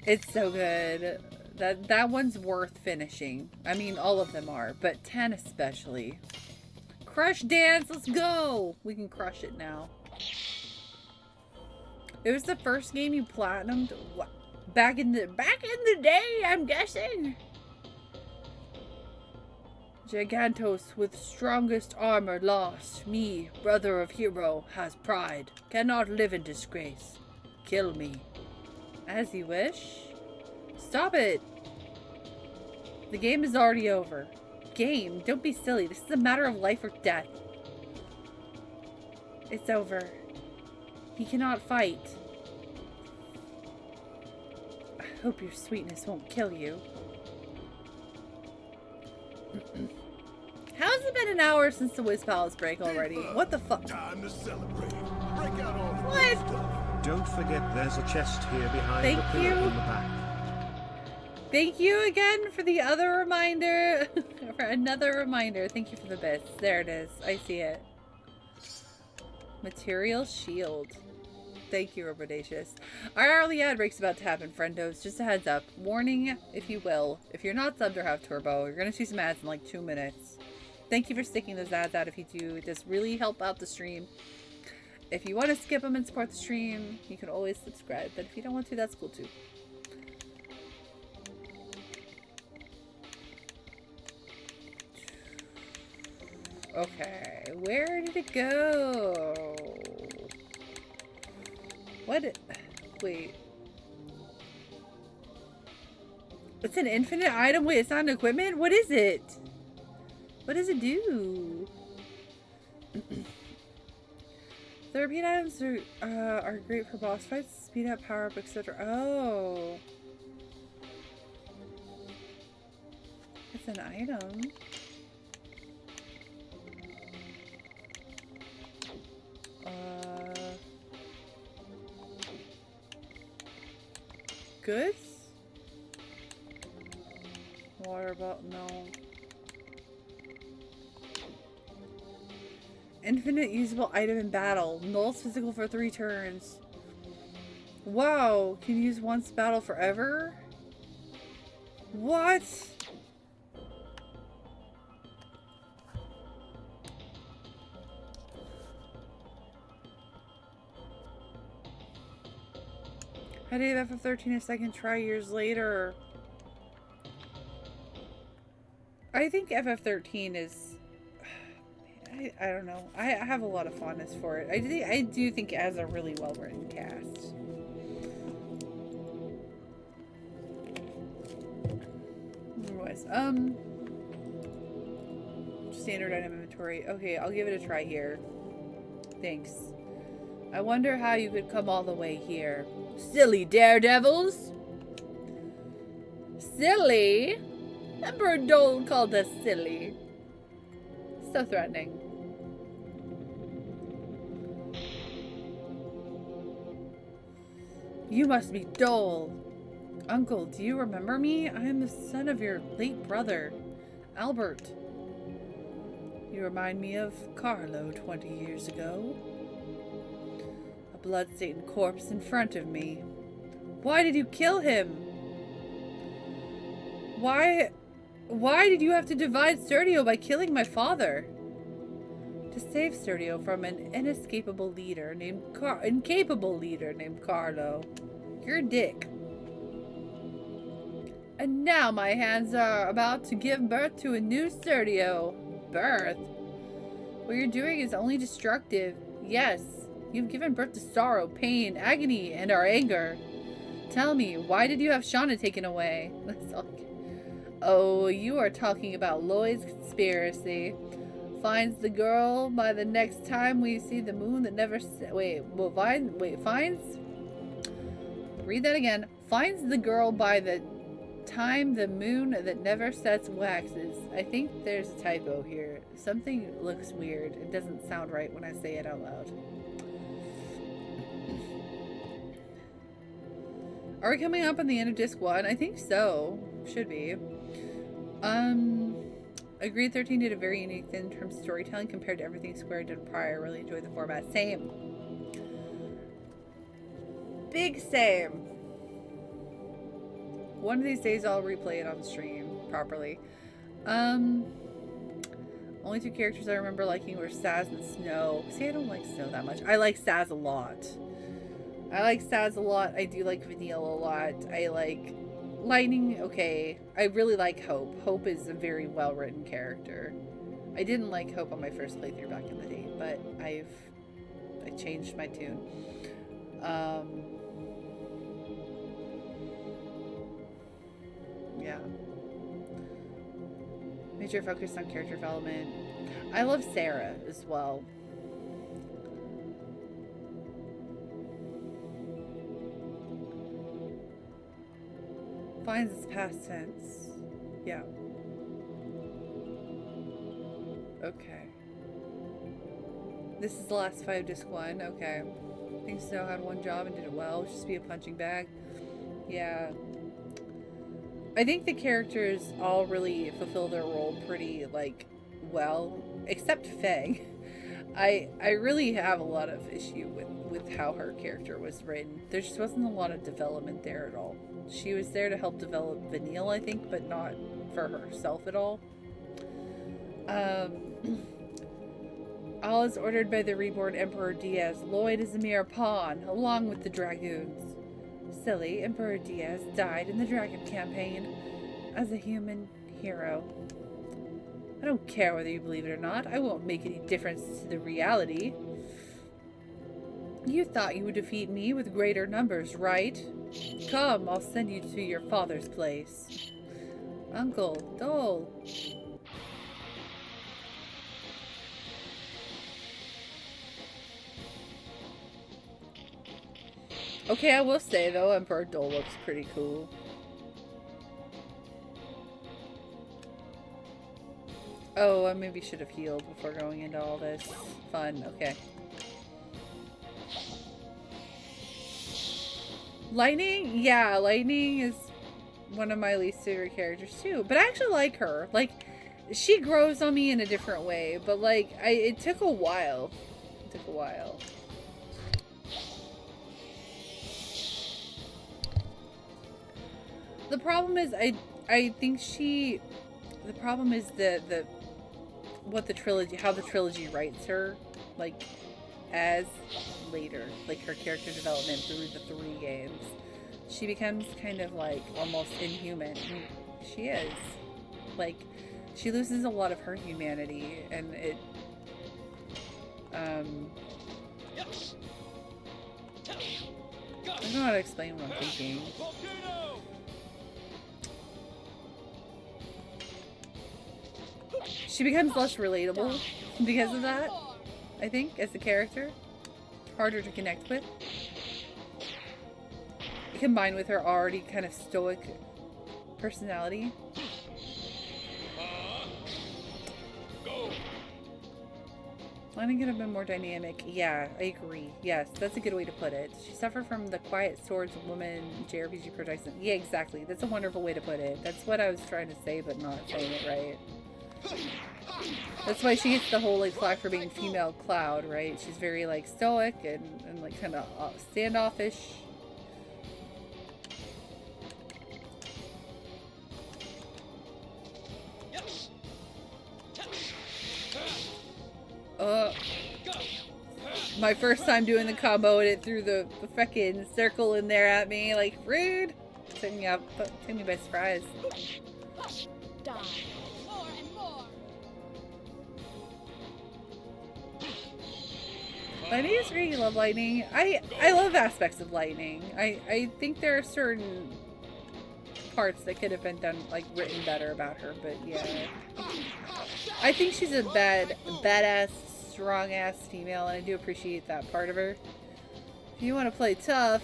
It's so good. That one's worth finishing. I mean, all of them are, but 10 especially. Crush dance, let's go! We can crush it now. It was the first game you platinumed? What? Back in the day, I'm guessing. Gigantos with strongest armor lost. Me, brother of hero, has pride. Cannot live in disgrace. Kill me. As you wish. Stop it. The game is already over. Game? Don't be silly. This is a matter of life or death. It's over. He cannot fight. I hope your sweetness won't kill you. How's it been an hour since the Wiz Palace break already? What the fuck?
Time to celebrate. Break out all the
What?
stuff.
Don't forget there's a chest here behind
Thank
the pillar
you.
in the back.
Thank you again for the other reminder. For another reminder. Thank you for the bits. There it is. I see it. Material shield. Thank you, Robodacious. Our hourly ad break's about to happen, friendos. Just a heads up. Warning, if you will. If you're not subbed or have Turbo, you're going to see some ads in like 2 minutes. Thank you for sticking those ads out if you do. It does really help out the stream. If you want to skip them and support the stream, you can always subscribe. But if you don't want to, that's cool too. Okay, where did it go? What? Wait. It's an infinite item? Wait, it's not an equipment? What is it? What does it do? The repeat items are great for boss fights, speed up, power up, etc. Oh. It's an item. Goods? Water bottle, no. Infinite usable item in battle. Null's physical for 3 turns. Wow, can use once battle forever? What? I did FF13 a second try years later. I think FF13 is... I don't know. I have a lot of fondness for it. I do think it has a really well-written cast. Anyways, standard item inventory. Okay, I'll give it a try here. Thanks. I wonder how you could come all the way here. Silly daredevils! silly? Emperor Dole called us silly. So threatening. You must be Dole. Uncle, do you remember me? I am the son of your late brother, Albert. You remind me of Carlo 20 years ago. A blood-stained corpse in front of me. Why did you kill him? Why did you have to divide Sergio by killing my father? To save Sergio from an incapable leader named Carlo. You're a dick. And now my hands are about to give birth to a new Sergio. Birth? What you're doing is only destructive. Yes, you've given birth to sorrow, pain, agony, and our anger. Tell me, why did you have Shauna taken away? Oh, you are talking about Lloyd's conspiracy. Finds the girl by the next time we see the moon that never finds? Read that again. Finds the girl by the time the moon that never sets waxes. I think there's a typo here. Something looks weird. It doesn't sound right when I say it out loud. Are we coming up on the end of disc 1? I think so. Should be. Agreed 13 did a very unique thing in terms of storytelling compared to everything Square did prior. Really enjoyed the format. Same. Big same. One of these days I'll replay it on stream properly. Only two characters I remember liking were Saz and Snow. See, I don't like Snow that much. I like Saz a lot. I do like Vanille a lot. I like Lightning, okay. I really like Hope. Hope is a very well-written character. I didn't like Hope on my first playthrough back in the day, but I changed my tune. Yeah. Major focus on character development. I love Sarah as well. Finds its past tense. Yeah. Okay. This is the last 5 disc 1. Okay. I think Snow had one job and did it well. Just be a punching bag. Yeah. I think the characters all really fulfill their role pretty, like, well. Except Fang. I really have a lot of issue with how her character was written. There just wasn't a lot of development there at all. She was there to help develop Vanille, I think, but not for herself at all. All is ordered by the reborn Emperor Diaz. Lloyd is a mere pawn, along with the Dragoons. Silly, Emperor Diaz died in the Dragon campaign as a human hero. I don't care whether you believe it or not. I won't make any difference to the reality. You thought you would defeat me with greater numbers, right? Come, I'll send you to your father's place. Uncle, Dole. Okay, I will say, though, Emperor Dole looks pretty cool. Oh, I maybe should have healed before going into all this fun. Okay. Lightning? Yeah, Lightning is one of my least favorite characters, too. But I actually like her. Like, she grows on me in a different way. But, like, it took a while. It took a while. The problem is, I think she... The problem is how the trilogy writes her, like, as later, like her character development through the 3 games. She becomes kind of like almost inhuman. I mean, she is. Like, she loses a lot of her humanity, and it, I don't know how to explain what I'm thinking. She becomes less relatable because of that, I think, as a character. Harder to connect with. Combined with her already kind of stoic personality. Lightning could have been more dynamic. Yeah, I agree. Yes, that's a good way to put it. She suffered from the quiet swords woman JRPG production. Yeah, exactly. That's a wonderful way to put it. That's what I was trying to say, but not saying it right. That's why she gets the whole like flack for being female Cloud, right? She's very like stoic and like kind of standoffish. My first time doing the combo and it threw the fucking circle in there at me, like, rude. Took me by surprise.
Die. More and more.
Lightning is great. You love lightning. I love aspects of lightning. I think there are certain parts that could have been done, like, written better about her, but yeah. I think she's a badass, strong-ass female, and I do appreciate that part of her. If you want to play tough,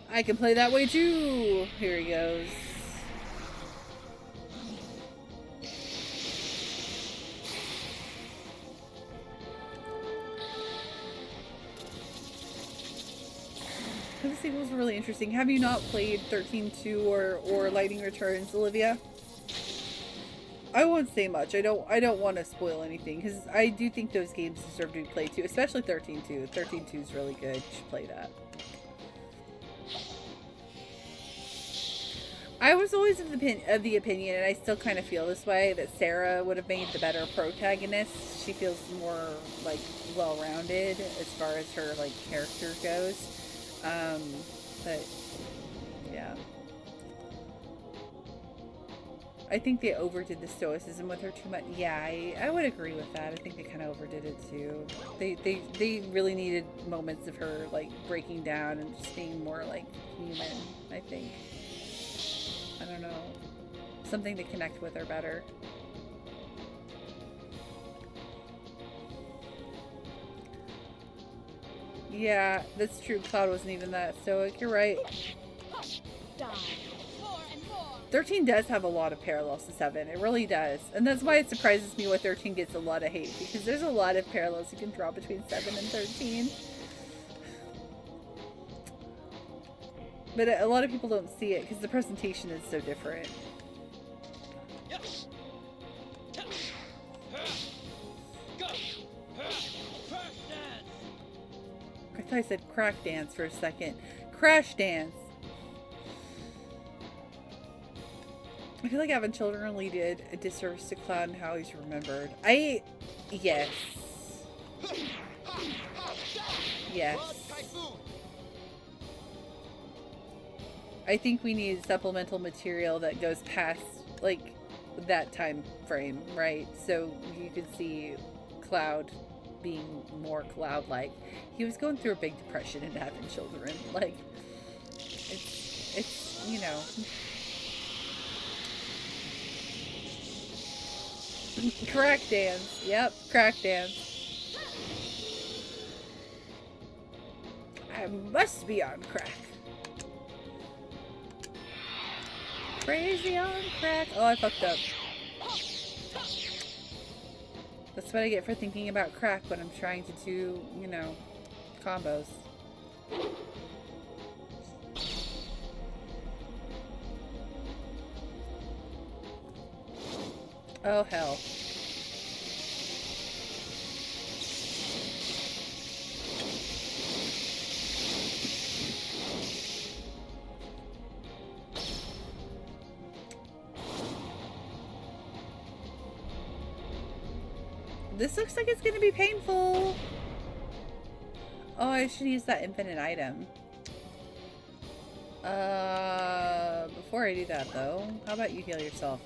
I can play that way too. Here he goes. The sequels were really interesting. Have you not played 13-2 or Lightning Returns, Olivia? I won't say much. I don't want to spoil anything because I do think those games deserve to be played too, especially 13-2. 13-2 is really good. You should play that. I was always of the opinion, and I still kind of feel this way, that Sarah would have made the better protagonist. She feels more like well-rounded as far as her like character goes. But yeah. I think they overdid the stoicism with her too much. Yeah, I would agree with that. I think they kind of overdid it too. They really needed moments of her like breaking down and just being more like human, I think. I don't know. Something to connect with her better. Yeah, that's true. Cloud wasn't even that stoic. You're right.
Die. More and more.
13 does have a lot of parallels to 7. It really does. And that's why it surprises me why 13 gets a lot of hate. Because there's a lot of parallels you can draw between 7 and 13. But a lot of people don't see it because the presentation is so different.
Yes.
I thought I said crack dance for a second. Crash dance. I feel like having children really did a disservice to Cloud and how he's remembered. Yes. Yes. I think we need supplemental material that goes past, like, that time frame, right? So you could see Cloud being more Cloud-like. He was going through a big depression and having children. Like, it's you know. Crack dance. Yep, crack dance. I must be on crack. Crazy on crack. Oh, I fucked up. That's what I get for thinking about crack when I'm trying to do, you know, combos. Oh, hell. This looks like it's gonna be painful. Oh, I should use that infinite item. Before I do that though, how about you heal yourself?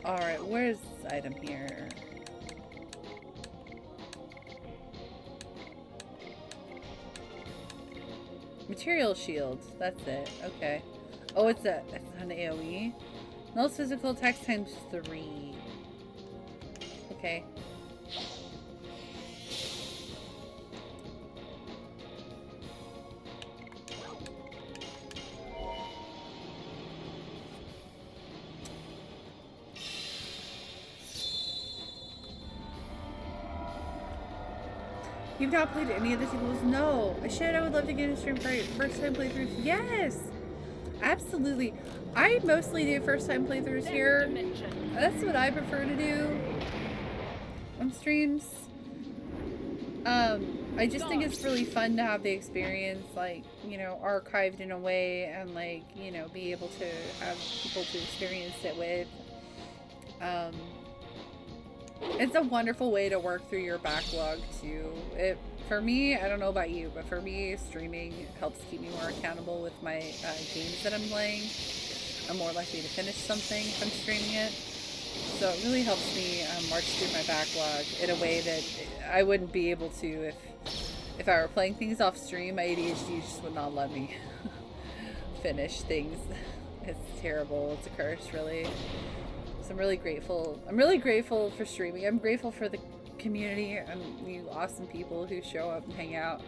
Alright, where's this item here? Material shield, that's it, okay. Oh, it's an AoE. Most physical attacks times 3. Okay. You've not played any of the sequels? No. I would love to get a stream for first time playthroughs. Yes! Absolutely. I mostly do first time playthroughs here. That's what I prefer to do on streams. I just think it's really fun to have the experience, like, you know, archived in a way, and, like, you know, be able to have people to experience it with. It's a wonderful way to work through your backlog too. For me, I don't know about you, but for me, streaming helps keep me more accountable with my games that I'm playing. I'm more likely to finish something if I'm streaming it. So it really helps me march through my backlog in a way that I wouldn't be able to if I were playing things off stream. My ADHD just would not let me finish things. It's terrible. It's a curse, really. So I'm really grateful. I'm really grateful for streaming. I'm grateful for the community and you awesome people who show up and hang out.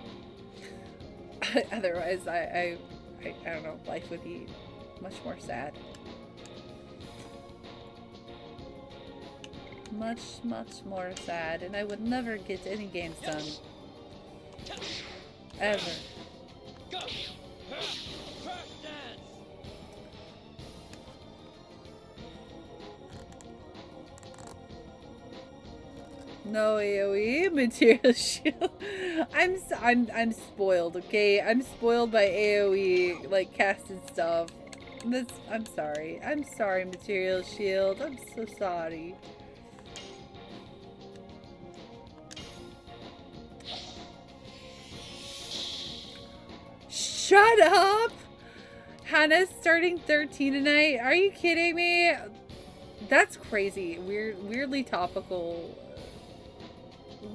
Otherwise, I don't know, life would be much more sad. Much, much more sad, and I would never get any games done. Ever. No AoE material shield. I'm spoiled, okay? I'm spoiled by AoE, like casted stuff. I'm sorry. I'm sorry, material shield. I'm so sorry. Shut up! Hannah's starting 13 tonight. Are you kidding me? That's crazy. Weirdly topical.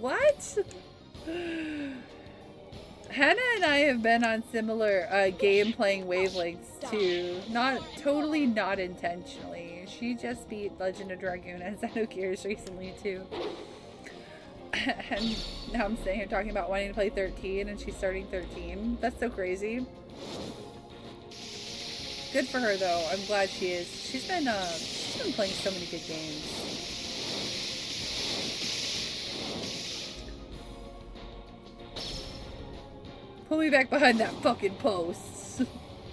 What? Hannah and I have been on similar game playing wavelengths too. Totally not intentionally. She just beat Legend of Dragoon and Xenogears recently too. And now I'm sitting here talking about wanting to play 13 and she's starting 13. That's so crazy. Good for her though. I'm glad she is. She's been playing so many good games. Pull me back behind that fucking post.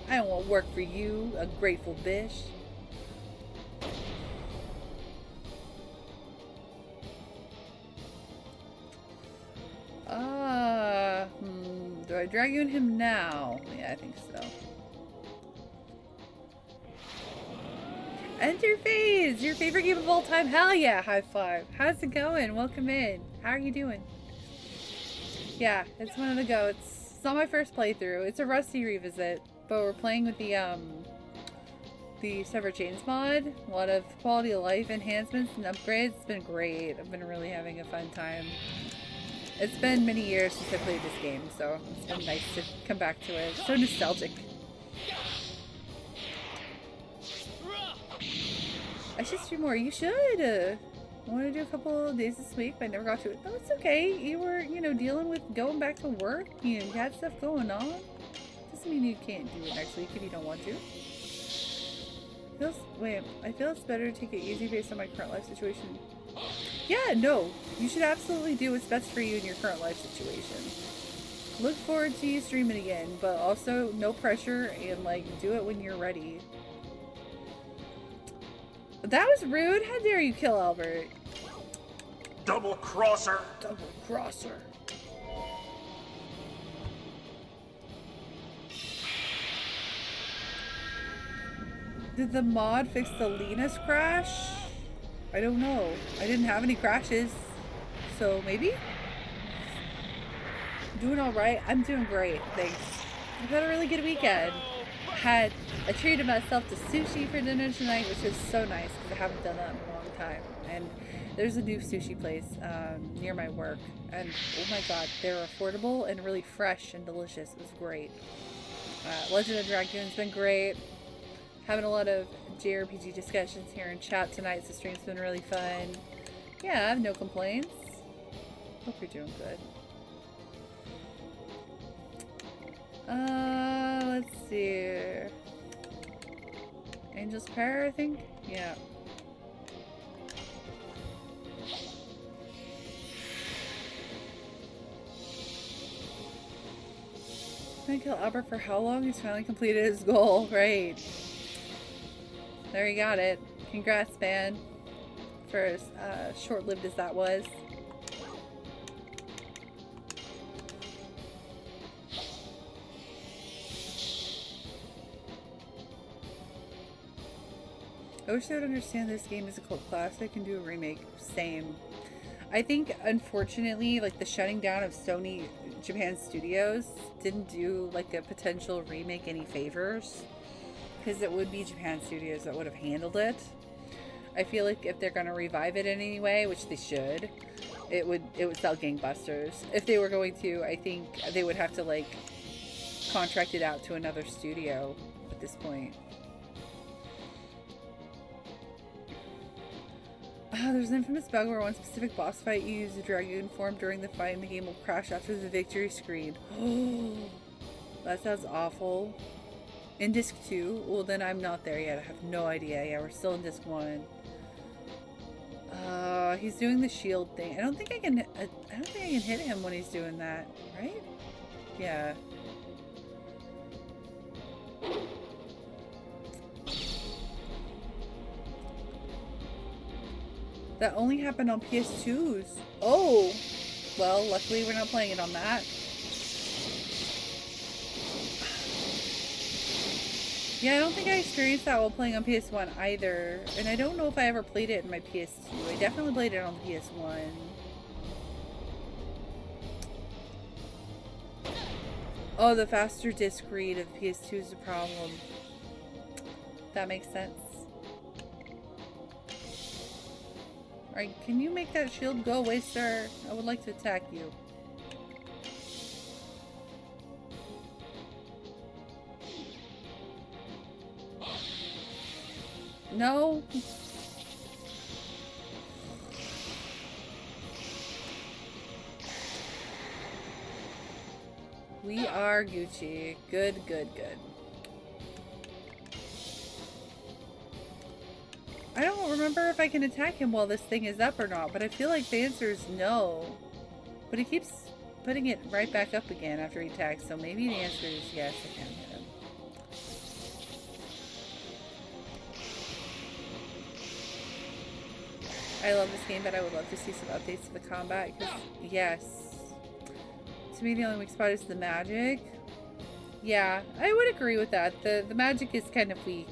I don't want to work for you, a grateful bitch. Do I Dragoon him now? Yeah, I think so. Enter Phase! Your favorite game of all time? Hell yeah! High five. How's it going? Welcome in. How are you doing? Yeah, it's one of the goats. It's not my first playthrough. It's a Rusty revisit, but we're playing with the SeveredChains mod. A lot of quality of life enhancements and upgrades. It's been great. I've been really having a fun time. It's been many years since I played this game, so it's been nice to come back to it. It's so nostalgic. I should stream more. You should. I want to do a couple of days this week, but I never got to it. No, it's okay. You were, dealing with going back to work. You had stuff going on. Doesn't mean you can't do it next week if you don't want to. I feel it's better to take it easy based on my current life situation. Yeah, no. You should absolutely do what's best for you in your current life situation. Look forward to you streaming again, but also no pressure and, do it when you're ready. That was rude. How dare you kill Albert?
Double crosser.
Double crosser. Did the mod fix the Linus crash? I don't know. I didn't have any crashes. So maybe? Doing alright? I'm doing great. Thanks. I've had a really good weekend. I treated myself to sushi for dinner tonight, which was so nice because I haven't done that in a long time. And there's a new sushi place near my work, and oh my god, they're affordable and really fresh and delicious. It was great. Legend of Dragoon's been great. Having a lot of JRPG discussions here in chat tonight, so stream's been really fun. Yeah, I have no complaints. Hope you're doing good. Let's see. Angel's Prayer, I think? Yeah. Gonna kill Albert for how long? He's finally completed his goal, right? There he got it. Congrats, man. For as short-lived as that was. I wish they would understand this game is a cult classic and do a remake. Same. I think, unfortunately, like the shutting down of Sony Japan Studios didn't do like a potential remake any favors, because it would be Japan Studios that would have handled it. I feel like if they're gonna revive it in any way, which they should, it would sell gangbusters. If they were going to, I think they would have to like contract it out to another studio at this point. There's an infamous bug where one specific boss fight you use the Dragoon form during the fight and the game will crash after the victory screen. Oh, that sounds awful. In disc 2? Well, then I'm not there yet. I have no idea. Yeah, we're still in disc 1. He's doing the shield thing. I don't think I can hit him when he's doing that, right? Yeah. That only happened on PS2s. Oh! Well, luckily we're not playing it on that. Yeah, I don't think I experienced that while playing on PS1 either. And I don't know if I ever played it in my PS2. I definitely played it on the PS1. Oh, the faster disc read of PS2 is a problem. That makes sense. Alright, can you make that shield go away, sir? I would like to attack you. No? We are Gucci. Good, good, good. I don't remember if I can attack him while this thing is up or not, but I feel like the answer is no. But he keeps putting it right back up again after he attacks, so maybe the answer is yes, I can hit him. I love this game, but I would love to see some updates to the combat, because, yes. To me, the only weak spot is the magic. Yeah, I would agree with that. The magic is kind of weak.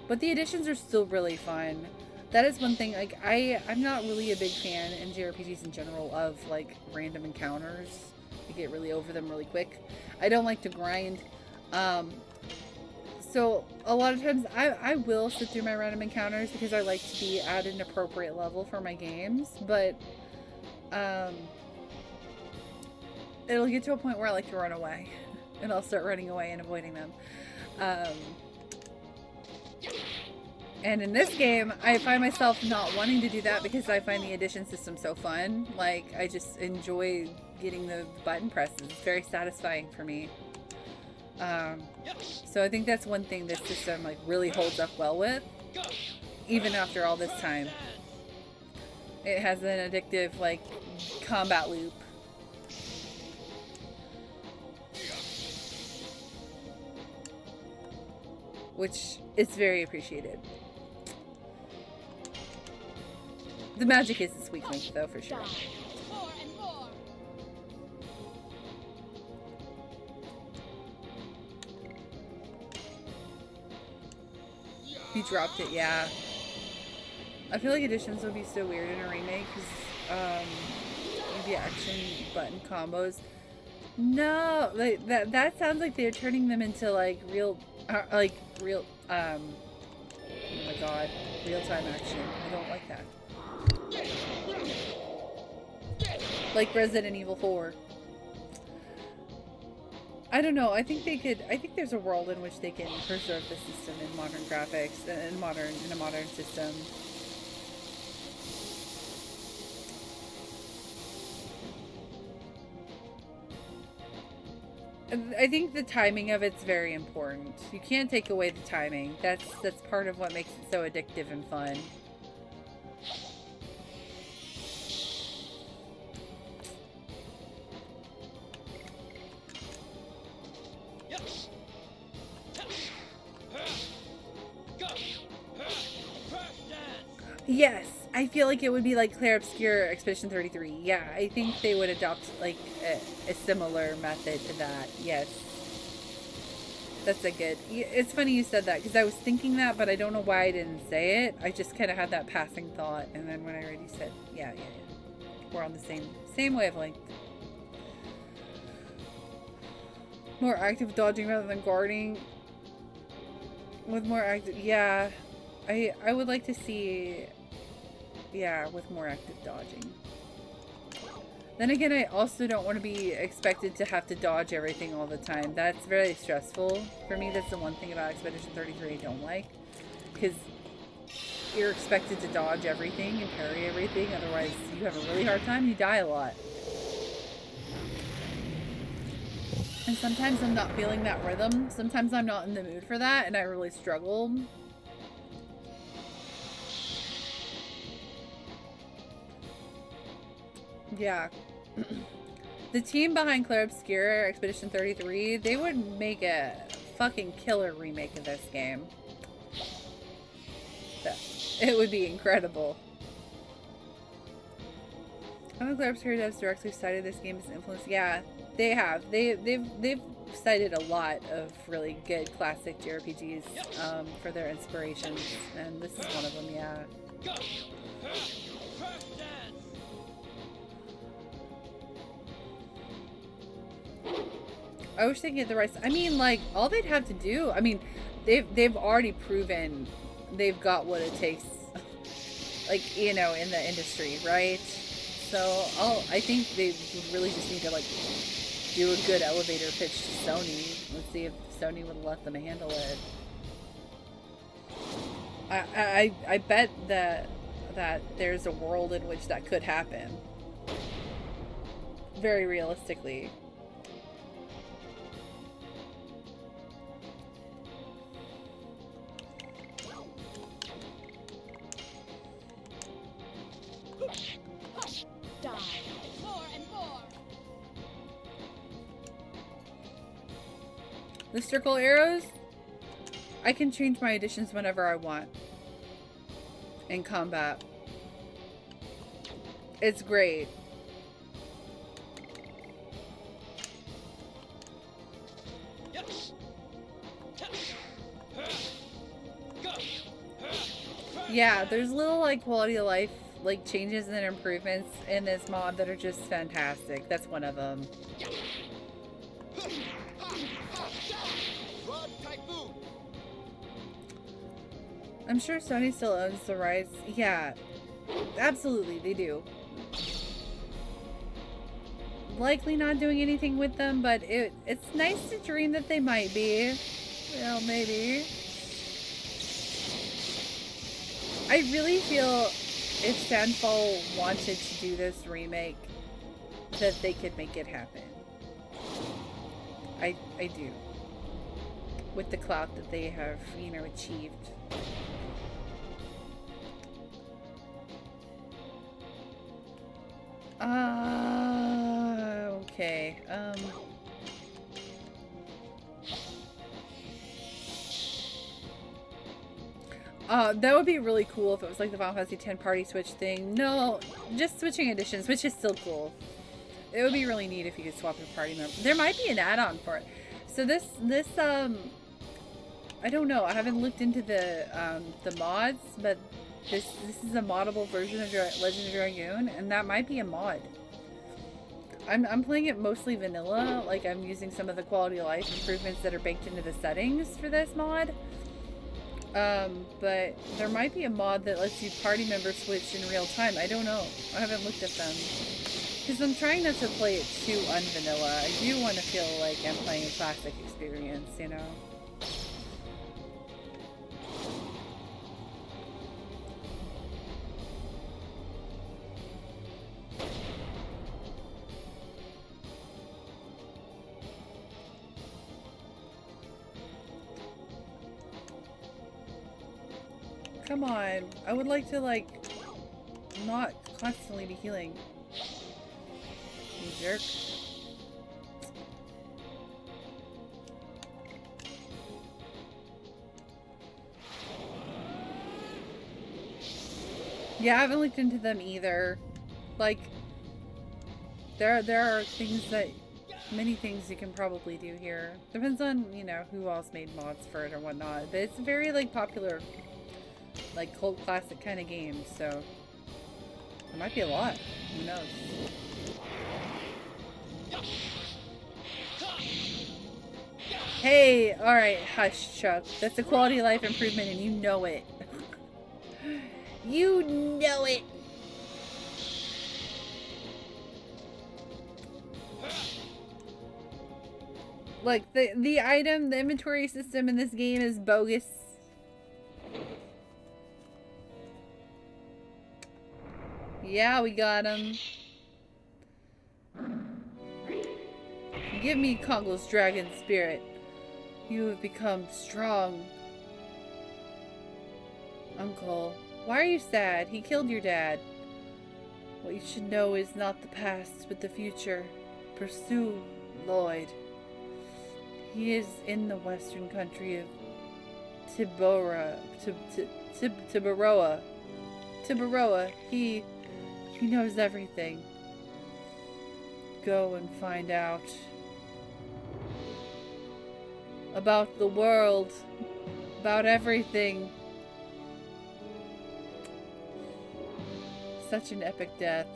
But the additions are still really fun. That is one thing, like, I'm not really a big fan in JRPGs in general of, like, random encounters. I get really over them really quick. I don't like to grind. So, a lot of times, I will sit through my random encounters because I like to be at an appropriate level for my games, but, it'll get to a point where I like to run away. And I'll start running away and avoiding them. And in this game, I find myself not wanting to do that because I find the addition system so fun. Like, I just enjoy getting the button presses. It's very satisfying for me. So I think that's one thing this system, like, really holds up well with, even after all this time. It has an addictive, like, combat loop. Which is very appreciated. The magic is its weak link, though, for sure.
More and more.
He dropped it, yeah. I feel like additions would be so weird in a remake, because, the action button combos. No, like, that sounds like they're turning them into, like, real, oh my god, real-time action. I don't like that. Like Resident Evil 4. I don't know, I think there's a world in which they can preserve the system in modern graphics, in a modern system. I think the timing of it's very important. You can't take away the timing. That's part of what makes it so addictive and fun. Yes, I feel like it would be like Claire Obscure Expedition 33. Yeah, I think they would adopt like a similar method to that. Yes. That's a good... It's funny you said that, because I was thinking that, but I don't know why I didn't say it. I just kind of had that passing thought, and then when I already said, yeah. We're on the same wavelength. More active dodging rather than guarding. With more active... Yeah. I would like to see... Yeah, with more active dodging. Then again, I also don't want to be expected to have to dodge everything all the time. That's very stressful for me. That's the one thing about Expedition 33 I don't like. Because you're expected to dodge everything and parry everything. Otherwise, you have a really hard time. You die a lot. And sometimes I'm not feeling that rhythm. Sometimes I'm not in the mood for that, and I really struggle. Yeah. The team behind Claire Obscure Expedition 33, they would make a fucking killer remake of this game. It would be incredible. Haven't Claire Obscure devs directly cited this game as influence? Yeah, they have. They've cited a lot of really good classic JRPGs for their inspirations, and this is one of them. Yeah. I wish they could get the rights. I mean, like, all they'd have to do, I mean, they've already proven they've got what it takes, like, you know, in the industry, right? So I think they would really just need to, like, do a good elevator pitch to Sony. Let's see if Sony would let them handle it. I bet that there's a world in which that could happen. Very realistically. The circle arrows, I can change my additions whenever I want in combat. It's great. Yeah, there's little like quality of life like changes and improvements in this mod that are just fantastic. That's one of them. I'm sure Sony still owns the rights. Yeah, absolutely, they do. Likely not doing anything with them, but it's nice to dream that they might be. Well, maybe. I really feel if Sandfall wanted to do this remake, that they could make it happen. I do. With the clout that they have, you know, achieved. Okay. That would be really cool if it was like the Final Fantasy X party switch thing. No, just switching editions, which is still cool. It would be really neat if you could swap your party member. There might be an add-on for it. So this I don't know. I haven't looked into the mods, but this is a moddable version of Legend of Dragoon, and that might be a mod. I'm playing it mostly vanilla. Like, I'm using some of the quality of life improvements that are baked into the settings for this mod. But there might be a mod that lets you party members switch in real time. I don't know. I haven't looked at them. Because I'm trying not to play it too unvanilla. I do want to feel like I'm playing a classic experience, you know? Come on. I would like to, like, not constantly be healing. You jerk. Yeah, I haven't looked into them either. Like, there are things that, many things you can probably do here. Depends on, you know, who else made mods for it or whatnot. But it's a very, like, popular, like, cult classic kind of game, so there might be a lot. Who knows? Hey, alright, hush, Chuck. That's a quality of life improvement and you know it. You know it. Look, the item, the inventory system in this game is bogus. Yeah, we got him. Give me Congo's dragon spirit. You have become strong. Uncle, why are you sad? He killed your dad. What you should know is not the past, but the future. Pursue Lloyd. He is in the western country of Tibaroa. He knows everything. Go and find out about the world, about everything. Such an epic death.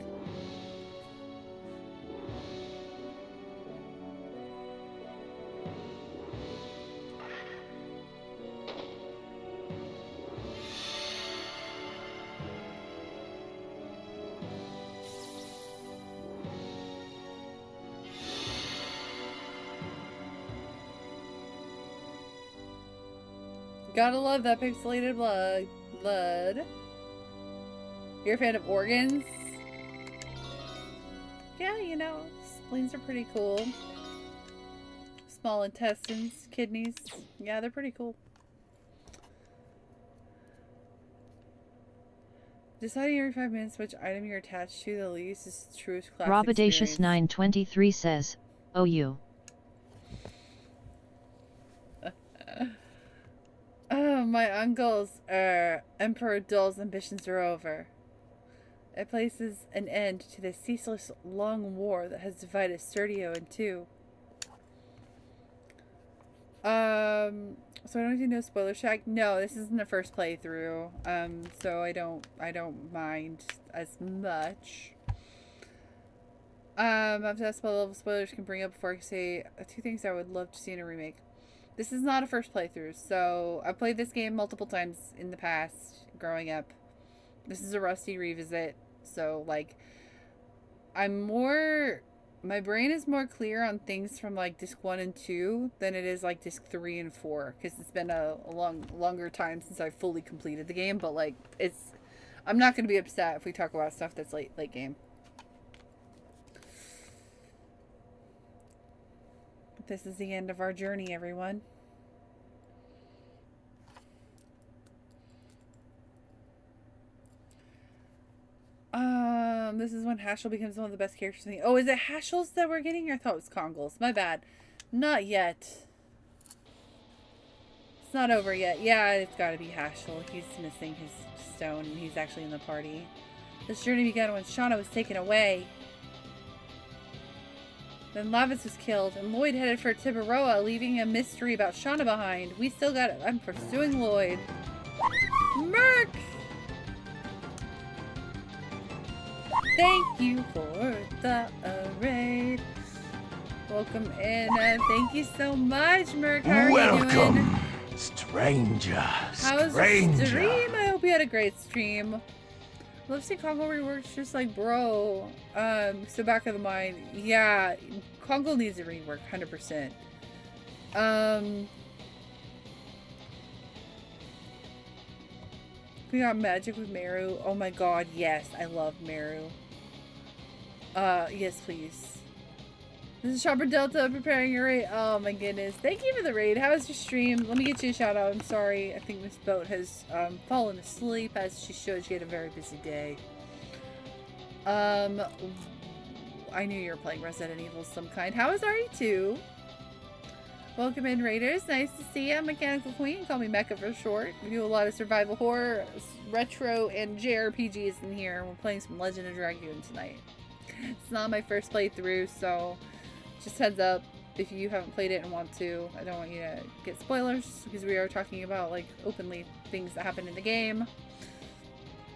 Gotta love that pixelated blood. You're a fan of organs? Yeah, you know, spleens are pretty cool. Small intestines, kidneys. Yeah, they're pretty cool. Deciding every 5 minutes which item you're attached to the least is the truest class
Robadacious 923 says, "Oh you."
Oh, my uncle's Emperor Dull's ambitions are over. It places an end to the ceaseless long war that has divided Serdio in two. So I don't do no spoiler shack. No, this isn't the first playthrough. So I don't mind as much. I've asked what level spoilers can bring up before I say 2 things I would love to see in a remake. This is not a first playthrough, so I played this game multiple times in the past, growing up. This is a rusty revisit, so, like, my brain is more clear on things from, like, disc 1 and 2 than it is, like, disc 3 and 4, because it's been a longer time since I fully completed the game, but, like, I'm not going to be upset if we talk about stuff that's late game. This is the end of our journey, everyone. This is when Haschel becomes one of the best characters in the... Oh, is it Haschel's that we're getting? I thought it was Kongol's. My bad. Not yet. It's not over yet. Yeah, it's gotta be Haschel. He's missing his stone, and he's actually in the party. This journey began when Shauna was taken away. Then Lavis was killed, and Lloyd headed for Tibaroa, leaving a mystery about Shauna behind. We still got it. I'm pursuing Lloyd. Merc! Thank you for the raid. Welcome in. Thank you so much, Merc. How are you doing?
Stranger.
How's the stream? I hope you had a great stream. Love to see Congo reworks just like bro. So back of the mind. Yeah, Congo needs a rework, 100%. We got magic with Meru. Oh my god, yes. I love Meru. Yes, please. This is Chopper Delta preparing your raid. Oh my goodness. Thank you for the raid. How was your stream? Let me get you a shout out. I'm sorry. I think Miss Boat has fallen asleep as she should. She had a very busy day. I knew you were playing Resident Evil of some kind. How is RE2? Welcome in, Raiders. Nice to see you. Mechanical Queen. Call me Mecha for short. We do a lot of survival horror, retro, and JRPGs in here. We're playing some Legend of Dragoon tonight. It's not my first playthrough, so just heads up. If you haven't played it and want to, I don't want you to get spoilers, because we are talking about, like, openly things that happen in the game.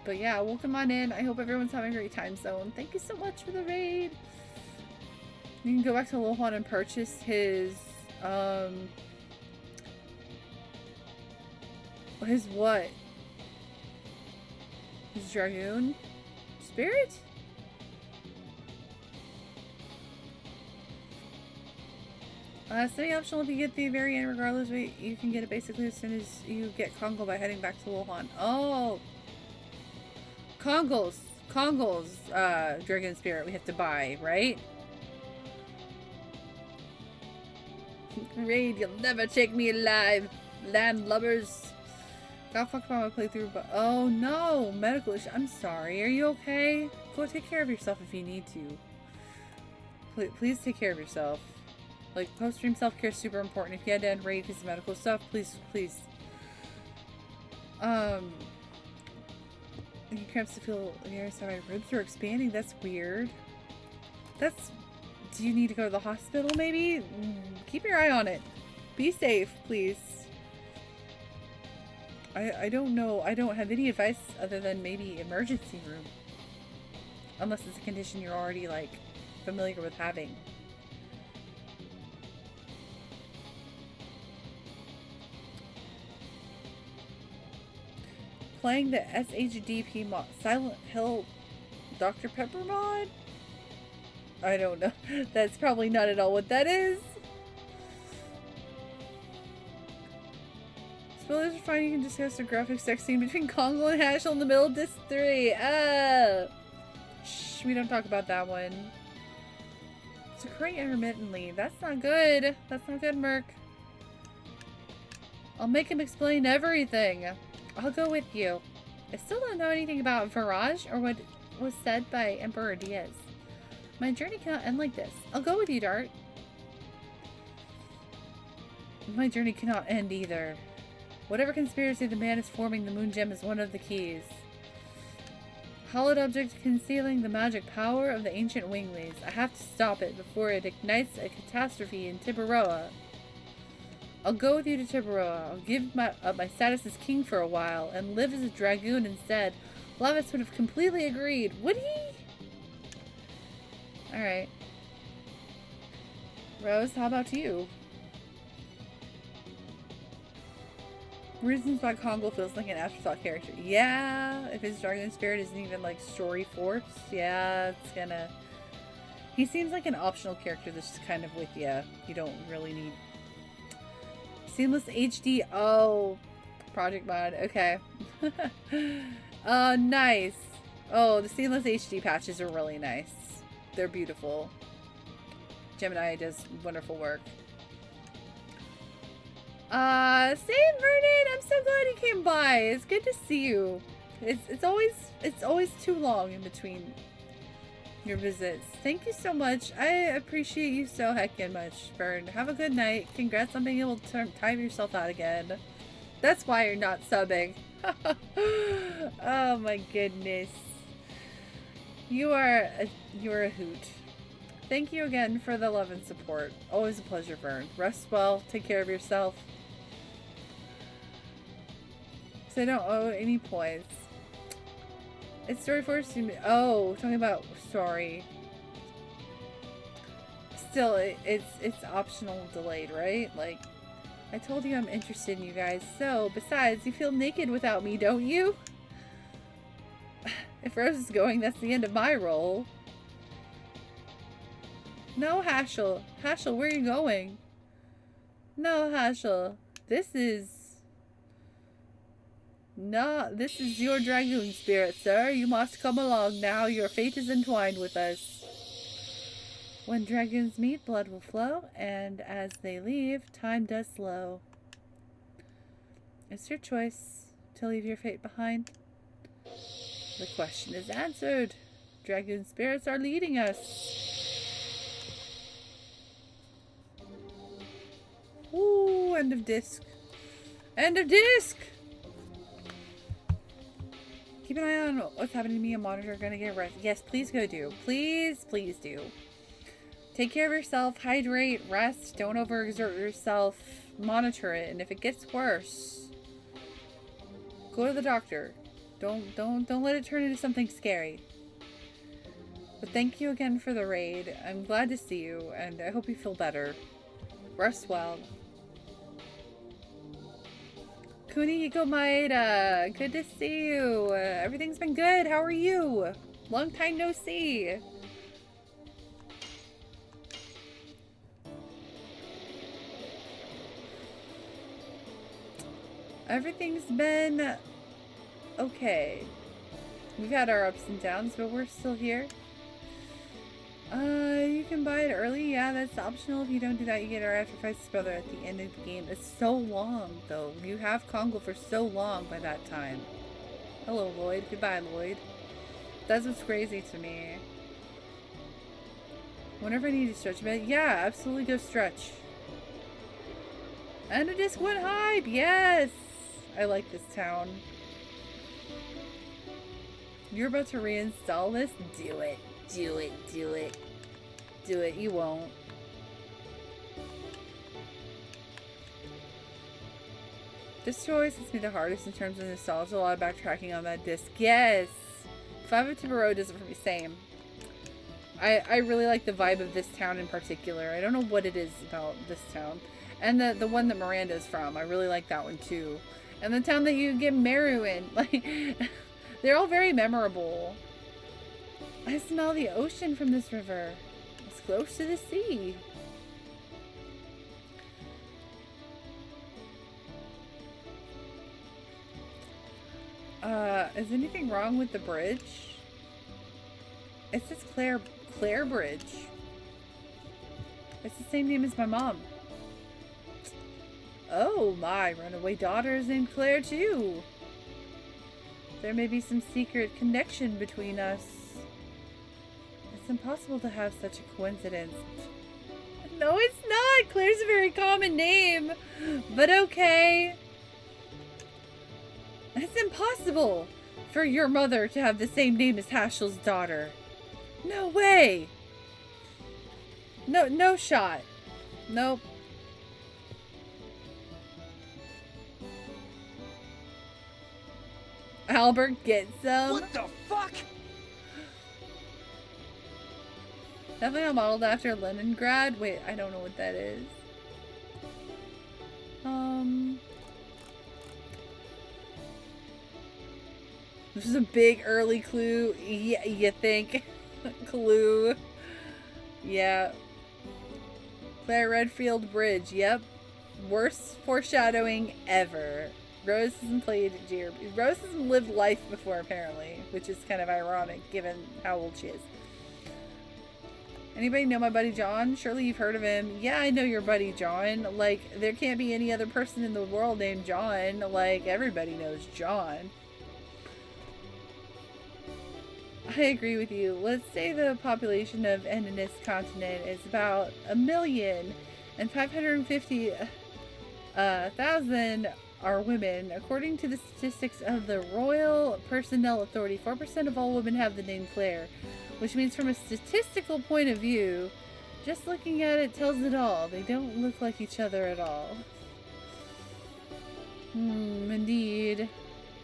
But yeah, welcome on in. I hope everyone's having a great time zone. Thank you so much for the raid. You can go back to Lohan and purchase his, his what? His Dragoon spirit? Semi-optional if you get the very end regardless, you can get it basically as soon as you get Kongo by heading back to Wuhan. Oh! Kongo's Dragon Spirit we have to buy, right? Raid, you'll never take me alive, landlubbers. Got fucked by my playthrough, but oh no! Medical issue. I'm sorry, are you okay? Go take care of yourself if you need to. Please take care of yourself. Like, post-stream self-care is super important. If you had to end raid because of medical stuff, please. You cramps to feel the area side of my ribs are expanding. That's weird. Do you need to go to the hospital maybe? Keep your eye on it. Be safe, please. I don't know. I don't have any advice other than maybe emergency room. Unless it's a condition you're already, like, familiar with having. Playing the SHDP mod. Silent Hill Dr. Pepper mod? I don't know. That's probably not at all what that is. Spoilers are fine. You can discuss the graphic sex scene between Kongo and Hashel in the middle of disc 3. Shh, we don't talk about that one. It's occurring intermittently. That's not good. That's not good, Merc. I'll make him explain everything. I'll go with you. I still don't know anything about Virage or what was said by Emperor Diaz. My journey cannot end like this. I'll go with you, Dart. My journey cannot end either. Whatever conspiracy the man is forming, the moon gem is one of the keys. Hollowed object concealing the magic power of the ancient winglies. I have to stop it before it ignites a catastrophe in Tiburoa. I'll go with you to Tiburoa. I'll give up my status as king for a while and live as a dragoon instead. Lavis would have completely agreed. Would he? Alright. Rose, how about you? Reasons why Kongo feels like an afterthought character. Yeah, if his dragon spirit isn't even like story force, yeah, it's gonna... He seems like an optional character that's just kind of with you. You don't really need... Seamless HD. Oh, project mod. Okay. Nice. Oh, the Seamless HD patches are really nice. They're beautiful. Gemini does wonderful work. Saint Vernon, I'm so glad you came by. It's good to see you. It's always too long in between your visits. Thank you so much. I appreciate you so heckin' much, Vern. Have a good night. Congrats on being able to time yourself out again. That's why you're not subbing. Oh my goodness. You are a hoot. Thank you again for the love and support. Always a pleasure, Vern. Rest well. Take care of yourself. So I don't owe any points. It's story force. Oh, talking about story. Still, it's optional delayed, right? Like, I told you I'm interested in you guys. So, besides, you feel naked without me, don't you? If Rose is going, that's the end of my role. No, Hashel. Hashel, where are you going? No, Hashel. This is your Dragoon spirit, sir. You must come along now. Your fate is entwined with us. When dragons meet, blood will flow, and as they leave, time does slow. It's your choice to leave your fate behind. The question is answered. Dragoon spirits are leading us. Woo! End of disc. End of disc! Keep an eye on what's happening to me and monitor. Gonna get rest. Yes, please go do. Please, please do. Take care of yourself. Hydrate. Rest. Don't overexert yourself. Monitor it. And if it gets worse, go to the doctor. Don't let it turn into something scary. But thank you again for the raid. I'm glad to see you, and I hope you feel better. Rest well. Kunihiko Maeda, good to see you. Everything's been good. How are you? Long time no see. Everything's been okay. We've had our ups and downs, but we're still here. You can buy it early. Yeah, that's optional. If you don't do that, you get our Afterfights brother at the end of the game. It's so long, though. You have Congo for so long by that time. Hello, Lloyd. Goodbye, Lloyd. That's what's crazy to me. Whenever I need to stretch a bit, yeah, absolutely go stretch. And a disc went hype. Yes! I like this town. You're about to reinstall this? Do it. Do it. Do it. Do it. You won't. This choice hits me the hardest in terms of nostalgia. A lot of backtracking on that disc. Yes! 502 Road does it for me. Same. I really like the vibe of this town in particular. I don't know what it is about this town. And the one that Miranda's from. I really like that one too. And the town that you get Meru in. Like, they're all very memorable. I smell the ocean from this river. It's close to the sea. Is anything wrong with the bridge? It says Claire Bridge. It's the same name as my mom. Oh, my runaway daughter is named Claire too. There may be some secret connection between us. It's impossible to have such a coincidence. No, it's not. Claire's a very common name. But okay. It's impossible for your mother to have the same name as Hashel's daughter. No way. No shot. Nope. Albert gets some.
What the fuck?
Definitely not modeled after Leningrad. Wait, I don't know what that is. This is a big early clue. Yeah, you think? Clue. Yeah. Claire Redfield Bridge. Yep. Worst foreshadowing ever. Rose hasn't played Deer. Rose hasn't lived life before, apparently, which is kind of ironic given how old she is. Anybody know my buddy John? Surely you've heard of him. Yeah, I know your buddy John. Like, there can't be any other person in the world named John. Like, everybody knows John. I agree with you. Let's say the population of Endenis continent is about 1,550,000 are women. According to the statistics of the Royal Personnel Authority, 4% of all women have the name Claire, which means from a statistical point of view, just looking at it tells it all. They don't look like each other at all. Indeed.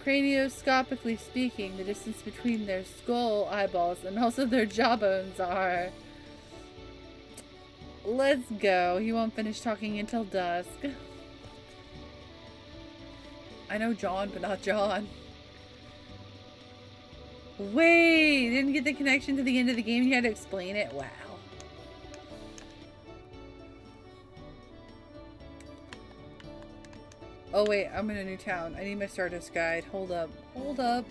Cranioscopically speaking, the distance between their skull eyeballs and also their jawbones are... Let's go. You won't finish talking until dusk. I know John, but not John. Wait! Didn't get the connection to the end of the game. You had to explain it? Wow. Oh wait, I'm in a new town. I need my Stardust guide. Hold up. Hold up.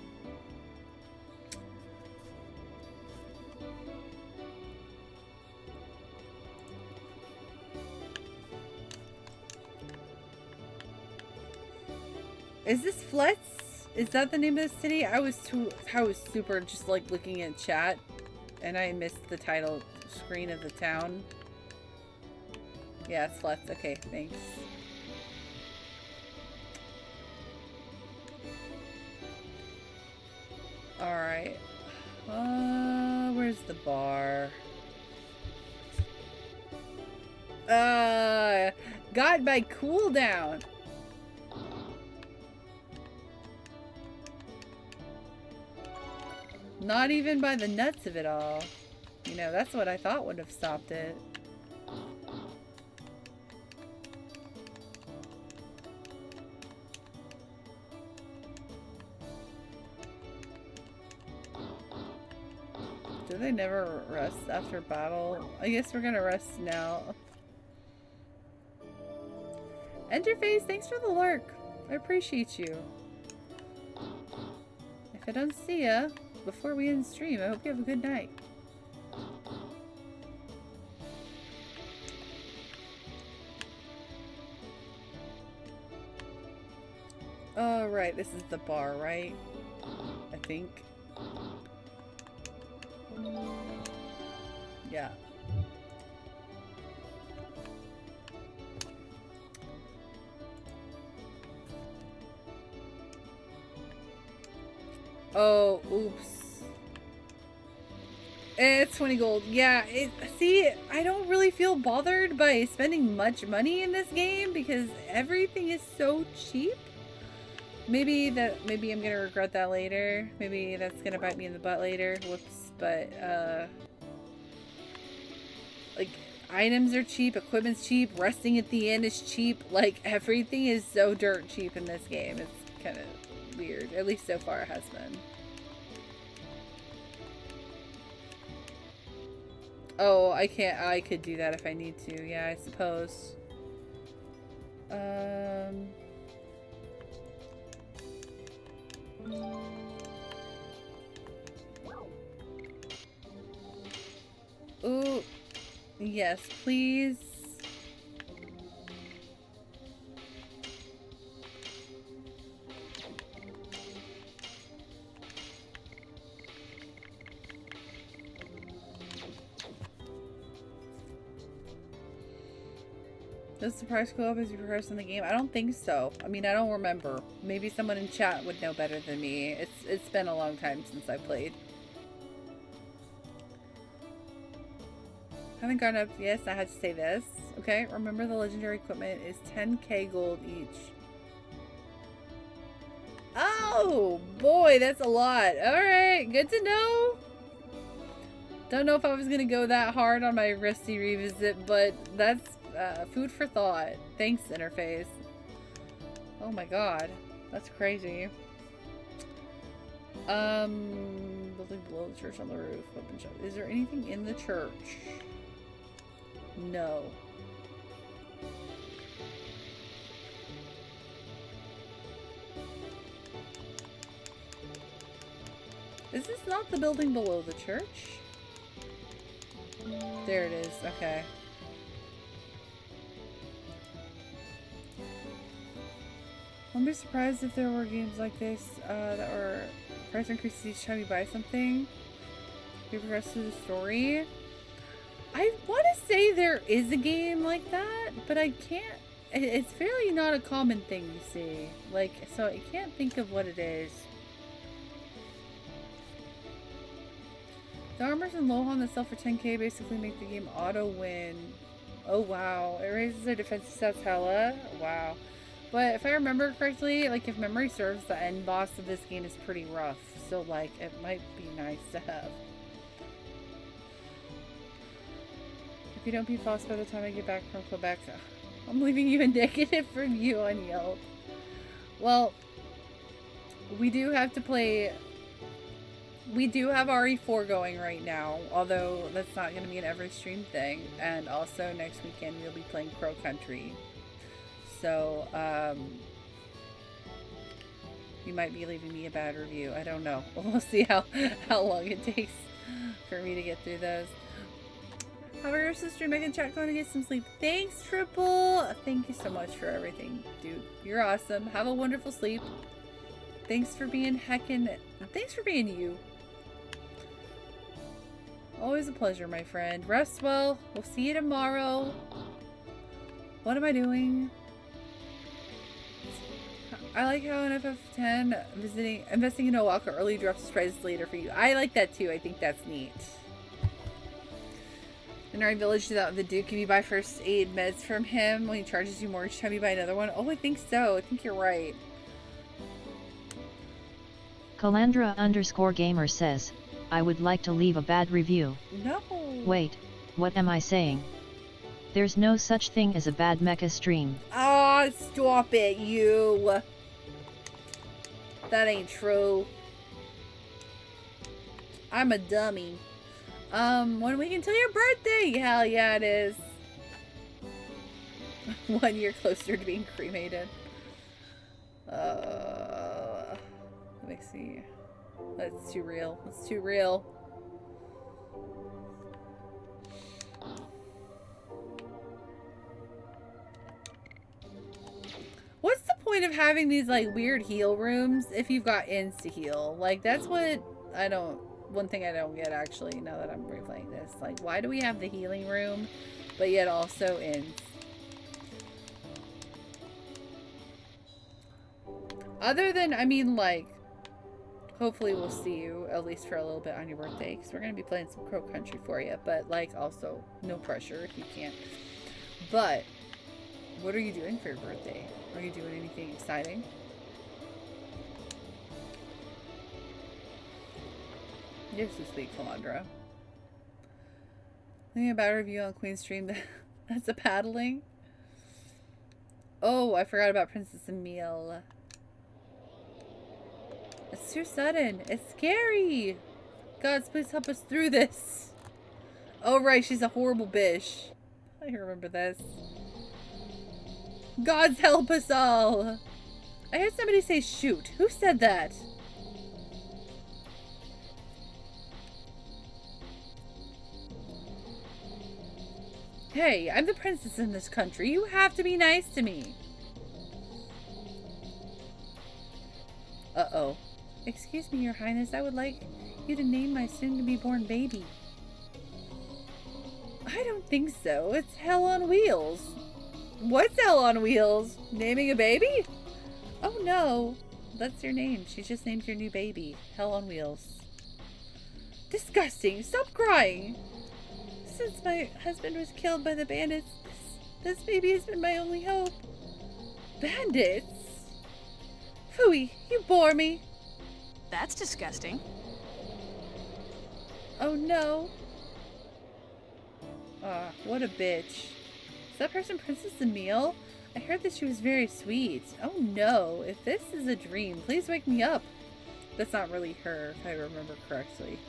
Is this Fletz? Is that the name of the city? I was super just like looking at chat and I missed the title screen of the town. Yeah, it's Fletz. Okay, thanks. Alright. Where's the bar? Got my cooldown. Not even by the nuts of it all. You know, that's what I thought would have stopped it. Do they never rest after battle? I guess we're gonna rest now. Enderface, thanks for the lurk. I appreciate you. If I don't see ya before we end stream, I hope you have a good night. Oh, right. This is the bar, right? I think. Yeah. Oh, oops. It's 20 gold. Yeah, see, I don't really feel bothered by spending much money in this game because everything is so cheap. Maybe I'm gonna regret that later. Maybe that's gonna bite me in the butt later. Whoops. But, like, items are cheap, equipment's cheap, resting at the end is cheap. Like, everything is so dirt cheap in this game. It's kind of weird. At least so far it has been. Oh, I could do that if I need to. Yeah, I suppose. Ooh. Yes, please. Does the price go up as you progress in the game? I don't think so. I mean, I don't remember. Maybe someone in chat would know better than me. It's been a long time since I played. Haven't gone up. Yes, I had to say this. Okay, remember the legendary equipment is 10k gold each. Oh, boy, that's a lot. Alright, good to know. Don't know if I was going to go that hard on my Rusty revisit, but that's food for thought. Thanks, Interface. Oh my god. That's crazy. Building below the church on the roof. Weapon shop. Is there anything in the church? No. Is this not the building below the church? There it is. Okay. I'll be surprised if there were games like this that were price increases each time you buy something. You progress through the story. I want to say there is a game like that, but I can't. It's fairly not a common thing you see. Like, so I can't think of what it is. The armors in Lohan that sell for 10k basically make the game auto win. Oh wow, it raises their defensive stats hella. Wow. But if I remember correctly, like if memory serves, the end boss of this game is pretty rough. So like, it might be nice to have. If you don't be fast by the time I get back from Quebec, I'm leaving you a negative review on Yelp. Well, we do have to play... We do have RE4 going right now, although that's not going to be an every stream thing. And also next weekend we'll be playing Crow Country. So, you might be leaving me a bad review. I don't know. We'll see how long it takes for me to get through those. Have your sister Megan chat going to get some sleep. Thanks, Triple. Thank you so much for everything, dude. You're awesome. Have a wonderful sleep. Thanks for being thanks for being you. Always a pleasure, my friend. Rest well. We'll see you tomorrow. What am I doing? I like how in FF10 investing in a walker early drops surprises later for you. I like that too. I think that's neat. In our village, do that with the Duke. If you buy first aid meds from him, when he charges you more each time you buy another one. Oh, I think so. I think you're right.
Calandra_gamer says, I would like to leave a bad review.
No.
Wait, what am I saying? There's no such thing as a bad mecha stream.
Ah, stop it, you. That ain't true. I'm a dummy. 1 week until your birthday. Hell yeah, it is. 1 year closer to being cremated. Let me see. That's too real. That's too real. What's the point of having these like weird heal rooms if you've got insta heal? Like that's what I don't. One thing I don't get actually now that I'm replaying this. Like why do we have the healing room, but yet also ins? Other than I mean like. Hopefully we'll see you at least for a little bit on your birthday because we're going to be playing some Crow Country for you. But like also no pressure if you can't. But what are you doing for your birthday? Are you doing anything exciting? You're so sweet, Calandra. Thinking about a review on Queen's Stream that's a paddling. Oh, I forgot about Princess Emile. It's too sudden. It's scary. Gods, please help us through this. Oh, right. She's a horrible bitch. I remember this. Gods, help us all. I heard somebody say shoot. Who said that? Hey, I'm the princess in this country. You have to be nice to me. Uh-oh. Excuse me, Your Highness, I would like you to name my soon-to-be-born baby. I don't think so. It's Hell on Wheels. What's Hell on Wheels? Naming a baby? Oh no. That's your name. She just named your new baby. Hell on Wheels. Disgusting. Stop crying. Since my husband was killed by the bandits, this baby has been my only hope. Bandits? Phooey, you bore me.
That's disgusting.
Oh no. Ah, what a bitch. Is that person Princess Emile? I heard that she was very sweet. Oh no, if this is a dream, please wake me up. That's not really her, if I remember correctly.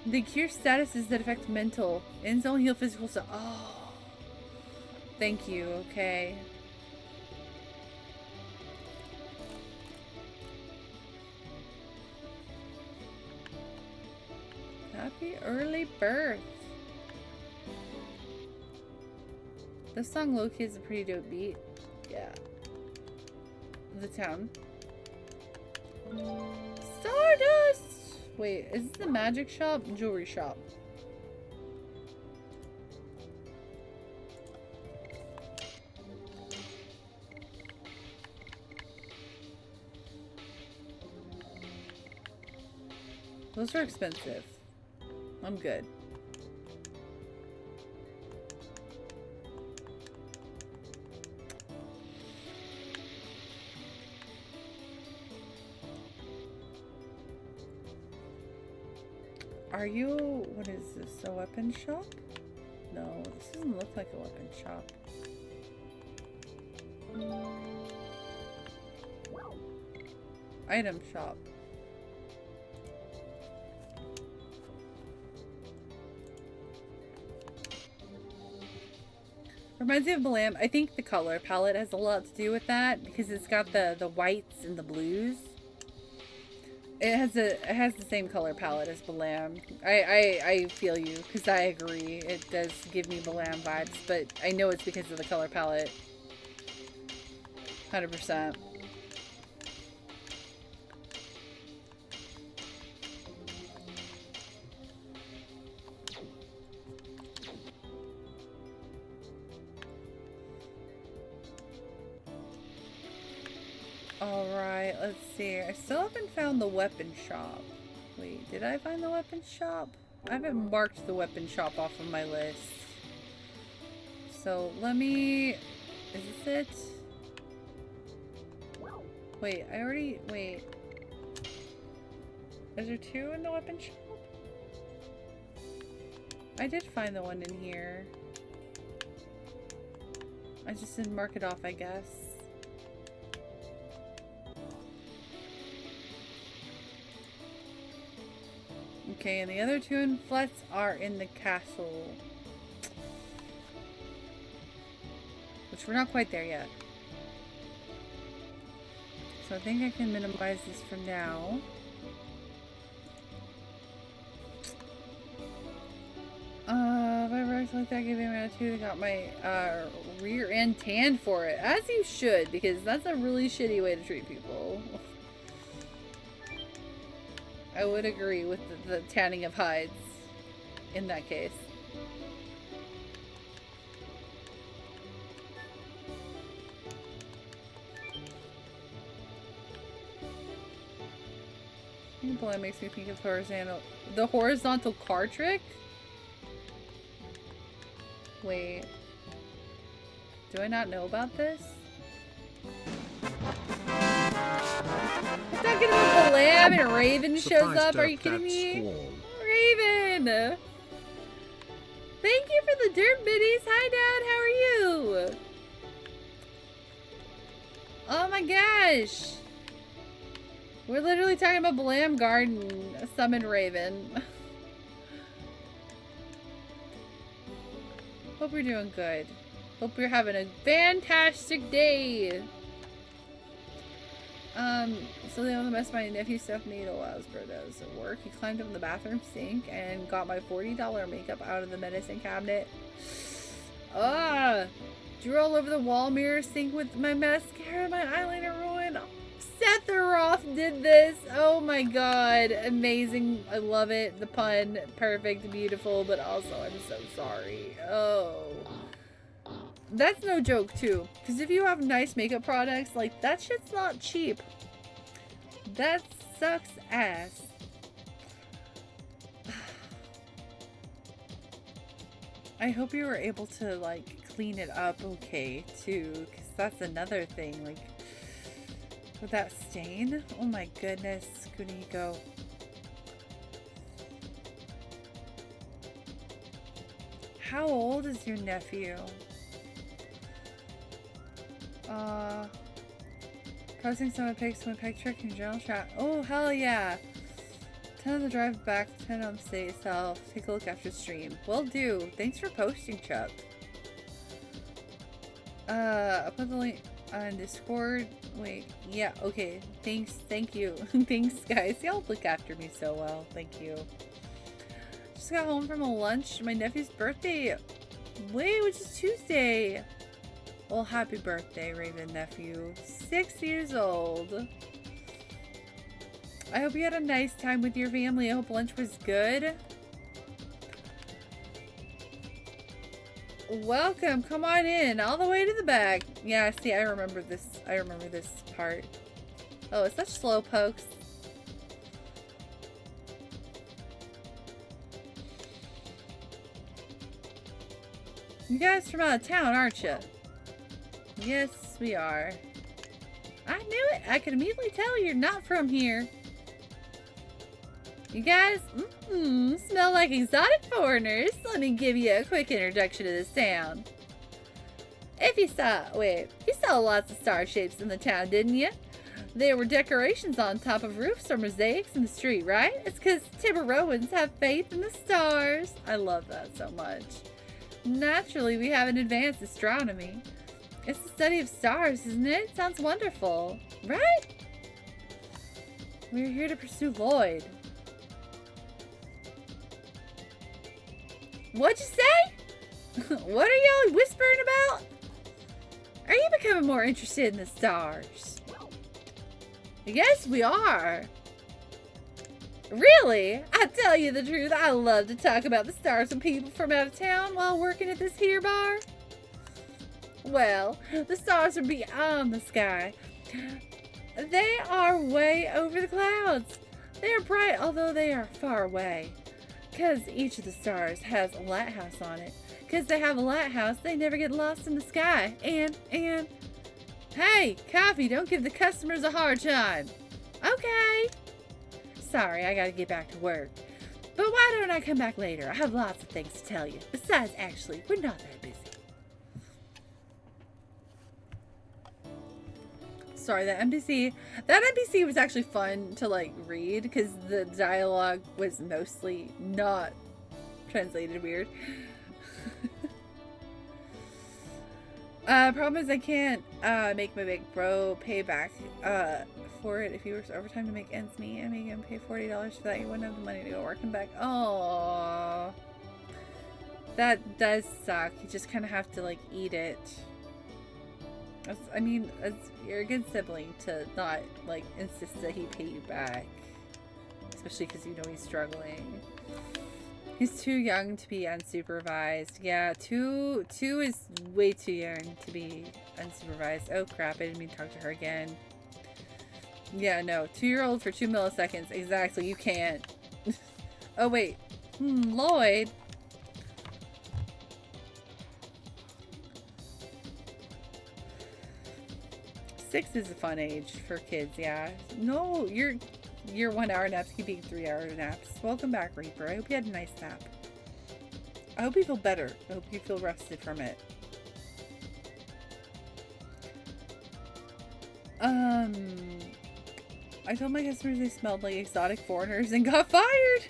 The cure statuses that affect mental. Ends only heal physical stuff. Oh. Thank you, okay. Happy early birth. This song low-key is a pretty dope beat. Yeah. The town. Stardust! Wait, is this the magic shop? Jewelry shop. Those are expensive. I'm good. Are you... what is this? A weapon shop? No, this doesn't look like a weapon shop. Item shop. Reminds me of Balam. I think the color palette has a lot to do with that because it's got the whites and the blues. It has the same color palette as Balam. I feel you because I agree. It does give me Balam vibes, but I know it's because of the color palette. 100%. Alright, let's see. I still haven't found the weapon shop. Wait, did I find the weapon shop? I haven't marked the weapon shop off of my list. So let me... Is this it? Wait, I already... Wait. Is there two in the weapon shop? I did find the one in here. I just didn't mark it off, I guess. Okay, and the other two inflets are in the castle. Which we're not quite there yet. So I think I can minimize this for now. If I ever like that, gave me an attitude, I got my rear end tanned for it. As you should, because that's a really shitty way to treat people. I would agree with the tanning of hides in that case. That makes me think of the horizontal car trick? Wait. Do I not know about this? Talking about the lamb and Raven shows up. Are you kidding me? Raven! Thank you for the dirt biddies. Hi, Dad. How are you? Oh my gosh. We're literally talking about Blam Garden. Summon Raven. Hope you're doing good. Hope you're having a fantastic day. So the only mess my nephew Steph made while his brother was at work. He climbed up in the bathroom sink and got my $40 makeup out of the medicine cabinet. Drew all over the wall mirror sink with my mascara, my eyeliner ruined. Sephiroth did this. Oh my god. Amazing. I love it. The pun. Perfect. Beautiful. But also, I'm so sorry. Oh. That's no joke, too. Because if you have nice makeup products, like, that shit's not cheap. That sucks ass. I hope you were able to, like, clean it up okay, too. Because that's another thing. Like, with that stain? Oh my goodness. Kuniko. How old is your nephew? Posting some of pics from a peg trick in general chat. Oh, hell yeah. 10 on the drive back, 10 on the state itself. Take a look after stream. Will do. Thanks for posting, Chuck. I'll put the link on Discord. Wait, yeah, okay. Thanks, thank you. Thanks, guys. Y'all look after me so well. Thank you. Just got home from a lunch. My nephew's birthday. Wait, which is Tuesday. Well, happy birthday, Raven nephew. 6 years old. I hope you had a nice time with your family. I hope lunch was good. Welcome. Come on in. All the way to the back. Yeah, see, I remember this. I remember this part. Oh, it's such slow pokes. You guys from out of town, aren't you? Yes, we are. I knew it. I could immediately tell you're not from here. You guys, smell like exotic foreigners. Let me give you a quick introduction to this town. You saw lots of star shapes in the town, didn't you? There were decorations on top of roofs or mosaics in the street, right? It's because Tiburoans have faith in the stars. I love that so much. Naturally, we have an advanced astronomy. It's the study of stars, isn't it? Sounds wonderful, right? We're here to pursue Lloyd. What'd you say? What are y'all whispering about? Are you becoming more interested in the stars? Yes, we are. Really? I tell you the truth, I love to talk about the stars with people from out of town while working at this here bar. Well, the stars are beyond the sky. They are way over the clouds. They are bright, although they are far away. Because each of the stars has a lighthouse on it. Because they have a lighthouse, they never get lost in the sky. And, hey, coffee, don't give the customers a hard time. Okay. Sorry, I gotta get back to work. But why don't I come back later? I have lots of things to tell you. Besides, actually, we're not that busy. Sorry, that NPC was actually fun to like read because the dialogue was mostly not translated weird. Problem is I can't make my big bro pay back for it. If he works overtime to make ends meet, I make him pay $40 for that. He wouldn't have the money to go working back. Oh, that does suck. You just kind of have to like eat it. I mean, you're a good sibling to not like insist that he pay you back, especially because you know he's struggling. He's too young to be unsupervised. Yeah, two is way too young to be unsupervised. Oh crap, I didn't mean to talk to her again. Yeah, no, 2-year-old for 2 milliseconds. Exactly, you can't. Oh wait, Lloyd. Six is a fun age for kids, yeah. No, your 1 hour naps keep being 3 hour naps. Welcome back, Reaper. I hope you had a nice nap. I hope you feel better. I hope you feel rested from it. I told my customers they smelled like exotic foreigners and got fired.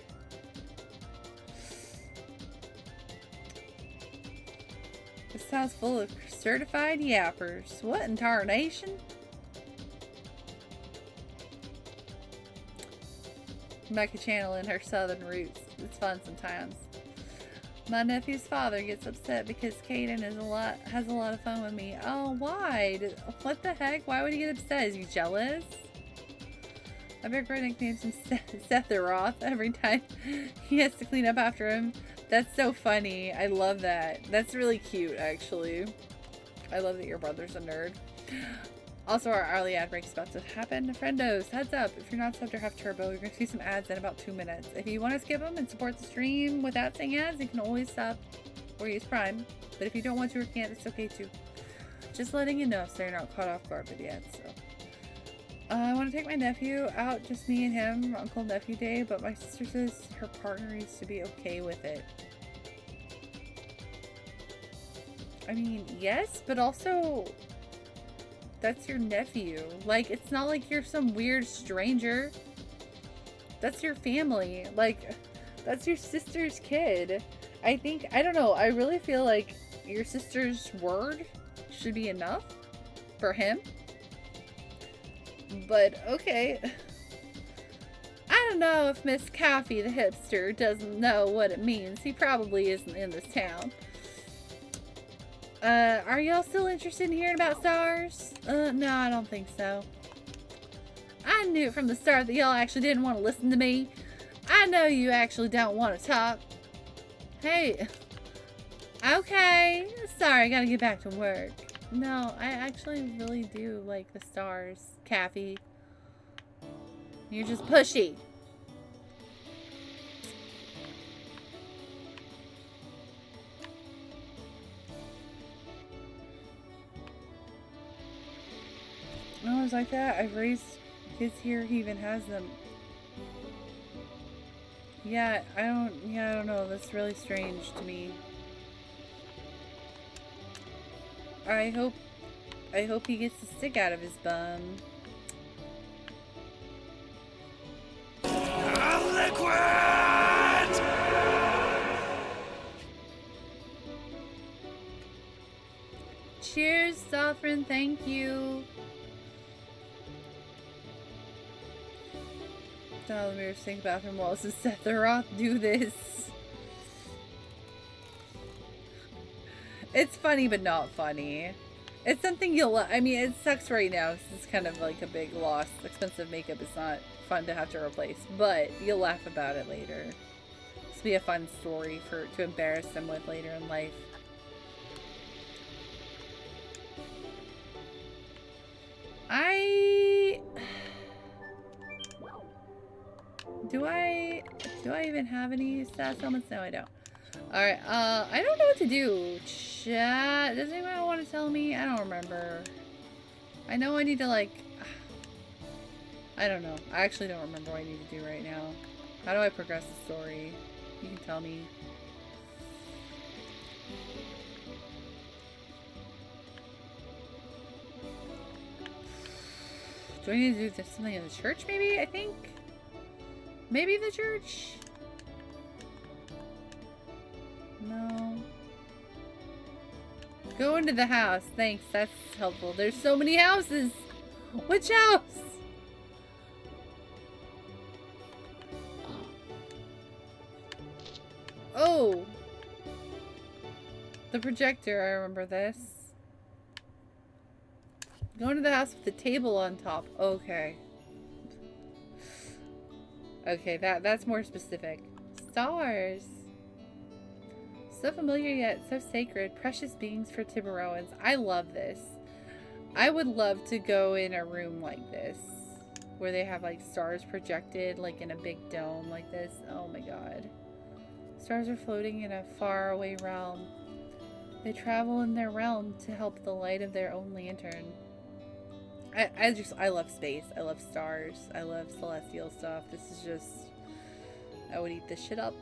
This town's full of certified yappers. What in tarnation? Becca channeling her southern roots. It's fun sometimes. My nephew's father gets upset because Caden has a lot of fun with me. Oh, why? What the heck? Why would he get upset? Is he jealous? I bet Greg nicknames him Seth the Roth every time he has to clean up after him. That's so funny. I love that. That's really cute, actually. I love that your brother's a nerd. Also, our hourly ad break is about to happen. Friendos, heads up. If you're not subbed or have turbo, you're going to see some ads in about 2 minutes. If you want to skip them and support the stream without seeing ads, you can always sub or use Prime. But if you don't want to or can't, it's okay too. Just letting you know so you're not caught off guard with the ads. So, I want to take my nephew out, just me and him, Uncle Nephew Day, but my sister says her partner needs to be okay with it. I mean, yes, but also, that's your nephew. Like, it's not like you're some weird stranger. That's your family. Like, that's your sister's kid. I don't know, I really feel like your sister's word should be enough for him. But, okay. I don't know if Miss Coffee the hipster doesn't know what it means. He probably isn't in this town. Are y'all still interested in hearing about stars? No, I don't think so. I knew from the start that y'all actually didn't want to listen to me. I know you actually don't want to talk. Hey. Okay. Sorry, I gotta get back to work. No, I actually really do like the stars, Kathy. You're just pushy. No, it's like that. I've raised kids here. He even has them. Yeah, I don't know. That's really strange to me. I hope he gets the stick out of his bum.
Liquid!
Cheers, Sothrin. Thank you. Now let me think about him while does Seth the Roth do this? It's funny, but not funny. It's something I mean, it sucks right now. It's kind of like a big loss. Expensive makeup is not fun to have to replace, but you'll laugh about it later. This will be a fun story to embarrass them with later in life. Do I even have any stats elements? No, I don't. Alright, I don't know what to do. Chat, does anyone want to tell me? I don't remember. I know I need to, like... I don't know. I actually don't remember what I need to do right now. How do I progress the story? You can tell me. Do I need to do something in the church, maybe? I think? Maybe the church? No. Go into the house. Thanks, that's helpful. There's so many houses! Which house? Oh! The projector, I remember this. Go into the house with the table on top. Okay. Okay, that's more specific. Stars! So familiar yet so sacred. Precious beings for Tiburoans. I love this. I would love to go in a room like this. Where they have like stars projected like in a big dome like this. Oh my god. Stars are floating in a faraway realm. They travel in their realm to help the light of their own lantern. I love space. I love stars. I love celestial stuff. This is just... I would eat this shit up.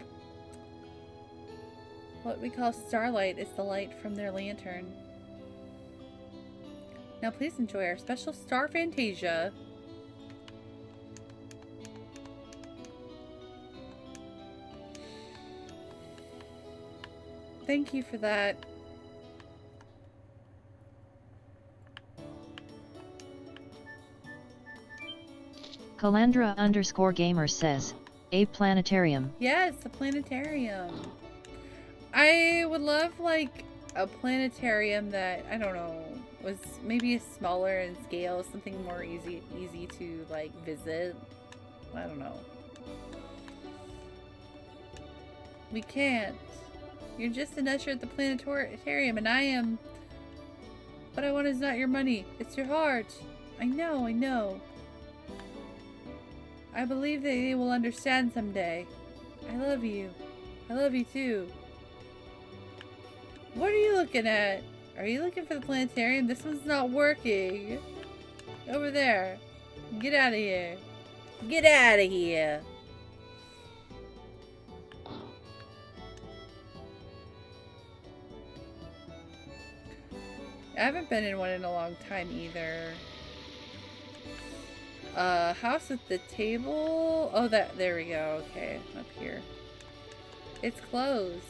What we call starlight is the light from their lantern. Now please enjoy our special Star Fantasia. Thank you for that.
Calandra_gamer says, a planetarium.
Yes, a planetarium. I would love like a planetarium that, I don't know, was maybe smaller in scale, something more easy to like visit. I don't know. We can't. You're just an usher at the planetarium and I am... What I want is not your money, it's your heart. I know, I know. I believe that they will understand someday. I love you. I love you too. What are you looking at? Are you looking for the planetarium? This one's not working. Over there. Get out of here. Get out of here. I haven't been in one in a long time either. House at the table? Oh, there we go. Okay, up here. It's closed.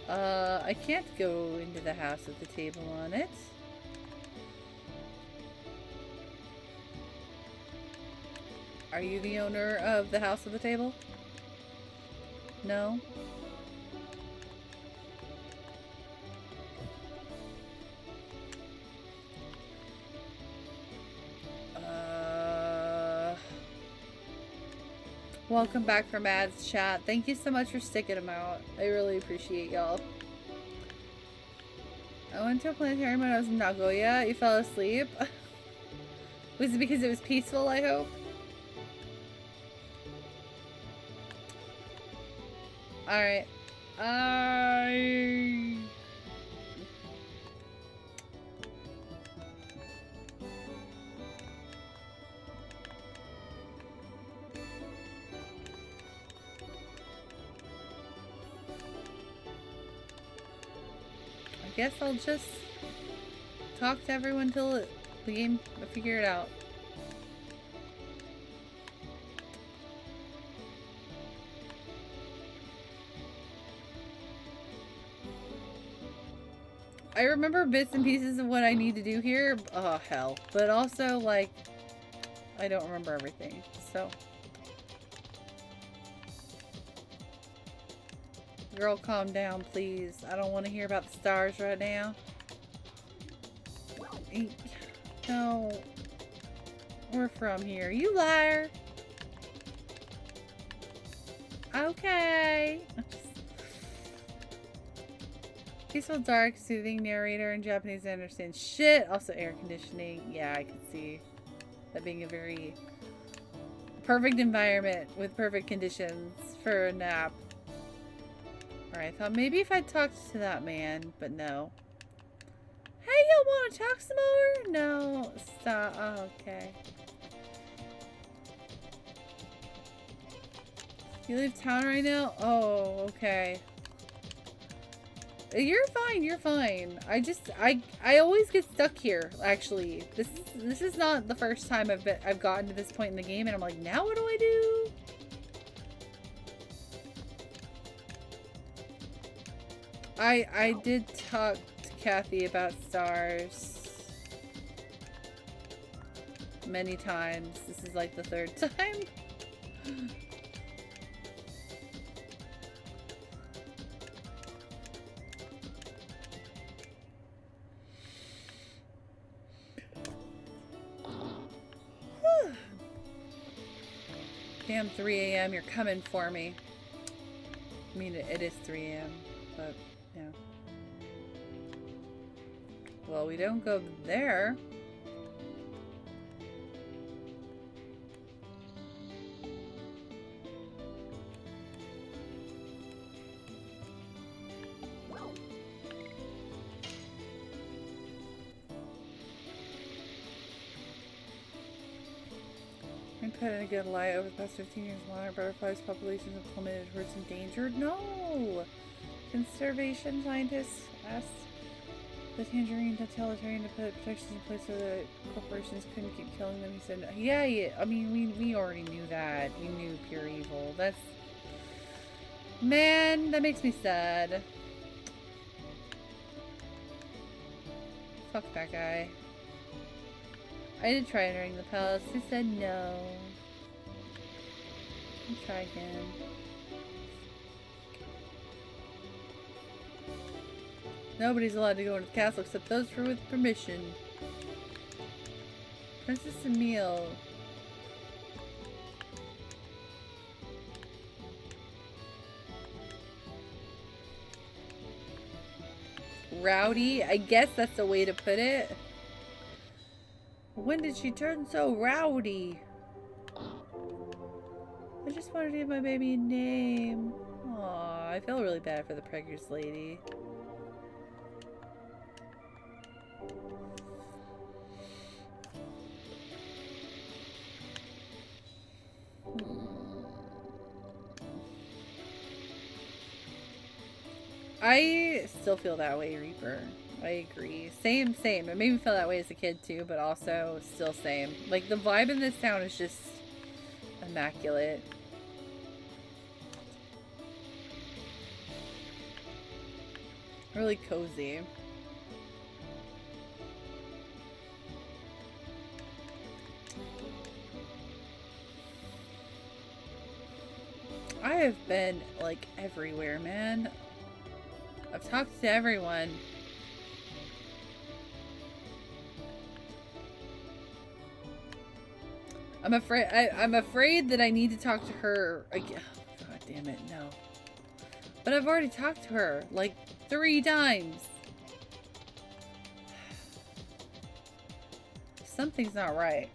I can't go into the house with the table on it. Are you the owner of the house with the table? No? Welcome back from ads, chat. Thank you so much for sticking them out. I really appreciate y'all. I went to a planetarium when I was in Nagoya. You fell asleep? Was it because it was peaceful, I hope? Alright. I guess I'll just talk to everyone till the game I figure it out. I remember bits and pieces of what I need to do here. Oh, hell. But also, like, I don't remember everything, so. Girl, calm down, please. I don't want to hear about the stars right now. No. We're from here. You liar. Okay. Peaceful, dark, soothing narrator in Japanese. I understand shit. Also air conditioning. Yeah, I can see. That being a very perfect environment with perfect conditions for a nap. Alright, I thought maybe if I talked to that man, but no. Hey, y'all want to talk some more? No, stop. Oh, okay. You leave town right now? Oh, okay. You're fine, you're fine. I always get stuck here, actually. This is not the first time I've gotten to this point in the game and I'm like, now what do I do? I did talk to Kathy about stars many times. This is like the third time. Damn, 3 a.m. You're coming for me. I mean, it is 3 a.m. But, yeah. Well, we don't go there. Put in a good light. Over the past 15 years, monarch butterflies populations have plummeted towards endangered. No! Conservation scientists asked the tangerine totalitarian to put protections in place so that corporations couldn't keep killing them. He said, no. Yeah, I mean, we already knew that. We knew pure evil. That's... Man, that makes me sad. Fuck that guy. I did try entering the palace. He said no. I'll try again. Nobody's allowed to go into the castle except those with permission. Princess Emile. Rowdy? I guess that's the way to put it. When did she turn so rowdy? I just wanted to give my baby a name. Aw, I feel really bad for the preggers lady. I still feel that way, Reaper. I agree. Same. It made me feel that way as a kid too, but also still same. Like, the vibe in this town is just immaculate. Really cozy. I have been, like, everywhere, man. I've talked to everyone. I'm afraid that I need to talk to her again. Oh, God damn it, no. But I've already talked to her, like, 3 times. Something's not right.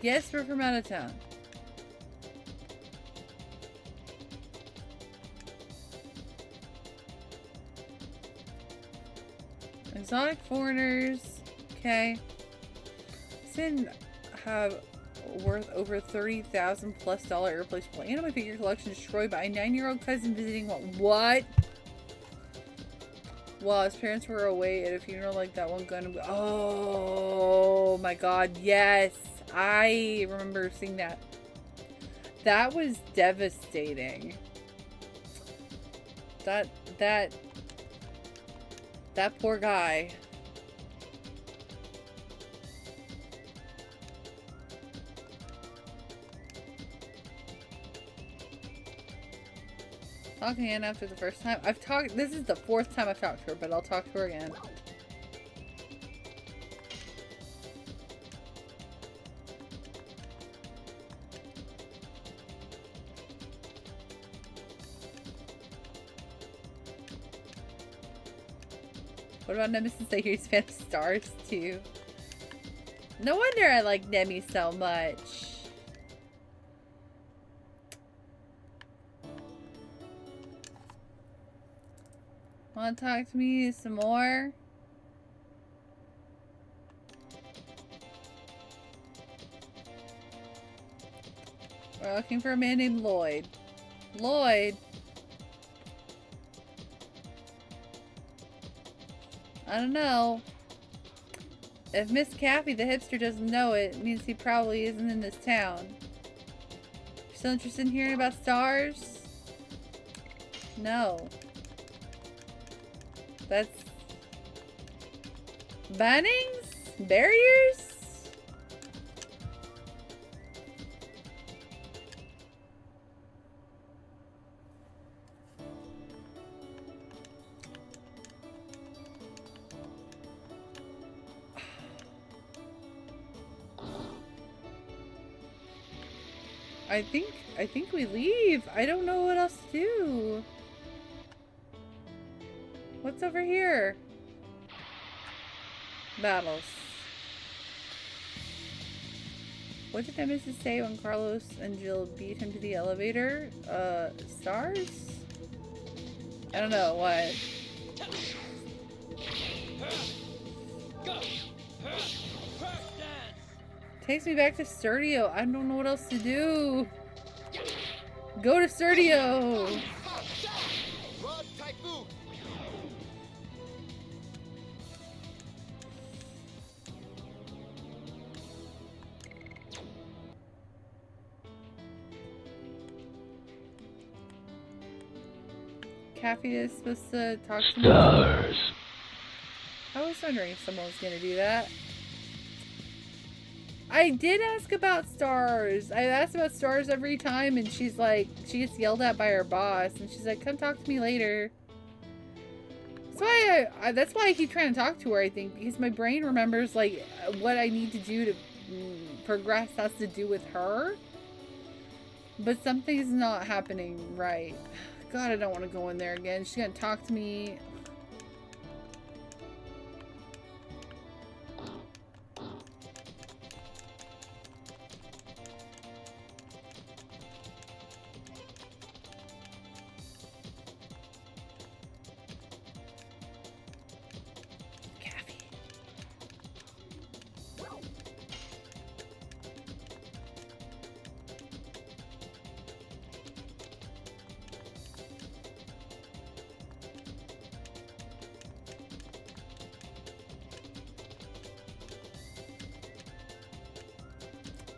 Yes, we're from out of town. Exotic foreigners. Okay. Sin have worth over $30,000+ irreplaceable anime figure collection destroyed by a 9-year-old cousin visiting what? Well, his parents were away at a funeral like that one gun. Oh my God, yes. I remember seeing that. That was devastating. That poor guy. Talking to Anna after the first time. This is the 4th time I've talked to her, but I'll talk to her again. What about Nemesis? I hear he's a fan of stars too. No wonder I like Nemi so much. Want to talk to me some more? We're looking for a man named Lloyd. Lloyd? I don't know. If Miss Cappy the hipster doesn't know it, it means he probably isn't in this town. You still interested in hearing about stars? No. That's... bannings? Barriers? I think we leave. I don't know what else to do. What's over here? Battles. What did Nemesis say when Carlos and Jill beat him to the elevator? Stars? I don't know, what? Takes me back to Sturdio. I don't know what else to do. Go to Sturdio! Caffey is supposed to talk to me.
Stars.
I was wondering if someone was gonna do that. I did ask about stars. I asked about stars every time, and she's like, she gets yelled at by her boss, and she's like, come talk to me later. That's why I keep trying to talk to her, I think, because my brain remembers, like, what I need to do to progress has to do with her. But something's not happening right. God, I don't want to go in there again. She's gonna talk to me.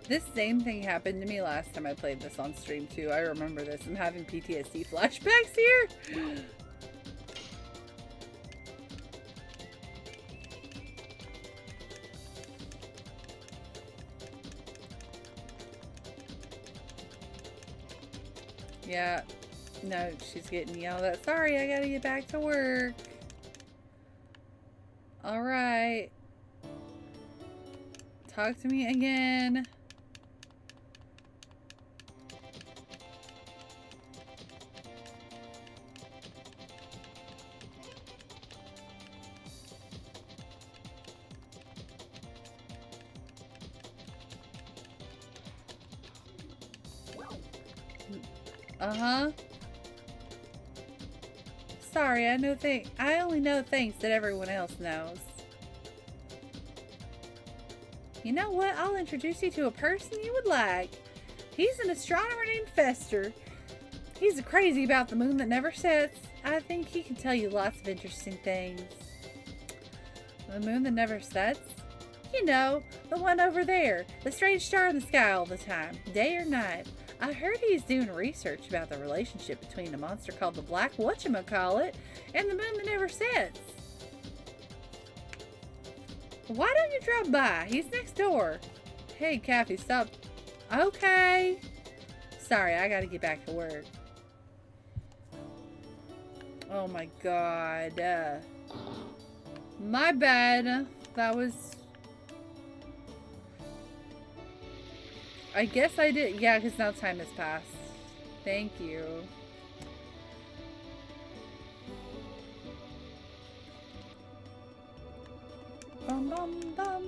This same thing happened to me last time I played this on stream too. I remember this. I'm having PTSD flashbacks here. Yeah. No, she's getting yelled at. Sorry, I gotta get back to work. Alright. Talk to me again. Uh-huh. Sorry, I only know things that everyone else knows. You know what? I'll introduce you to a person you would like. He's an astronomer named Fester. He's crazy about the moon that never sets. I think he can tell you lots of interesting things. The moon that never sets? You know, the one over there. The strange star in the sky all the time, day or night. I heard he's doing research about the relationship between a monster called the Black Whatchamacallit and the moon that never sets. Why don't you drop by? He's next door. Hey, Caffey, stop. Okay. Sorry, I gotta get back to work. Oh my god. My bad. That was... I guess I did. Yeah, because now time has passed. Thank you. Bum, bum, bum.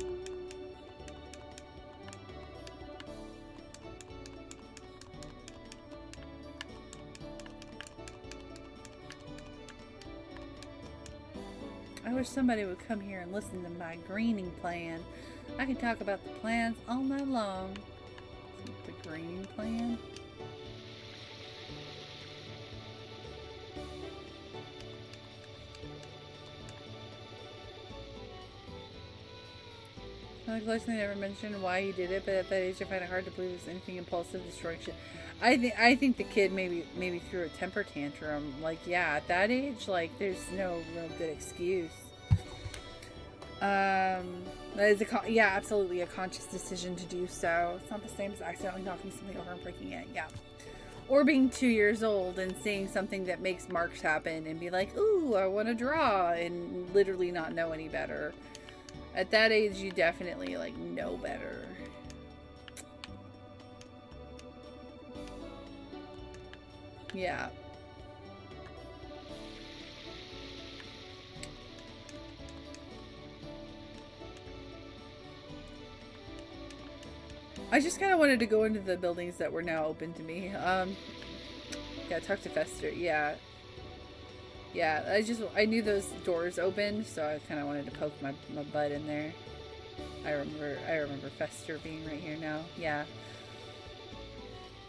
I wish somebody would come here and listen to my greening plan. I can talk about the plans all night long. The greening plan? The close thing I never mentioned why he did it, but at that age I find it hard to believe it's anything impulsive destruction. I think the kid maybe threw a temper tantrum. Like, yeah, at that age, like, there's no real good excuse. That is yeah, absolutely a conscious decision to do so. It's not the same as accidentally knocking something over and breaking it. Yeah. Or being 2 years old and seeing something that makes marks happen and be like, ooh, I want to draw, and literally not know any better. At that age, you definitely, like, know better. Yeah. I just kind of wanted to go into the buildings that were now open to me. Yeah, talk to Fester. Yeah. Yeah, I knew those doors opened, so I kind of wanted to poke my butt in there. I remember Fester being right here now. Yeah.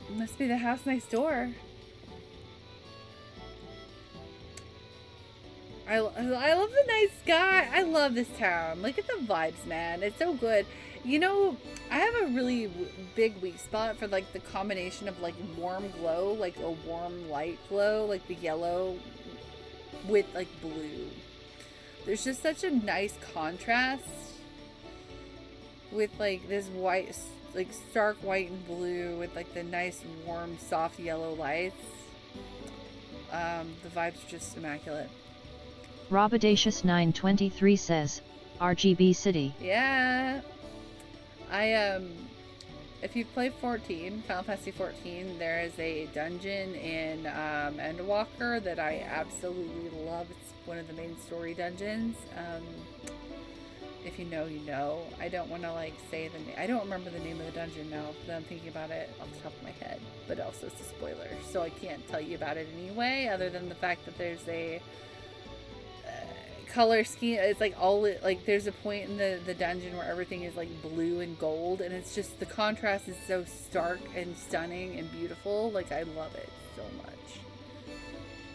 It must be the house next door. I love the night sky. I love this town. Look at the vibes, man. It's so good. You know, I have a really big weak spot for, like, the combination of, like, warm glow, like a warm light glow, like the yellow with, like, blue. There's just such a nice contrast with, like, this white, like, stark white and blue with, like, the nice warm soft yellow lights. The vibes are just immaculate.
Robadacious 923 says, RGB City.
Yeah. If you've played Final Fantasy 14, there is a dungeon in Endwalker that I absolutely love. It's one of the main story dungeons. If you know, you know. I don't want to, like, say the name. I don't remember the name of the dungeon now, but I'm thinking about it off the top of my head. But also it's a spoiler, so I can't tell you about it anyway, other than the fact that there's a color scheme. It's like like there's a point in the dungeon where everything is like blue and gold, and it's just the contrast is so stark and stunning and beautiful. Like, I love it so much.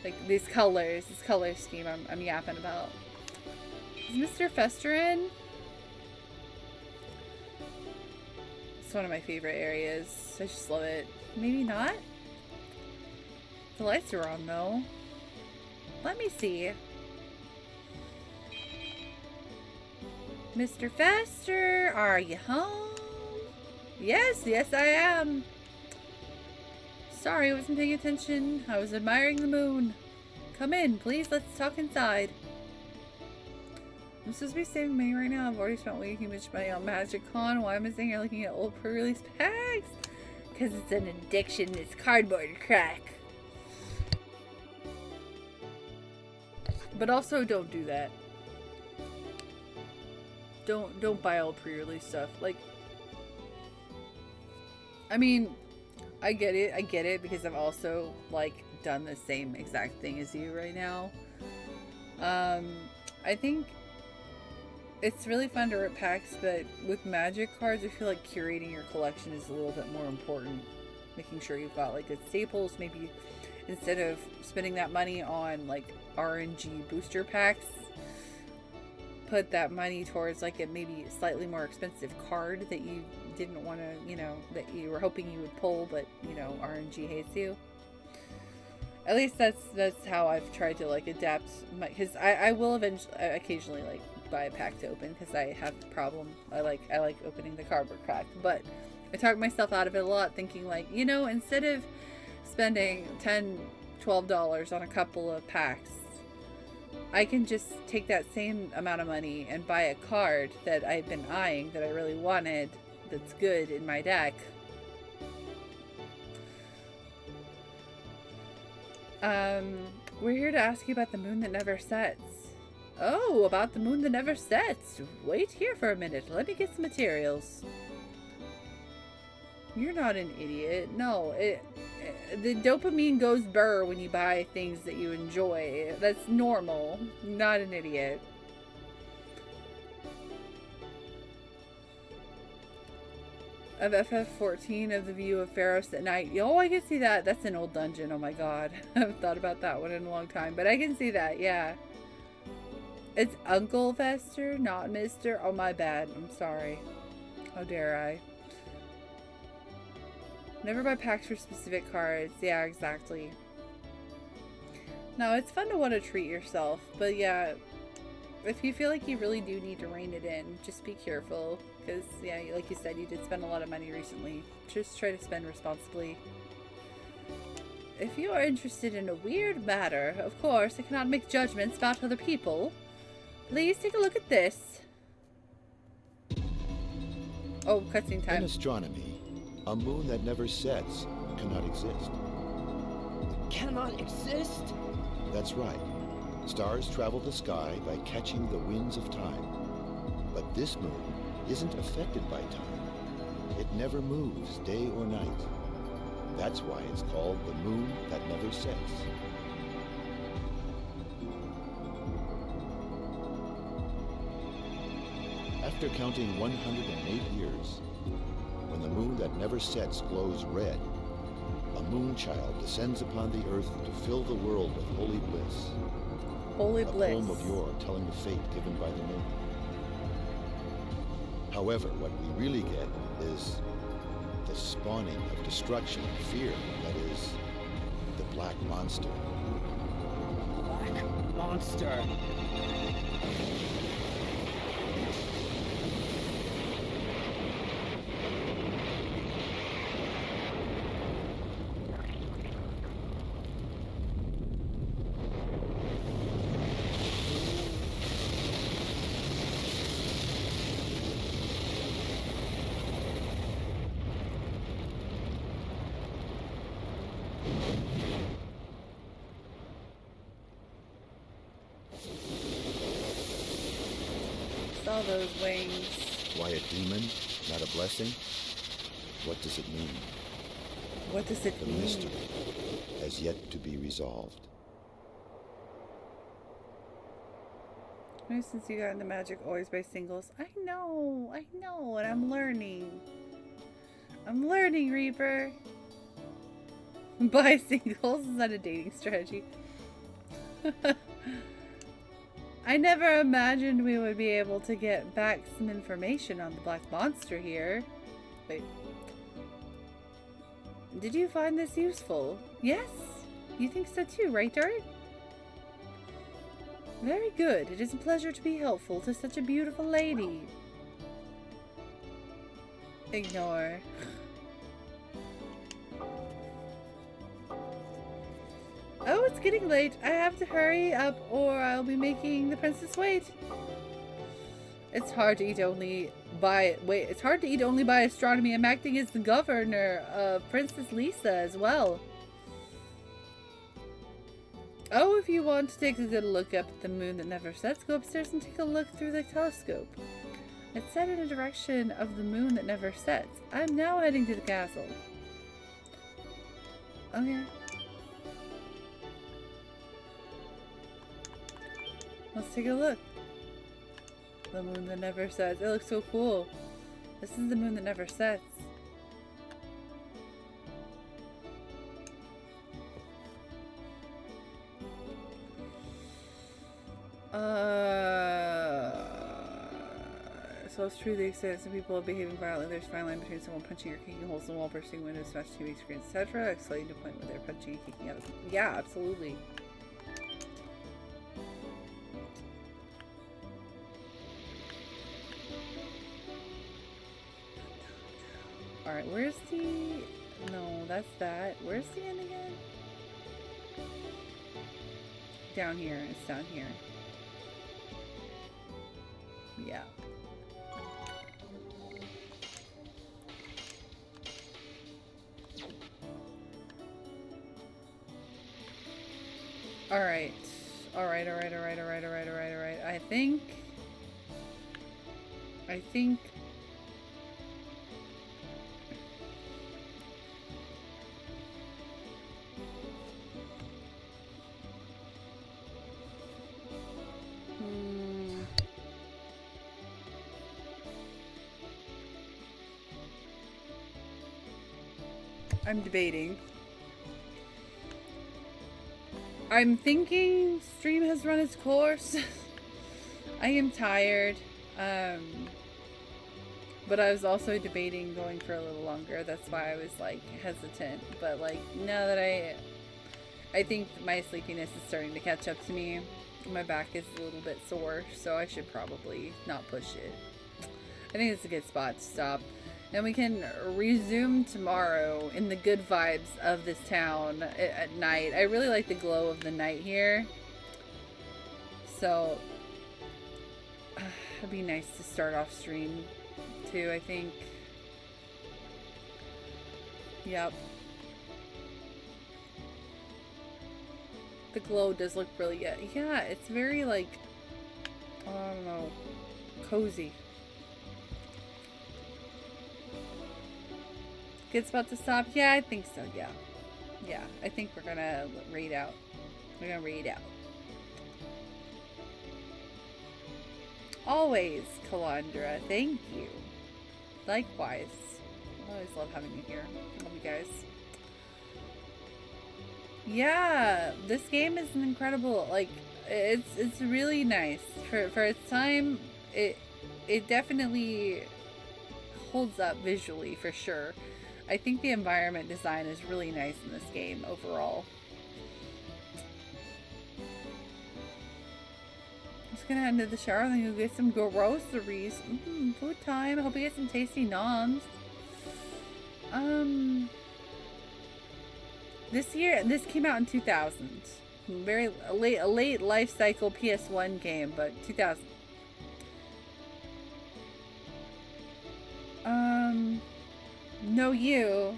Like, this color scheme I'm yapping about. Is Mr. Fester in? It's one of my favorite areas. I just love it. Maybe not. The lights are on though. Let me see. Mr. Fester, are you home? Yes, I am. Sorry, I wasn't paying attention. I was admiring the moon. Come in, please. Let's talk inside. I'm supposed to be saving money right now. I've already spent way too much money on Magic Con. Why am I sitting here looking at old pre-release packs? Because it's an addiction. It's cardboard crack. But also, don't do that. Don't buy all pre-release stuff. Like, I mean, I get it because I've also, like, done the same exact thing as you right now. I think it's really fun to rip packs, but with Magic cards, I feel like curating your collection is a little bit more important. Making sure you've got, like, good staples. Maybe instead of spending that money on, like, RNG booster packs, put that money towards, like, a maybe slightly more expensive card that you didn't want to, you know, that you were hoping you would pull, but, you know, RNG hates you. At least that's how I've tried to, like, adapt my, because I will occasionally, like, buy a pack to open because I have the problem. I like opening the cardboard crack, but I talk myself out of it a lot, thinking, like, you know, instead of spending $10-12 on a couple of packs, I can just take that same amount of money and buy a card that I've been eyeing, that I really wanted, that's good in my deck. We're here to ask you about the moon that never sets. Oh, about the moon that never sets. Wait here for a minute. Let me get some materials. You're not an idiot. No, the dopamine goes burr when you buy things that you enjoy. That's normal. Not an idiot. Of FF14 of the view of Pharos at night. Oh, I can see that. That's an old dungeon. Oh my god. I haven't thought about that one in a long time. But I can see that, yeah. It's Uncle Fester, not Mr. Oh, my bad. I'm sorry. How dare I? Never buy packs for specific cards. Yeah, exactly. No, it's fun to want to treat yourself. But yeah, if you feel like you really do need to rein it in, just be careful. Because, yeah, like you said, you did spend a lot of money recently. Just try to spend responsibly. If you are interested in a weird matter, of course, I cannot make judgments about other people. Please take a look at this. Oh, cutscene time.
In astronomy, a moon that never sets cannot exist.
Cannot exist?
That's right. Stars travel the sky by catching the winds of time. But this moon isn't affected by time. It never moves day or night. That's why it's called the moon that never sets. After counting 108 years, when the moon that never sets glows red, a moon child descends upon the earth to fill the world with holy bliss.
Holy bliss.
A poem of yore telling the fate given by the moon. However, what we really get is the spawning of destruction and fear, that is, the Black Monster.
Black Monster.
Saw those wings.
Why a demon, not a blessing? What does it mean?
What does it mean?
The mystery has yet to be resolved.
Since you got into magic, always buy singles. I know, and I'm learning. I'm learning, Reaper. Buy singles is not a dating strategy. I never imagined we would be able to get back some information on the Black Monster here. Wait. Did you find this useful? Yes? You think so too, right, Dart? Very good. It is a pleasure to be helpful to such a beautiful lady. Ignore. Oh, it's getting late. I have to hurry up or I'll be making the princess wait. It's hard to eat only by astronomy. I'm acting as the governor of Princess Lisa as well. Oh, if you want to take a good look up at the moon that never sets, go upstairs and take a look through the telescope. It's set in the direction of the moon that never sets. I'm now heading to the castle. Okay. Let's take a look. The moon that never sets. It looks so cool. This is the moon that never sets. So it's true, they extent some people are behaving violently. There's a fine line between someone punching or kicking holes in the wall, bursting windows, smashing TV screens, etc. Escalating to a point where they're punching and kicking out. Yeah, absolutely. Alright, where's the... No, that's that. Where's the end again? Down here. It's down here. Yeah. Alright. Alright. I think... I'm debating. I'm thinking stream has run its course. I am tired. But I was also debating going for a little longer. That's why I was like hesitant. But like now that I think my sleepiness is starting to catch up to me. My back is a little bit sore, so I should probably not push it. I think it's a good spot to stop. And we can resume tomorrow in the good vibes of this town at night. I really like the glow of the night here. So, it'd be nice to start off stream too, I think. Yep. The glow does look really good. Yeah, it's very like, I don't know, cozy. Good spot to stop? Yeah, I think so, yeah. Yeah, I think we're gonna raid out. We're gonna raid out. Always, Kalandra. Thank you. Likewise. I always love having you here. Love you guys. Yeah, this game is an incredible, like, it's really nice. For its time, it definitely holds up visually, for sure. I think the environment design is really nice in this game overall. Just gonna head into the shower and then go get some groceries. Food time. I hope we get some tasty noms. This came out in 2000. A late life cycle PS1 game, but 2000. No, you.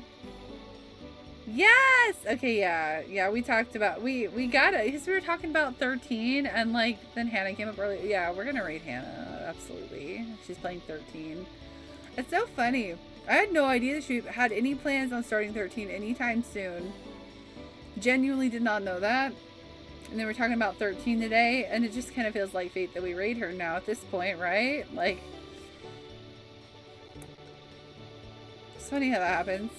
Yes! Okay, yeah, we talked about, we got it, because we were talking about 13, and, like, then Hannah came up early. Yeah, we're gonna raid Hannah, absolutely. She's playing 13. It's so funny. I had no idea that she had any plans on starting 13 anytime soon. Genuinely did not know that. And then we're talking about 13 today, and it just kind of feels like fate that we raid her now at this point, right? Like, it's funny how that happens.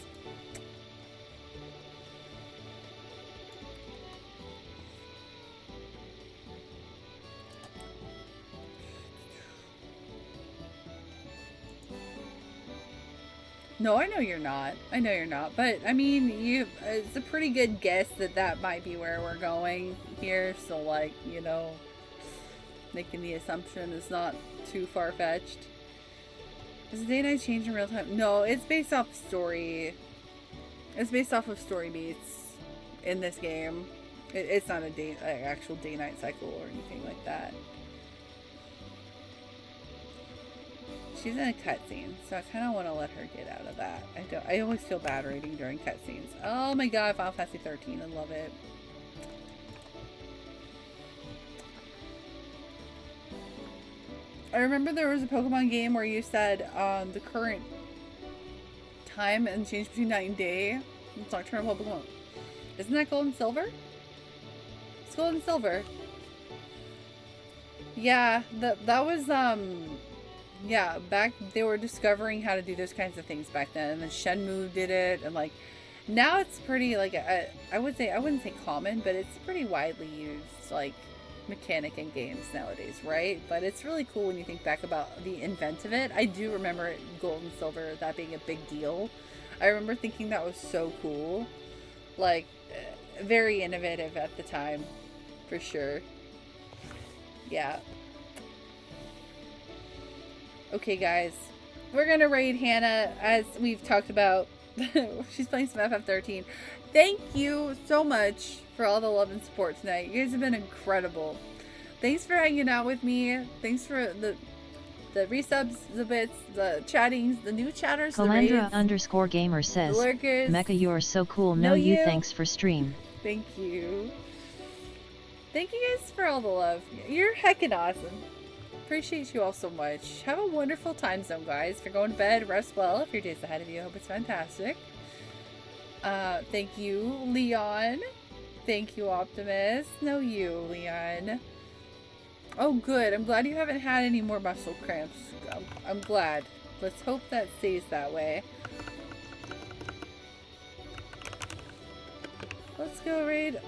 No, I know you're not. I know you're not. But, I mean, it's a pretty good guess that that might be where we're going here. So, like, you know, making the assumption is not too far-fetched. Does the day-night change in real time? No, it's based off story. It's based off of story beats in this game. It's not a actual day-night cycle or anything like that. She's in a cutscene, so I kind of want to let her get out of that. I always feel bad raiding during cutscenes. Oh my god, Final Fantasy 13, I love it. I remember there was a Pokemon game where you said the current time and change between night and day. It's Nocturnal Pokemon. Isn't that Gold and Silver? It's Gold and Silver. Yeah, that was yeah, back they were discovering how to do those kinds of things back then, and then Shenmue did it, and like now it's pretty like I wouldn't say common, but it's pretty widely used like mechanic in games nowadays, right? But it's really cool when you think back about the invent of it. I do remember Gold and Silver, that being a big deal. I remember thinking that was so cool, like very innovative at the time, for sure. Yeah. Okay, guys, we're gonna raid Hannah, as we've talked about. She's playing some FF13. Thank you so much for all the love and support tonight. You guys have been incredible. Thanks for hanging out with me. Thanks for the resubs, the bits, the chattings, the new chatters,
Calendra _gamer says,
lurkers.
Mecha, you are so cool. No, you. Thanks for stream.
Thank you. Thank you guys for all the love. You're heckin' awesome. Appreciate you all so much. Have a wonderful time zone, guys. If you're going to bed, rest well. If your day's ahead of you, I hope it's fantastic. Thank you, Leon. Thank you, Optimus. No, you, Leon. Oh, good. I'm glad you haven't had any more muscle cramps. I'm glad. Let's hope that stays that way. Let's go raid,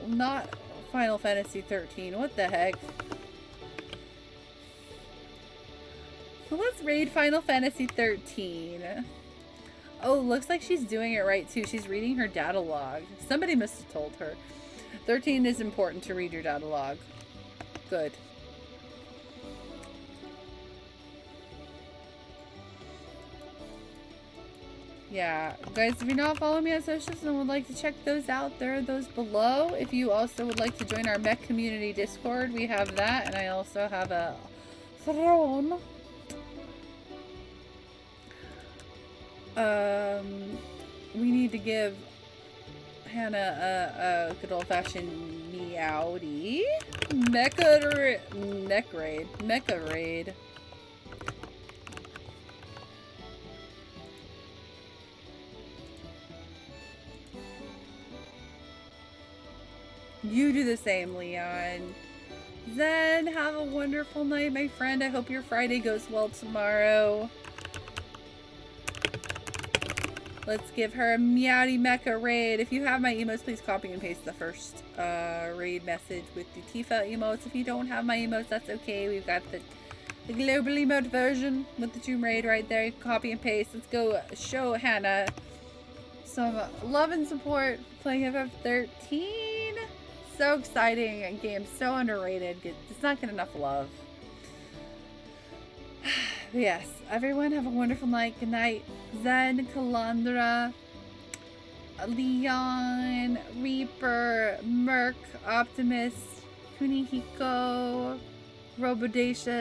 not Final Fantasy 13. What the heck? Let's raid Final Fantasy 13. Oh, looks like she's doing it right too. She's reading her data log. Somebody must have told her. 13 is important to read your data log. Good. Yeah, guys, if you're not following me on socials and would like to check those out, there are those below. If you also would like to join our mech community Discord, we have that, and I also have a throne. We need to give Hannah a good old-fashioned meowdy. Mecha raid. You do the same, Leon. Zen, have a wonderful night, my friend. I hope your Friday goes well tomorrow. Let's give her a meowdy mecha raid. If you have my emotes, please copy and paste the first raid message with the Tifa emotes. If you don't have my emotes, that's okay. We've got the global emote version with the Tomb Raid right there. You can copy and paste. Let's go show Hannah some love and support playing FF13. So exciting. A game so underrated. It's not getting enough love. But yes, everyone have a wonderful night. Good night. Zen, Kalandra, Leon, Reaper, Merc, Optimus, Kunihiko, Robodacious,